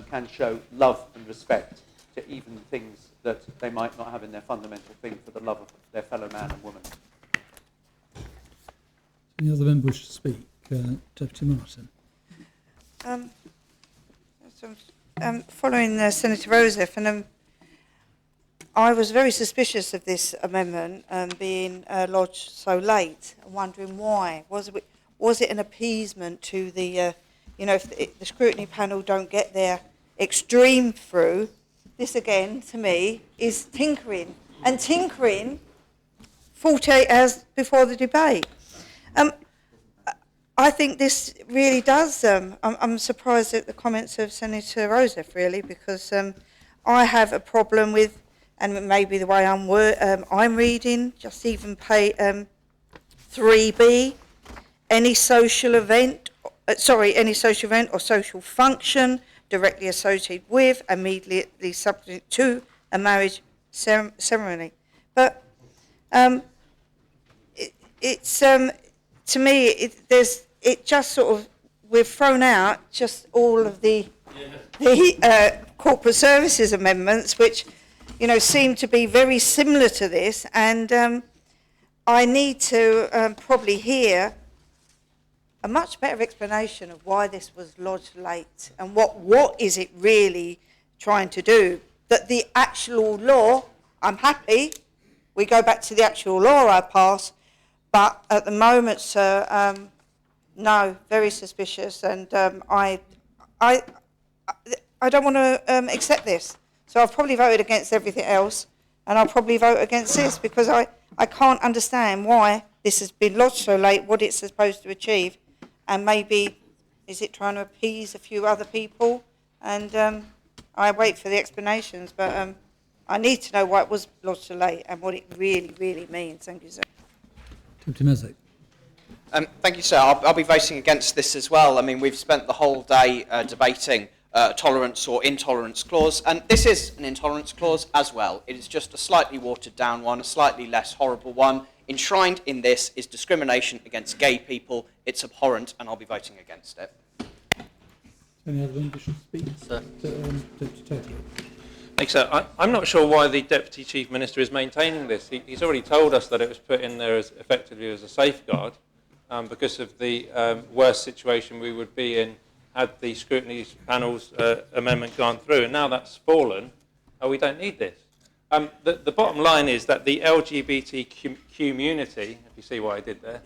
can show love and respect to even things that they might not have in their fundamental thing for the love of their fellow man and woman. Any other member wish to speak? Deputy Martin. Following Senator Roseff, and I was very suspicious of this amendment being lodged so late, wondering why. Was it an appeasement to the, if the scrutiny panel don't get their extreme through? This again, to me, is tinkering, and tinkering 48 hours before the debate. I think this really does. I'm surprised at the comments of Senator Roseff, really, because I have a problem with, and maybe the way I'm reading, just even pay 3B, any social event or social function directly associated with, immediately subject to a marriage ceremony. But to me, it just sort of, we've thrown out just all of the corporate services amendments, which, seem to be very similar to this, and I need to probably hear a much better explanation of why this was lodged late and what is it really trying to do. That the actual law, I'm happy, we go back to the actual law I passed, but at the moment, sir, no, very suspicious, and I don't want to accept this. So I've probably voted against everything else, and I'll probably vote against this because I can't understand why this has been lodged so late, what it's supposed to achieve, and maybe is it trying to appease a few other people? And I wait for the explanations, but I need to know why it was lodged so late and what it really, really means. Thank you, sir. Deputy Mezek. Thank you, sir. I'll be voting against this as well. I mean, we've spent the whole day debating tolerance or intolerance clause, and this is an intolerance clause as well. It is just a slightly watered down one, a slightly less horrible one. Enshrined in this is discrimination against gay people. It's abhorrent, and I'll be voting against it. Any other members should speak? Sir. Deputy Totally. Thanks, sir. I'm not sure why the Deputy Chief Minister is maintaining this. He's already told us that it was put in there as effectively as a safeguard because of the worst situation we would be in had the scrutiny panel's amendment gone through. And now that's fallen, we don't need this. The bottom line is that the LGBT community, if you see what I did there,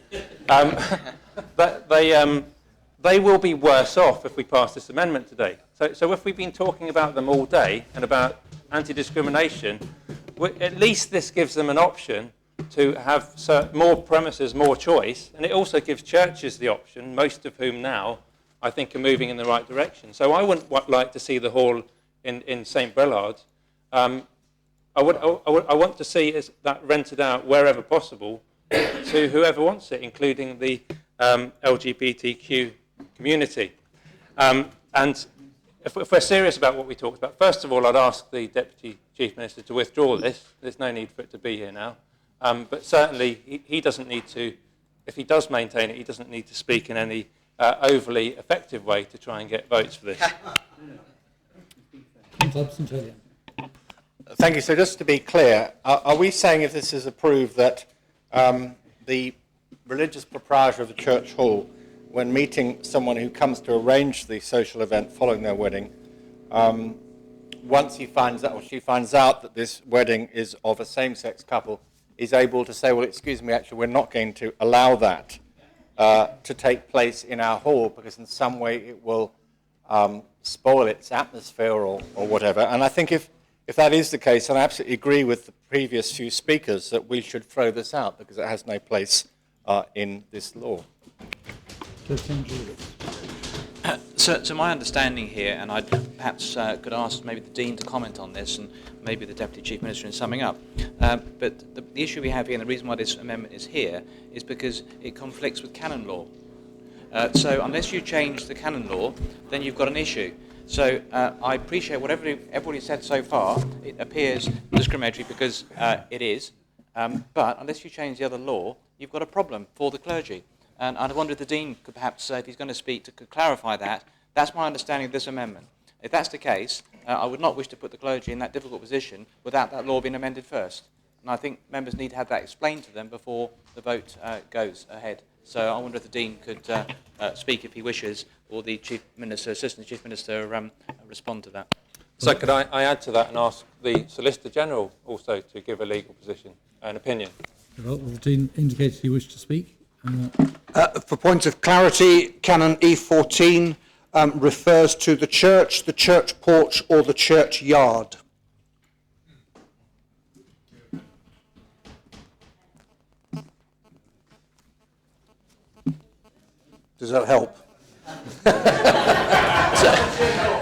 they will be worse off if we pass this amendment today. So if we've been talking about them all day and about anti-discrimination, at least this gives them an option to have more premises, more choice, and it also gives churches the option, most of whom now I think are moving in the right direction. So I wouldn't like to see the hall in St Brelard. I want to see that rented out wherever possible to whoever wants it, including the LGBTQ community. And if we're serious about what we talked about, first of all, I'd ask the Deputy Chief Minister to withdraw this. There's no need for it to be here now. But certainly, he doesn't need to, if he does maintain it, he doesn't need to speak in any overly effective way to try and get votes for this. Thank you. So just to be clear, are we saying if this is approved that the religious proprietor of the church hall, when meeting someone who comes to arrange the social event following their wedding, once he finds out or she finds out that this wedding is of a same-sex couple, is able to say, well, excuse me, actually, we're not going to allow that to take place in our hall because in some way it will spoil its atmosphere or whatever. And I think if that is the case, and I absolutely agree with the previous few speakers that we should throw this out because it has no place in this law. So my understanding here, and I perhaps could ask maybe the Dean to comment on this, and maybe the Deputy Chief Minister in summing up. But the issue we have here, and the reason why this amendment is here, is because it conflicts with canon law. So unless you change the canon law, then you've got an issue. So I appreciate what everybody said so far. It appears discriminatory because it is. But unless you change the other law, you've got a problem for the clergy. And I wonder if the Dean could perhaps, if he's going to speak, could clarify that. That's my understanding of this amendment. If that's the case, I would not wish to put the clergy in that difficult position without that law being amended first. And I think members need to have that explained to them before the vote goes ahead. So I wonder if the Dean could speak if he wishes, or the Chief Minister, Assistant Chief Minister, respond to that. So could I add to that and ask the Solicitor General also to give a legal position, an opinion? Well, the Dean indicated he wished to speak. For point of clarity, Canon E14 refers to the church porch, or the church yard. Does that help?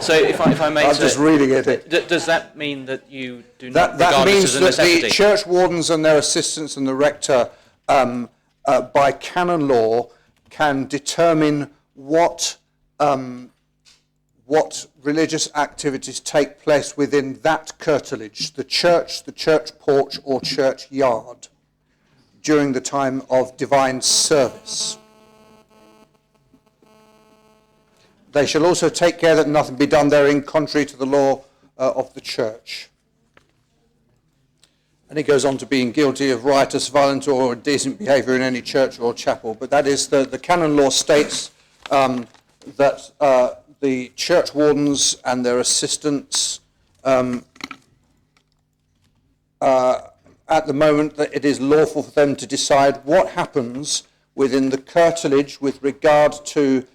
So if I may, I'm just reading it. Does that mean that you do not That regard means this as a that necessity? the church wardens and their assistants and the rector, by canon law, can determine what religious activities take place within that curtilage, the church porch or church yard, during the time of divine service. They shall also take care that nothing be done therein contrary to the law of the church. And he goes on to being guilty of riotous, violent or indecent behaviour in any church or chapel. But that is the canon law states that the church wardens and their assistants, at the moment, that it is lawful for them to decide what happens within the curtilage with regard to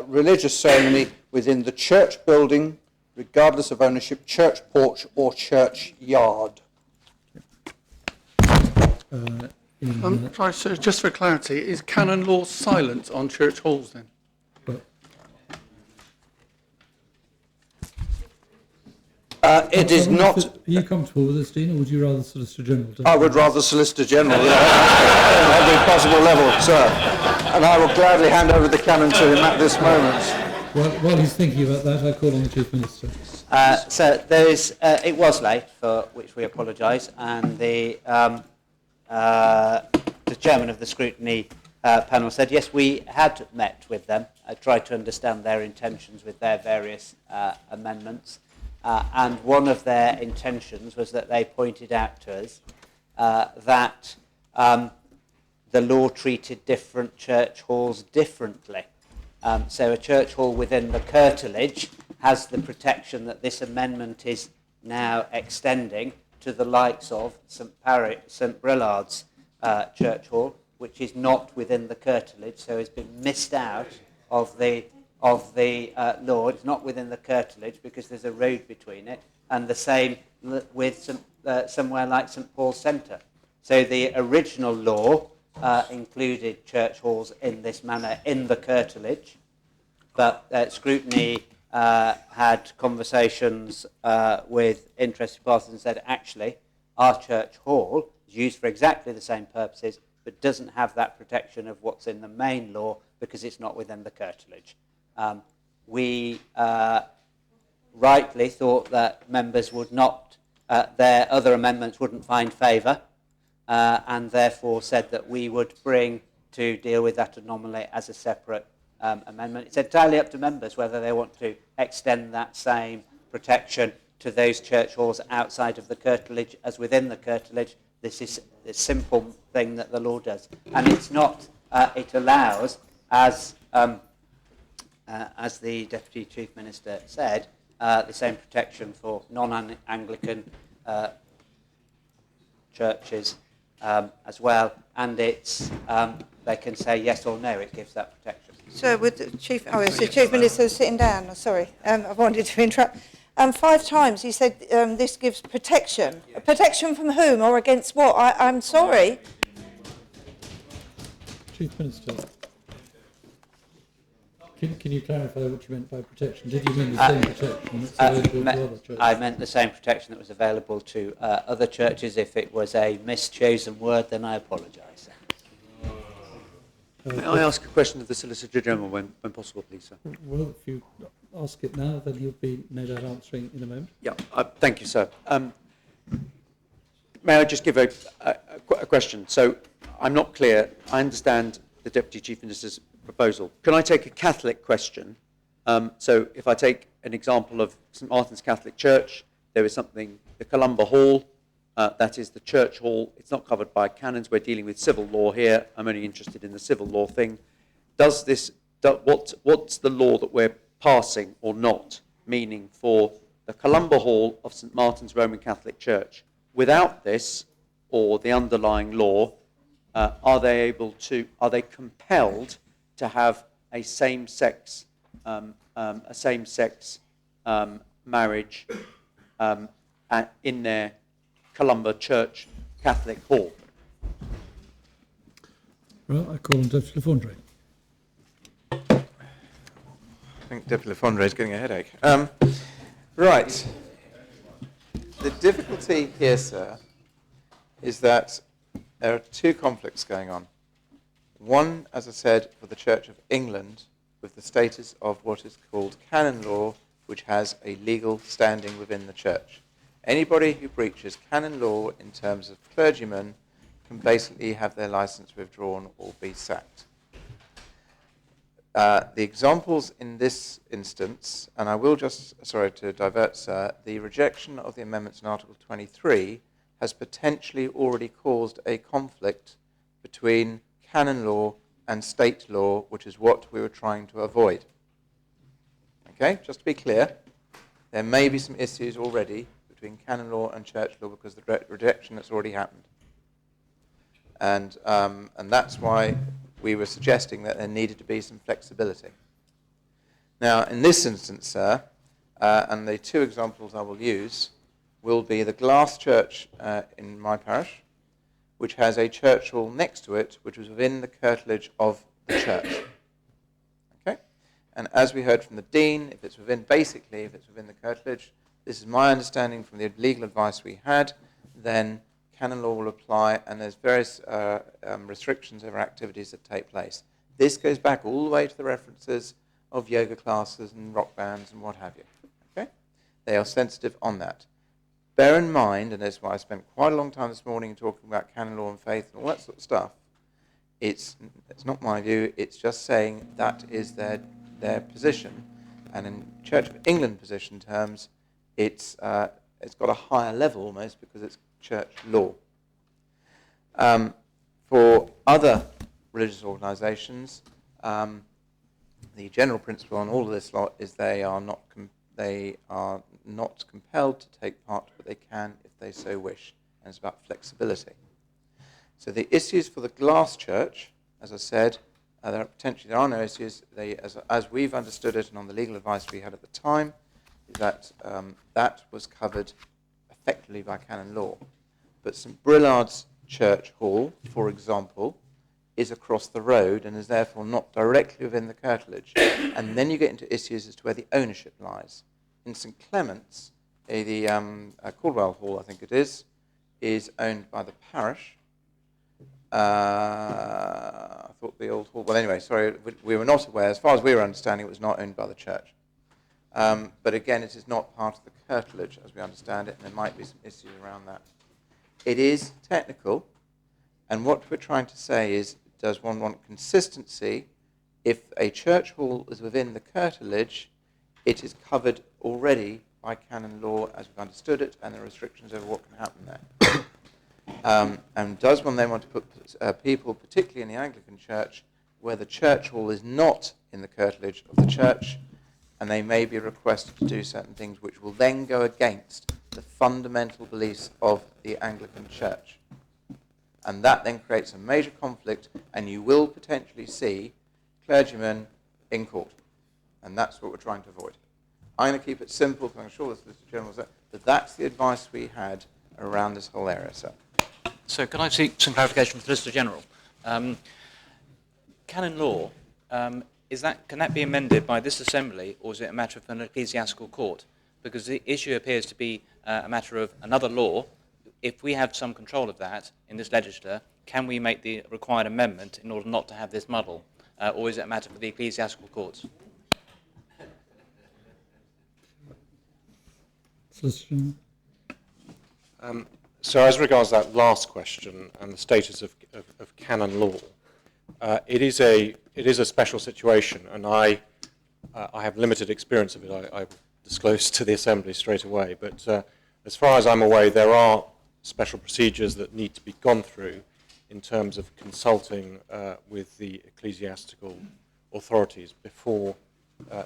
religious ceremony within the church building, regardless of ownership, church porch or church yard. Sorry, sir, just for clarity, is canon law silent on church halls then? It is not. Are you comfortable with this, Dean, or would you rather Solicitor General? I would rather Solicitor General, at every possible level, sir. And I will gladly hand over the canon to him at this moment. While he's thinking about that, I call on the Chief Minister. So there is, it was late, for which we apologise, and the chairman of the scrutiny panel said, yes, we had met with them, tried to understand their intentions with their various amendments. And one of their intentions was that they pointed out to us that the law treated different church halls differently. So a church hall within the curtilage has the protection that this amendment is now extending to the likes of St Brillard's church hall, which is not within the curtilage, so has been missed out of the law. It's not within the curtilage because there's a road between it, and the same with somewhere like St Paul's Centre. So the original law included church halls in this manner in the curtilage, but scrutiny had conversations with interested parties and said, actually, our church hall is used for exactly the same purposes, but doesn't have that protection of what's in the main law because it's not within the curtilage. We rightly thought that members would not, their other amendments wouldn't find favour, and therefore said that we would bring to deal with that anomaly as a separate amendment. It's entirely up to members whether they want to extend that same protection to those church halls outside of the curtilage as within the curtilage. This is a simple thing that the law does. And it's not, it allows, as the Deputy Chief Minister said, the same protection for non-Anglican churches as well, and it's they can say yes or no. It gives that protection. So, with the Chief, the Chief Minister sitting down. Sorry, I wanted to interrupt. 5 times he said this gives protection. Yeah. Protection from whom or against what? I'm sorry. Chief Minister. Can you clarify what you meant by protection? Did you mean the same protection that's available to other churches? I meant the same protection that was available to other churches. If it was a mischosen word, then I apologise. May I ask a question of the Solicitor General when possible, please, sir? Well, if you ask it now, then he'll be no doubt answering in a moment. Yeah, thank you, sir. May I just give a question? So I'm not clear. I understand the Deputy Chief Minister's proposal. Can I take a Catholic question? So if I take an example of St Martin's Catholic Church, there is something, the Columba Hall, that is the church hall. It's not covered by canons. We're dealing with civil law here. I'm only interested in the civil law thing. What's the law that we're passing or not, meaning for the Columba Hall of St Martin's Roman Catholic Church? Without this, or the underlying law, are they compelled to have a same-sex marriage in their Columba Church Catholic Hall? Well, I call on Deputy Lafondre. I think Deputy Lafondre is getting a headache. Right. The difficulty here, sir, is that there are two conflicts going on. One, as I said, for the Church of England, with the status of what is called canon law, which has a legal standing within the Church. Anybody who breaches canon law in terms of clergymen can basically have their license withdrawn or be sacked. The examples in this instance, and I will just, sorry to divert, sir, the rejection of the amendments in Article 23 has potentially already caused a conflict between canon law and state law, which is what we were trying to avoid. Okay, just to be clear, there may be some issues already between canon law and church law because of the rejection that's already happened. And that's why we were suggesting that there needed to be some flexibility. Now, in this instance, sir, and the two examples I will use will be the Glass Church in my parish, which has a church hall next to it, which was within the curtilage of the church. Okay? And as we heard from the Dean, if it's within the curtilage, this is my understanding from the legal advice we had, then canon law will apply, and there's various restrictions over activities that take place. This goes back all the way to the references of yoga classes and rock bands and what have you. Okay? They are sensitive on that. Bear in mind, and that's why I spent quite a long time this morning talking about canon law and faith and all that sort of stuff, it's not my view, it's just saying that is their position. And in Church of England position terms, it's got a higher level almost because it's church law. For other religious organisations, the general principle on all of this lot is they are not compelled to take part, but they can if they so wish. And it's about flexibility. So the issues for the Glass Church, as I said, there are no issues. As we've understood it and on the legal advice we had at the time, is that that was covered effectively by canon law. But St Brillard's Church Hall, for example, is across the road and is therefore not directly within the curtilage. And then you get into issues as to where the ownership lies. In St Clement's, the Caldwell Hall, I think it is owned by the parish. I thought the old hall, well anyway, sorry, we were not aware, as far as we were understanding, it was not owned by the church. But again, it is not part of the curtilage as we understand it, and there might be some issues around that. It is technical, and what we're trying to say is, does one want consistency? If a church hall is within the curtilage, it is covered already by canon law as we've understood it, and the restrictions over what can happen there. And does one then want to put people, particularly in the Anglican Church, where the church hall is not in the curtilage of the church, and they may be requested to do certain things which will then go against the fundamental beliefs of the Anglican Church. And that then creates a major conflict, and you will potentially see clergymen in court. And that's what we're trying to avoid. I'm going to keep it simple, because I'm sure the Solicitor General said, but that's the advice we had around this whole area, sir. So can I seek some clarification from the Solicitor General? Canon law can that be amended by this assembly, or is it a matter of an ecclesiastical court? Because the issue appears to be a matter of another law. If we have some control of that in this legislature, can we make the required amendment in order not to have this muddle? Or is it a matter for the ecclesiastical courts? So as regards that last question and the status of canon law, it is a special situation, and I have limited experience of it. I will disclose to the Assembly straight away. But as far as I'm aware, there are special procedures that need to be gone through in terms of consulting with the ecclesiastical authorities before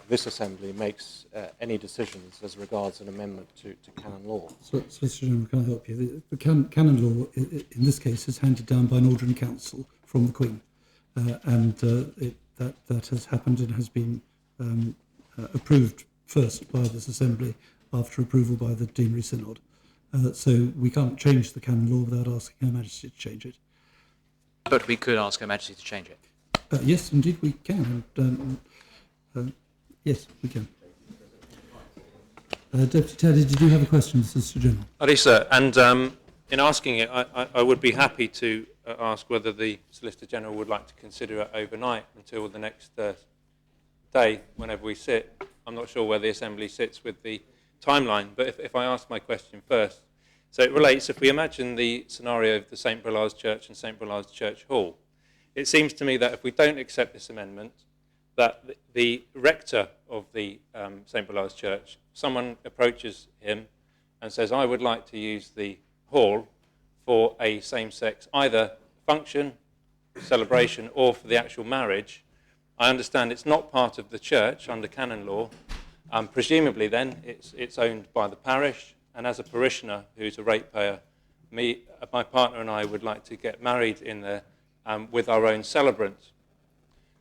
this Assembly makes any decisions as regards an amendment to canon law. So, Mr. General, can I help you? The canon law, in this case, is handed down by an order in council from the Queen, and that has happened and has been approved first by this Assembly after approval by the Deanery Synod. So we can't change the canon law without asking Her Majesty to change it. But we could ask Her Majesty to change it. Yes, indeed we can. Yes, we can. Deputy Taddy, did you have a question, Mr. General? I do, sir. And in asking it, I would be happy to ask whether the Solicitor General would like to consider it overnight until the next day, whenever we sit. I'm not sure where the Assembly sits with the timeline, but if I ask my question first. So it relates, if we imagine the scenario of the St. Brola's Church and St. Brola's Church Hall, it seems to me that if we don't accept this amendment, that the rector of the St. Brola's Church, someone approaches him and says, I would like to use the hall for a same-sex either function, celebration, or for the actual marriage. I understand it's not part of the church under canon law. Presumably then it's owned by the parish, and as a parishioner who's a ratepayer, my partner and I would like to get married in there with our own celebrant.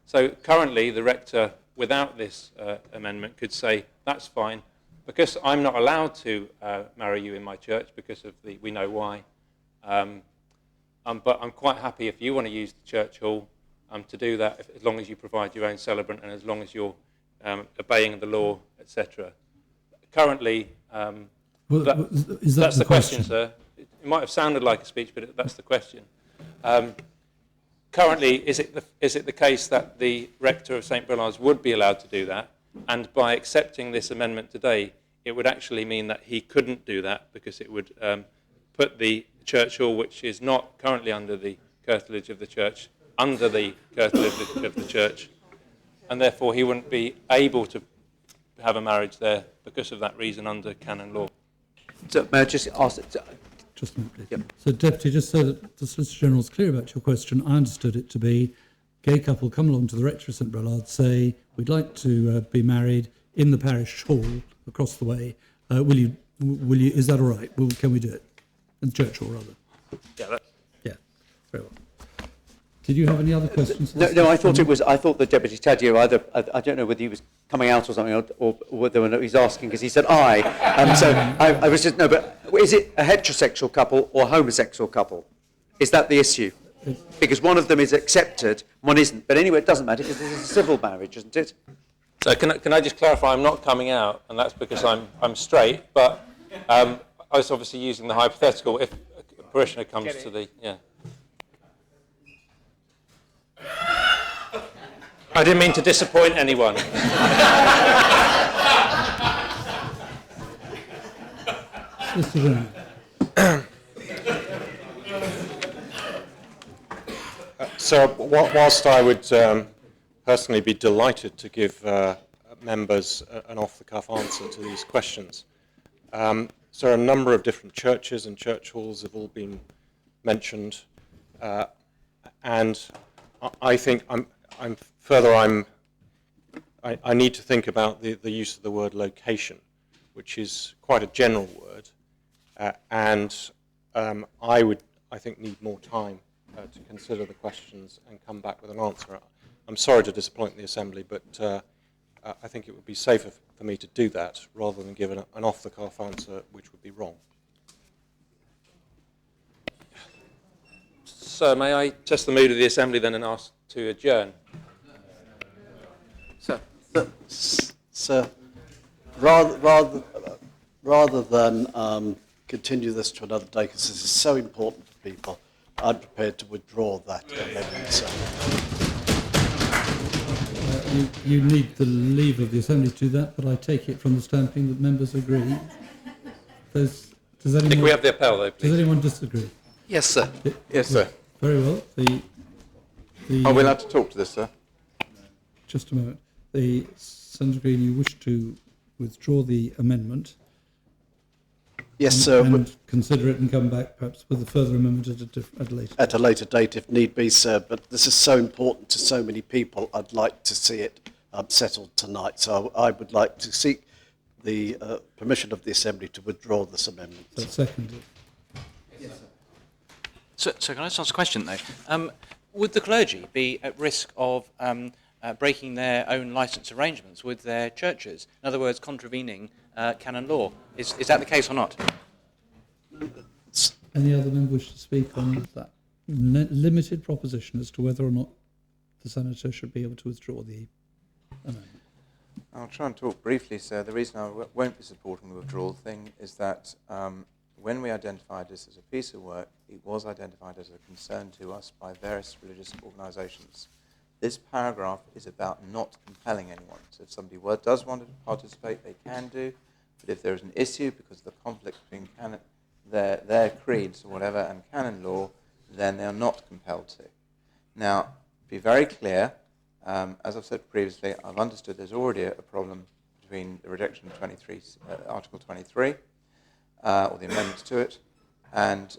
So currently the rector, without this amendment, could say, that's fine, because I'm not allowed to marry you in my church because of we know why. But I'm quite happy if you want to use the church hall to do that, as long as you provide your own celebrant and as long as you're obeying the law, etc. Currently, that's the question, sir. It might have sounded like a speech, but that's the question. Currently, is it the case that the rector of St. Brola's would be allowed to do that? And by accepting this amendment today, it would actually mean that he couldn't do that because it would put the church hall, which is not currently under the curtilage of the church, under the curtilage of the church, and therefore he wouldn't be able to have a marriage there because of that reason under canon law. So may I just ask? Just a minute, please. Yep. So, Deputy, just so that the Solicitor General is clear about your question, I understood it to be gay couple come along to the rector of St. Brolard, say, we'd like to be married in the parish hall across the way. Will you? Is that all right? Can we do it? In the church hall, rather. Yeah. Yeah. Very well. Did you have any other questions? No, I thought it was. I thought the Deputy Tadio either. I don't know whether he was coming out or something, or whether he's asking because he said I. So I was just no. But is it a heterosexual couple or homosexual couple? Is that the issue? Because one of them is accepted, one isn't. But anyway, it doesn't matter because it's a civil marriage, isn't it? So can I just clarify? I'm not coming out, and that's because I'm straight. But I was obviously using the hypothetical. If a parishioner comes to the I didn't mean to disappoint anyone. So whilst I would personally be delighted to give members an off-the-cuff answer to these questions, so a number of different churches and church halls have all been mentioned, and I think I need to think about the use of the word location, which is quite a general word, and I think need more time to consider the questions and come back with an answer. I'm sorry to disappoint the Assembly, but I think it would be safer for me to do that rather than give an off-the-cuff answer which would be wrong. So may I test the mood of the Assembly then and ask to adjourn? Sir, rather than continue this to another day, because this is so important for people, I'm prepared to withdraw that amendment, sir. You need the leave of the Assembly to do that, but I take it from the standpoint that members agree. Does anyone, I think we have the appel, though, please. Does anyone disagree? Yes, sir. Yes, sir. Very well. Are we allowed to talk to this, sir? Just a moment. The Senator Green, you wish to withdraw the amendment? Yes, sir. And consider it and come back perhaps with a further amendment at a later date. At a later date, if need be, sir. But this is so important to so many people. I'd like to see it settled tonight. So I would like to seek the permission of the Assembly to withdraw this amendment. So seconded. So can I just ask a question, though? Would the clergy be at risk of breaking their own licence arrangements with their churches? In other words, contravening canon law. Is that the case or not? Any other member wish to speak on that limited proposition as to whether or not the Senator should be able to withdraw the amendment? I'll try and talk briefly, sir. The reason I won't be supporting the withdrawal thing is that when we identified this as a piece of work, it was identified as a concern to us by various religious organisations. This paragraph is about not compelling anyone. So if somebody does want to participate, they can do. But if there is an issue because of the conflict between their creeds or whatever and canon law, then they are not compelled to. Now, to be very clear, as I've said previously, I've understood there's already a problem between the rejection of Article 23, or the amendments to it, and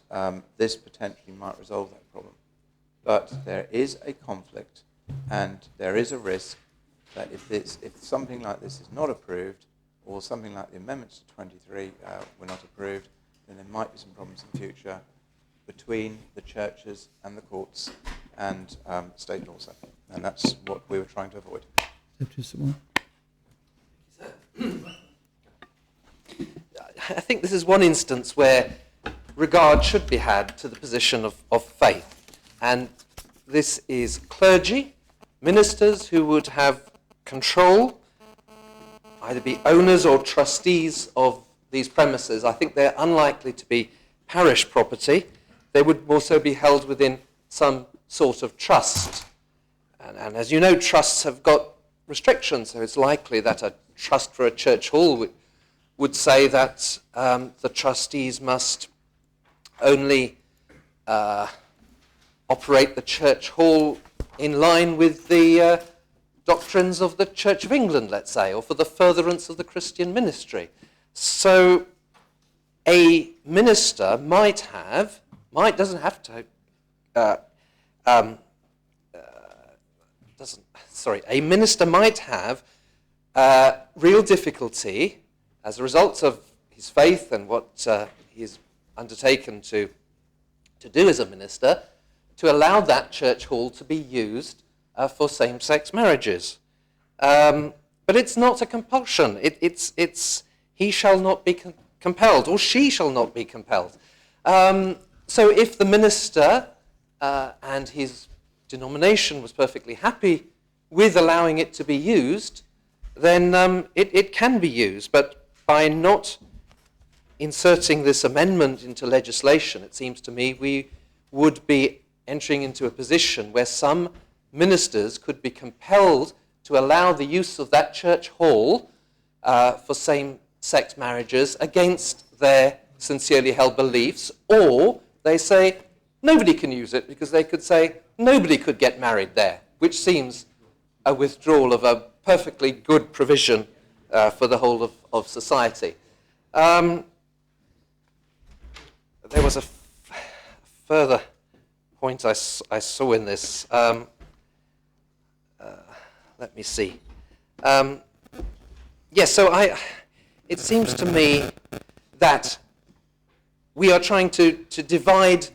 this potentially might resolve that problem. But there is a conflict, and there is a risk that if something like this is not approved, or something like the amendments to 23 were not approved, then there might be some problems in the future between the churches and the courts and state laws. And that's what we were trying to avoid. Deputy Sir. I think this is one instance where regard should be had to the position of faith. And this is clergy, ministers who would have control, either be owners or trustees of these premises. I think they're unlikely to be parish property. They would also be held within some sort of trust. And as you know, trusts have got restrictions, so it's likely that a trust for a church hall would say that the trustees must only operate the church hall in line with the doctrines of the Church of England, let's say, or for the furtherance of the Christian ministry. So a minister doesn't have to, a minister might have real difficulty as a result of his faith and what he's undertaken to do as a minister, to allow that church hall to be used for same-sex marriages. But it's not a compulsion. He shall not be compelled, or she shall not be compelled. So if the minister and his denomination was perfectly happy with allowing it to be used, then it can be used. But by not inserting this amendment into legislation, it seems to me we would be entering into a position where some ministers could be compelled to allow the use of that church hall for same-sex marriages against their sincerely held beliefs, or they say nobody can use it because they could say nobody could get married there, which seems a withdrawal of a perfectly good provision for the whole of society. There was a further point I saw in this. Let me see. Yes, so it seems to me that we are trying to divide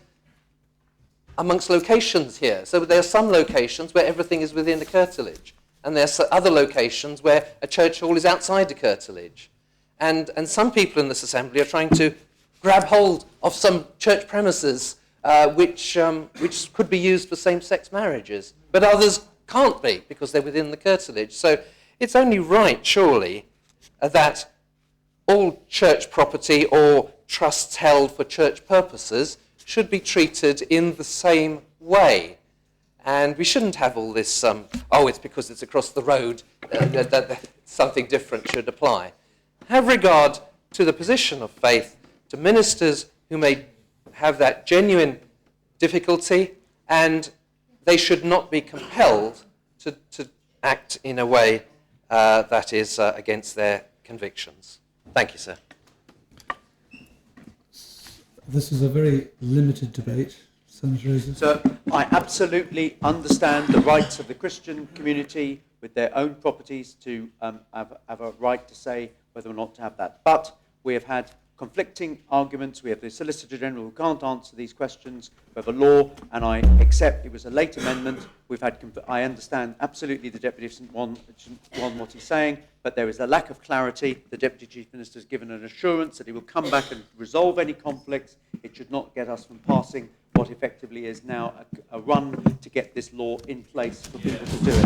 amongst locations here. So there are some locations where everything is within the curtilage, and there are other locations where a church hall is outside the curtilage. And some people in this assembly are trying to grab hold of some church premises which could be used for same-sex marriages, but others can't be because they're within the curtilage. So it's only right, surely, that all church property or trusts held for church purposes should be treated in the same way. And we shouldn't have all this, it's because it's across the road, that something different should apply. Have regard to the position of faith, to ministers who may have that genuine difficulty, and they should not be compelled to act in a way that is against their convictions. Thank you, sir. This is a very limited debate. Senator Rosen. So I absolutely understand the rights of the Christian community with their own properties to have a right to say whether or not to have that. But we have had conflicting arguments. We have the Solicitor General who can't answer these questions. We have a law, and I accept it was a late amendment. I understand absolutely the Deputy Chief what he's saying, but there is a lack of clarity. The Deputy Chief Minister has given an assurance that he will come back and resolve any conflicts. It should not get us from passing what effectively is now a run to get this law in place for people to do it.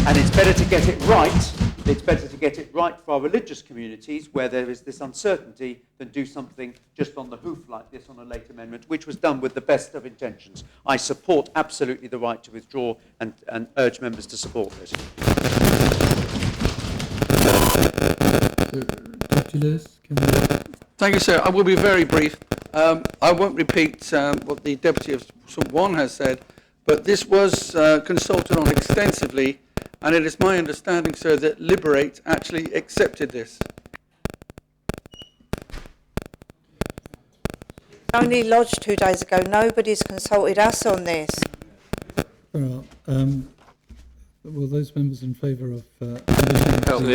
And it's better to get it right. It's better to get it right for our religious communities where there is this uncertainty than do something just on the hoof like this on a late amendment, which was done with the best of intentions. I support absolutely the right to withdraw and urge members to support this. Deputy Lewis, can you... Thank you, sir. I will be very brief. I won't repeat what the Deputy of St. Juan has said, but this was consulted on extensively, and it is my understanding, sir, that Liberate actually accepted this. Only lodged 2 days ago. Nobody's consulted us on this. Well, those members in favour of The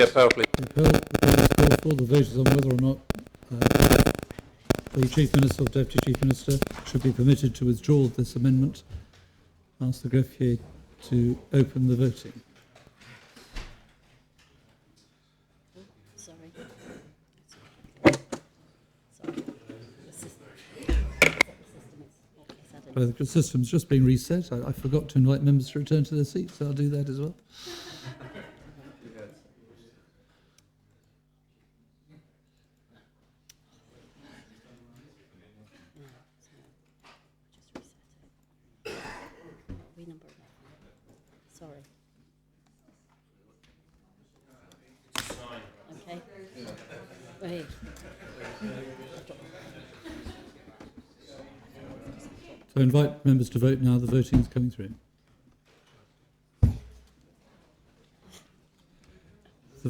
appeal, please. The vote is on whether or not the Chief Minister or Deputy Chief Minister should be permitted to withdraw this amendment. Ask the greffier to open the voting. Well, the system's just been reset. I forgot to invite members to return to their seats, so I'll do that as well. Sorry. Okay. Wait. So I invite members to vote now. The voting is coming through. The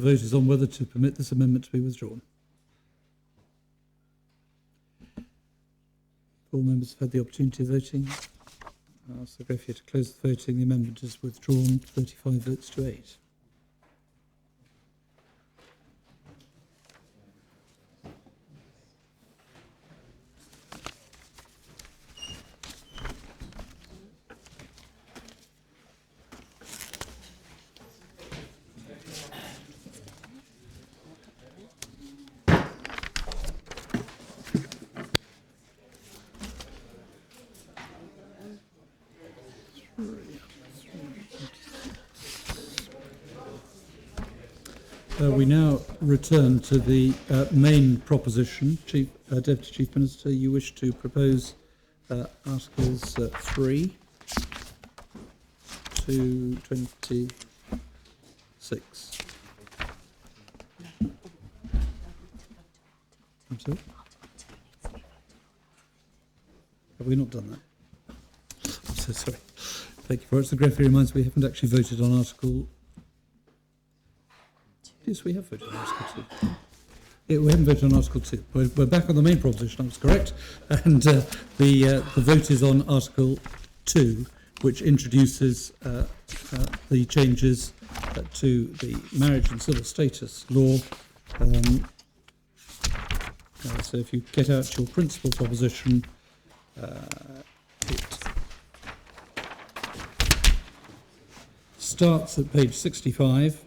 vote is on whether to permit this amendment to be withdrawn. All members have had the opportunity of voting. I ask the greffier to close the voting. The amendment is withdrawn, 35 votes to 8. We now return to the main proposition. Deputy Chief Minister, you wish to propose Articles 3 to 26. I'm sorry? Have we not done that? I'm so sorry. Thank you for it. The greffier reminds me we haven't actually voted on Article... Yes, we have voted on Article 2. Yeah, we haven't voted on Article 2. We're back on the main proposition, I was correct. And the vote is on Article 2, which introduces the changes to the marriage and civil status law. So if you get out your principal proposition, it starts at page 65.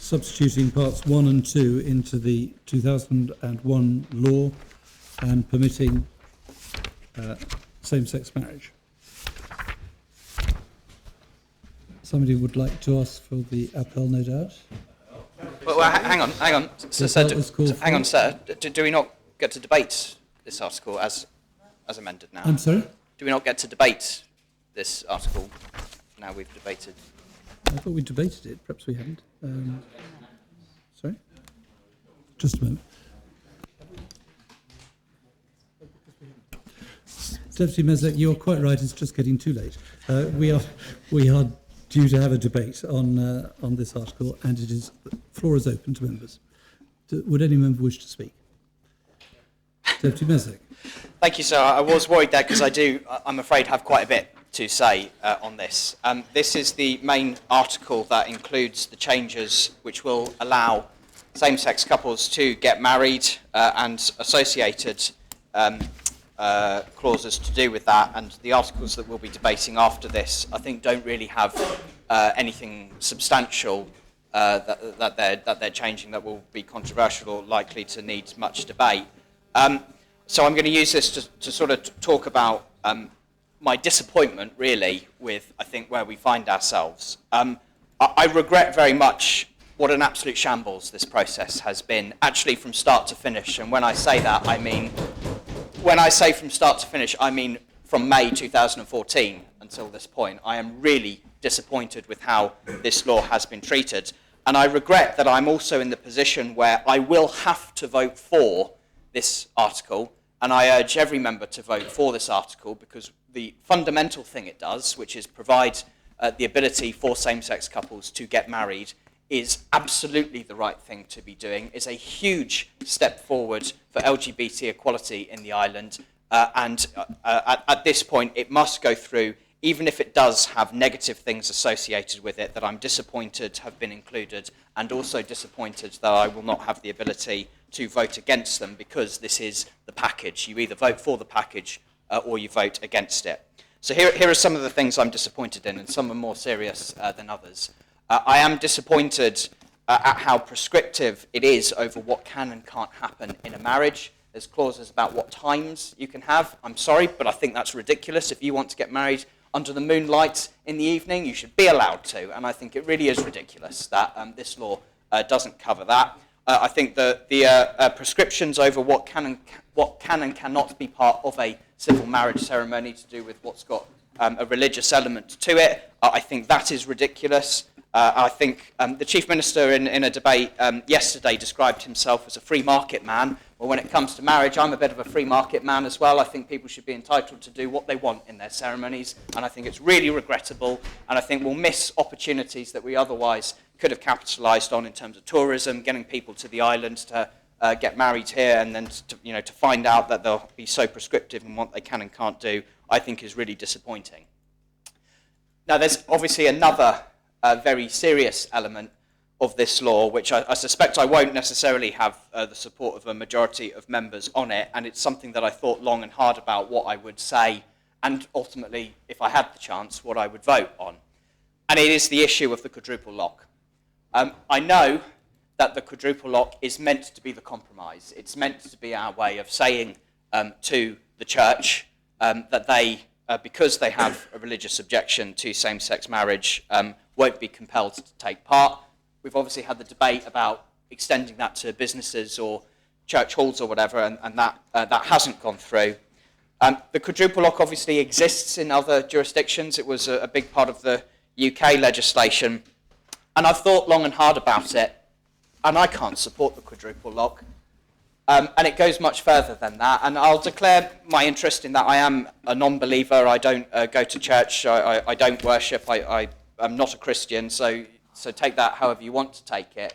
Substituting parts 1 and 2 into the 2001 law and permitting same-sex marriage. Somebody would like to ask for the appel, no doubt. Well, hang on. Hang on, sir. Do we not get to debate this article as amended now? I'm sorry? Do we not get to debate this article now we've debated? I thought we debated it. Perhaps we haven't. Sorry? Just a moment. Deputy Meslet, you're quite right. It's just getting too late. We are due to have a debate on this article, and the floor is open to members. Would any member wish to speak? Deputy Meslet. Thank you, sir. I was worried there because I'm afraid, have quite a bit to say on this. This is the main article that includes the changes which will allow same-sex couples to get married and associated clauses to do with that, and the articles that we'll be debating after this, I think, don't really have anything substantial that they're changing that will be controversial or likely to need much debate. So I'm going to use this to sort of talk about my disappointment, really, with, I think, where we find ourselves. I regret very much what an absolute shambles this process has been, actually from start to finish. And when I say that, I mean, when I say from start to finish, I mean from May 2014 until this point. I am really disappointed with how this law has been treated. And I regret that I'm also in the position where I will have to vote for this article, and I urge every member to vote for this article, because the fundamental thing it does, which is provide the ability for same-sex couples to get married, is absolutely the right thing to be doing, is a huge step forward for LGBT equality in the island, and at this point it must go through, even if it does have negative things associated with it that I'm disappointed have been included, and also disappointed that I will not have the ability to vote against them, because this is the package. You either vote for the package or you vote against it. So here are some of the things I'm disappointed in, and some are more serious than others. I am disappointed at how prescriptive it is over what can and can't happen in a marriage. There's clauses about what times you can have. I'm sorry, but I think that's ridiculous. If you want to get married under the moonlight in the evening, you should be allowed to. And I think it really is ridiculous that this law doesn't cover that. I think the prescriptions over what can and cannot be part of a civil marriage ceremony to do with what's got a religious element to it, I think that is ridiculous. I think the Chief Minister in a debate yesterday described himself as a free market man. Well, when it comes to marriage, I'm a bit of a free market man as well. I think people should be entitled to do what they want in their ceremonies, and I think it's really regrettable, and I think we'll miss opportunities that we otherwise could have capitalised on in terms of tourism, getting people to the island to get married here, and then to find out that they'll be so prescriptive in what they can and can't do, I think is really disappointing. Now, there's obviously another very serious element of this law, which I suspect I won't necessarily have the support of a majority of members on it, and it's something that I thought long and hard about what I would say, and ultimately, if I had the chance, what I would vote on. And it is the issue of the quadruple lock. I know that the quadruple lock is meant to be the compromise. It's meant to be our way of saying to the church that they, because they have a religious objection to same-sex marriage, won't be compelled to take part. We've obviously had the debate about extending that to businesses or church halls or whatever, and that hasn't gone through. The quadruple lock obviously exists in other jurisdictions. It was a big part of the UK legislation, and I've thought long and hard about it, and I can't support the quadruple lock. And it goes much further than that, and I'll declare my interest in that. I am a non-believer. I don't go to church. I don't worship. I'm not a Christian, so take that however you want to take it.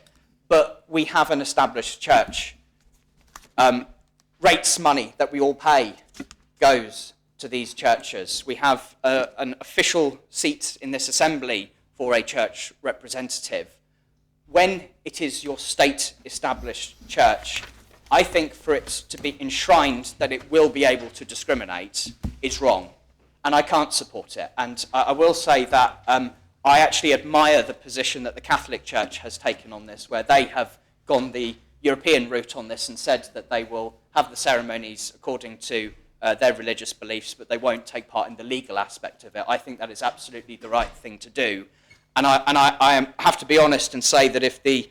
But we have an established church. Rates money that we all pay goes to these churches. We have an official seat in this assembly for a church representative. When it is your state-established church, I think for it to be enshrined that it will be able to discriminate is wrong, and I can't support it. And I will say that I actually admire the position that the Catholic Church has taken on this, where they have gone the European route on this and said that they will have the ceremonies according to their religious beliefs, but they won't take part in the legal aspect of it. I think that is absolutely the right thing to do. And I have to be honest and say that if the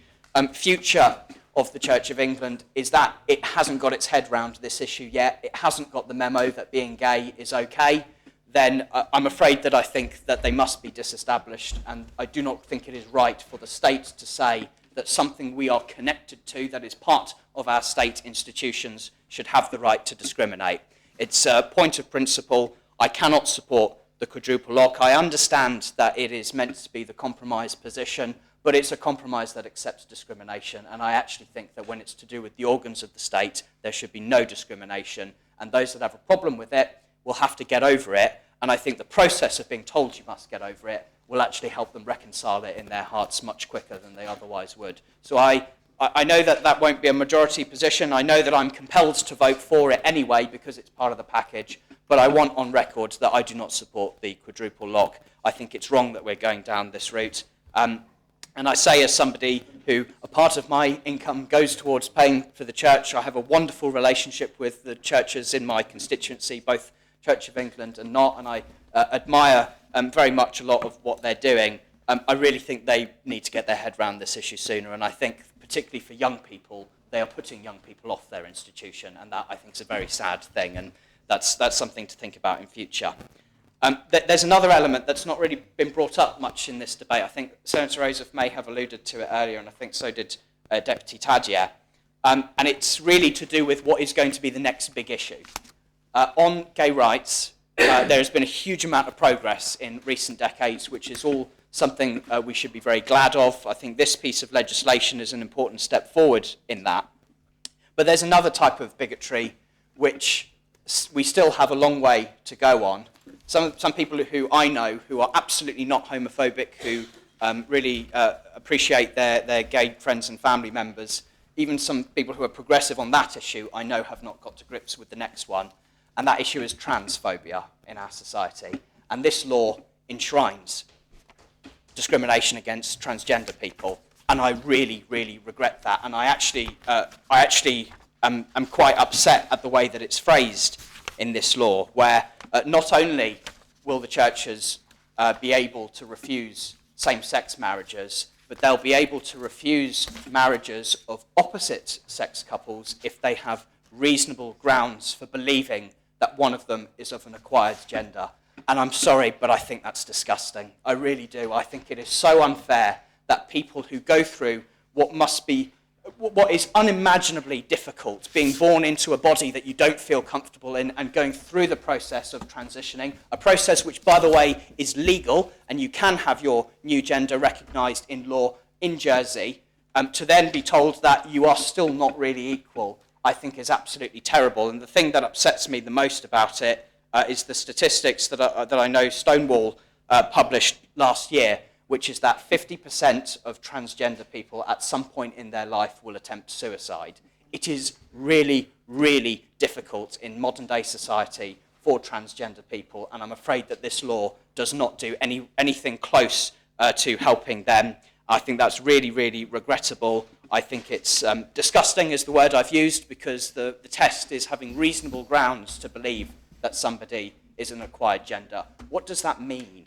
future of the Church of England is that it hasn't got its head round this issue yet, it hasn't got the memo that being gay is okay, then I'm afraid that I think that they must be disestablished, and I do not think it is right for the state to say that something we are connected to, that is part of our state institutions, should have the right to discriminate. It's a point of principle. I cannot support the quadruple lock. I understand that it is meant to be the compromise position, but it's a compromise that accepts discrimination, and I actually think that when it's to do with the organs of the state, there should be no discrimination, and those that have a problem with it will have to get over it, and I think the process of being told you must get over it will actually help them reconcile it in their hearts much quicker than they otherwise would. So I know that that won't be a majority position. I know that I'm compelled to vote for it anyway because it's part of the package, but I want on record that I do not support the quadruple lock. I think it's wrong that we're going down this route. And I say as somebody who, a part of my income goes towards paying for the church. I have a wonderful relationship with the churches in my constituency, both Church of England and not, and I admire very much a lot of what they're doing. I really think they need to get their head around this issue sooner, and I think particularly for young people, they are putting young people off their institution, and that I think is a very sad thing, and that's something to think about in future. There's another element that's not really been brought up much in this debate. I think Senator Ossoff may have alluded to it earlier, and I think so did Deputy Tadia, and it's really to do with what is going to be the next big issue. On gay rights, there has been a huge amount of progress in recent decades, which is all something we should be very glad of. I think this piece of legislation is an important step forward in that. But there's another type of bigotry which we still have a long way to go on. Some people who I know who are absolutely not homophobic, who really appreciate their gay friends and family members, even some people who are progressive on that issue, I know have not got to grips with the next one. And that issue is transphobia in our society. And this law enshrines discrimination against transgender people. And I really, really regret that. And I actually am quite upset at the way that it's phrased in this law, where not only will the churches be able to refuse same-sex marriages, but they'll be able to refuse marriages of opposite-sex couples if they have reasonable grounds for believing that one of them is of an acquired gender. And I'm sorry, but I think that's disgusting. I really do. I think it is so unfair that people who go through what is unimaginably difficult, being born into a body that you don't feel comfortable in and going through the process of transitioning, a process which, by the way, is legal, and you can have your new gender recognised in law in Jersey, to then be told that you are still not really equal, I think is absolutely terrible. And the thing that upsets me the most about it is the statistics that I know Stonewall published last year, which is that 50% of transgender people at some point in their life will attempt suicide. It is really, really difficult in modern day society for transgender people, and I'm afraid that this law does not do anything close to helping them. I think that's really, really regrettable. I think it's disgusting is the word I've used, because the test is having reasonable grounds to believe that somebody is an acquired gender. What does that mean?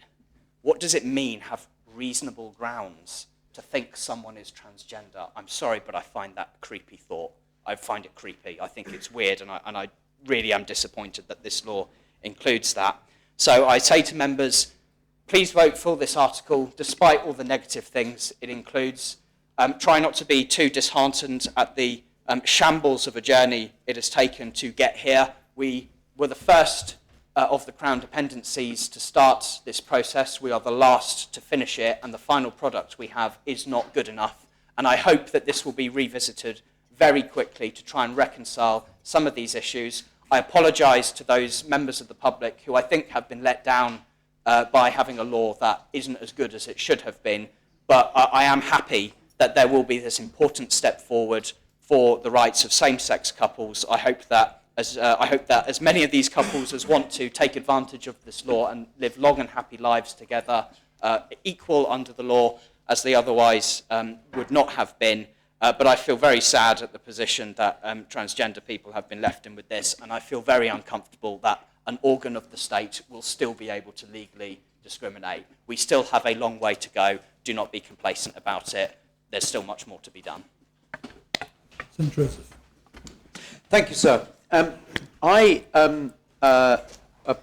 What does it mean, have reasonable grounds to think someone is transgender? I'm sorry, but I find that a creepy thought. I find it creepy. I think it's weird, and I really am disappointed that this law includes that. So I say to members, please vote for this article, despite all the negative things it includes. Try not to be too disheartened at the shambles of a journey it has taken to get here. We were the first of the Crown dependencies to start this process. We are the last to finish it, and the final product we have is not good enough. And I hope that this will be revisited very quickly to try and reconcile some of these issues. I apologise to those members of the public who I think have been let down by having a law that isn't as good as it should have been, but I am happy that there will be this important step forward for the rights of same-sex couples. I hope that as many of these couples as want to take advantage of this law and live long and happy lives together, equal under the law as they otherwise would not have been. But I feel very sad at the position that transgender people have been left in with this, and I feel very uncomfortable that an organ of the state will still be able to legally discriminate. We still have a long way to go. Do not be complacent about it. There's still much more to be done. Senator Joseph. Thank you, sir. I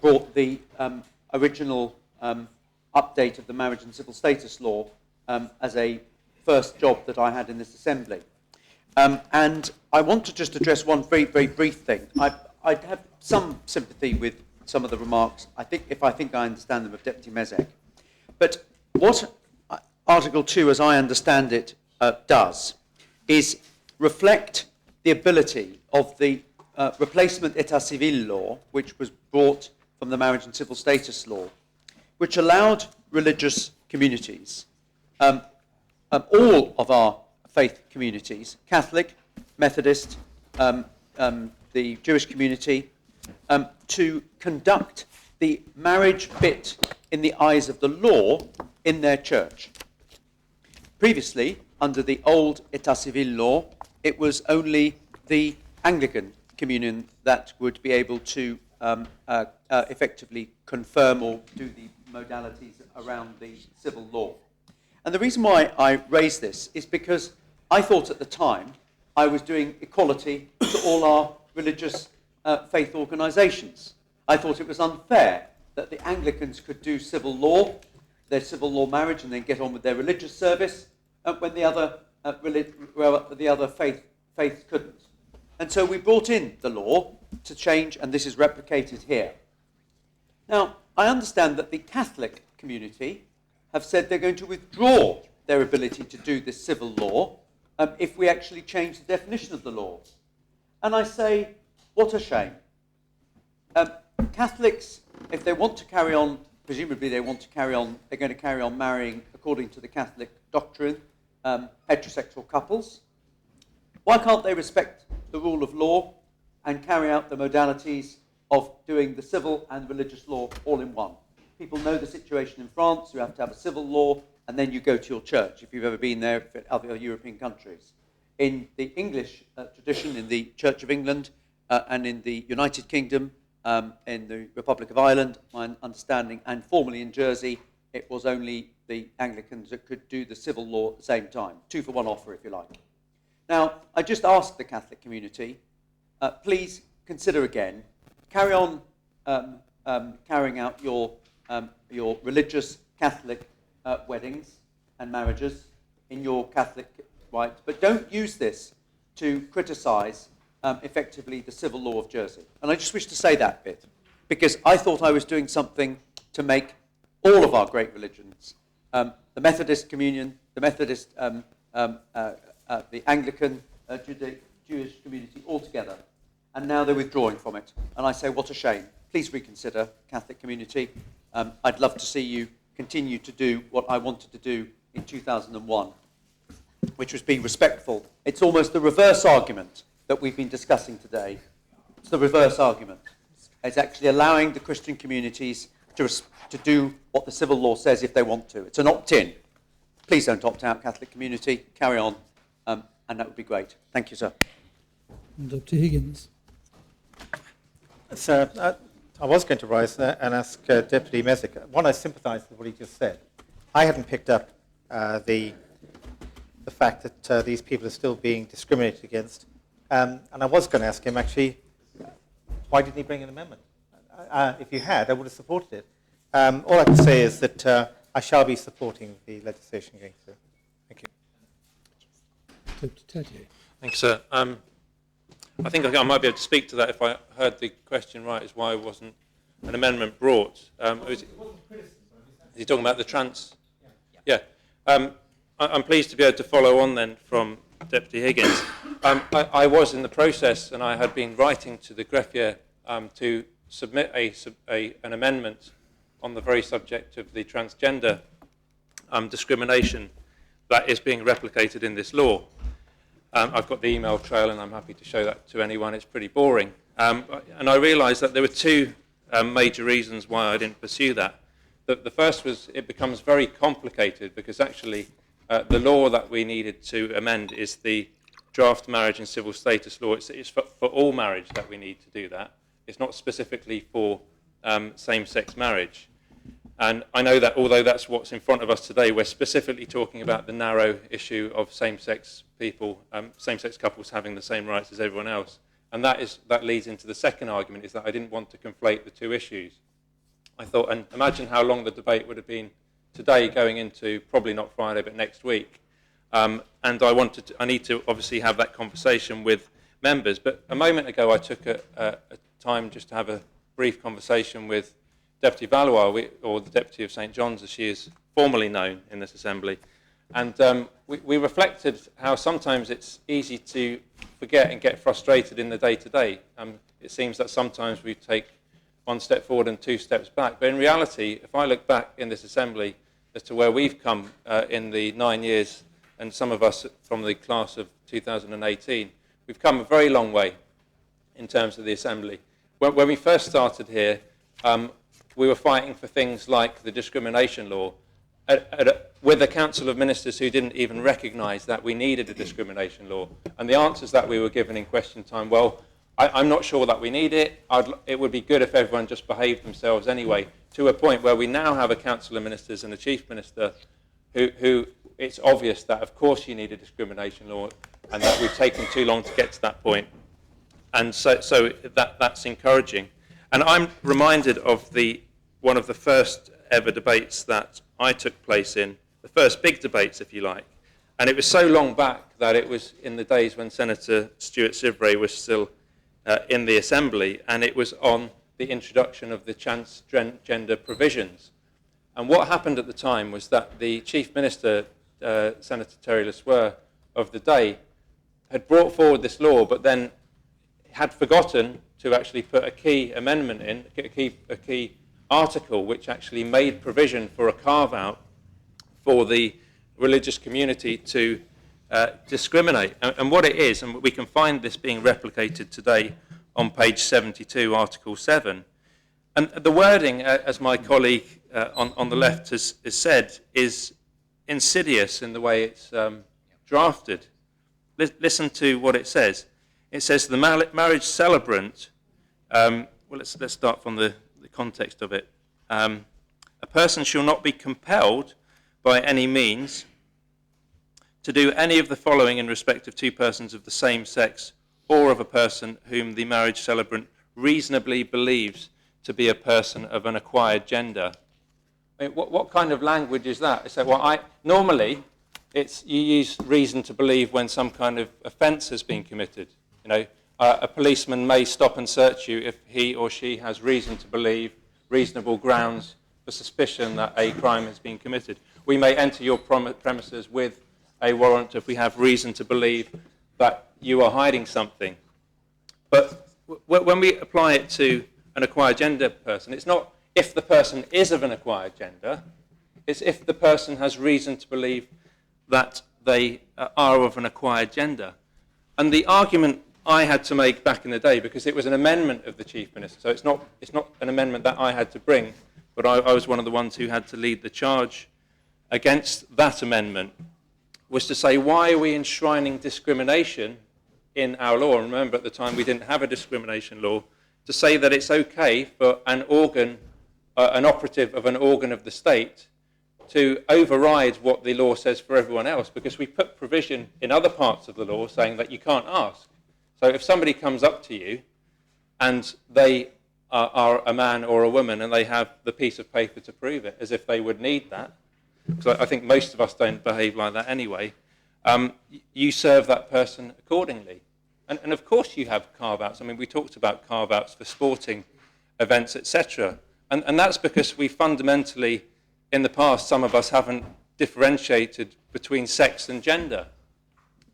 brought the original update of the Marriage and Civil Status Law as a first job that I had in this Assembly. And I want to just address one very, very brief thing. I have some sympathy with some of the remarks, I think I understand them, of Deputy Mezek. But what Article 2, as I understand it, does is reflect the ability of the replacement État civil law, which was brought from the Marriage and Civil Status Law, which allowed religious communities, all of our faith communities, Catholic, Methodist, the Jewish community, to conduct the marriage bit in the eyes of the law in their church. Previously, under the old État civil law, it was only the Anglican communion that would be able to effectively confirm or do the modalities around the civil law. And the reason why I raise this is because I thought at the time I was doing equality to all our religious faith organisations. I thought it was unfair that the Anglicans could do civil law, their civil law marriage, and then get on with their religious service, when the other faiths couldn't. And so we brought in the law to change, and this is replicated here. Now, I understand that the Catholic community have said they're going to withdraw their ability to do this civil law if we actually change the definition of the law. And I say, what a shame. Catholics, if they want to carry on, presumably they're going to carry on marrying according to the Catholic doctrine, heterosexual couples. Why can't they respect the rule of law and carry out the modalities of doing the civil and religious law all in one? People know the situation in France. You have to have a civil law, and then you go to your church, if you've ever been there, in other European countries. In the English tradition, in the Church of England, and in the United Kingdom, in the Republic of Ireland, my understanding, and formerly in Jersey, it was only the Anglicans that could do the civil law at the same time. 2-for-1 offer, if you like. Now, I just ask the Catholic community, please consider again, carry on carrying out your religious Catholic weddings and marriages in your Catholic rites, but don't use this to criticise effectively the civil law of Jersey. And I just wish to say that bit, because I thought I was doing something to make all of our great religions, the Methodist communion, the Methodist, the Anglican, Jewish community all together, and now they're withdrawing from it. And I say, what a shame. Please reconsider, Catholic community. I'd love to see you continue to do what I wanted to do in 2001, which was be respectful. It's almost the reverse argument that we've been discussing today. It's the reverse argument. It's actually allowing the Christian communities to do what the civil law says if they want to. It's an opt-in. Please don't opt out, Catholic community. Carry on, and that would be great. Thank you, sir. And Dr. Higgins. Sir, I was going to rise and ask Deputy Mezek. One, I sympathise with what he just said. I hadn't picked up the fact that these people are still being discriminated against. And I was going to ask him, actually, why didn't he bring an amendment? If you had, I would have supported it. All I can say is that I shall be supporting the legislation going through. Thank you. Dr. Tadye. Thanks, sir. I think I might be able to speak to that if I heard the question right, is why wasn't an amendment brought? Is he talking about the trans? Yeah. I'm pleased to be able to follow on then from Deputy Higgins. I was in the process, and I had been writing to the greffier to submit an amendment on the very subject of the transgender discrimination that is being replicated in this law. I've got the email trail, and I'm happy to show that to anyone. It's pretty boring. And I realised that there were two major reasons why I didn't pursue that. The first was it becomes very complicated because actually the law that we needed to amend is the draft marriage and civil status law. It's for all marriage that we need to do that. It's not specifically for same-sex marriage. And I know that although that's what's in front of us today, we're specifically talking about the narrow issue of same-sex people, same-sex couples having the same rights as everyone else. And that leads into the second argument, is that I didn't want to conflate the two issues. I thought, and imagine how long the debate would have been today going into probably not Friday, but next week. And I need to obviously have that conversation with members. But a moment ago, I took a time just to have a brief conversation with Deputy Valois, or the Deputy of St John's, as she is formally known in this Assembly. And we reflected how sometimes it's easy to forget and get frustrated in the day-to-day. It seems that sometimes we take one step forward and two steps back. But in reality, if I look back in this Assembly as to where we've come in the 9 years, and some of us from the class of 2018, we've come a very long way in terms of the Assembly. When we first started here, we were fighting for things like the discrimination law with a council of ministers who didn't even recognise that we needed a discrimination law. And the answers that we were given in question time, well, I'm not sure that we need it. It would be good if everyone just behaved themselves anyway, to a point where we now have a council of ministers and a chief minister who it's obvious that, of course, you need a discrimination law, and that we've taken too long to get to that point. And so that's encouraging. And I'm reminded of one of the first ever debates that I took place in, the first big debates, if you like. And it was so long back that it was in the days when Senator Stuart Sivray was still in the Assembly, and it was on the introduction of the transgender provisions. And what happened at the time was that the Chief Minister, Senator Terry Lesueur of the day, had brought forward this law, but then had forgotten to actually put a key amendment in, a key article, which actually made provision for a carve-out for the religious community to discriminate. And what it is, and we can find this being replicated today on page 72, Article 7. And the wording, as my colleague on the left has said, is insidious in the way it's drafted. Listen to what it says. It says the marriage celebrant, well, let's start from the context of it. A person shall not be compelled by any means to do any of the following in respect of two persons of the same sex, or of a person whom the marriage celebrant reasonably believes to be a person of an acquired gender. I mean, what kind of language is that? So, well, normally, you use reason to believe when some kind of offence has been committed. You know, a policeman may stop and search you if he or she has reason to believe, reasonable grounds for suspicion that a crime has been committed. We may enter your premises with a warrant if we have reason to believe that you are hiding something. But when we apply it to an acquired gender person, it's not if the person is of an acquired gender, it's if the person has reason to believe that they are of an acquired gender. And the argument I had to make back in the day, because it was an amendment of the Chief Minister, so it's not an amendment that I had to bring, but I was one of the ones who had to lead the charge against that amendment, was to say, why are we enshrining discrimination in our law? And remember, at the time, we didn't have a discrimination law, to say that it's okay for an organ, an operative of an organ of the state, to override what the law says for everyone else, because we put provision in other parts of the law saying that you can't ask. So if somebody comes up to you and they are a man or a woman and they have the piece of paper to prove it, as if they would need that, because I think most of us don't behave like that anyway, you serve that person accordingly. And of course you have carve-outs. I mean, we talked about carve-outs for sporting events, etc. And that's because we fundamentally, in the past, some of us haven't differentiated between sex and gender.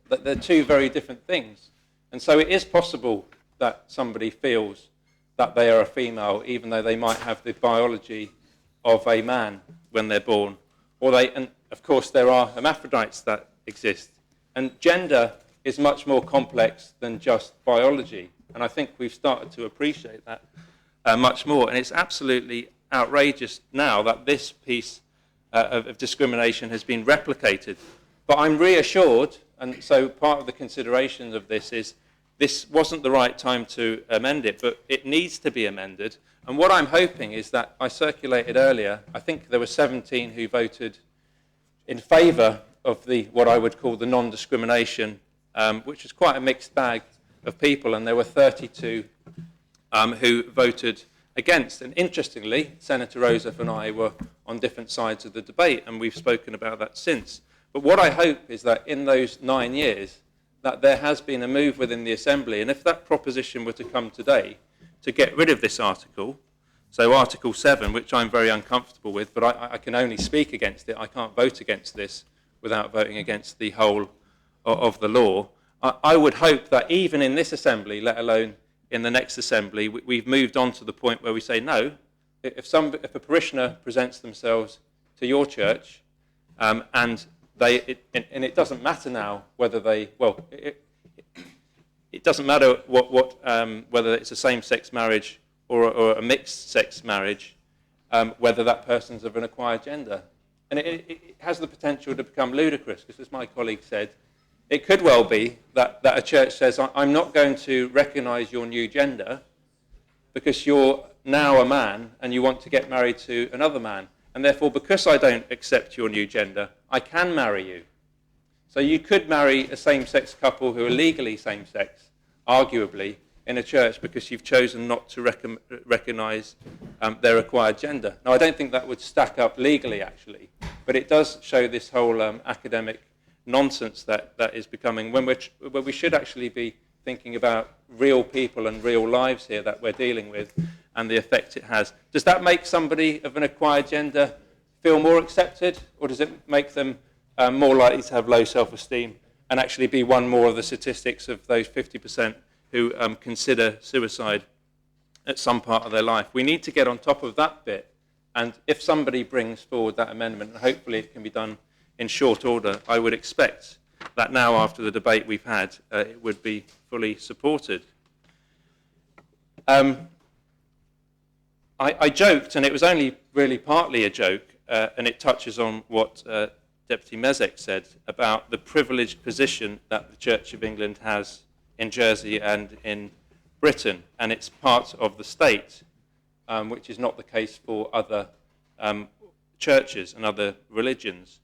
But they're two very different things. And so it is possible that somebody feels that they are a female, even though they might have the biology of a man when they're born. And of course, there are hermaphrodites that exist. And gender is much more complex than just biology. And I think we've started to appreciate that much more. And it's absolutely outrageous now that this piece of discrimination has been replicated. But I'm reassured, and so part of the consideration of this is this wasn't the right time to amend it, but it needs to be amended. And what I'm hoping is that I circulated earlier, I think there were 17 who voted in favour of what I would call the non-discrimination, which is quite a mixed bag of people, and there were 32 who voted against. And interestingly, Senator Roseff and I were on different sides of the debate, and we've spoken about that since. But what I hope is that in those 9 years, that there has been a move within the Assembly, and if that proposition were to come today to get rid of this article, so Article 7, which I'm very uncomfortable with, but I can only speak against it, I can't vote against this without voting against the whole of the law, I would hope that even in this Assembly, let alone in the next Assembly, we've moved on to the point where we say, no, if a parishioner presents themselves to your church and it doesn't matter now whether it doesn't matter whether it's a same-sex marriage or a mixed-sex marriage, whether that person's of an acquired gender. And it has the potential to become ludicrous, because as my colleague said, it could well be that a church says, I'm not going to recognise your new gender because you're now a man and you want to get married to another man. And therefore, because I don't accept your new gender, I can marry you. So you could marry a same-sex couple who are legally same-sex, arguably, in a church because you've chosen not to recognise their acquired gender. Now, I don't think that would stack up legally, actually, but it does show this whole academic nonsense that is becoming, when we should actually be thinking about real people and real lives here that we're dealing with and the effect it has. Does that make somebody of an acquired gender feel more accepted, or does it make them more likely to have low self-esteem and actually be one more of the statistics of those 50% who consider suicide at some part of their life? We need to get on top of that bit, and if somebody brings forward that amendment, and hopefully it can be done in short order, I would expect that now, after the debate we've had, it would be fully supported. I joked, and it was only really partly a joke, and it touches on what Deputy Mezek said about the privileged position that the Church of England has in Jersey and in Britain, and it's part of the state, which is not the case for other churches and other religions.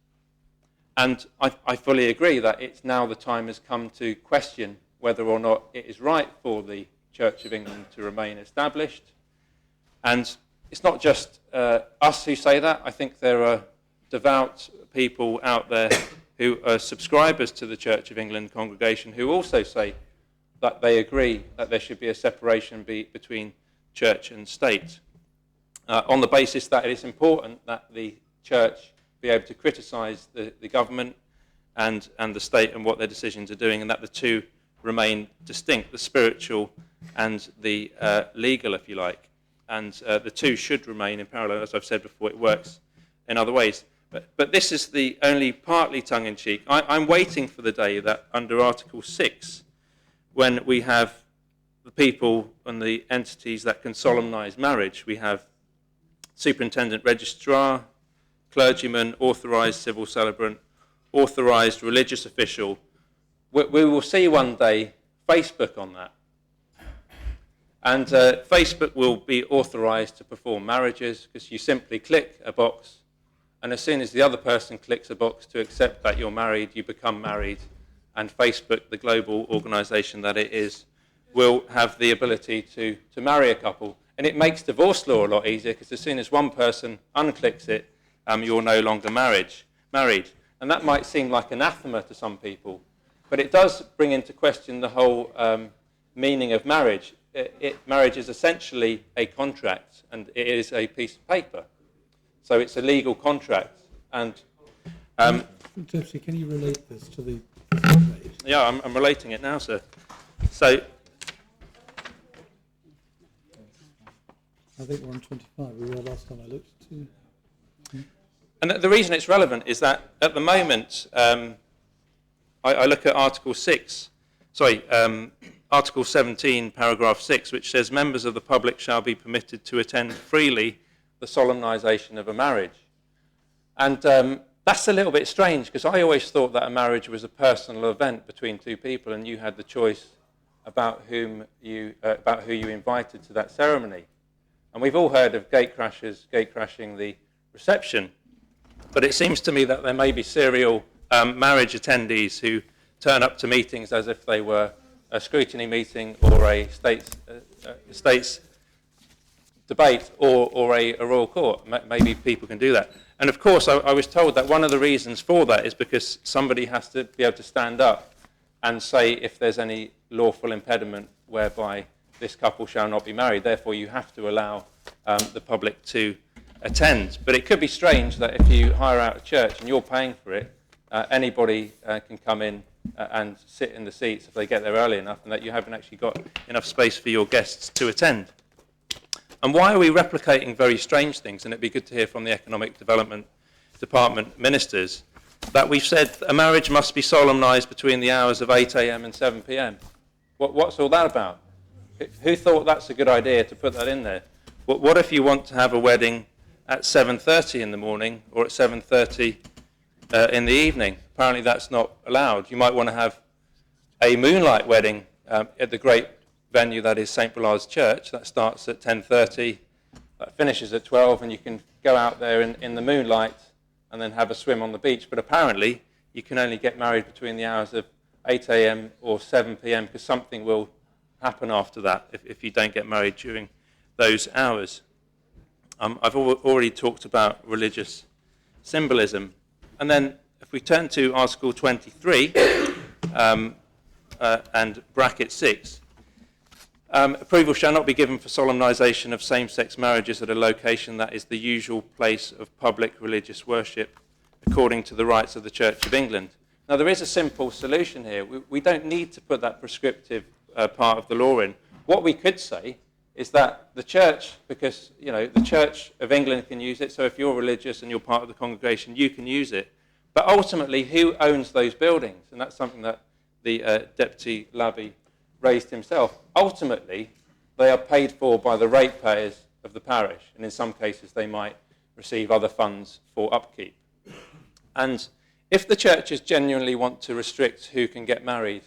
And I fully agree that it's now the time has come to question whether or not it is right for the Church of England to remain established. And it's not just us who say that. I think there are devout people out there who are subscribers to the Church of England congregation who also say that they agree that there should be a separation between church and state, on the basis that it is important that the church be able to criticise the government and the state and what their decisions are doing, and that the two remain distinct, the spiritual and the legal, if you like. And the two should remain in parallel. As I've said before, it works in other ways. But this is the only partly tongue-in-cheek. I'm waiting for the day that under Article 6, when we have the people and the entities that can solemnise marriage, we have superintendent registrar, clergyman, authorised civil celebrant, authorised religious official. We will see one day Facebook on that. And Facebook will be authorised to perform marriages because you simply click a box, and as soon as the other person clicks a box to accept that you're married, you become married, and Facebook, the global organisation that it is, will have the ability to marry a couple. And it makes divorce law a lot easier because as soon as one person unclicks it, you're no longer married. And that might seem like anathema to some people, but it does bring into question the whole meaning of marriage. Marriage is essentially a contract, and it is a piece of paper. So it's a legal contract. And Deputy, can you relate this to the debate? Yeah, I'm relating it now, sir. So I think we're on 25. We were last time I looked. And the reason it's relevant is that at the moment, I look at Article 17, paragraph 6, which says members of the public shall be permitted to attend freely the solemnisation of a marriage. And that's a little bit strange because I always thought that a marriage was a personal event between two people and you had the choice about who you invited to that ceremony. And we've all heard of gate crashing the reception, but it seems to me that there may be serial marriage attendees who turn up to meetings as if they were a scrutiny meeting or a state's debate or a royal court. Maybe people can do that. And of course, I was told that one of the reasons for that is because somebody has to be able to stand up and say if there's any lawful impediment whereby this couple shall not be married. Therefore, you have to allow the public to attend. But it could be strange that if you hire out a church and you're paying for it, anybody can come in and sit in the seats if they get there early enough, and that you haven't actually got enough space for your guests to attend. And why are we replicating very strange things? And it'd be good to hear from the Economic Development Department ministers that we've said a marriage must be solemnised between the hours of 8 a.m. and 7 p.m. What's all that about? Who thought that's a good idea to put that in there? What if you want to have a wedding at 7:30 in the morning or at 7:30 in the evening? Apparently that's not allowed. You might want to have a moonlight wedding at the great venue that is St. Bullard's Church. That starts at 10:30, that finishes at 12, and you can go out there in the moonlight and then have a swim on the beach. But apparently you can only get married between the hours of 8 a.m. or 7 p.m. because something will happen after that if you don't get married during those hours. I've already talked about religious symbolism. And then if we turn to Article 23 and bracket 6, approval shall not be given for solemnisation of same-sex marriages at a location that is the usual place of public religious worship according to the rights of the Church of England. Now, there is a simple solution here. We don't need to put that prescriptive part of the law in. What we could say is that the church, because the Church of England can use it, so if you're religious and you're part of the congregation, you can use it. But ultimately, who owns those buildings? And that's something that the Deputy Labby raised himself. Ultimately, they are paid for by the ratepayers of the parish, and in some cases they might receive other funds for upkeep. And if the churches genuinely want to restrict who can get married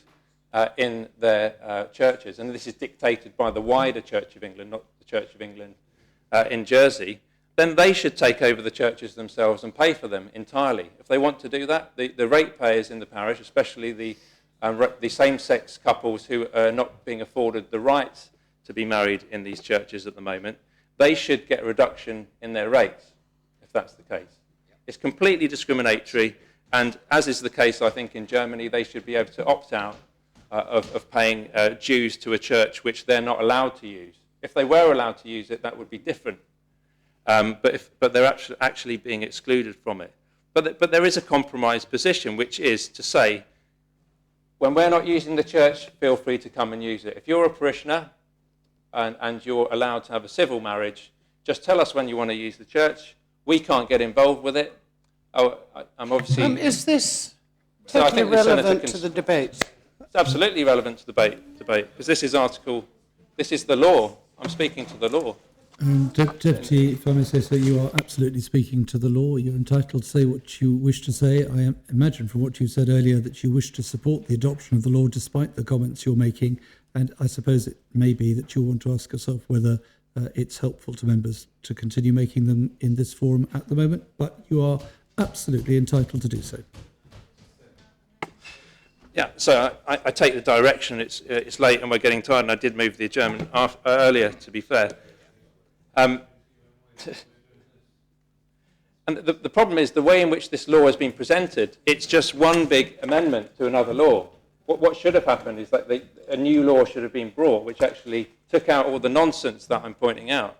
in their churches, and this is dictated by the wider Church of England, not the Church of England in Jersey, then they should take over the churches themselves and pay for them entirely. If they want to do that, the ratepayers in the parish, especially the same-sex couples who are not being afforded the right to be married in these churches at the moment, they should get a reduction in their rates, if that's the case. It's completely discriminatory, and as is the case, I think, in Germany, they should be able to opt out of paying dues to a church which they're not allowed to use. If they were allowed to use it, that would be different. But they're actually being excluded from it. But there is a compromise position, which is to say, when we're not using the church, feel free to come and use it. If you're a parishioner and you're allowed to have a civil marriage, just tell us when you want to use the church. We can't get involved with it. I'm obviously... Is this totally relevant to the debate? It's absolutely relevant to the debate, because this is the law. I'm speaking to the law. Deputy, if I may say so, you are absolutely speaking to the law. You're entitled to say what you wish to say. I imagine from what you said earlier that you wish to support the adoption of the law despite the comments you're making, and I suppose it may be that you'll want to ask yourself whether it's helpful to members to continue making them in this forum at the moment, but you are absolutely entitled to do so. Yeah, so I take the direction. It's late and we're getting tired, and I did move the adjournment earlier, to be fair. And the problem is the way in which this law has been presented, it's just one big amendment to another law. What should have happened is that a new law should have been brought, which actually took out all the nonsense that I'm pointing out.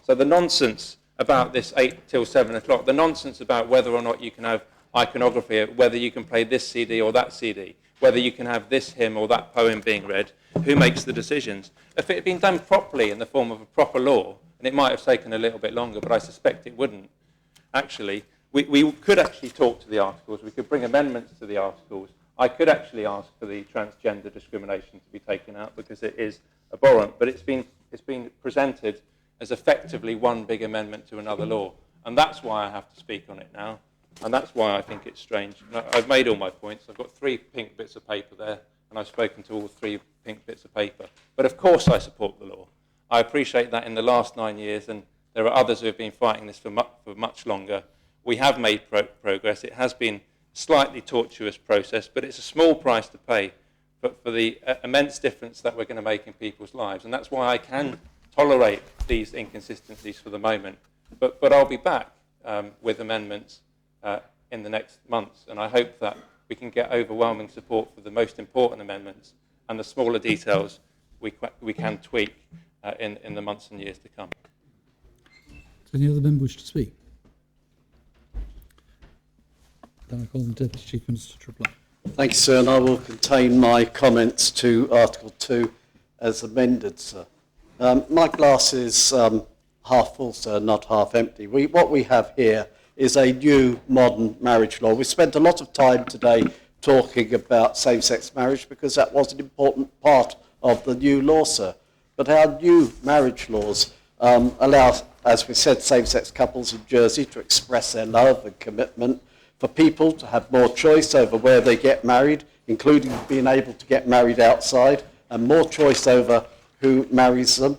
So the nonsense about this 8 till 7 o'clock, the nonsense about whether or not you can have iconography, whether you can play this CD or that CD, whether you can have this hymn or that poem being read, who makes the decisions. If it had been done properly in the form of a proper law, and it might have taken a little bit longer, but I suspect it wouldn't, actually, we could actually talk to the articles, we could bring amendments to the articles. I could actually ask for the transgender discrimination to be taken out because it is abhorrent, but it's been presented as effectively one big amendment to another law. And that's why I have to speak on it now, and that's why I think it's strange. I've made all my points. I've got 3 pink bits of paper there, and I've spoken to all 3 pink bits of paper. But of course I support the law. I appreciate that in the last 9 years, and there are others who have been fighting this for much longer. We have made progress. It has been a slightly tortuous process, but it's a small price to pay for the immense difference that we're going to make in people's lives. And that's why I can tolerate these inconsistencies for the moment. But I'll be back with amendments in the next months, and I hope that we can get overwhelming support for the most important amendments, and the smaller details we can tweak in the months and years to come. Does any other member wish to speak? Then I call on the Deputy Chief Minister to reply. Thank you, sir, and I will contain my comments to Article 2 as amended, sir. My glass is half full, sir, not half empty. What we have here is a new modern marriage law. We spent a lot of time today talking about same-sex marriage because that was an important part of the new law, sir. But our new marriage laws allow, as we said, same-sex couples in Jersey to express their love and commitment, for people to have more choice over where they get married, including being able to get married outside, and more choice over who marries them.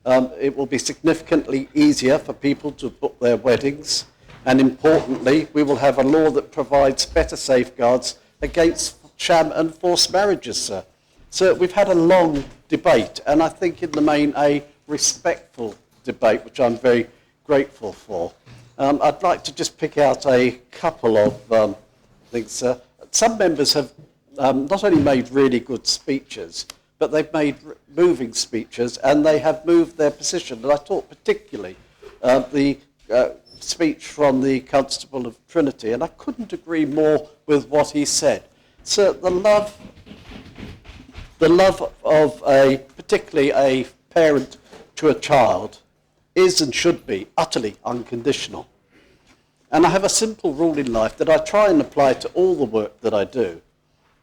It will be significantly easier for people to book their weddings, and importantly, we will have a law that provides better safeguards against sham and forced marriages, sir. So we've had a long debate, and I think in the main a respectful debate, which I'm very grateful for. I'd like to just pick out a couple of things, sir. Some members have not only made really good speeches, but they've made moving speeches, and they have moved their position. And I thought particularly the speech from the Constable of Trinity, and I couldn't agree more with what he said. So the love of particularly a parent to a child is and should be utterly unconditional. And I have a simple rule in life that I try and apply to all the work that I do,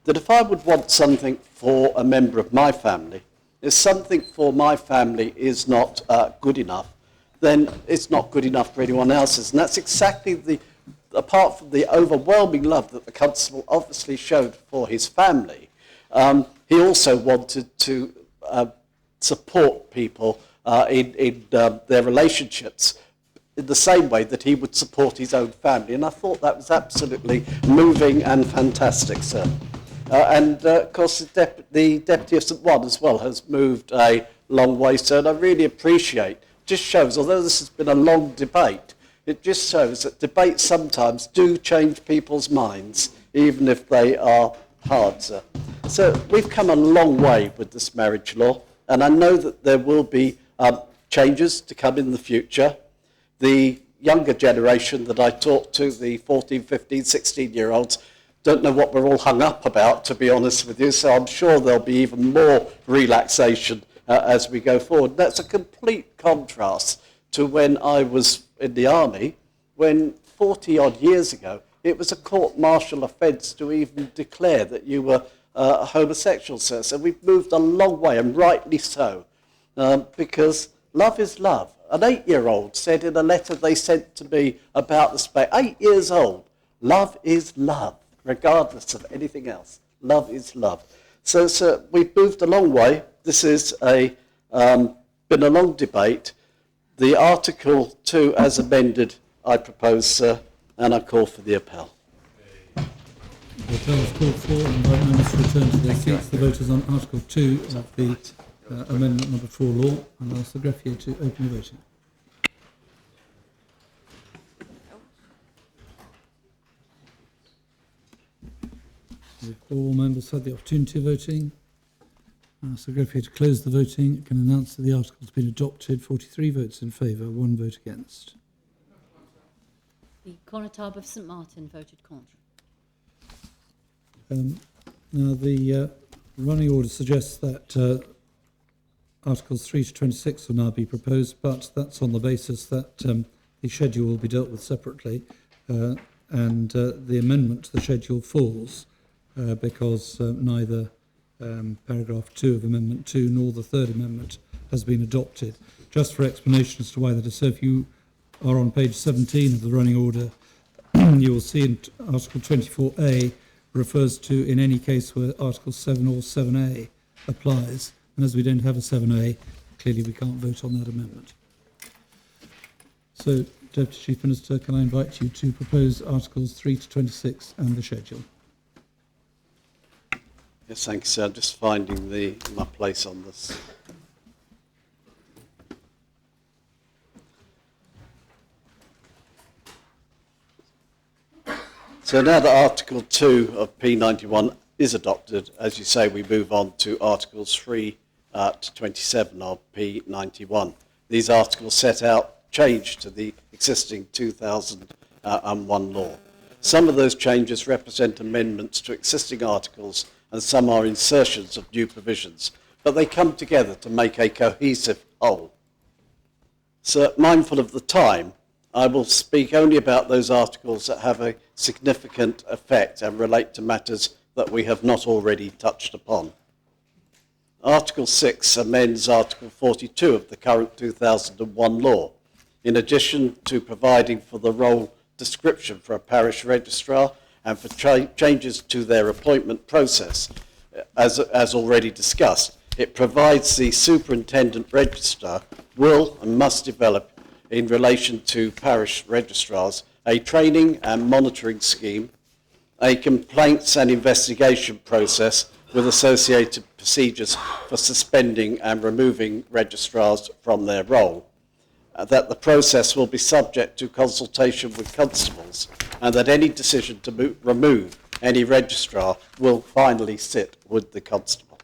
that if I would want something for a member of my family, if something for my family is not good enough, then it's not good enough for anyone else's. And that's exactly apart from the overwhelming love that the Constable obviously showed for his family, he also wanted to support people in their relationships in the same way that he would support his own family. And I thought that was absolutely moving and fantastic, sir. And of course, the Deputy of St. Juan as well has moved a long way, sir, and I really appreciate. Just shows, although this has been a long debate, it just shows that debates sometimes do change people's minds, even if they are hard, sir. So we've come a long way with this marriage law, and I know that there will be changes to come in the future. The younger generation that I talk to, the 14, 15, 16-year-olds, don't know what we're all hung up about, to be honest with you, so I'm sure there'll be even more relaxation as we go forward. That's a complete contrast to when I was in the army, when 40-odd years ago, it was a court-martial offence to even declare that you were a homosexual, sir. So we've moved a long way, and rightly so, because love is love. An 8-year-old said in a letter they sent to me about the space, 8 years old, love is love, regardless of anything else. Love is love. So, sir, we've moved a long way. This has been a long debate. The Article 2 as amended, I propose, sir, and I call for the appel. The appel is called for, and right now must return to their seats. The vote is on Article 2 of the Amendment Number 4 law, and I'll ask the greffier to open the voting. If all members had the opportunity of voting, I'll ask the greffier to close the voting. It can announce that the article has been adopted. 43 votes in favour, 1 vote against. The Connétable of St Martin voted contre. Now, the running order suggests that Articles 3 to 26 will now be proposed, but that's on the basis that the schedule will be dealt with separately, and the amendment to the schedule falls because neither paragraph 2 of Amendment 2 nor the third amendment has been adopted. Just for explanation as to why that is so, if you are on page 17 of the running order, you will see in Article 24A refers to in any case where Article 7 or 7A applies. And as we don't have a 7A, clearly we can't vote on that amendment. So, Deputy Chief Minister, can I invite you to propose Articles 3 to 26 and the schedule? Yes, thank you, sir. I'm just finding my place on this. So now that Article 2 of P91 is adopted, as you say, we move on to Articles 3 to 27 of P91. These articles set out change to the existing 2001 law. Some of those changes represent amendments to existing articles and some are insertions of new provisions, but they come together to make a cohesive whole. So, mindful of the time, I will speak only about those articles that have a significant effect and relate to matters that we have not already touched upon. Article 6 amends Article 42 of the current 2001 law. In addition to providing for the role description for a parish registrar and for changes to their appointment process, as already discussed, it provides the superintendent registrar will and must develop in relation to parish registrars a training and monitoring scheme, a complaints and investigation process with associated procedures for suspending and removing registrars from their role, that the process will be subject to consultation with constables, and that any decision to remove any registrar will finally sit with the constable.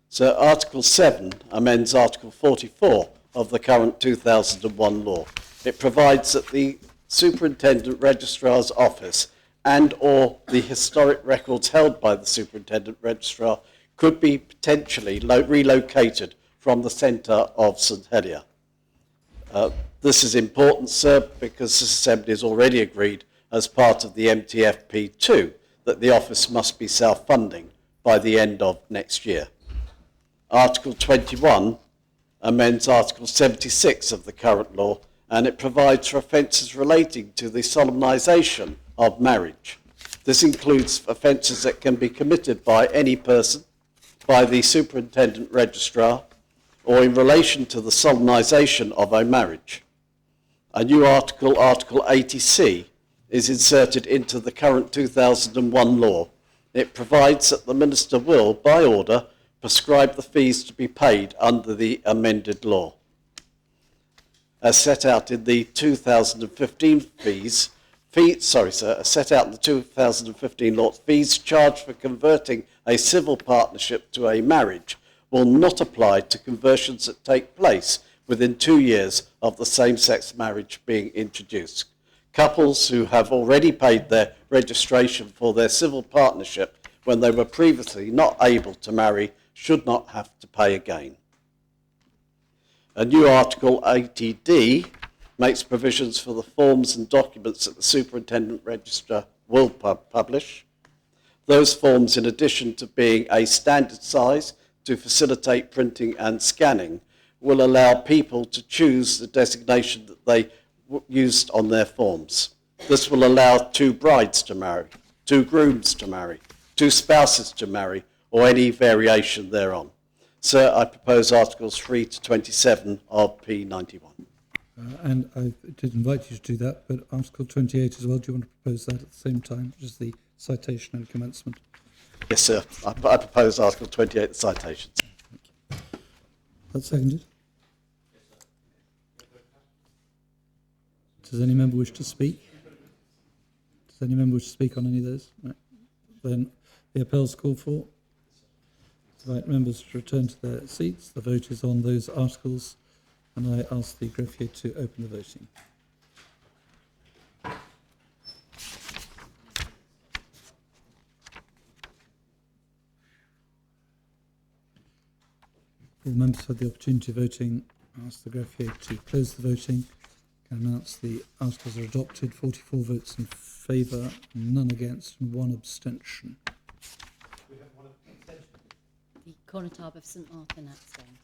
So Article 7 amends Article 44 of the current 2001 law. It provides that the Superintendent Registrar's Office and or the historic records held by the Superintendent Registrar could be potentially relocated from the centre of St Helier. This is important, sir, because this Assembly has already agreed as part of the MTFP2 that the office must be self-funding by the end of next year. Article 21 amends Article 76 of the current law, and it provides for offences relating to the solemnisation of marriage. This includes offences that can be committed by any person, by the Superintendent Registrar, or in relation to the solemnisation of a marriage. A new article, Article 80C, is inserted into the current 2001 law. It provides that the Minister will, by order, prescribe the fees to be paid under the amended law. As set out in the 2015 set out in the 2015 law, fees charged for converting a civil partnership to a marriage will not apply to conversions that take place within 2 years of the same-sex marriage being introduced. Couples who have already paid their registration for their civil partnership when they were previously not able to marry should not have to pay again. A new Article 80D makes provisions for the forms and documents that the Superintendent Registrar will publish. Those forms, in addition to being a standard size to facilitate printing and scanning, will allow people to choose the designation that they used on their forms. This will allow 2 brides to marry, 2 grooms to marry, 2 spouses to marry, or any variation thereon. Sir, I propose Articles 3 to 27 of P91. And I did invite you to do that, but Article 28 as well, do you want to propose that at the same time, which is the citation and commencement? Yes, sir. I propose Article 28, the citations. That's seconded. Does any member wish to speak? Does any member wish to speak on any of those? No. Then the appell's called for. Invite members to return to their seats. The vote is on those articles, and I ask the greffier to open the voting. All members had the opportunity of voting. I ask the greffier to close the voting. I can announce the articles are adopted. 44 votes in favour, none against, and 1 abstention. The Conotab of St Martin abstained.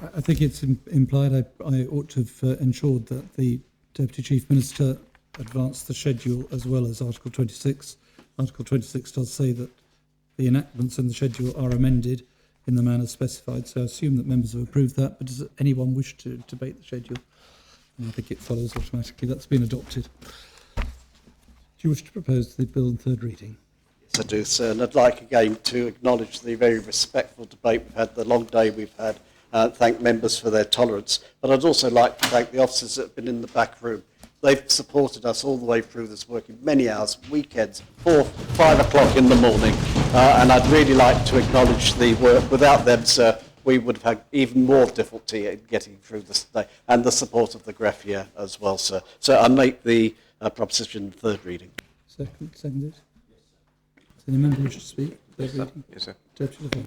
I think it's implied I ought to have ensured that the Deputy Chief Minister advanced the schedule as well as Article 26. Article 26 does say that the enactments in the schedule are amended in the manner specified, so I assume that members have approved that, but does anyone wish to debate the schedule? And I think it follows automatically. That's been adopted. Do you wish to propose the bill in third reading? Yes, I do, sir. And I'd like again to acknowledge the very respectful debate we've had, the long day we've had, thank members for their tolerance. But I'd also like to thank the officers that have been in the back room. They've supported us all the way through this, working many hours, weekends, 4, 5 o'clock in the morning. And I'd really like to acknowledge the work. Without them, sir, we would have had even more difficulty in getting through this day, and the support of the greffier as well, sir. So I make the proposition third reading. Seconded. Does any member wish to speak? Third reading? Yes, sir. Deputy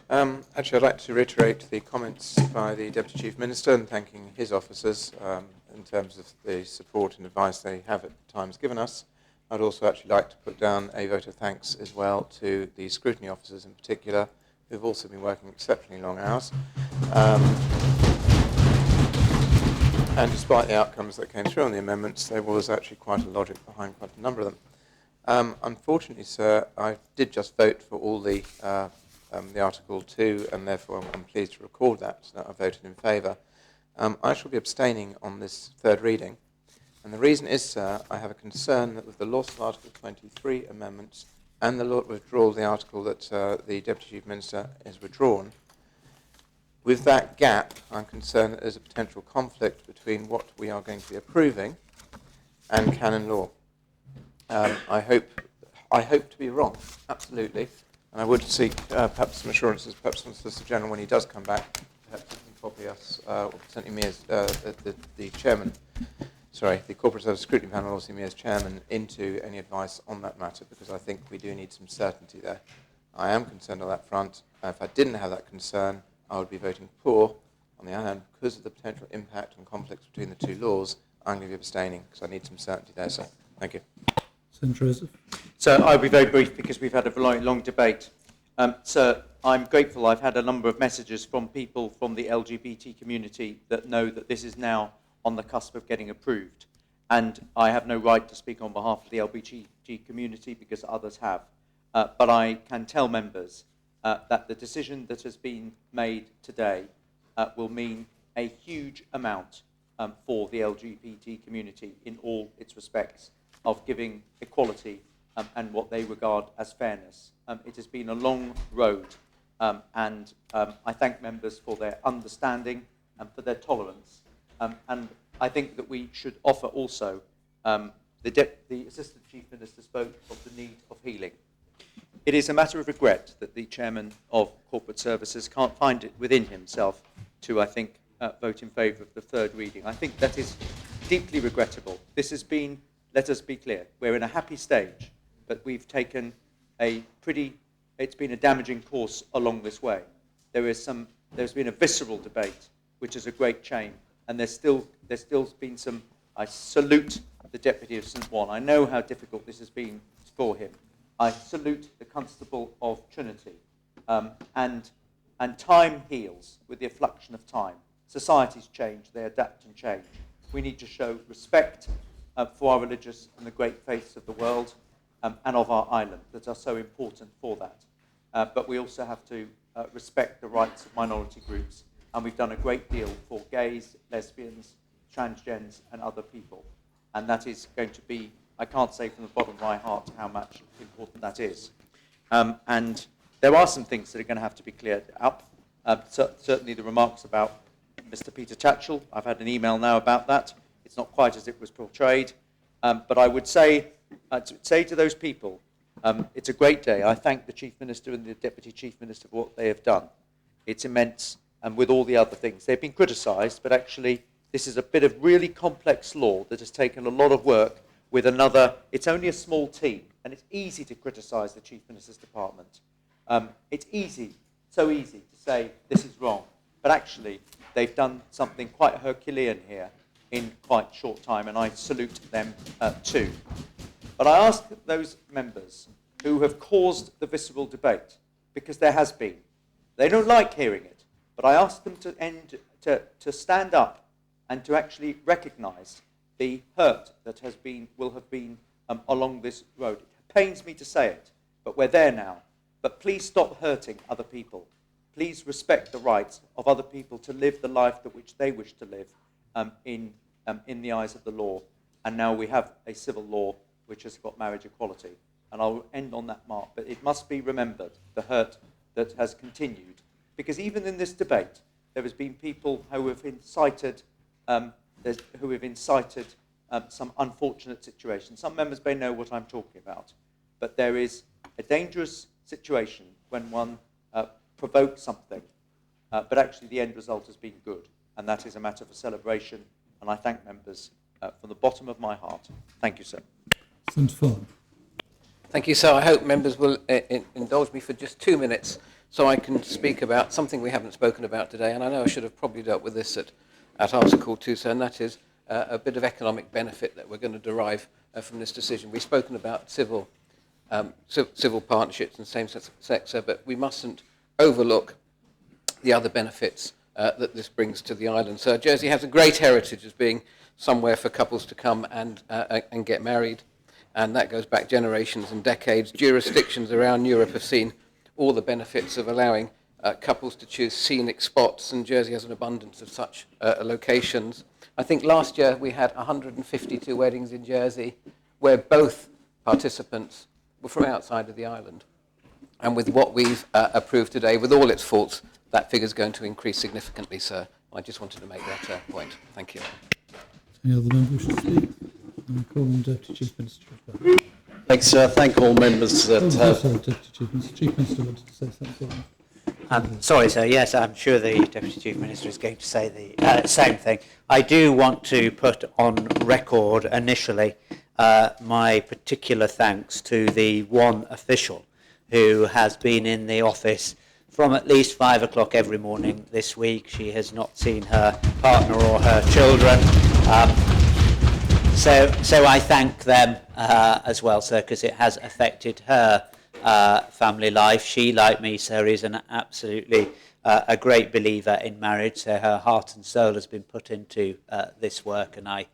Lefondre. Actually, I'd like to reiterate the comments by the Deputy Chief Minister and thanking his officers in terms of the support and advice they have at times given us. I'd also actually like to put down a vote of thanks as well to the scrutiny officers in particular, who've also been working exceptionally long hours. And despite the outcomes that came through on the amendments, there was actually quite a logic behind quite a number of them. Unfortunately, sir, I did just vote for all the Article 2, and therefore I'm pleased to record that I voted in favour. I shall be abstaining on this third reading, and the reason is, sir, I have a concern that with the loss of Article 23 amendments and the withdrawal of the article that the Deputy Chief Minister has withdrawn, with that gap, I'm concerned that there's a potential conflict between what we are going to be approving and canon law. I hope to be wrong, absolutely. And I would seek perhaps some assurances, perhaps from the Solicitor General when he does come back, perhaps he can copy us, or certainly me as the chairman, the Corporate Service Scrutiny Panel, obviously me as chairman, into any advice on that matter, because I think we do need some certainty there. I am concerned on that front. If I didn't have that concern, I would be voting poor. On the other hand, because of the potential impact and conflicts between the two laws, I'm going to be abstaining, because I need some certainty there, so thank you. Senator Joseph. So I'll be very brief because we've had a very long debate. So I'm grateful. I've had a number of messages from people from the LGBT community that know that this is now on the cusp of getting approved. And I have no right to speak on behalf of the LGBT community because others have. But I can tell members that the decision that has been made today will mean a huge amount for the LGBT community in all its respects of giving equality and what they regard as fairness. It has been a long road, and I thank members for their understanding and for their tolerance. And I think that we should offer also, the Assistant Chief Minister spoke of the need of healing. It is a matter of regret that the Chairman of Corporate Services can't find it within himself to, I think, vote in favour of the third reading. I think that is deeply regrettable. This has been, let us be clear, we're in a happy stage, but we've taken it's been a damaging course along this way. There's been a visceral debate, which is a great shame, and there's still been some. I salute the Deputy of St. Juan. I know how difficult this has been for him. I salute the Constable of Trinity, and time heals with the effluxion of time. Societies change, they adapt and change. We need to show respect for our religious and the great faiths of the world and of our island that are so important for that. But we also have to respect the rights of minority groups, and we've done a great deal for gays, lesbians, transgens and other people. And that is going to be, I can't say from the bottom of my heart how much important that is. And there are some things that are going to have to be cleared up. Certainly the remarks about Mr. Peter Tatchell, I've had an email now about that. It's not quite as it was portrayed. But I would say to those people, it's a great day. I thank the Chief Minister and the Deputy Chief Minister for what they have done. It's immense, and with all the other things. They've been criticised, but actually this is a bit of really complex law that has taken a lot of work with another. It's only a small team, and it's easy to criticise the Chief Minister's department. It's easy, so easy to say this is wrong, but actually they've done something quite Herculean here in quite short time, and I salute them too. But I ask those members who have caused the visceral debate, because there has been, they don't like hearing it, But I asked them to stand up and to actually recognise the hurt that will have been along this road. It pains me to say it, but we're there now. But please stop hurting other people. Please respect the rights of other people to live the life that which they wish to live in the eyes of the law. And now we have a civil law which has got marriage equality. And I'll end on that mark. But it must be remembered, the hurt that has continued. Because even in this debate, there has been people who have incited some unfortunate situations. Some members may know what I'm talking about. But there is a dangerous situation when one provokes something, but actually the end result has been good. And that is a matter for celebration. And I thank members from the bottom of my heart. Thank you, sir. Thank you, sir. I hope members will indulge me for just 2 minutes so I can speak about something we haven't spoken about today. And I know I should have probably dealt with this at Article 2, sir, and that is a bit of economic benefit that we're going to derive from this decision. We've spoken about civil partnerships and same-sex, sir, but we mustn't overlook the other benefits that this brings to the island. So Jersey has a great heritage as being somewhere for couples to come and get married, and that goes back generations and decades. Jurisdictions around Europe have seen all the benefits of allowing couples to choose scenic spots, and Jersey has an abundance of such locations. I think last year we had 152 weddings in Jersey where both participants were from outside of the island. And with what we've approved today, with all its faults, that figure is going to increase significantly, sir. I just wanted to make that point. Thank you. Any other member wish to speak? I call on Deputy Chief Minister as well. Thanks, sir. Thank all members that sorry, Deputy Chief Minister. Chief Minister wanted to say something. Sorry, sir. Yes, I'm sure the Deputy Chief Minister is going to say the same thing. I do want to put on record initially my particular thanks to the one official who has been in the office from at least 5 o'clock every morning this week. She has not seen her partner or her children. So I thank them as well, sir, because it has affected her family life. She, like me, sir, is an absolutely a great believer in marriage. So her heart and soul has been put into this work, and I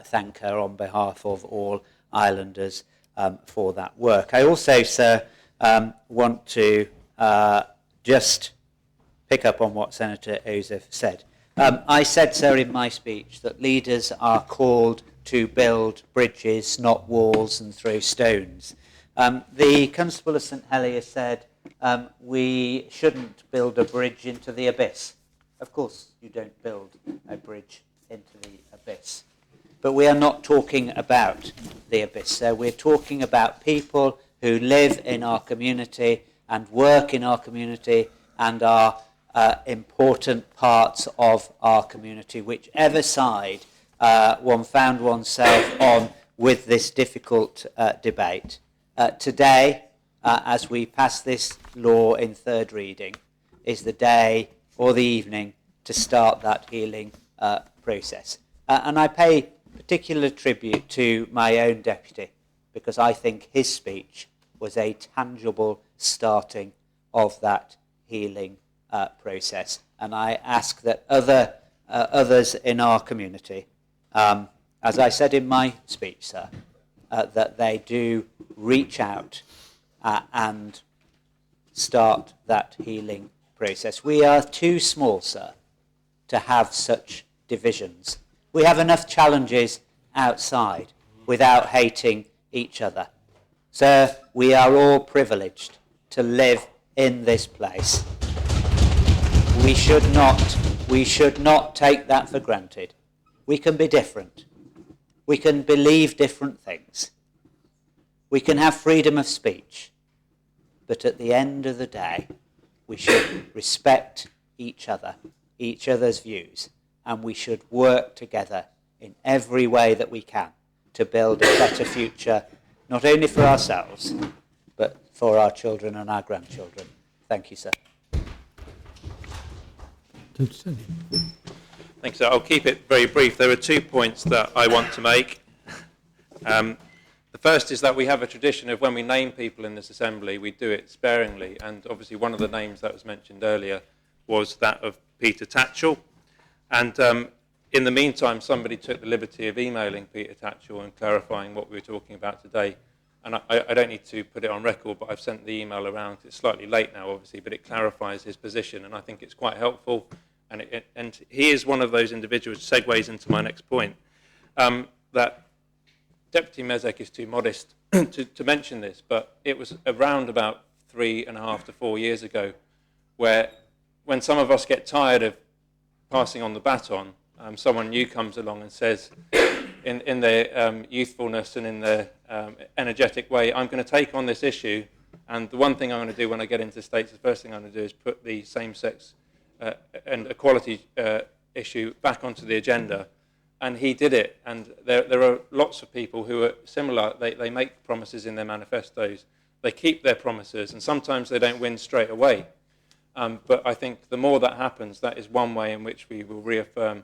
thank her on behalf of all islanders for that work. I also, sir, want to just pick up on what Senator Ozef said. I said, sir, in my speech that leaders are called to build bridges, not walls, and throw stones. The Constable of St Helier said we shouldn't build a bridge into the abyss. Of course you don't build a bridge into the abyss. But we are not talking about the abyss. So we're talking about people who live in our community and work in our community and are important parts of our community, whichever side one found oneself on with this difficult debate. Today, as we pass this law in third reading, is the day or the evening to start that healing process. And I pay particular tribute to my own deputy, because I think his speech was a tangible starting of that healing process. And I ask that others in our community, as I said in my speech, sir, that they do reach out and start that healing process. We are too small, sir, to have such divisions. We have enough challenges outside without hating each other. Sir, we are all privileged to live in this place. We should not take that for granted. We can be different. We can believe different things. We can have freedom of speech. But at the end of the day, we should respect each other, each other's views, and we should work together in every way that we can to build a better future, not only for ourselves, but for our children and our grandchildren. Thank you, sir. Thanks, sir. I'll keep it very brief. There are 2 points that I want to make. The first is that we have a tradition of when we name people in this assembly, we do it sparingly. And obviously one of the names that was mentioned earlier was that of Peter Tatchell. And in the meantime, somebody took the liberty of emailing Peter Tatchell and clarifying what we were talking about today. And I don't need to put it on record, but I've sent the email around. It's slightly late now, obviously, but it clarifies his position, and I think it's quite helpful. And he is one of those individuals, segues into my next point, that Deputy Mezek is too modest to mention this, but it was around about 3.5 to 4 years ago where when some of us get tired of passing on the baton, someone new comes along and says, in their youthfulness and in their energetic way, I'm going to take on this issue, and the one thing I'm going to do when I get into the States, the first thing I'm going to do is put the same-sex and equality issue back onto the agenda. And he did it, and there are lots of people who are similar. They make promises in their manifestos, they keep their promises, and sometimes they don't win straight away. But I think the more that happens, that is one way in which we will reaffirm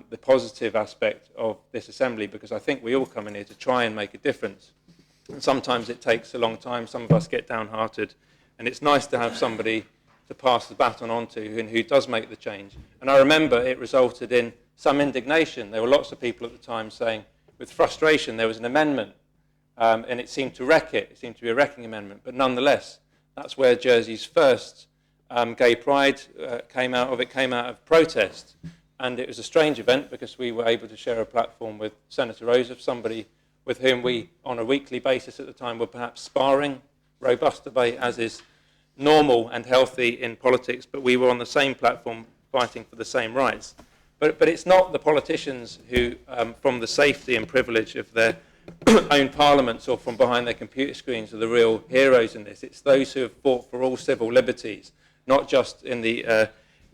the positive aspect of this assembly, because I think we all come in here to try and make a difference. And sometimes it takes a long time, some of us get downhearted, and it's nice to have somebody to pass the baton on to and who does make the change. And I remember it resulted in some indignation. There were lots of people at the time saying, with frustration, there was an amendment, and it seemed to wreck it. It seemed to be a wrecking amendment. But nonetheless, that's where Jersey's first gay pride came out of. It came out of protest. And it was a strange event because we were able to share a platform with Senator Ossoff, somebody with whom we, on a weekly basis at the time, were perhaps sparring, robust debate, as is normal and healthy in politics, but we were on the same platform fighting for the same rights. But it's not the politicians who, from the safety and privilege of their own parliaments or from behind their computer screens, are the real heroes in this. It's those who have fought for all civil liberties, not just in the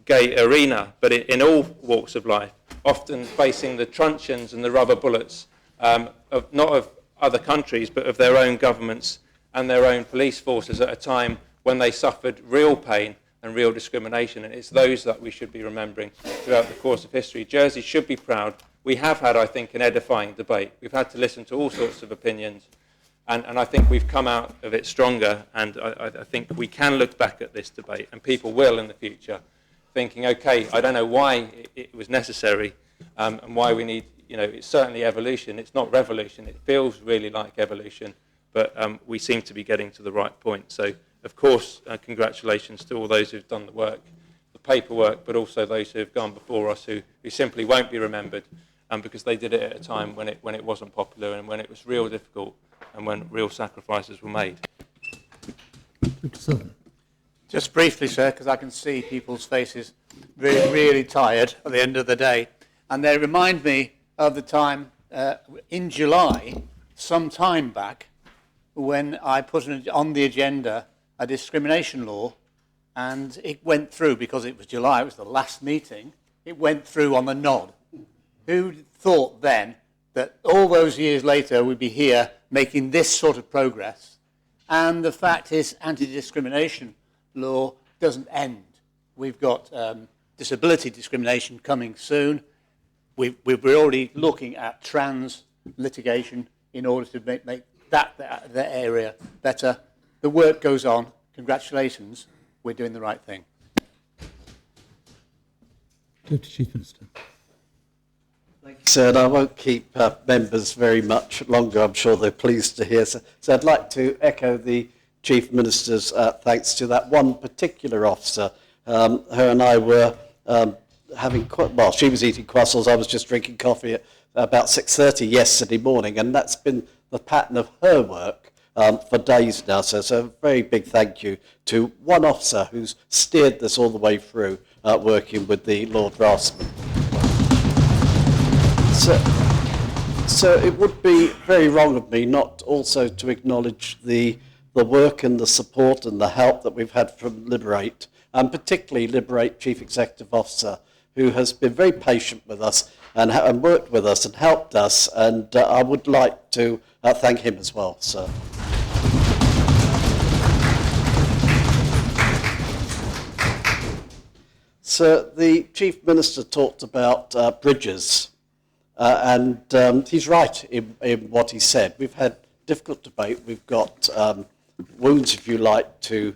gay arena, but in all walks of life, often facing the truncheons and the rubber bullets, not of other countries, but of their own governments and their own police forces at a time when they suffered real pain and real discrimination. And it's those that we should be remembering throughout the course of history. Jersey should be proud. We have had, I think, an edifying debate. We've had to listen to all sorts of opinions, and I think we've come out of it stronger, and I think we can look back at this debate, and people will in the future, thinking, okay, I don't know why it was necessary, and why we need, it's certainly evolution. It's not revolution. It feels really like evolution, but we seem to be getting to the right point. So, of course, congratulations to all those who've done the work, the paperwork, but also those who have gone before us who simply won't be remembered, because they did it at a time when it wasn't popular and when it was real difficult and when real sacrifices were made. Just briefly, sir, because I can see people's faces really, really tired at the end of the day, and they remind me of the time in July, some time back, when I put on the agenda a discrimination law, and it went through because it was July, it was the last meeting, it went through on the nod. Who thought then that all those years later we'd be here making this sort of progress? And the fact is, anti-discrimination law doesn't end. We've got disability discrimination coming soon. We're already looking at trans litigation in order to make that area better. The work goes on. Congratulations. We're doing the right thing. Deputy Chief Minister. Thank you, sir. And I won't keep members very much longer. I'm sure they're pleased to hear. So I'd like to echo the Chief Minister's thanks to that one particular officer. Her and I were having, she was eating croissants. I was just drinking coffee at about 6:30 yesterday morning, and that's been the pattern of her work for days now. So a very big thank you to one officer who's steered this all the way through, working with the Lord Draftsman. So it would be very wrong of me not also to acknowledge the work and the support and the help that we've had from Liberate, and particularly Liberate Chief Executive Officer, who has been very patient with us and worked with us and helped us, and I would like to thank him as well, sir. So the Chief Minister talked about bridges, and he's right in what he said. We've had difficult debate. We've got wounds, if you like, to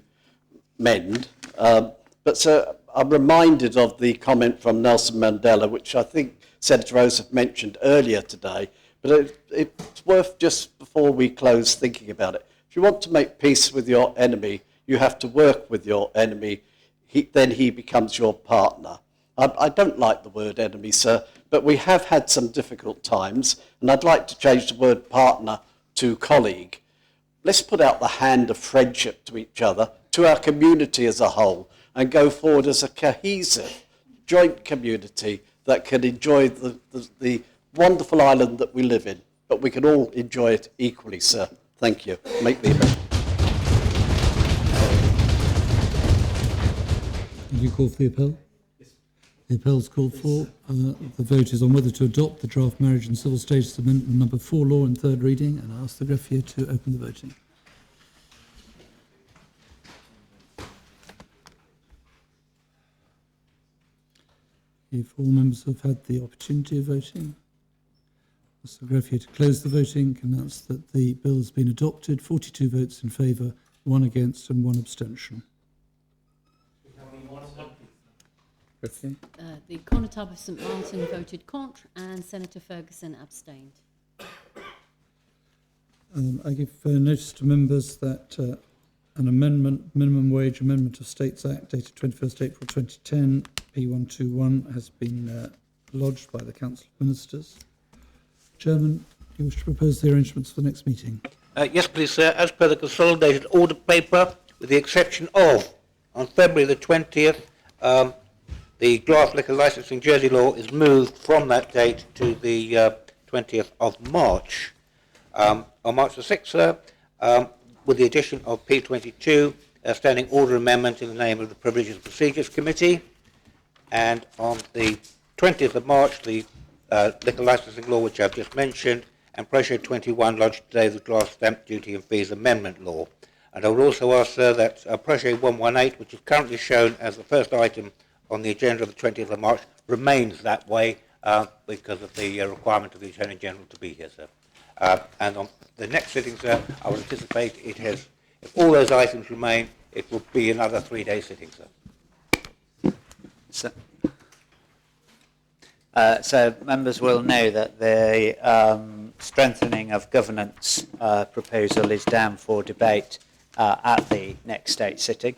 mend. But so I'm reminded of the comment from Nelson Mandela, which I think Senator Ossoff mentioned earlier today, but it's worth just before we close thinking about it. If you want to make peace with your enemy, you have to work with your enemy. Then he becomes your partner. I don't like the word enemy, sir, but we have had some difficult times, and I'd like to change the word partner to colleague. Let's put out the hand of friendship to each other, to our community as a whole, and go forward as a cohesive, joint community that can enjoy the wonderful island that we live in. But we can all enjoy it equally, sir. Thank you. Make the amendment. Did you call for the appel? Yes. The appel's called for. The vote is on whether to adopt the draft Marriage and Civil Status Amendment number 4 law in third reading, and I ask the greffier to open the voting. If all members have had the opportunity of voting, ask the greffier to close the voting, announce that the bill has been adopted, 42 votes in favour, 1 against and 1 abstention. The Conotab of St Martin voted contre and Senator Ferguson abstained. I give notice to members that an amendment, Minimum Wage Amendment of States Act, dated 21st April 2010, P121, has been lodged by the Council of Ministers. Chairman, do you wish to propose the arrangements for the next meeting? Yes, please, sir. As per the consolidated order paper, with the exception of, on February the 20th, the draft liquor licensing Jersey law is moved from that date to the 20th of March. On March the 6th, sir, with the addition of P22, a standing order amendment in the name of the Privileges and Procedures Committee. And on the 20th of March, the liquor licensing law, which I've just mentioned, and Pressure 21 lodged today the draft stamp duty and fees amendment law. And I would also ask, sir, that Pressure 118, which is currently shown as the first item on the agenda of the 20th of March, remains that way because of the requirement of the Attorney General to be here, sir. And on the next sitting, sir, I would anticipate it has, if all those items remain, it will be another 3-day sitting, sir. So members will know that the strengthening of governance proposal is down for debate at the next state sitting.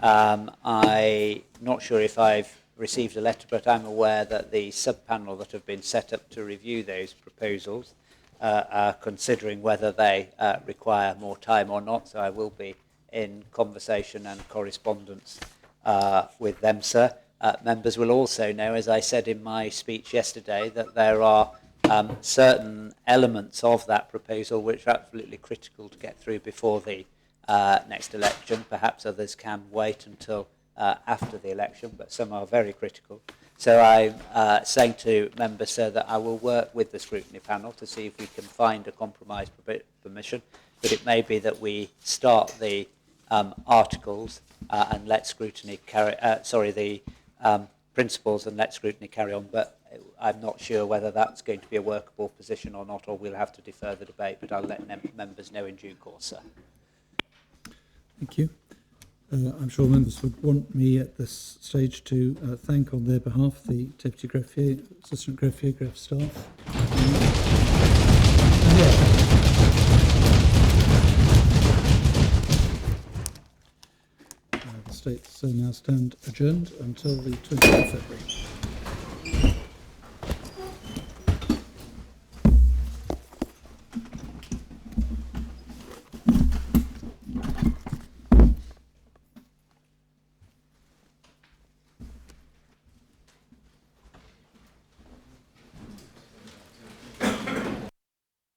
I'm not sure if I've received a letter, but I'm aware that the sub-panel that have been set up to review those proposals are considering whether they require more time or not. So I will be in conversation and correspondence with them, sir. Members will also know, as I said in my speech yesterday, that there are certain elements of that proposal which are absolutely critical to get through before the next election. Perhaps others can wait until after the election, but some are very critical. So I'm saying to members, sir, that I will work with the scrutiny panel to see if we can find a compromise permission, but it may be that we start the articles and let scrutiny carry, the principles and let scrutiny carry on, but I'm not sure whether that's going to be a workable position or not, or we'll have to defer the debate, but I'll let members know in due course, sir. Thank you. I'm sure members would want me at this stage to thank on their behalf the Deputy Greffier, Assistant Greffier, Gref staff. The states now stand adjourned until the 20th of February.